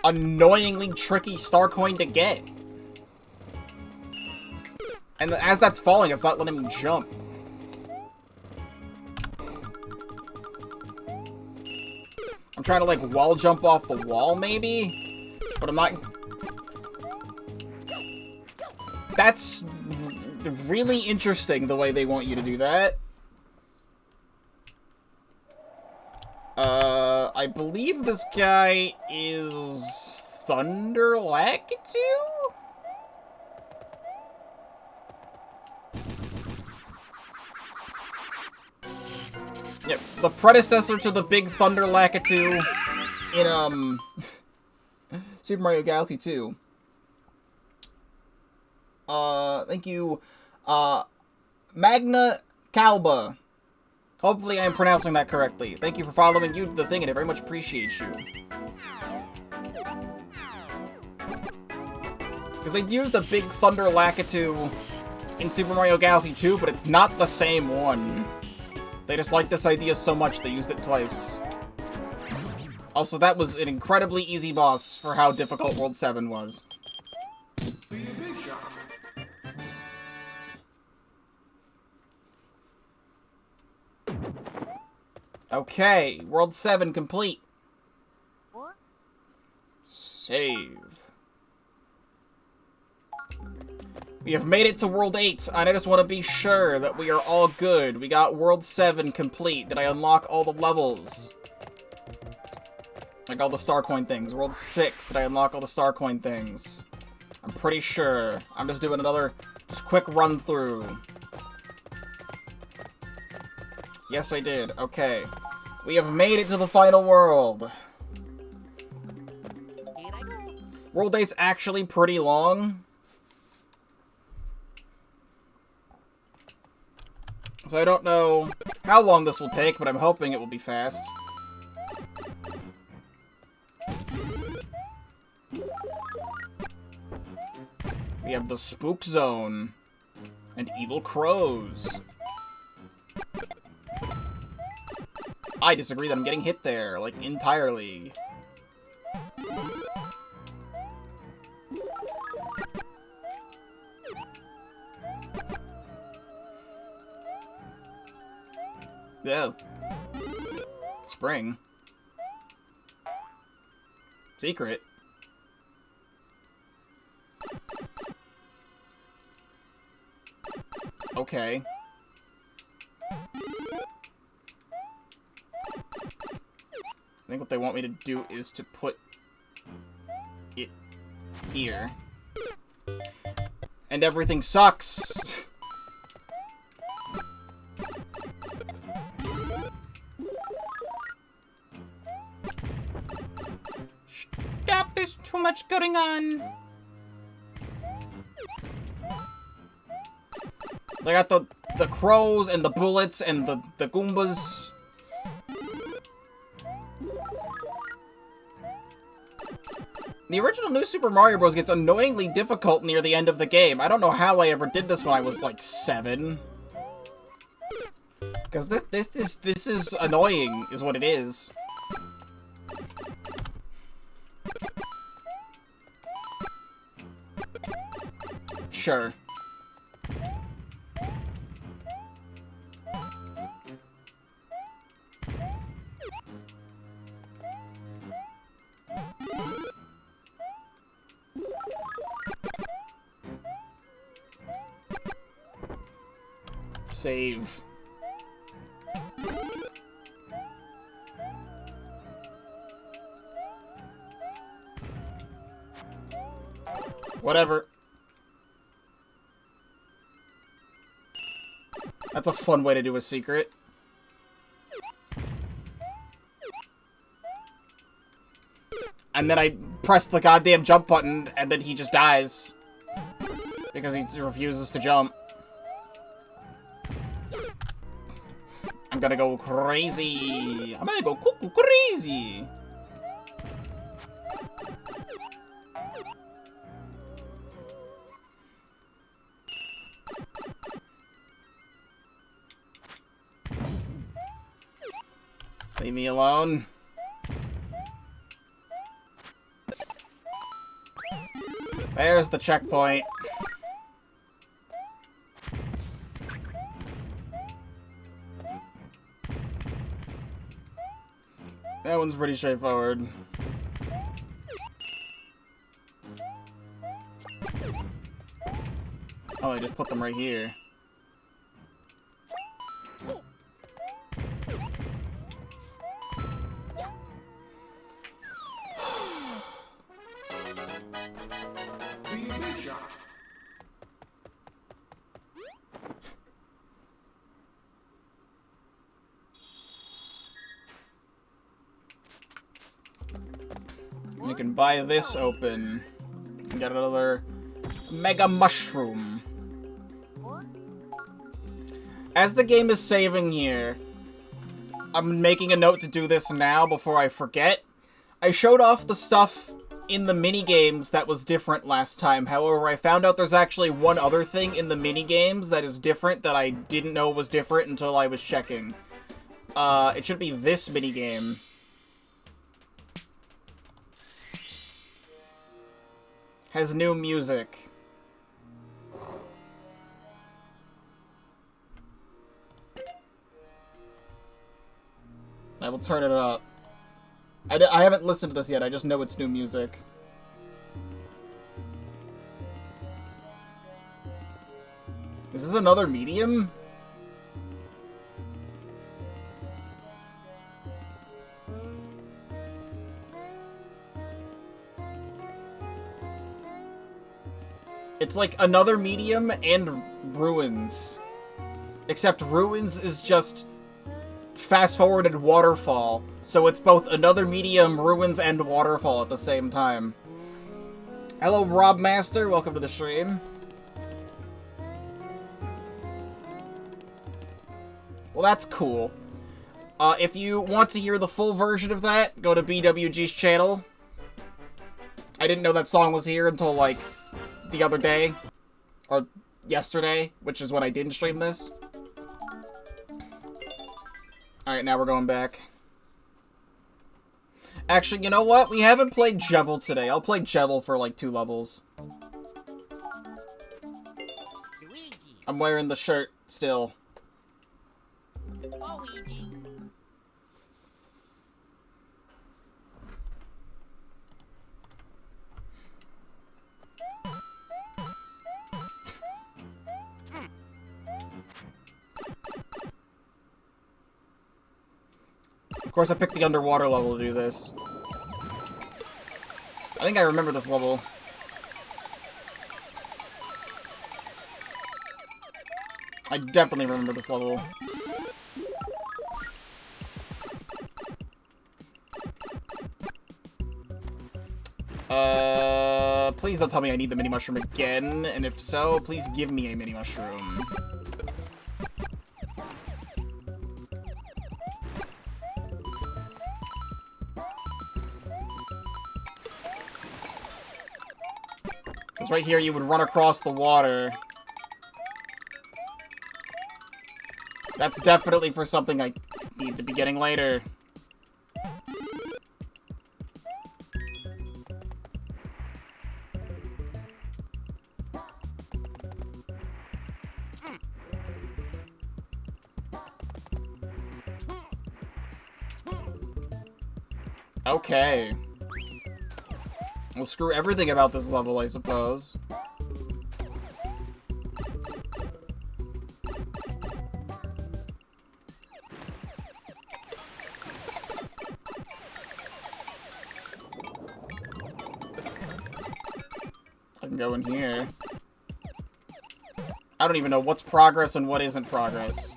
annoyingly tricky star coin to get. And as that's falling, it's not letting me jump. I'm trying to, like, wall jump off the wall, maybe? But I'm not... That's really interesting, the way they want you to do that. I believe this guy is Thunder Lakitu? Yep, the predecessor to the big Thunder Lakitu in, Super Mario Galaxy 2. Thank you, Magna Kalba. Hopefully I'm pronouncing that correctly. Thank you for following the thing, and I very much appreciate you. Because they used the big Thunder Lakitu in Super Mario Galaxy 2, but it's not the same one. They just liked this idea so much they used it twice. Also, that was an incredibly easy boss for how difficult World 7 was. Okay, World 7 complete. Save. We have made it to World 8, and I just want to be sure that we are all good. We got World 7 complete. Did I unlock all the levels? Like all the star coin things. World 6, did I unlock all the star coin things? I'm pretty sure. I'm just doing another just quick run through. Yes, I did. Okay. We have made it to the final world. World 8's actually pretty long. So I don't know how long this will take, but I'm hoping it will be fast. We have the Spook Zone and Evil Crows. I disagree that I'm getting hit there, like, entirely. Yeah. Spring. Secret. Okay. I think what they want me to do is to put it here. And everything sucks! there's too much going on. They got the crows and the bullets and the Goombas. The original New Super Mario Bros. Gets annoyingly difficult near the end of the game. I don't know how I ever did this when I was like 7. Because this is annoying, is what it is. Sure. Save. Whatever. That's a fun way to do a secret. And then I press the goddamn jump button, and then he just dies. Because he refuses to jump. I'm gonna go crazy. I'm gonna go cuckoo crazy. Leave me alone. There's the checkpoint. That one's pretty straightforward. Oh, I just put them right here. You can buy this open. And get another Mega Mushroom. As the game is saving here, I'm making a note to do this now before I forget. I showed off the stuff in the minigames that was different last time. However, I found out there's actually one other thing in the minigames that is different that I didn't know was different until I was checking. It should be this minigame. Has new music. I will turn it up. I haven't listened to this yet, I just know it's new music. Is this another medium? It's like another medium and Ruins. Except Ruins is just fast-forwarded waterfall. So it's both another medium, Ruins, and waterfall at the same time. Hello, Rob Master. Welcome to the stream. Well, that's cool. If you want to hear the full version of that, go to BWG's channel. I didn't know that song was here until, like, the other day. Or yesterday, which is when I didn't stream this. Alright, now we're going back. Actually, you know what? We haven't played Jevil today. I'll play Jevil for, like, 2 levels. Luigi. I'm wearing the shirt still. Luigi. Of course, I picked the underwater level to do this. I think I remember this level. I definitely remember this level. Please don't tell me I need the mini mushroom again, and if so, please give me a mini mushroom. Because right here you would run across the water. That's definitely for something I need to be getting later. Okay. Well, screw everything about this level, I suppose. I can go in here. I don't even know what's progress and what isn't progress.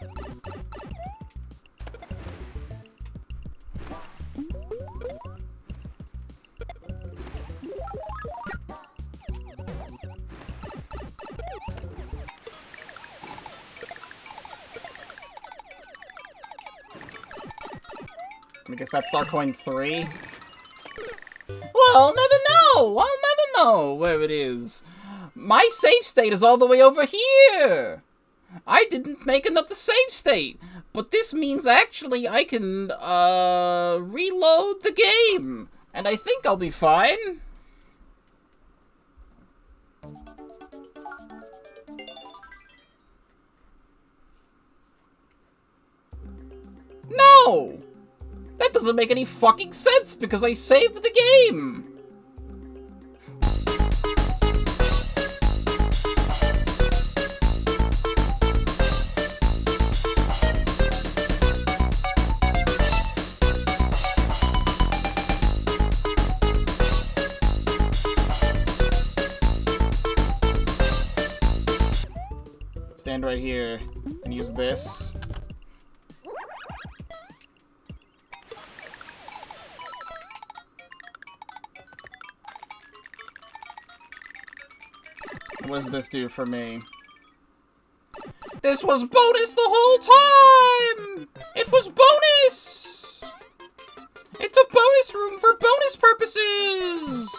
I guess that's Star Coin 3. Well, I'll never know! I'll never know where it is. My save state is all the way over here! I didn't make another save state, but this means actually I can, reload the game. And I think I'll be fine. No! That doesn't make any fucking sense because I saved the game! Stand right here and use this. What does this do for me? This was bonus the whole time! It was bonus! It's a bonus room for bonus purposes!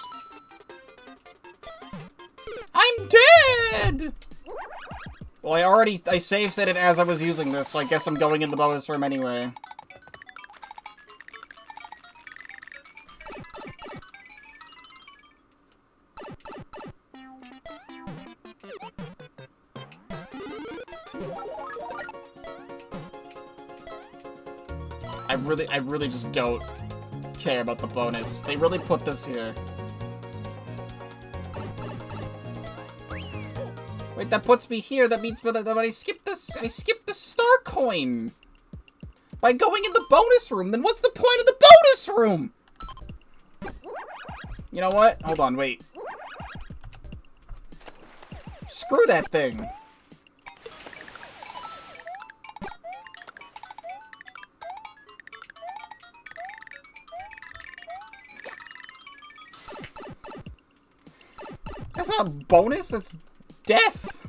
I'm dead! Well, I save stated as I was using this, so I guess I'm going in the bonus room anyway. I really just don't care about the bonus. They really put this here. Wait, that puts me here. That means that I skipped this. I skipped the star coin by going in the bonus room. Then what's the point of the bonus room? You know what? Hold on, wait. Screw that thing. That's not a bonus, that's death.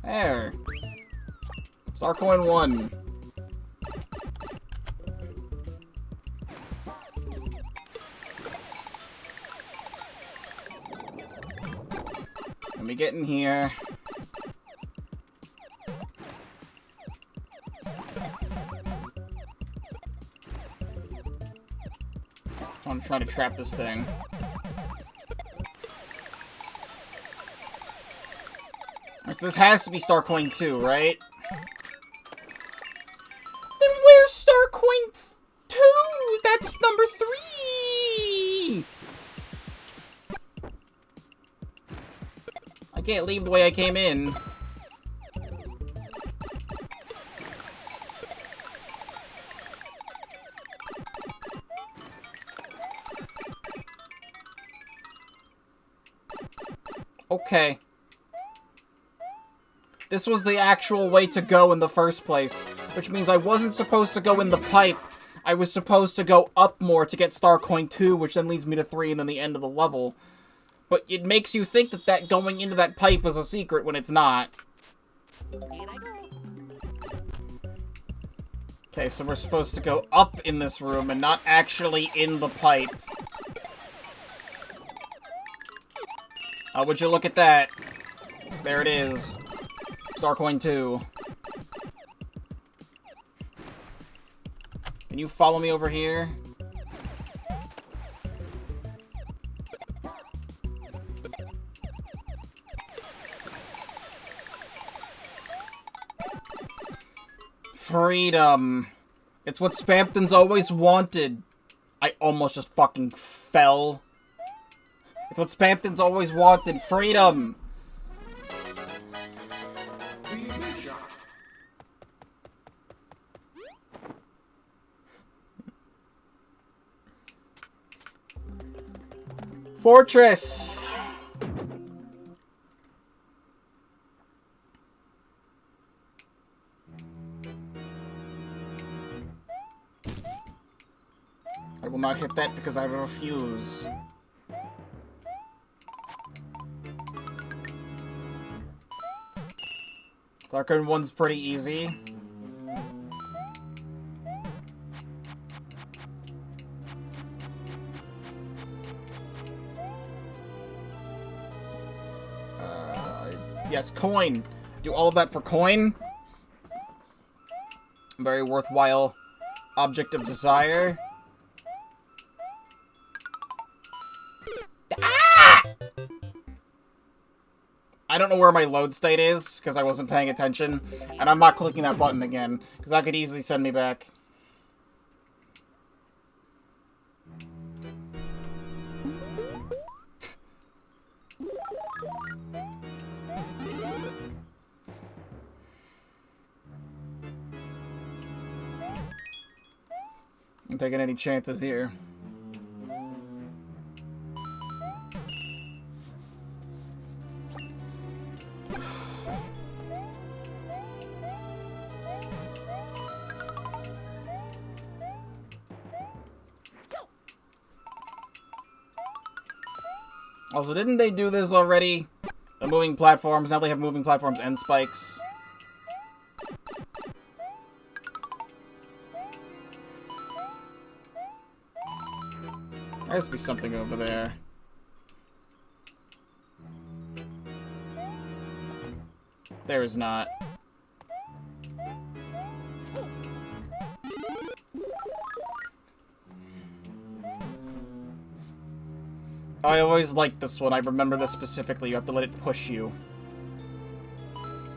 There. Star coin 1. Let me get in here. I'm trying to trap this thing. So this has to be Star Coin 2, right? Then where's Star Coin 2? That's number 3! I can't leave the way I came in. Okay. This was the actual way to go in the first place, which means I wasn't supposed to go in the pipe. I was supposed to go up more to get Star Coin 2, which then leads me to 3 and then the end of the level. But it makes you think that going into that pipe is a secret when it's not. Okay, so we're supposed to go up in this room and not actually in the pipe. Oh, would you look at that? There it is. Star Coin 2. Can you follow me over here? Freedom. It's what Spamton's always wanted. I almost just fucking fell. It's what Spamton's always wanted. Freedom. Fortress. I will not hit that because I refuse. Deltarune 1's pretty easy. Yes, coin. Do all of that for coin. Very worthwhile object of desire. Ah! I don't know where my load state is, because I wasn't paying attention. And I'm not clicking that button again, because that could easily send me back. I'm taking any chances here. Also, didn't they do this already? The moving platforms, now they have moving platforms and spikes. There has to be something over there. There is not. I always liked this one. I remember this specifically. You have to let it push you.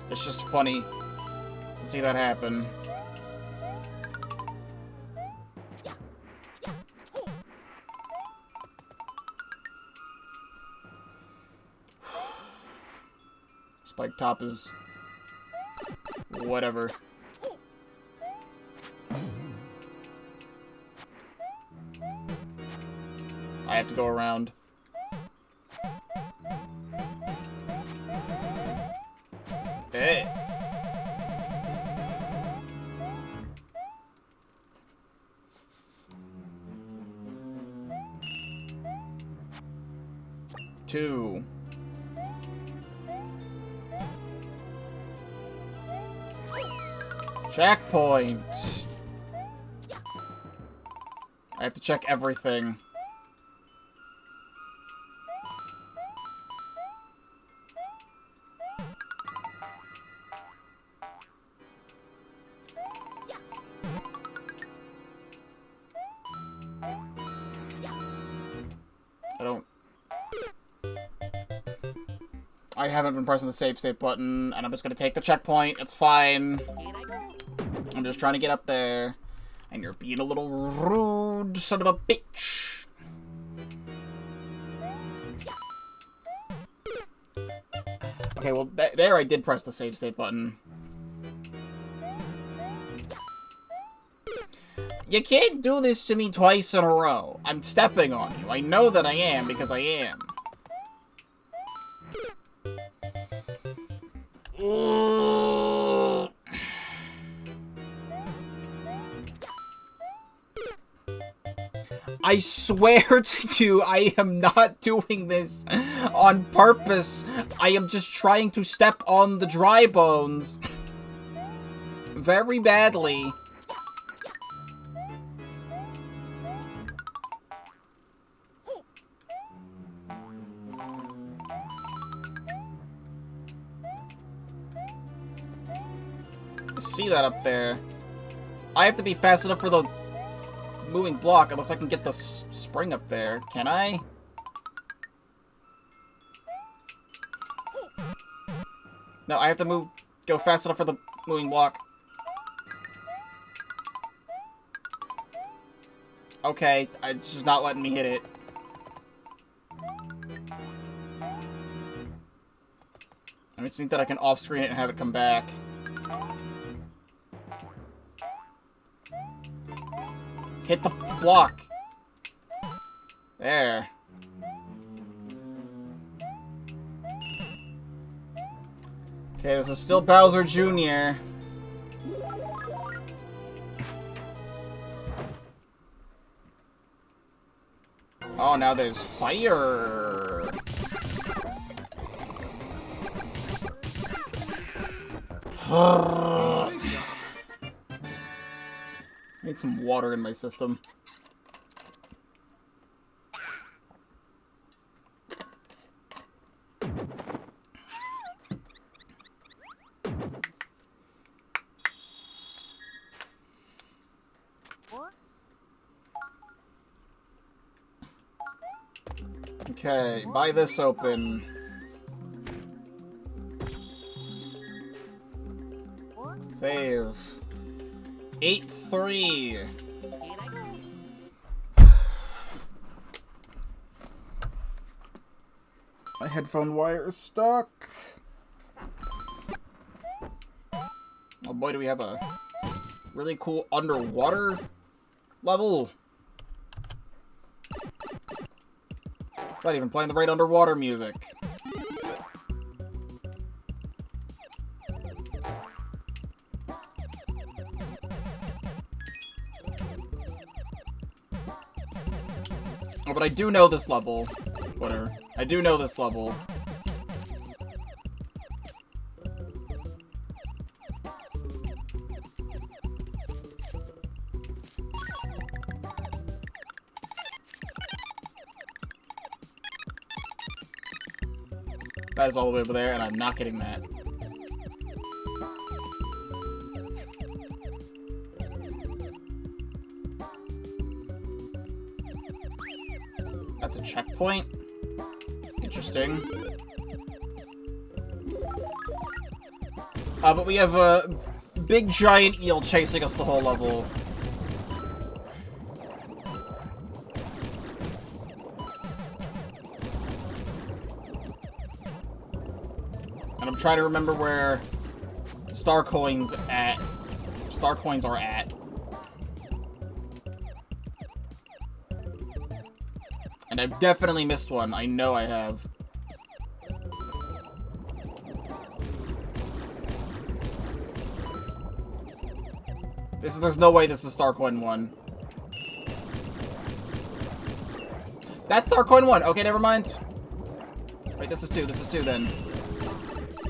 It's just funny to see that happen. Spike top is whatever. I have to go around. Hey. Two. Checkpoint. I have to check everything. I haven't been pressing the save state button, and I'm just gonna take the checkpoint. It's fine. I'm just trying to get up there. And you're being a little rude, son of a bitch. Okay, well, there I did press the save state button. You can't do this to me twice in a row. I'm stepping on you. I know that I am, because I am. I swear to you, I am not doing this on purpose. I am just trying to step on the dry bones. Very badly. I see that up there. I have to be fast enough for the moving block, unless I can get the spring up there. Can I? No, I have to go fast enough for the moving block. Okay, it's just not letting me hit it. I just think that I can off-screen it and have it come back. Hit the block. There. Okay, this is still Bowser Jr. Oh, now there's fire. I need some water in my system. Okay, buy this open. Save. 8-3. My headphone wire is stuck. Oh boy, do we have a really cool underwater level. It's not even playing the right underwater music. Oh, but I do know this level. Whatever. I do know this level. That is all the way over there, and I'm not getting that. That's a checkpoint. Interesting. But we have a big giant eel chasing us the whole level. And I'm trying to remember where star coins are at. And I've definitely missed one. I know I have. There's no way this is Star Coin 1. That's Star Coin 1! Okay, never mind. Wait, this is 2 then.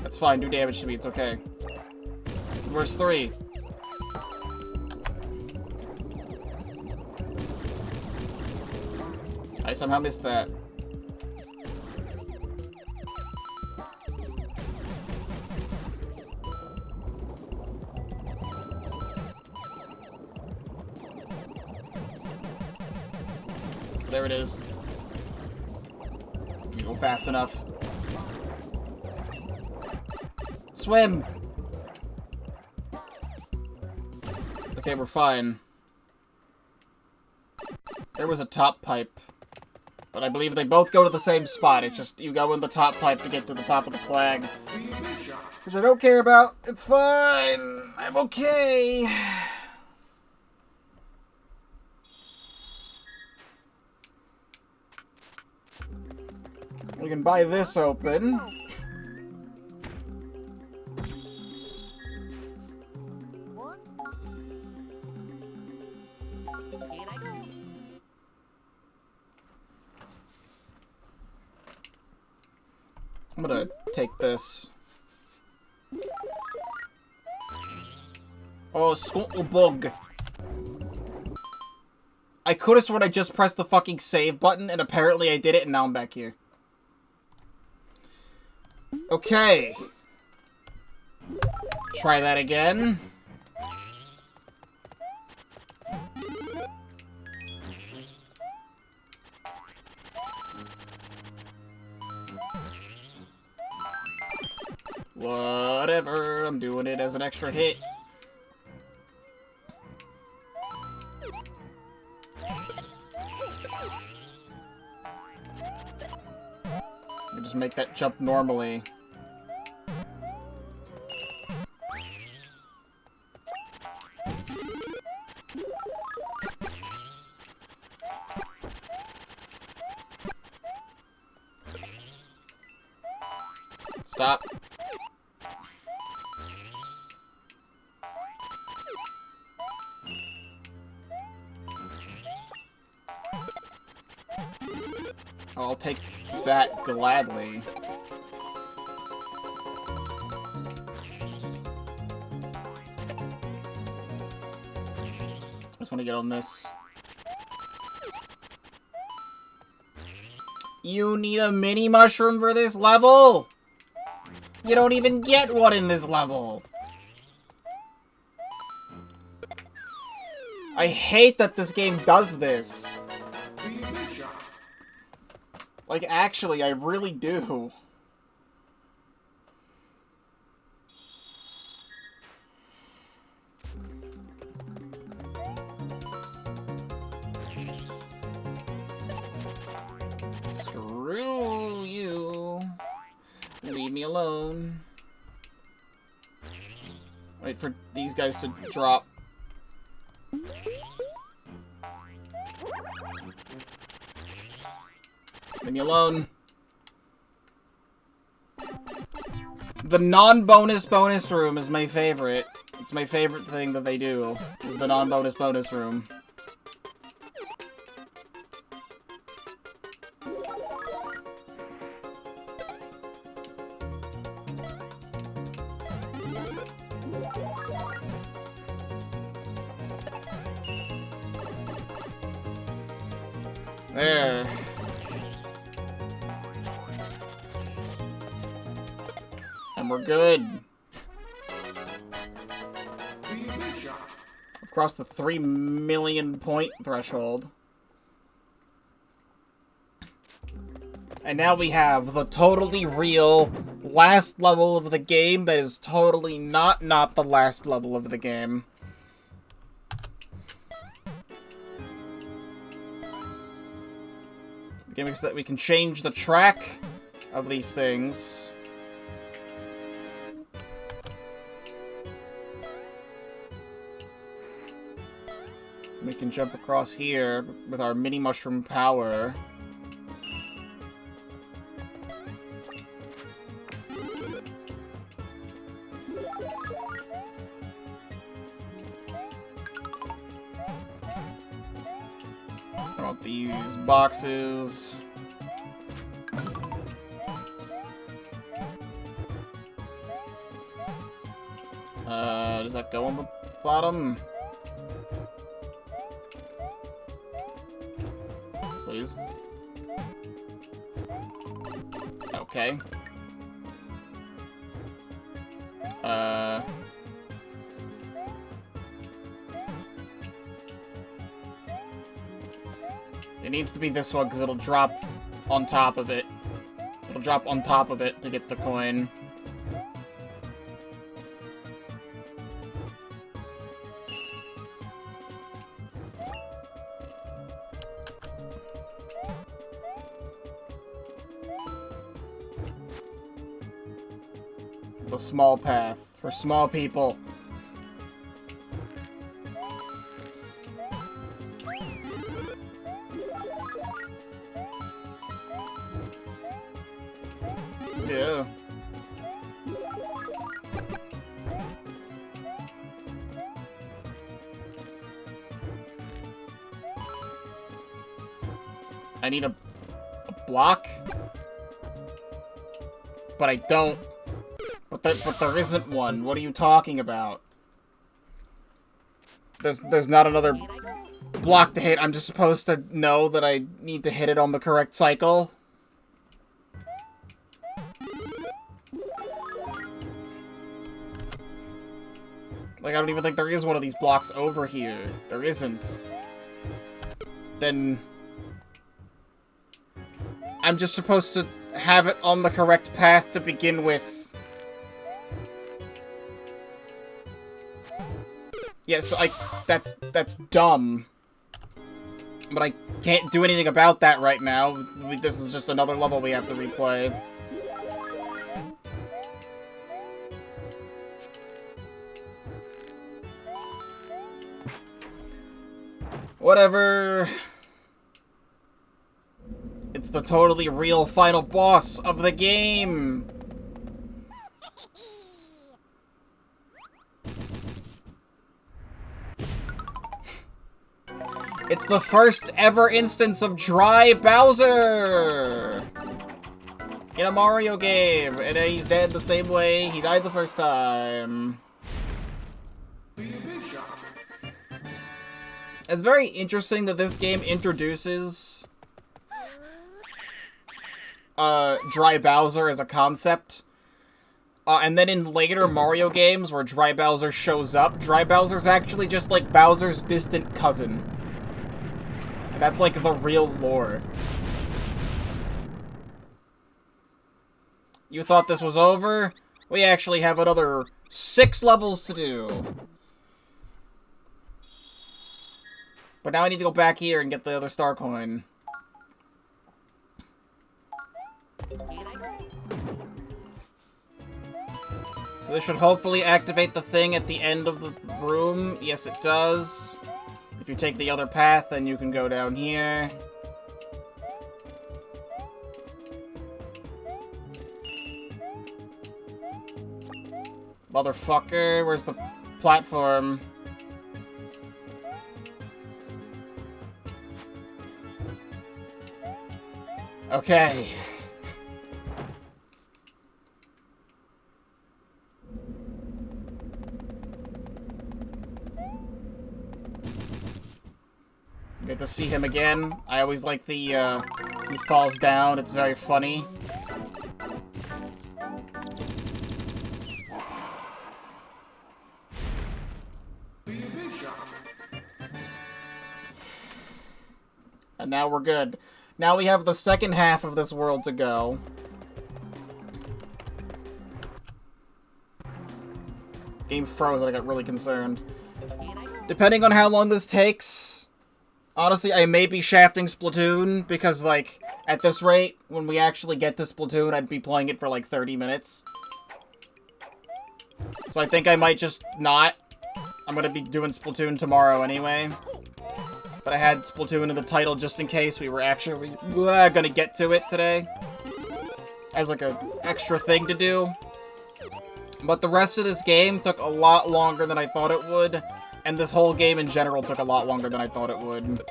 That's fine, do damage to me, it's okay. Where's 3? I somehow missed that. There it is. You go fast enough. Swim! Okay, we're fine. There was a top pipe. But I believe they both go to the same spot. It's just you go in the top pipe to get to the top of the flag. Which I don't care about. It's fine. I'm okay. We can buy this open. I'm gonna take this. Oh, bug. I could've sworn I just pressed the fucking save button, and apparently I did it, and now I'm back here. Okay. Try that again. Whatever, I'm doing it as an extra hit. Just make that jump normally. Stop. I'll take that gladly. I just want to get on this. You need a mini mushroom for this level? You don't even get one in this level. I hate that this game does this. Like, actually, I really do. Screw you. Leave me alone. Wait for these guys to drop. Leave me alone. The non-bonus bonus room is my favorite. It's my favorite thing that they do, is the non-bonus bonus room. There. And we're good. I've crossed the 3 million point threshold. And now we have the totally real last level of the game that is totally not the last level of the game. Gimmicks that we can change the track of these things. We can jump across here with our mini mushroom power. I want these boxes. Does that go on the bottom? Please. Okay. It needs to be this one because it'll drop on top of it. It'll drop on top of it to get the coin. The small path for small people. Yeah. I need a block. But I don't. But there isn't one. What are you talking about? There's not another block to hit. I'm just supposed to know that I need to hit it on the correct cycle. Like, I don't even think there is one of these blocks over here. There isn't. Then I'm just supposed to have it on the correct path to begin with. Yeah, so that's dumb. But I can't do anything about that right now. This is just another level we have to replay. Whatever. It's the totally real final boss of the game. It's the first ever instance of Dry Bowser in a Mario game, and he's dead the same way he died the first time. It's very interesting that this game introduces Dry Bowser as a concept. And then in later Mario games where Dry Bowser shows up, Dry Bowser's actually just like Bowser's distant cousin. And that's like the real lore. You thought this was over? We actually have another 6 levels to do. But now I need to go back here and get the other star coin. So this should hopefully activate the thing at the end of the room. Yes, it does. If you take the other path, then you can go down here. Motherfucker, where's the platform? Okay. Get to see him again. I always like the, he falls down. It's very funny. And now we're good. Now we have the second half of this world to go. Game froze and I got really concerned. Depending on how long this takes, honestly, I may be shafting Splatoon, because, like, at this rate, when we actually get to Splatoon, I'd be playing it for, like, 30 minutes. So I think I might just not. I'm gonna be doing Splatoon tomorrow anyway. But I had Splatoon in the title just in case we were actually gonna get to it today. As, like, a extra thing to do. But the rest of this game took a lot longer than I thought it would. And this whole game in general took a lot longer than I thought it would.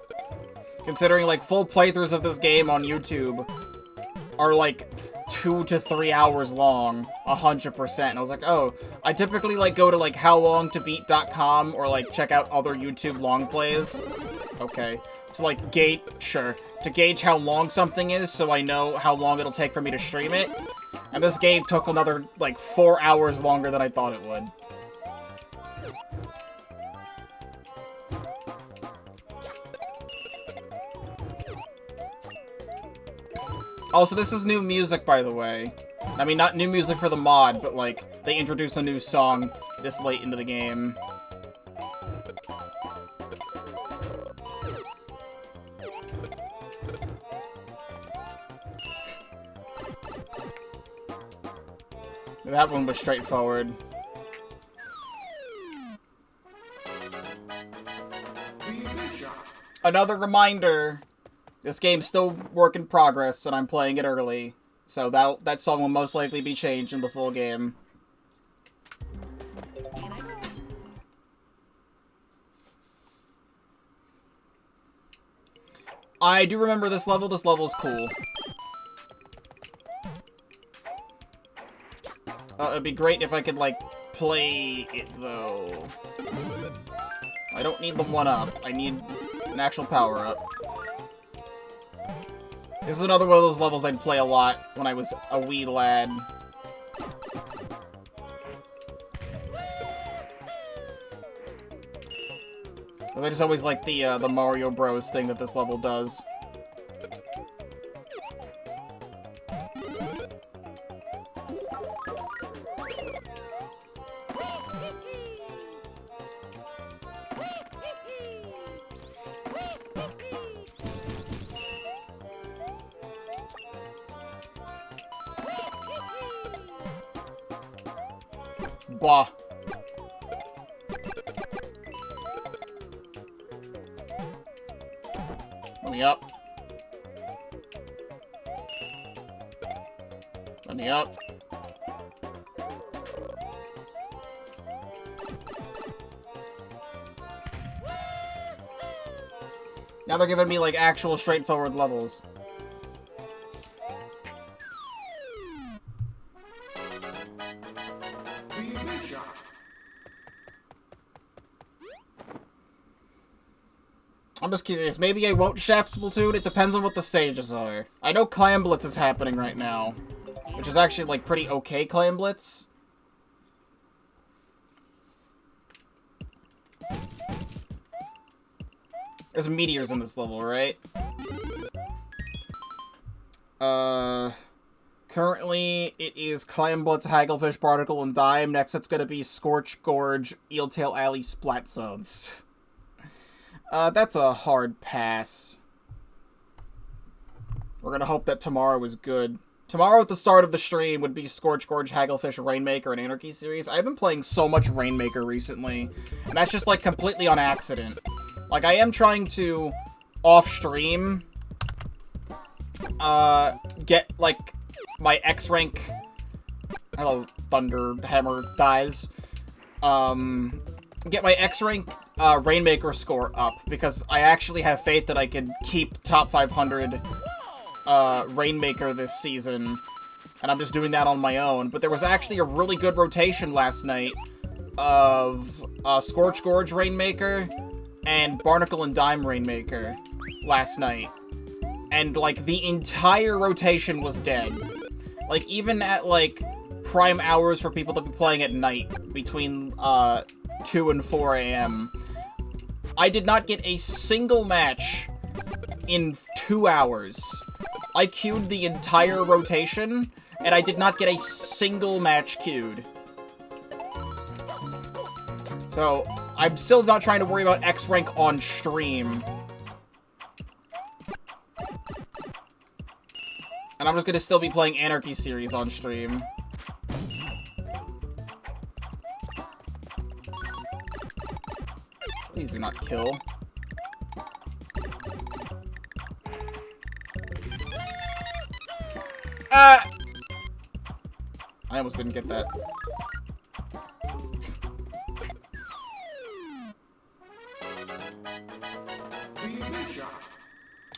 Considering, like, full playthroughs of this game on YouTube are, like, 2 to 3 hours long. 100%. And I was like, oh, I typically, like, go to, like, howlongtobeat.com or, like, check out other YouTube long plays. Okay. So, like, to gauge how long something is so I know how long it'll take for me to stream it. And this game took another, like, 4 hours longer than I thought it would. Also, this is new music, by the way. I mean, not new music for the mod, but, like, they introduced a new song this late into the game. That one was straightforward. Another reminder. This game's still work in progress, and I'm playing it early. So that song will most likely be changed in the full game. I do remember this level. This level's cool. It'd be great if I could, like, play it, though. I don't need the 1-up. I need an actual power-up. This is another one of those levels I'd play a lot when I was a wee lad. I just always like the Mario Bros thing that this level does. Blah. Let me up. Let me up. Now they're giving me, like, actual straightforward levels. I'm just curious. Maybe I won't Shaft Splatoon. It depends on what the stages are. I know Clam Blitz is happening right now, which is actually, like, pretty okay Clam Blitz. There's meteors in this level, right? Currently, it is Clam Blitz, Hagglefish, Barnacle, and Dime. Next, it's gonna be Scorch, Gorge, Eeltail Alley, Splat Zones. That's a hard pass. We're gonna hope that tomorrow is good. Tomorrow at the start of the stream would be Scorch, Gorge, Hagglefish, Rainmaker, and Anarchy series. I've been playing so much Rainmaker recently, and that's just, like, completely on accident. Like, I am trying to, off-stream, get, like, my X-Rank... Hello, Thunder Hammer dies. Get my X-Rank, Rainmaker score up, because I actually have faith that I can keep top 500, Rainmaker this season, and I'm just doing that on my own. But there was actually a really good rotation last night of, Scorch Gorge Rainmaker and Barnacle and Dime Rainmaker last night. And, like, the entire rotation was dead. Like, even at, like, prime hours for people to be playing at night, between, 2 and 4 a.m., I did not get a single match in 2 hours. I queued the entire rotation, and I did not get a single match queued. So, I'm still not trying to worry about X-Rank on stream. And I'm just gonna still be playing Anarchy series on stream. Please do not kill. Ah! I almost didn't get that.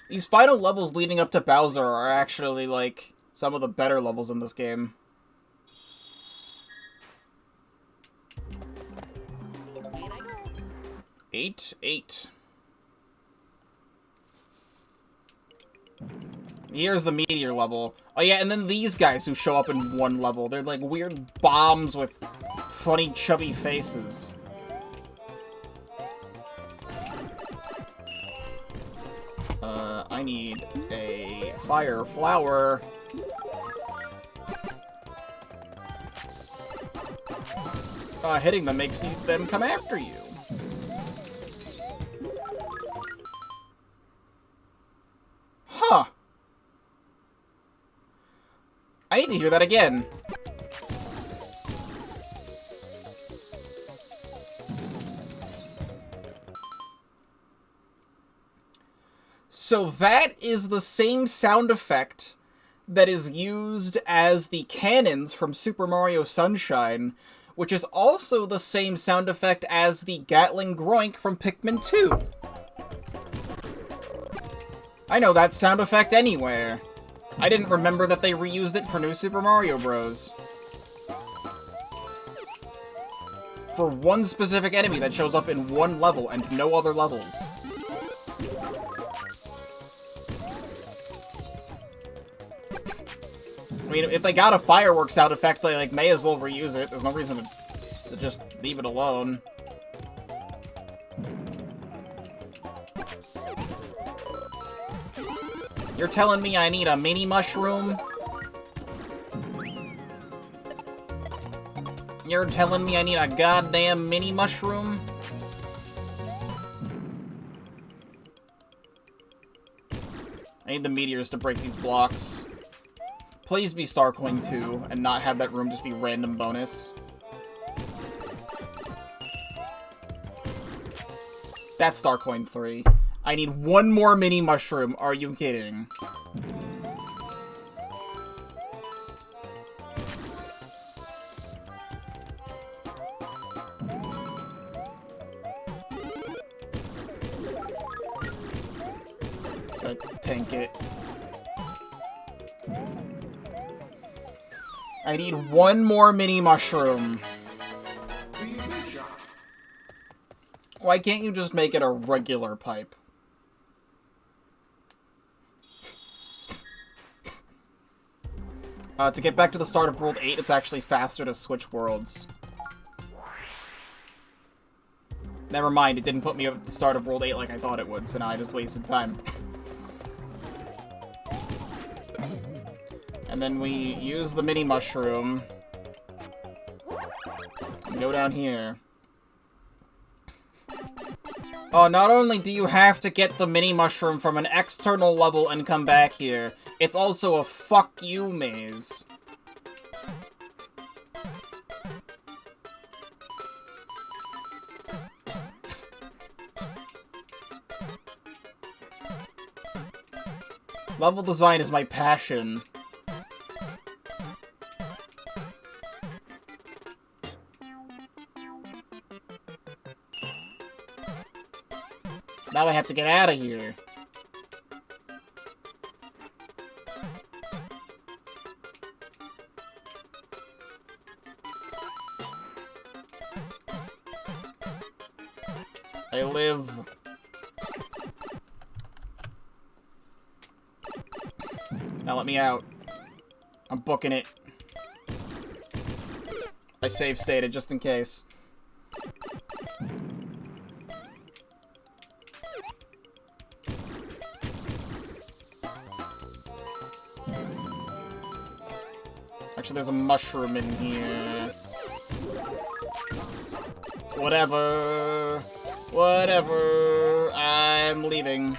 These final levels leading up to Bowser are actually, like, some of the better levels in this game. Eight. Here's the meteor level. Oh yeah, and then these guys who show up in one level. They're like weird bombs with funny chubby faces. I need a fire flower. Hitting them makes them come after you. Huh. I need to hear that again. So that is the same sound effect that is used as the cannons from Super Mario Sunshine, which is also the same sound effect as the Gatling Groink from Pikmin 2. I know that sound effect anywhere. I didn't remember that they reused it for New Super Mario Bros. for one specific enemy that shows up in one level and no other levels. I mean, if they got a fireworks sound effect, they like may as well reuse it. There's no reason to just leave it alone. You're telling me I need a mini mushroom? You're telling me I need a goddamn mini mushroom? I need the meteors to break these blocks. Please be Starcoin 2 and not have that room just be random bonus. That's Starcoin 3. I need one more mini mushroom. Are you kidding? Gotta tank it. I need one more mini mushroom. Why can't you just make it a regular pipe? To get back to the start of World 8, it's actually faster to switch worlds. Never mind, it didn't put me at the start of World 8 like I thought it would, so now I just wasted time. And then we use the mini mushroom. And go down here. Oh, not only do you have to get the mini mushroom from an external level and come back here, it's also a fuck you maze. Level design is my passion. Now I have to get out of here. I live. Now let me out. I'm booking it. I save stated just in case. Actually, there's a mushroom in here. Whatever. Whatever. I'm leaving.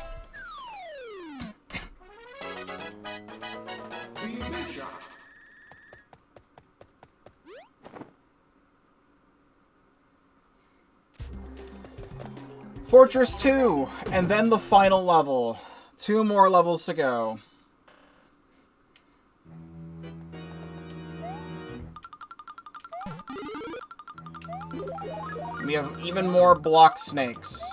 Fortress 2, and then the final level. 2 more levels to go. We have even more block snakes.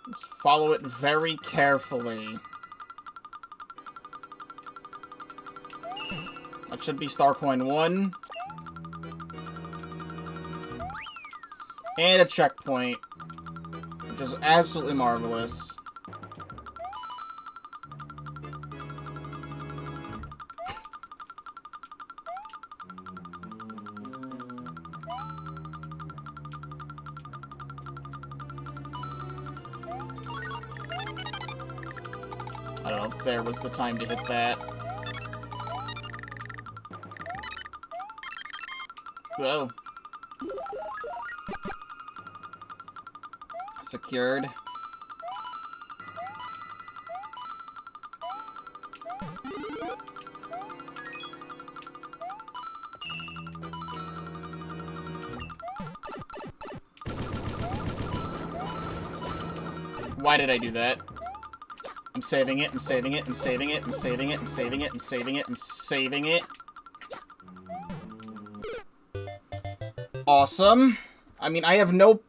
Let's follow it very carefully. That should be Starcoin 1. And a checkpoint, which is absolutely marvelous. I don't know if there was the time to hit that. Whoa. Secured. Why did I do that? I'm saving it, I'm saving it, I'm saving it, I'm saving it, I'm saving it, I'm saving it, I'm saving it. Awesome. I mean, I have no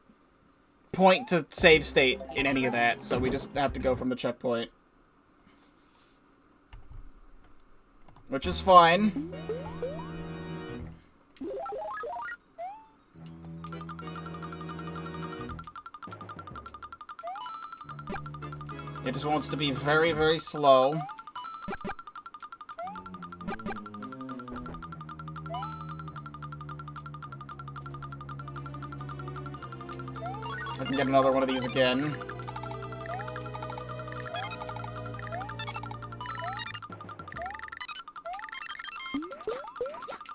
point to save state in any of that, so we just have to go from the checkpoint. Which is fine. It just wants to be very, very slow. I can get another one of these again.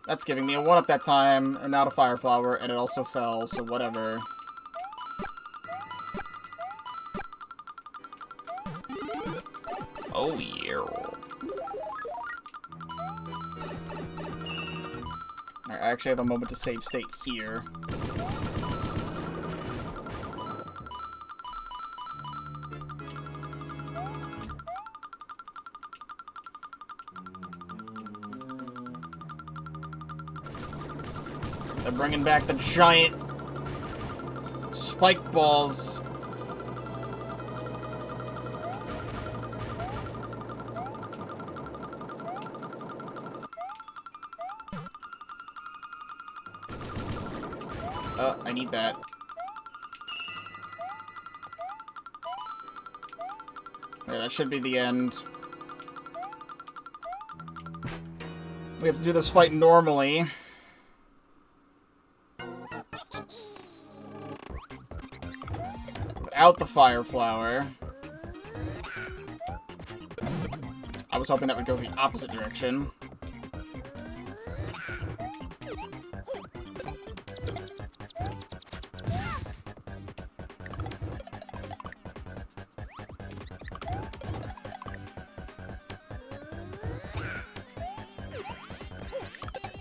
That's giving me a 1-up that time, and not a fire flower, and it also fell, so whatever. Oh, yeah. I actually have a moment to save state here. They're bringing back the giant spike balls. I need that. Okay, that should be the end. We have to do this fight normally. Without the fire flower. I was hoping that would go the opposite direction.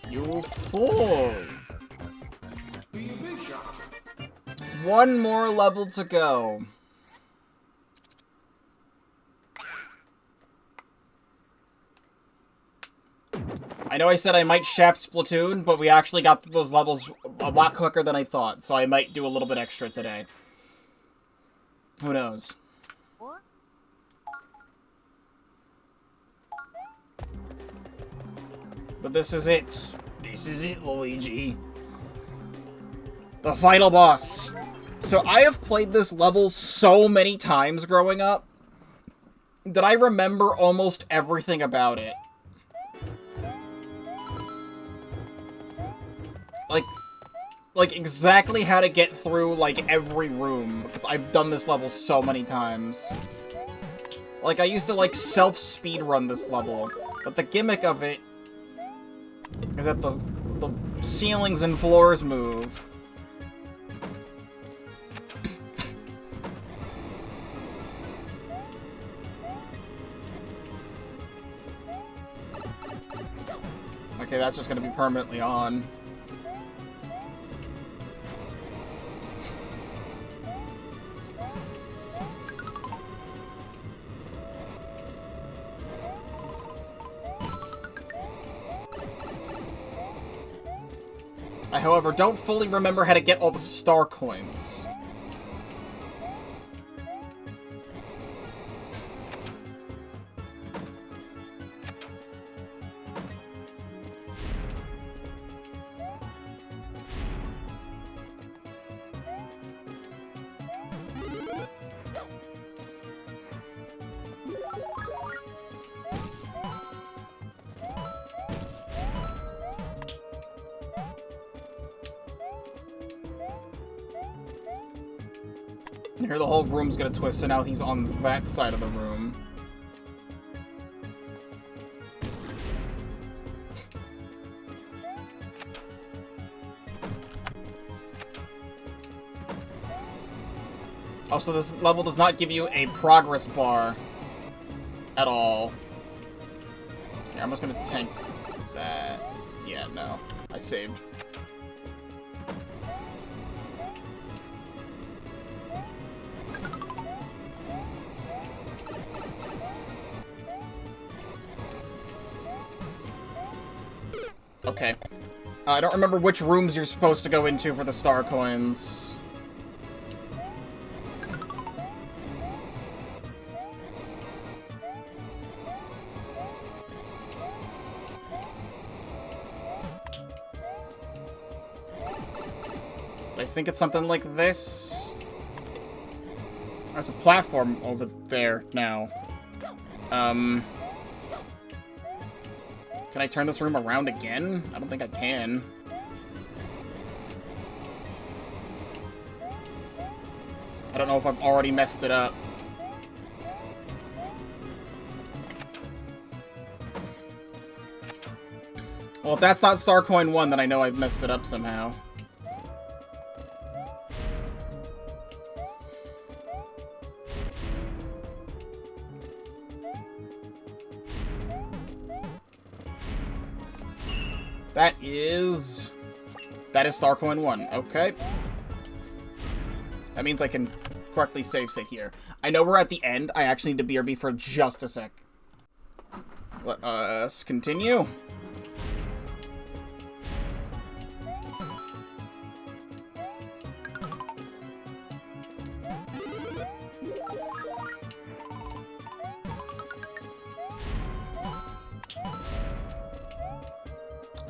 You fool! One more level to go. I know I said I might shaft Splatoon, but we actually got through those levels a lot quicker than I thought, so I might do a little bit extra today. Who knows? But this is it. This is it, Luigi. The final boss. So I have played this level so many times growing up that I remember almost everything about it. Like exactly how to get through, like, every room, because I've done this level so many times. Like, I used to, like, self-speedrun this level, but the gimmick of it is that the ceilings and floors move. Okay, that's just gonna be permanently on. I, however, don't fully remember how to get all the star coins. Here, the whole room's gonna twist, so now he's on that side of the room. Also, this level does not give you a progress bar at all. Yeah, I'm just gonna tank that. Yeah, no. I saved. Okay. I don't remember which rooms you're supposed to go into for the star coins. I think it's something like this. There's a platform over there now. Can I turn this room around again? I don't think I can. I don't know if I've already messed it up. Well, if that's not Star Coin 1, then I know I've messed it up somehow. That is Star Coin 1. Okay. That means I can correctly save state here. I know we're at the end. I actually need to BRB for just a sec. Let us continue.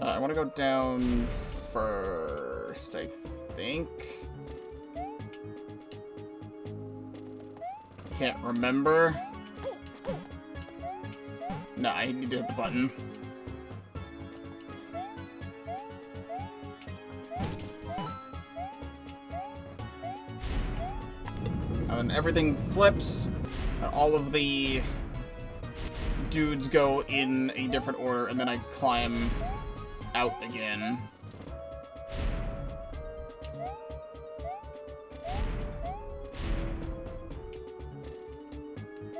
I want to go down first, I think. Can't remember. No, I need to hit the button. And everything flips. All of the dudes go in a different order, and then I climb out again.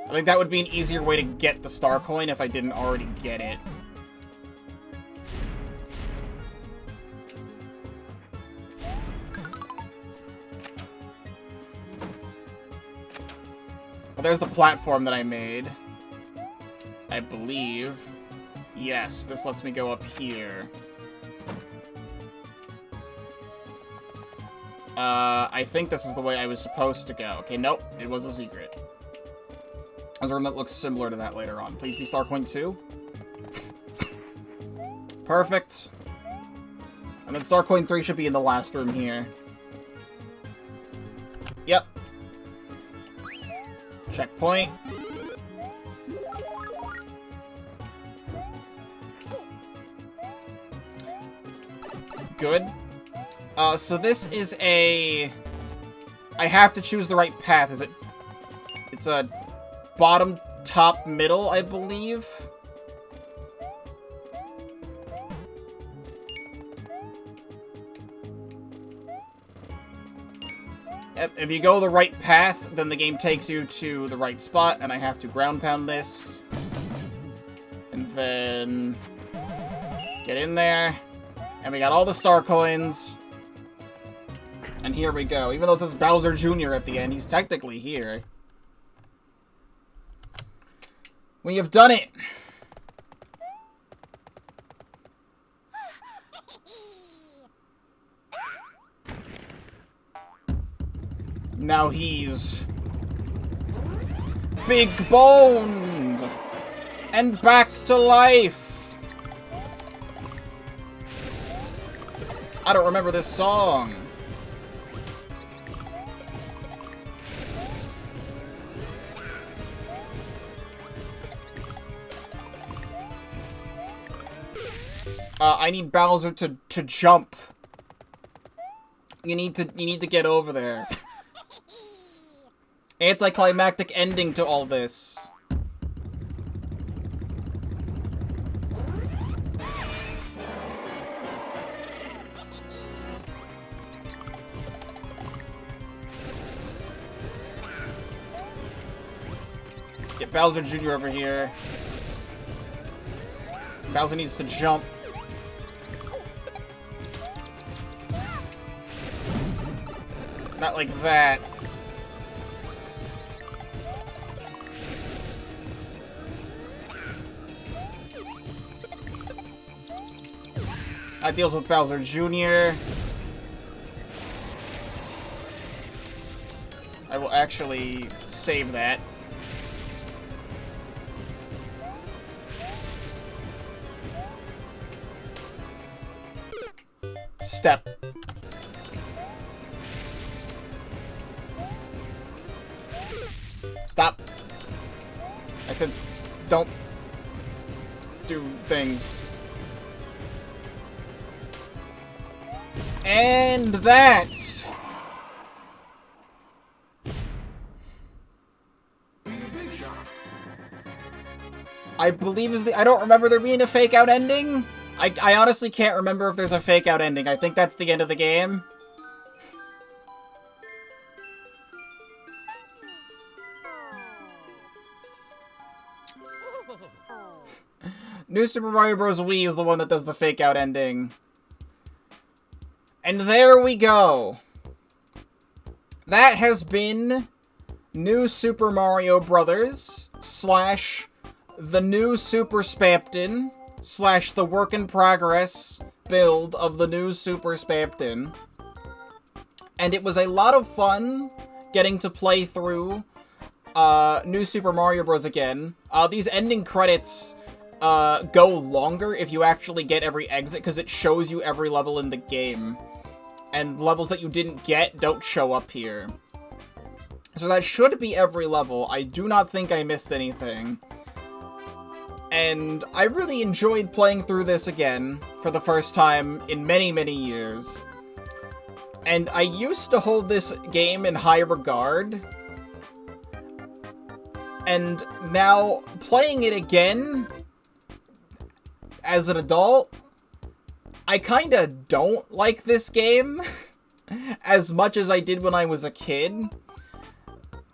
I think that would be an easier way to get the star coin if I didn't already get it. Well, there's the platform that I made, I believe. Yes, this lets me go up here. I think this is the way I was supposed to go. Okay, nope, it was a secret. There's a room that looks similar to that later on. Please be Star Coin 2. Perfect. And then Star Coin 3 should be in the last room here. Yep. Checkpoint. Good. So this is a... I have to choose the right path. Is it... It's a bottom, top, middle, I believe. If you go the right path, then the game takes you to the right spot, and I have to ground pound this. And then... get in there. And we got all the star coins. And here we go. Even though it says Bowser Jr. at the end, he's technically here. We have done it! Now he's... big boned! And back to life! I don't remember this song. I need Bowser to jump. You need to get over there. Anticlimactic ending to all this. Let's get Bowser Jr. over here. Bowser needs to jump. Not like that. That deals with Bowser Jr. I will actually save that. Step. Stop. I said, don't do things. And that. I believe is the. I don't remember there being a fake out ending. I honestly can't remember if there's a fake out ending. I think that's the end of the game. New Super Mario Bros. Wii is the one that does the fake out ending. And there we go. That has been New Super Mario Brothers / the new Super Spamton / the work in progress build of the new Super Spamton. And it was a lot of fun getting to play through New Super Mario Bros. Again. These ending credits go longer if you actually get every exit, because it shows you every level in the game. And levels that you didn't get don't show up here. So that should be every level. I do not think I missed anything. And I really enjoyed playing through this again for the first time in many, many years. And I used to hold this game in high regard. And now, playing it again as an adult, I kinda don't like this game as much as I did when I was a kid.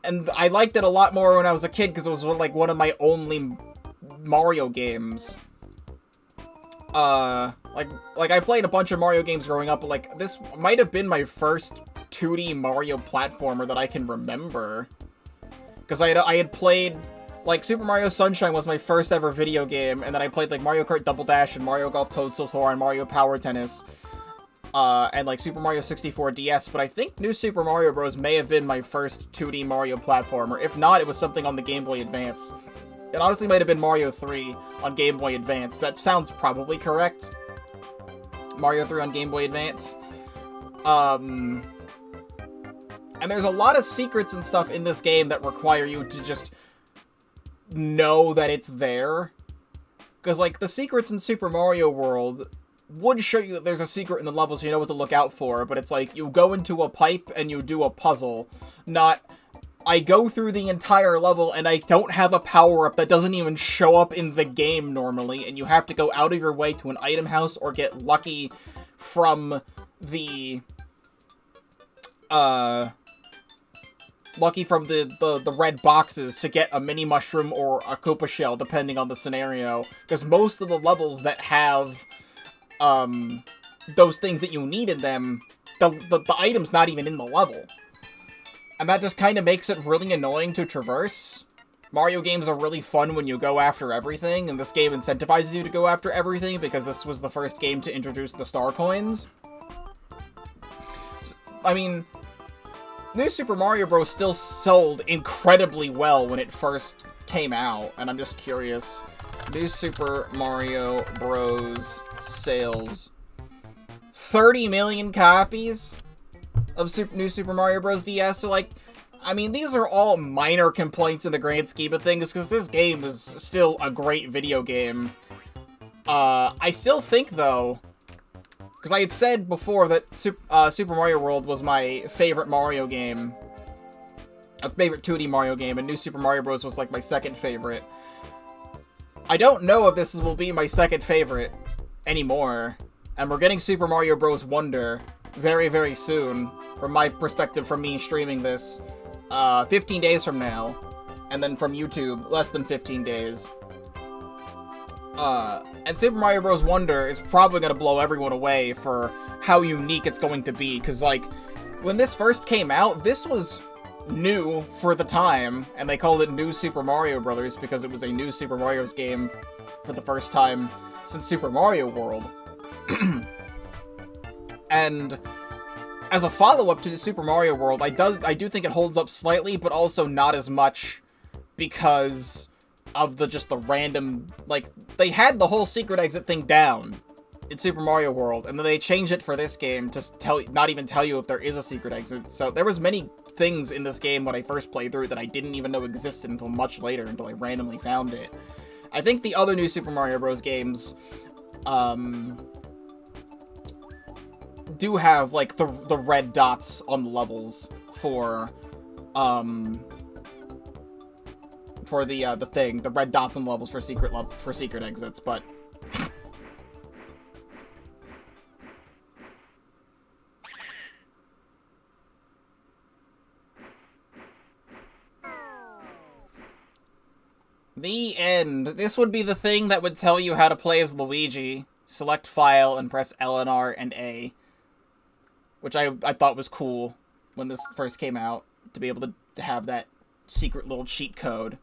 And I liked it a lot more when I was a kid because it was like one of my only Mario games. Like I played a bunch of Mario games growing up, but like this might have been my first 2D Mario platformer that I can remember. Because I had played, like, Super Mario Sunshine was my first ever video game, and then I played, like, Mario Kart Double Dash and Mario Golf Toadstool Tour and Mario Power Tennis, and, like, Super Mario 64 DS, but I think New Super Mario Bros. May have been my first 2D Mario platformer. If not, it was something on the Game Boy Advance. It honestly might have been Mario 3 on Game Boy Advance. That sounds probably correct. Mario 3 on Game Boy Advance. And there's a lot of secrets and stuff in this game that require you to just know that it's there. Because, like, the secrets in Super Mario World would show you that there's a secret in the level so you know what to look out for, but it's like, you go into a pipe and you do a puzzle. Not, I go through the entire level and I don't have a power-up that doesn't even show up in the game normally, and you have to go out of your way to an item house or get lucky from the, the red boxes to get a mini mushroom or a Koopa shell, depending on the scenario. Because most of the levels that have, those things that you need in them, the item's not even in the level. And that just kind of makes it really annoying to traverse. Mario games are really fun when you go after everything, and this game incentivizes you to go after everything, because this was the first game to introduce the star coins. I mean, New Super Mario Bros. Still sold incredibly well when it first came out, and I'm just curious. New Super Mario Bros. Sales. 30 million copies of New Super Mario Bros. DS, so, like, I mean, these are all minor complaints in the grand scheme of things, because this game is still a great video game. I still think, though, because I had said before that Super Mario World was my favorite Mario game. A favorite 2D Mario game, and New Super Mario Bros. Was, like, my second favorite. I don't know if this will be my second favorite anymore. And we're getting Super Mario Bros. Wonder very, very soon, from my perspective, from me streaming this, 15 days from now. And then from YouTube, less than 15 days. And Super Mario Bros. Wonder is probably going to blow everyone away for how unique it's going to be. Because, like, when this first came out, this was new for the time. And they called it New Super Mario Bros. Because it was a new Super Mario's game for the first time since Super Mario World. And as a follow-up to the Super Mario World, I do think it holds up slightly, but also not as much because of just the random, like, they had the whole secret exit thing down in Super Mario World, and then they changed it for this game to not even tell you if there is a secret exit. So there was many things in this game when I first played through that I didn't even know existed until much later, until I randomly found it. I think the other new Super Mario Bros. Games, do have, like, the red dots on the levels for the red dots on the levels for secret exits, but the end. This would be the thing that would tell you how to play as Luigi. Select file and press L and R and A. Which I thought was cool when this first came out, to be able to have that secret little cheat code.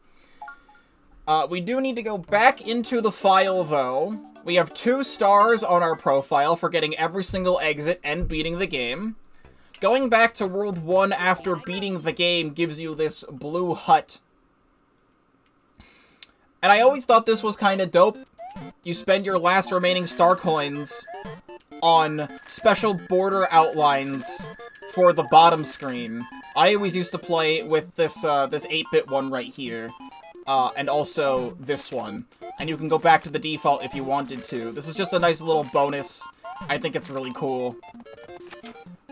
We do need to go back into the file, though. We have 2 stars on our profile for getting every single exit and beating the game. Going back to World 1 after beating the game gives you this blue hut. And I always thought this was kind of dope. You spend your last remaining star coins on special border outlines for the bottom screen. I always used to play with this 8-bit one right here, and also this one. And you can go back to the default if you wanted to. This is just a nice little bonus. I think it's really cool.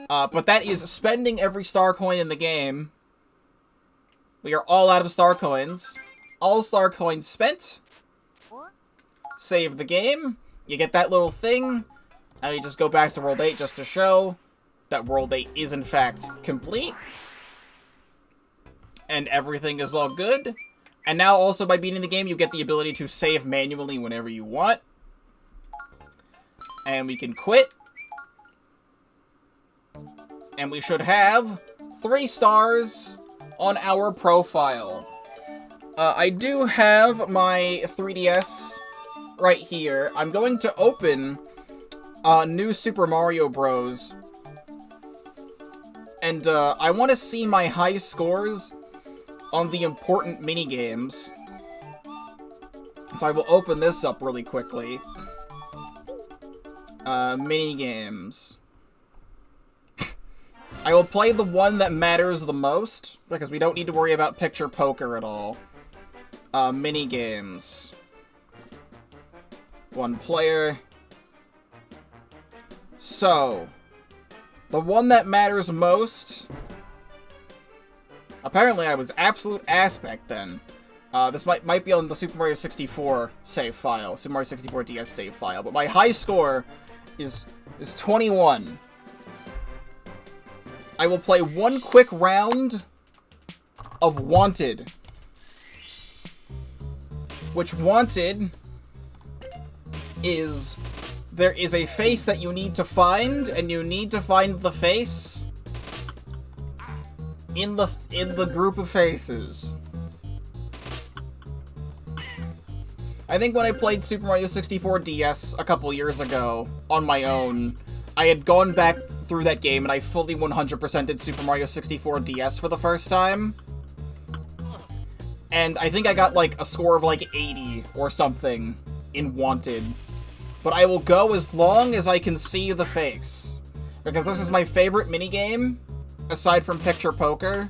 But that is spending every star coin in the game. We are all out of star coins. All star coins spent. Save the game. You get that little thing. And you just go back to World 8 just to show that World 8 is in fact complete. And everything is all good. And now also by beating the game, you get the ability to save manually whenever you want. And we can quit. And we should have 3 stars on our profile. I do have my 3DS right here. I'm going to open New Super Mario Bros. And I want to see my high scores on the important minigames. So I will open this up really quickly. Minigames. I will play the one that matters the most, because we don't need to worry about picture poker at all. Minigames. 1 player. So, the one that matters most... Apparently I was absolute ass back then. This might be on the Super Mario 64 save file, Super Mario 64 DS save file, but my high score is 21. I will play 1 quick round of Wanted. Which Wanted is... There is a face that you need to find, and you need to find the face in the group of faces. I think when I played Super Mario 64 DS a couple years ago on my own, I had gone back through that game and I fully 100%ed Super Mario 64 DS for the first time. And I think I got like a score of like 80 or something in Wanted. But I will go as long as I can see the face. Because this is my favorite minigame, aside from picture poker.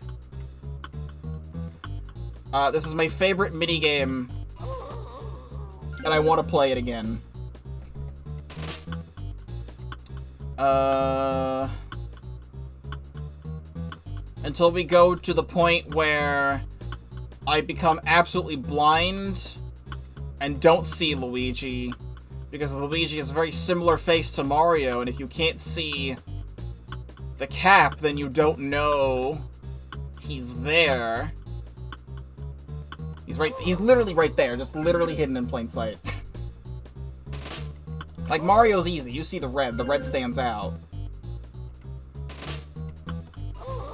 This is my favorite minigame, and I want to play it again. Until we go to the point where I become absolutely blind and don't see Luigi. Because Luigi has a very similar face to Mario, and if you can't see the cap, then you don't know he's there. He's literally right there, just literally hidden in plain sight. Like, Mario's easy, you see the red stands out.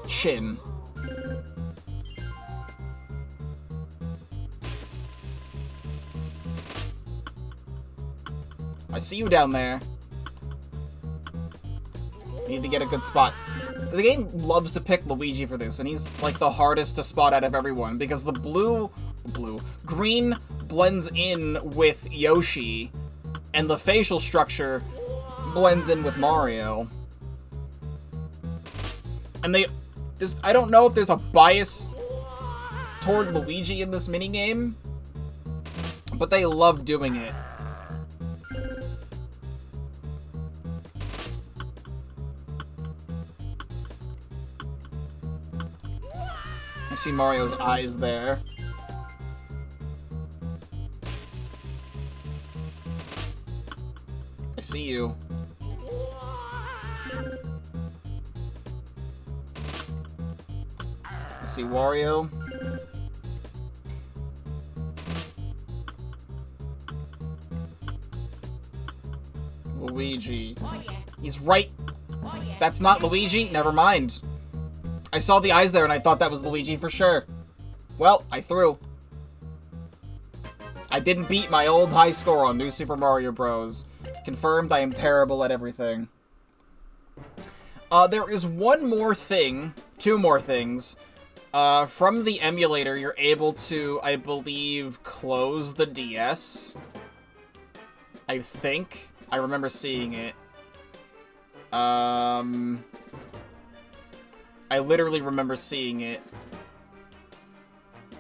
Chin. I see you down there. need to get a good spot. The game loves to pick Luigi for this, and he's, like, the hardest to spot out of everyone, because the green blends in with Yoshi, and the facial structure blends in with Mario. And I don't know if there's a bias toward Luigi in this minigame, but they love doing it. I see Mario's eyes there. I see you. I see Wario. Luigi. He's right. That's not Luigi? Never mind. I saw the eyes there and I thought that was Luigi for sure. Well, I threw. I didn't beat my old high score on New Super Mario Bros. Confirmed, I am terrible at everything. There is one more thing, two more things. From the emulator, you're able to, I believe, close the DS. I think. I remember seeing it. I literally remember seeing it.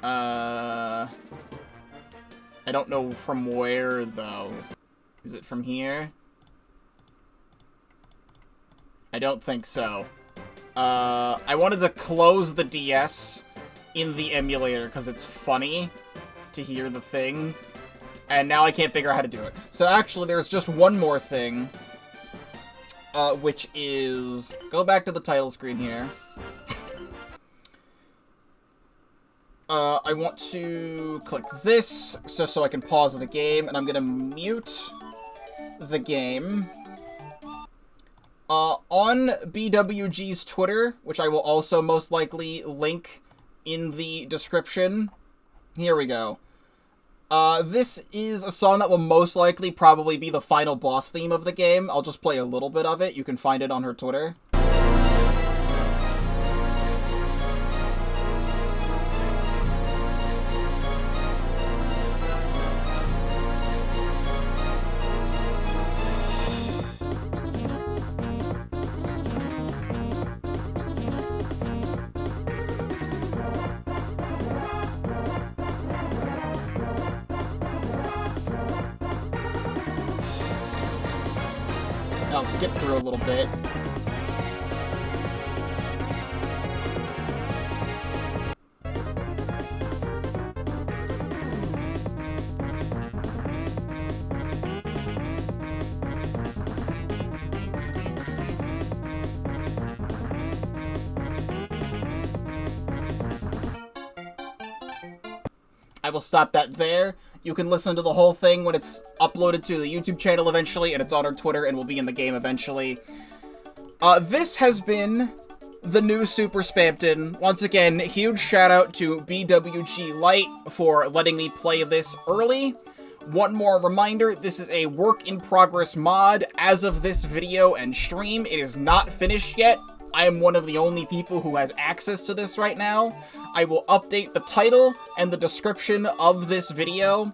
I don't know from where, though. Is it from here? I don't think so. I wanted to close the DS in the emulator because it's funny to hear the thing. And now I can't figure out how to do it. So actually, there's just one more thing. Which is... Go back to the title screen here. I want to click this so I can pause the game, and I'm gonna mute the game. On BWG's Twitter, which I will also most likely link in the description. Here we go. This is a song that will most likely probably be the final boss theme of the game. I'll just play a little bit of it. You can find it on her Twitter. I'll skip through a little bit. I will stop that there. You can listen to the whole thing when it's uploaded to the YouTube channel eventually, and it's on our Twitter and will be in the game eventually. This has been the new Super Spamton. Once again, huge shout out to BWGLite for letting me play this early. One more reminder, this is a work-in-progress mod. As of this video and stream, it is not finished yet. I am one of the only people who has access to this right now. I will update the title and the description of this video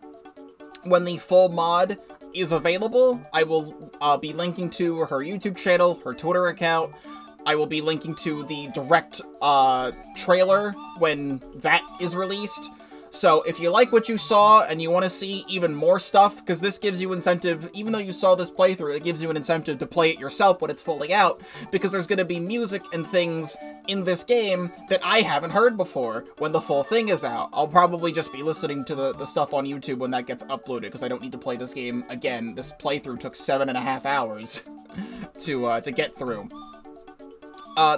when the full mod is available. I will be linking to her YouTube channel, her Twitter account. I will be linking to the direct trailer when that is released. So if you like what you saw and you want to see even more stuff, because this gives you incentive, even though you saw this playthrough, it gives you an incentive to play it yourself when it's fully out, because there's going to be music and things in this game that I haven't heard before when the full thing is out. I'll probably just be listening to the stuff on YouTube when that gets uploaded, because I don't need to play this game again. This playthrough took 7.5 hours to get through.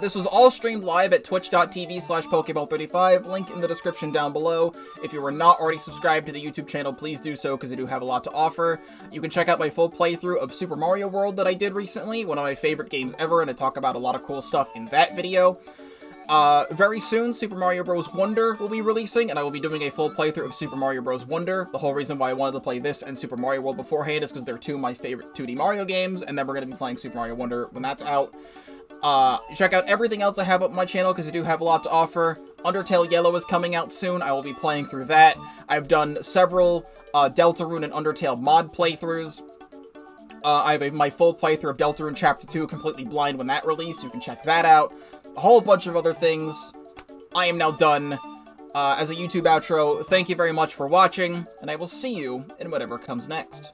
This was all streamed live at twitch.tv/Pokeball35, link in the description down below. If you were not already subscribed to the YouTube channel, please do so, because I do have a lot to offer. You can check out my full playthrough of Super Mario World that I did recently, one of my favorite games ever, and I talk about a lot of cool stuff in that video. Very soon, Super Mario Bros. Wonder will be releasing, and I will be doing a full playthrough of Super Mario Bros. Wonder. The whole reason why I wanted to play this and Super Mario World beforehand is because they're two of my favorite 2D Mario games, and then we're going to be playing Super Mario Wonder when that's out. Check out everything else I have up on my channel, because I do have a lot to offer. Undertale Yellow is coming out soon. I will be playing through that. I've done several Deltarune and Undertale mod playthroughs. I have my full playthrough of Deltarune Chapter 2, completely blind when that released. You can check that out. A whole bunch of other things. I am now done. As a YouTube outro, thank you very much for watching, and I will see you in whatever comes next.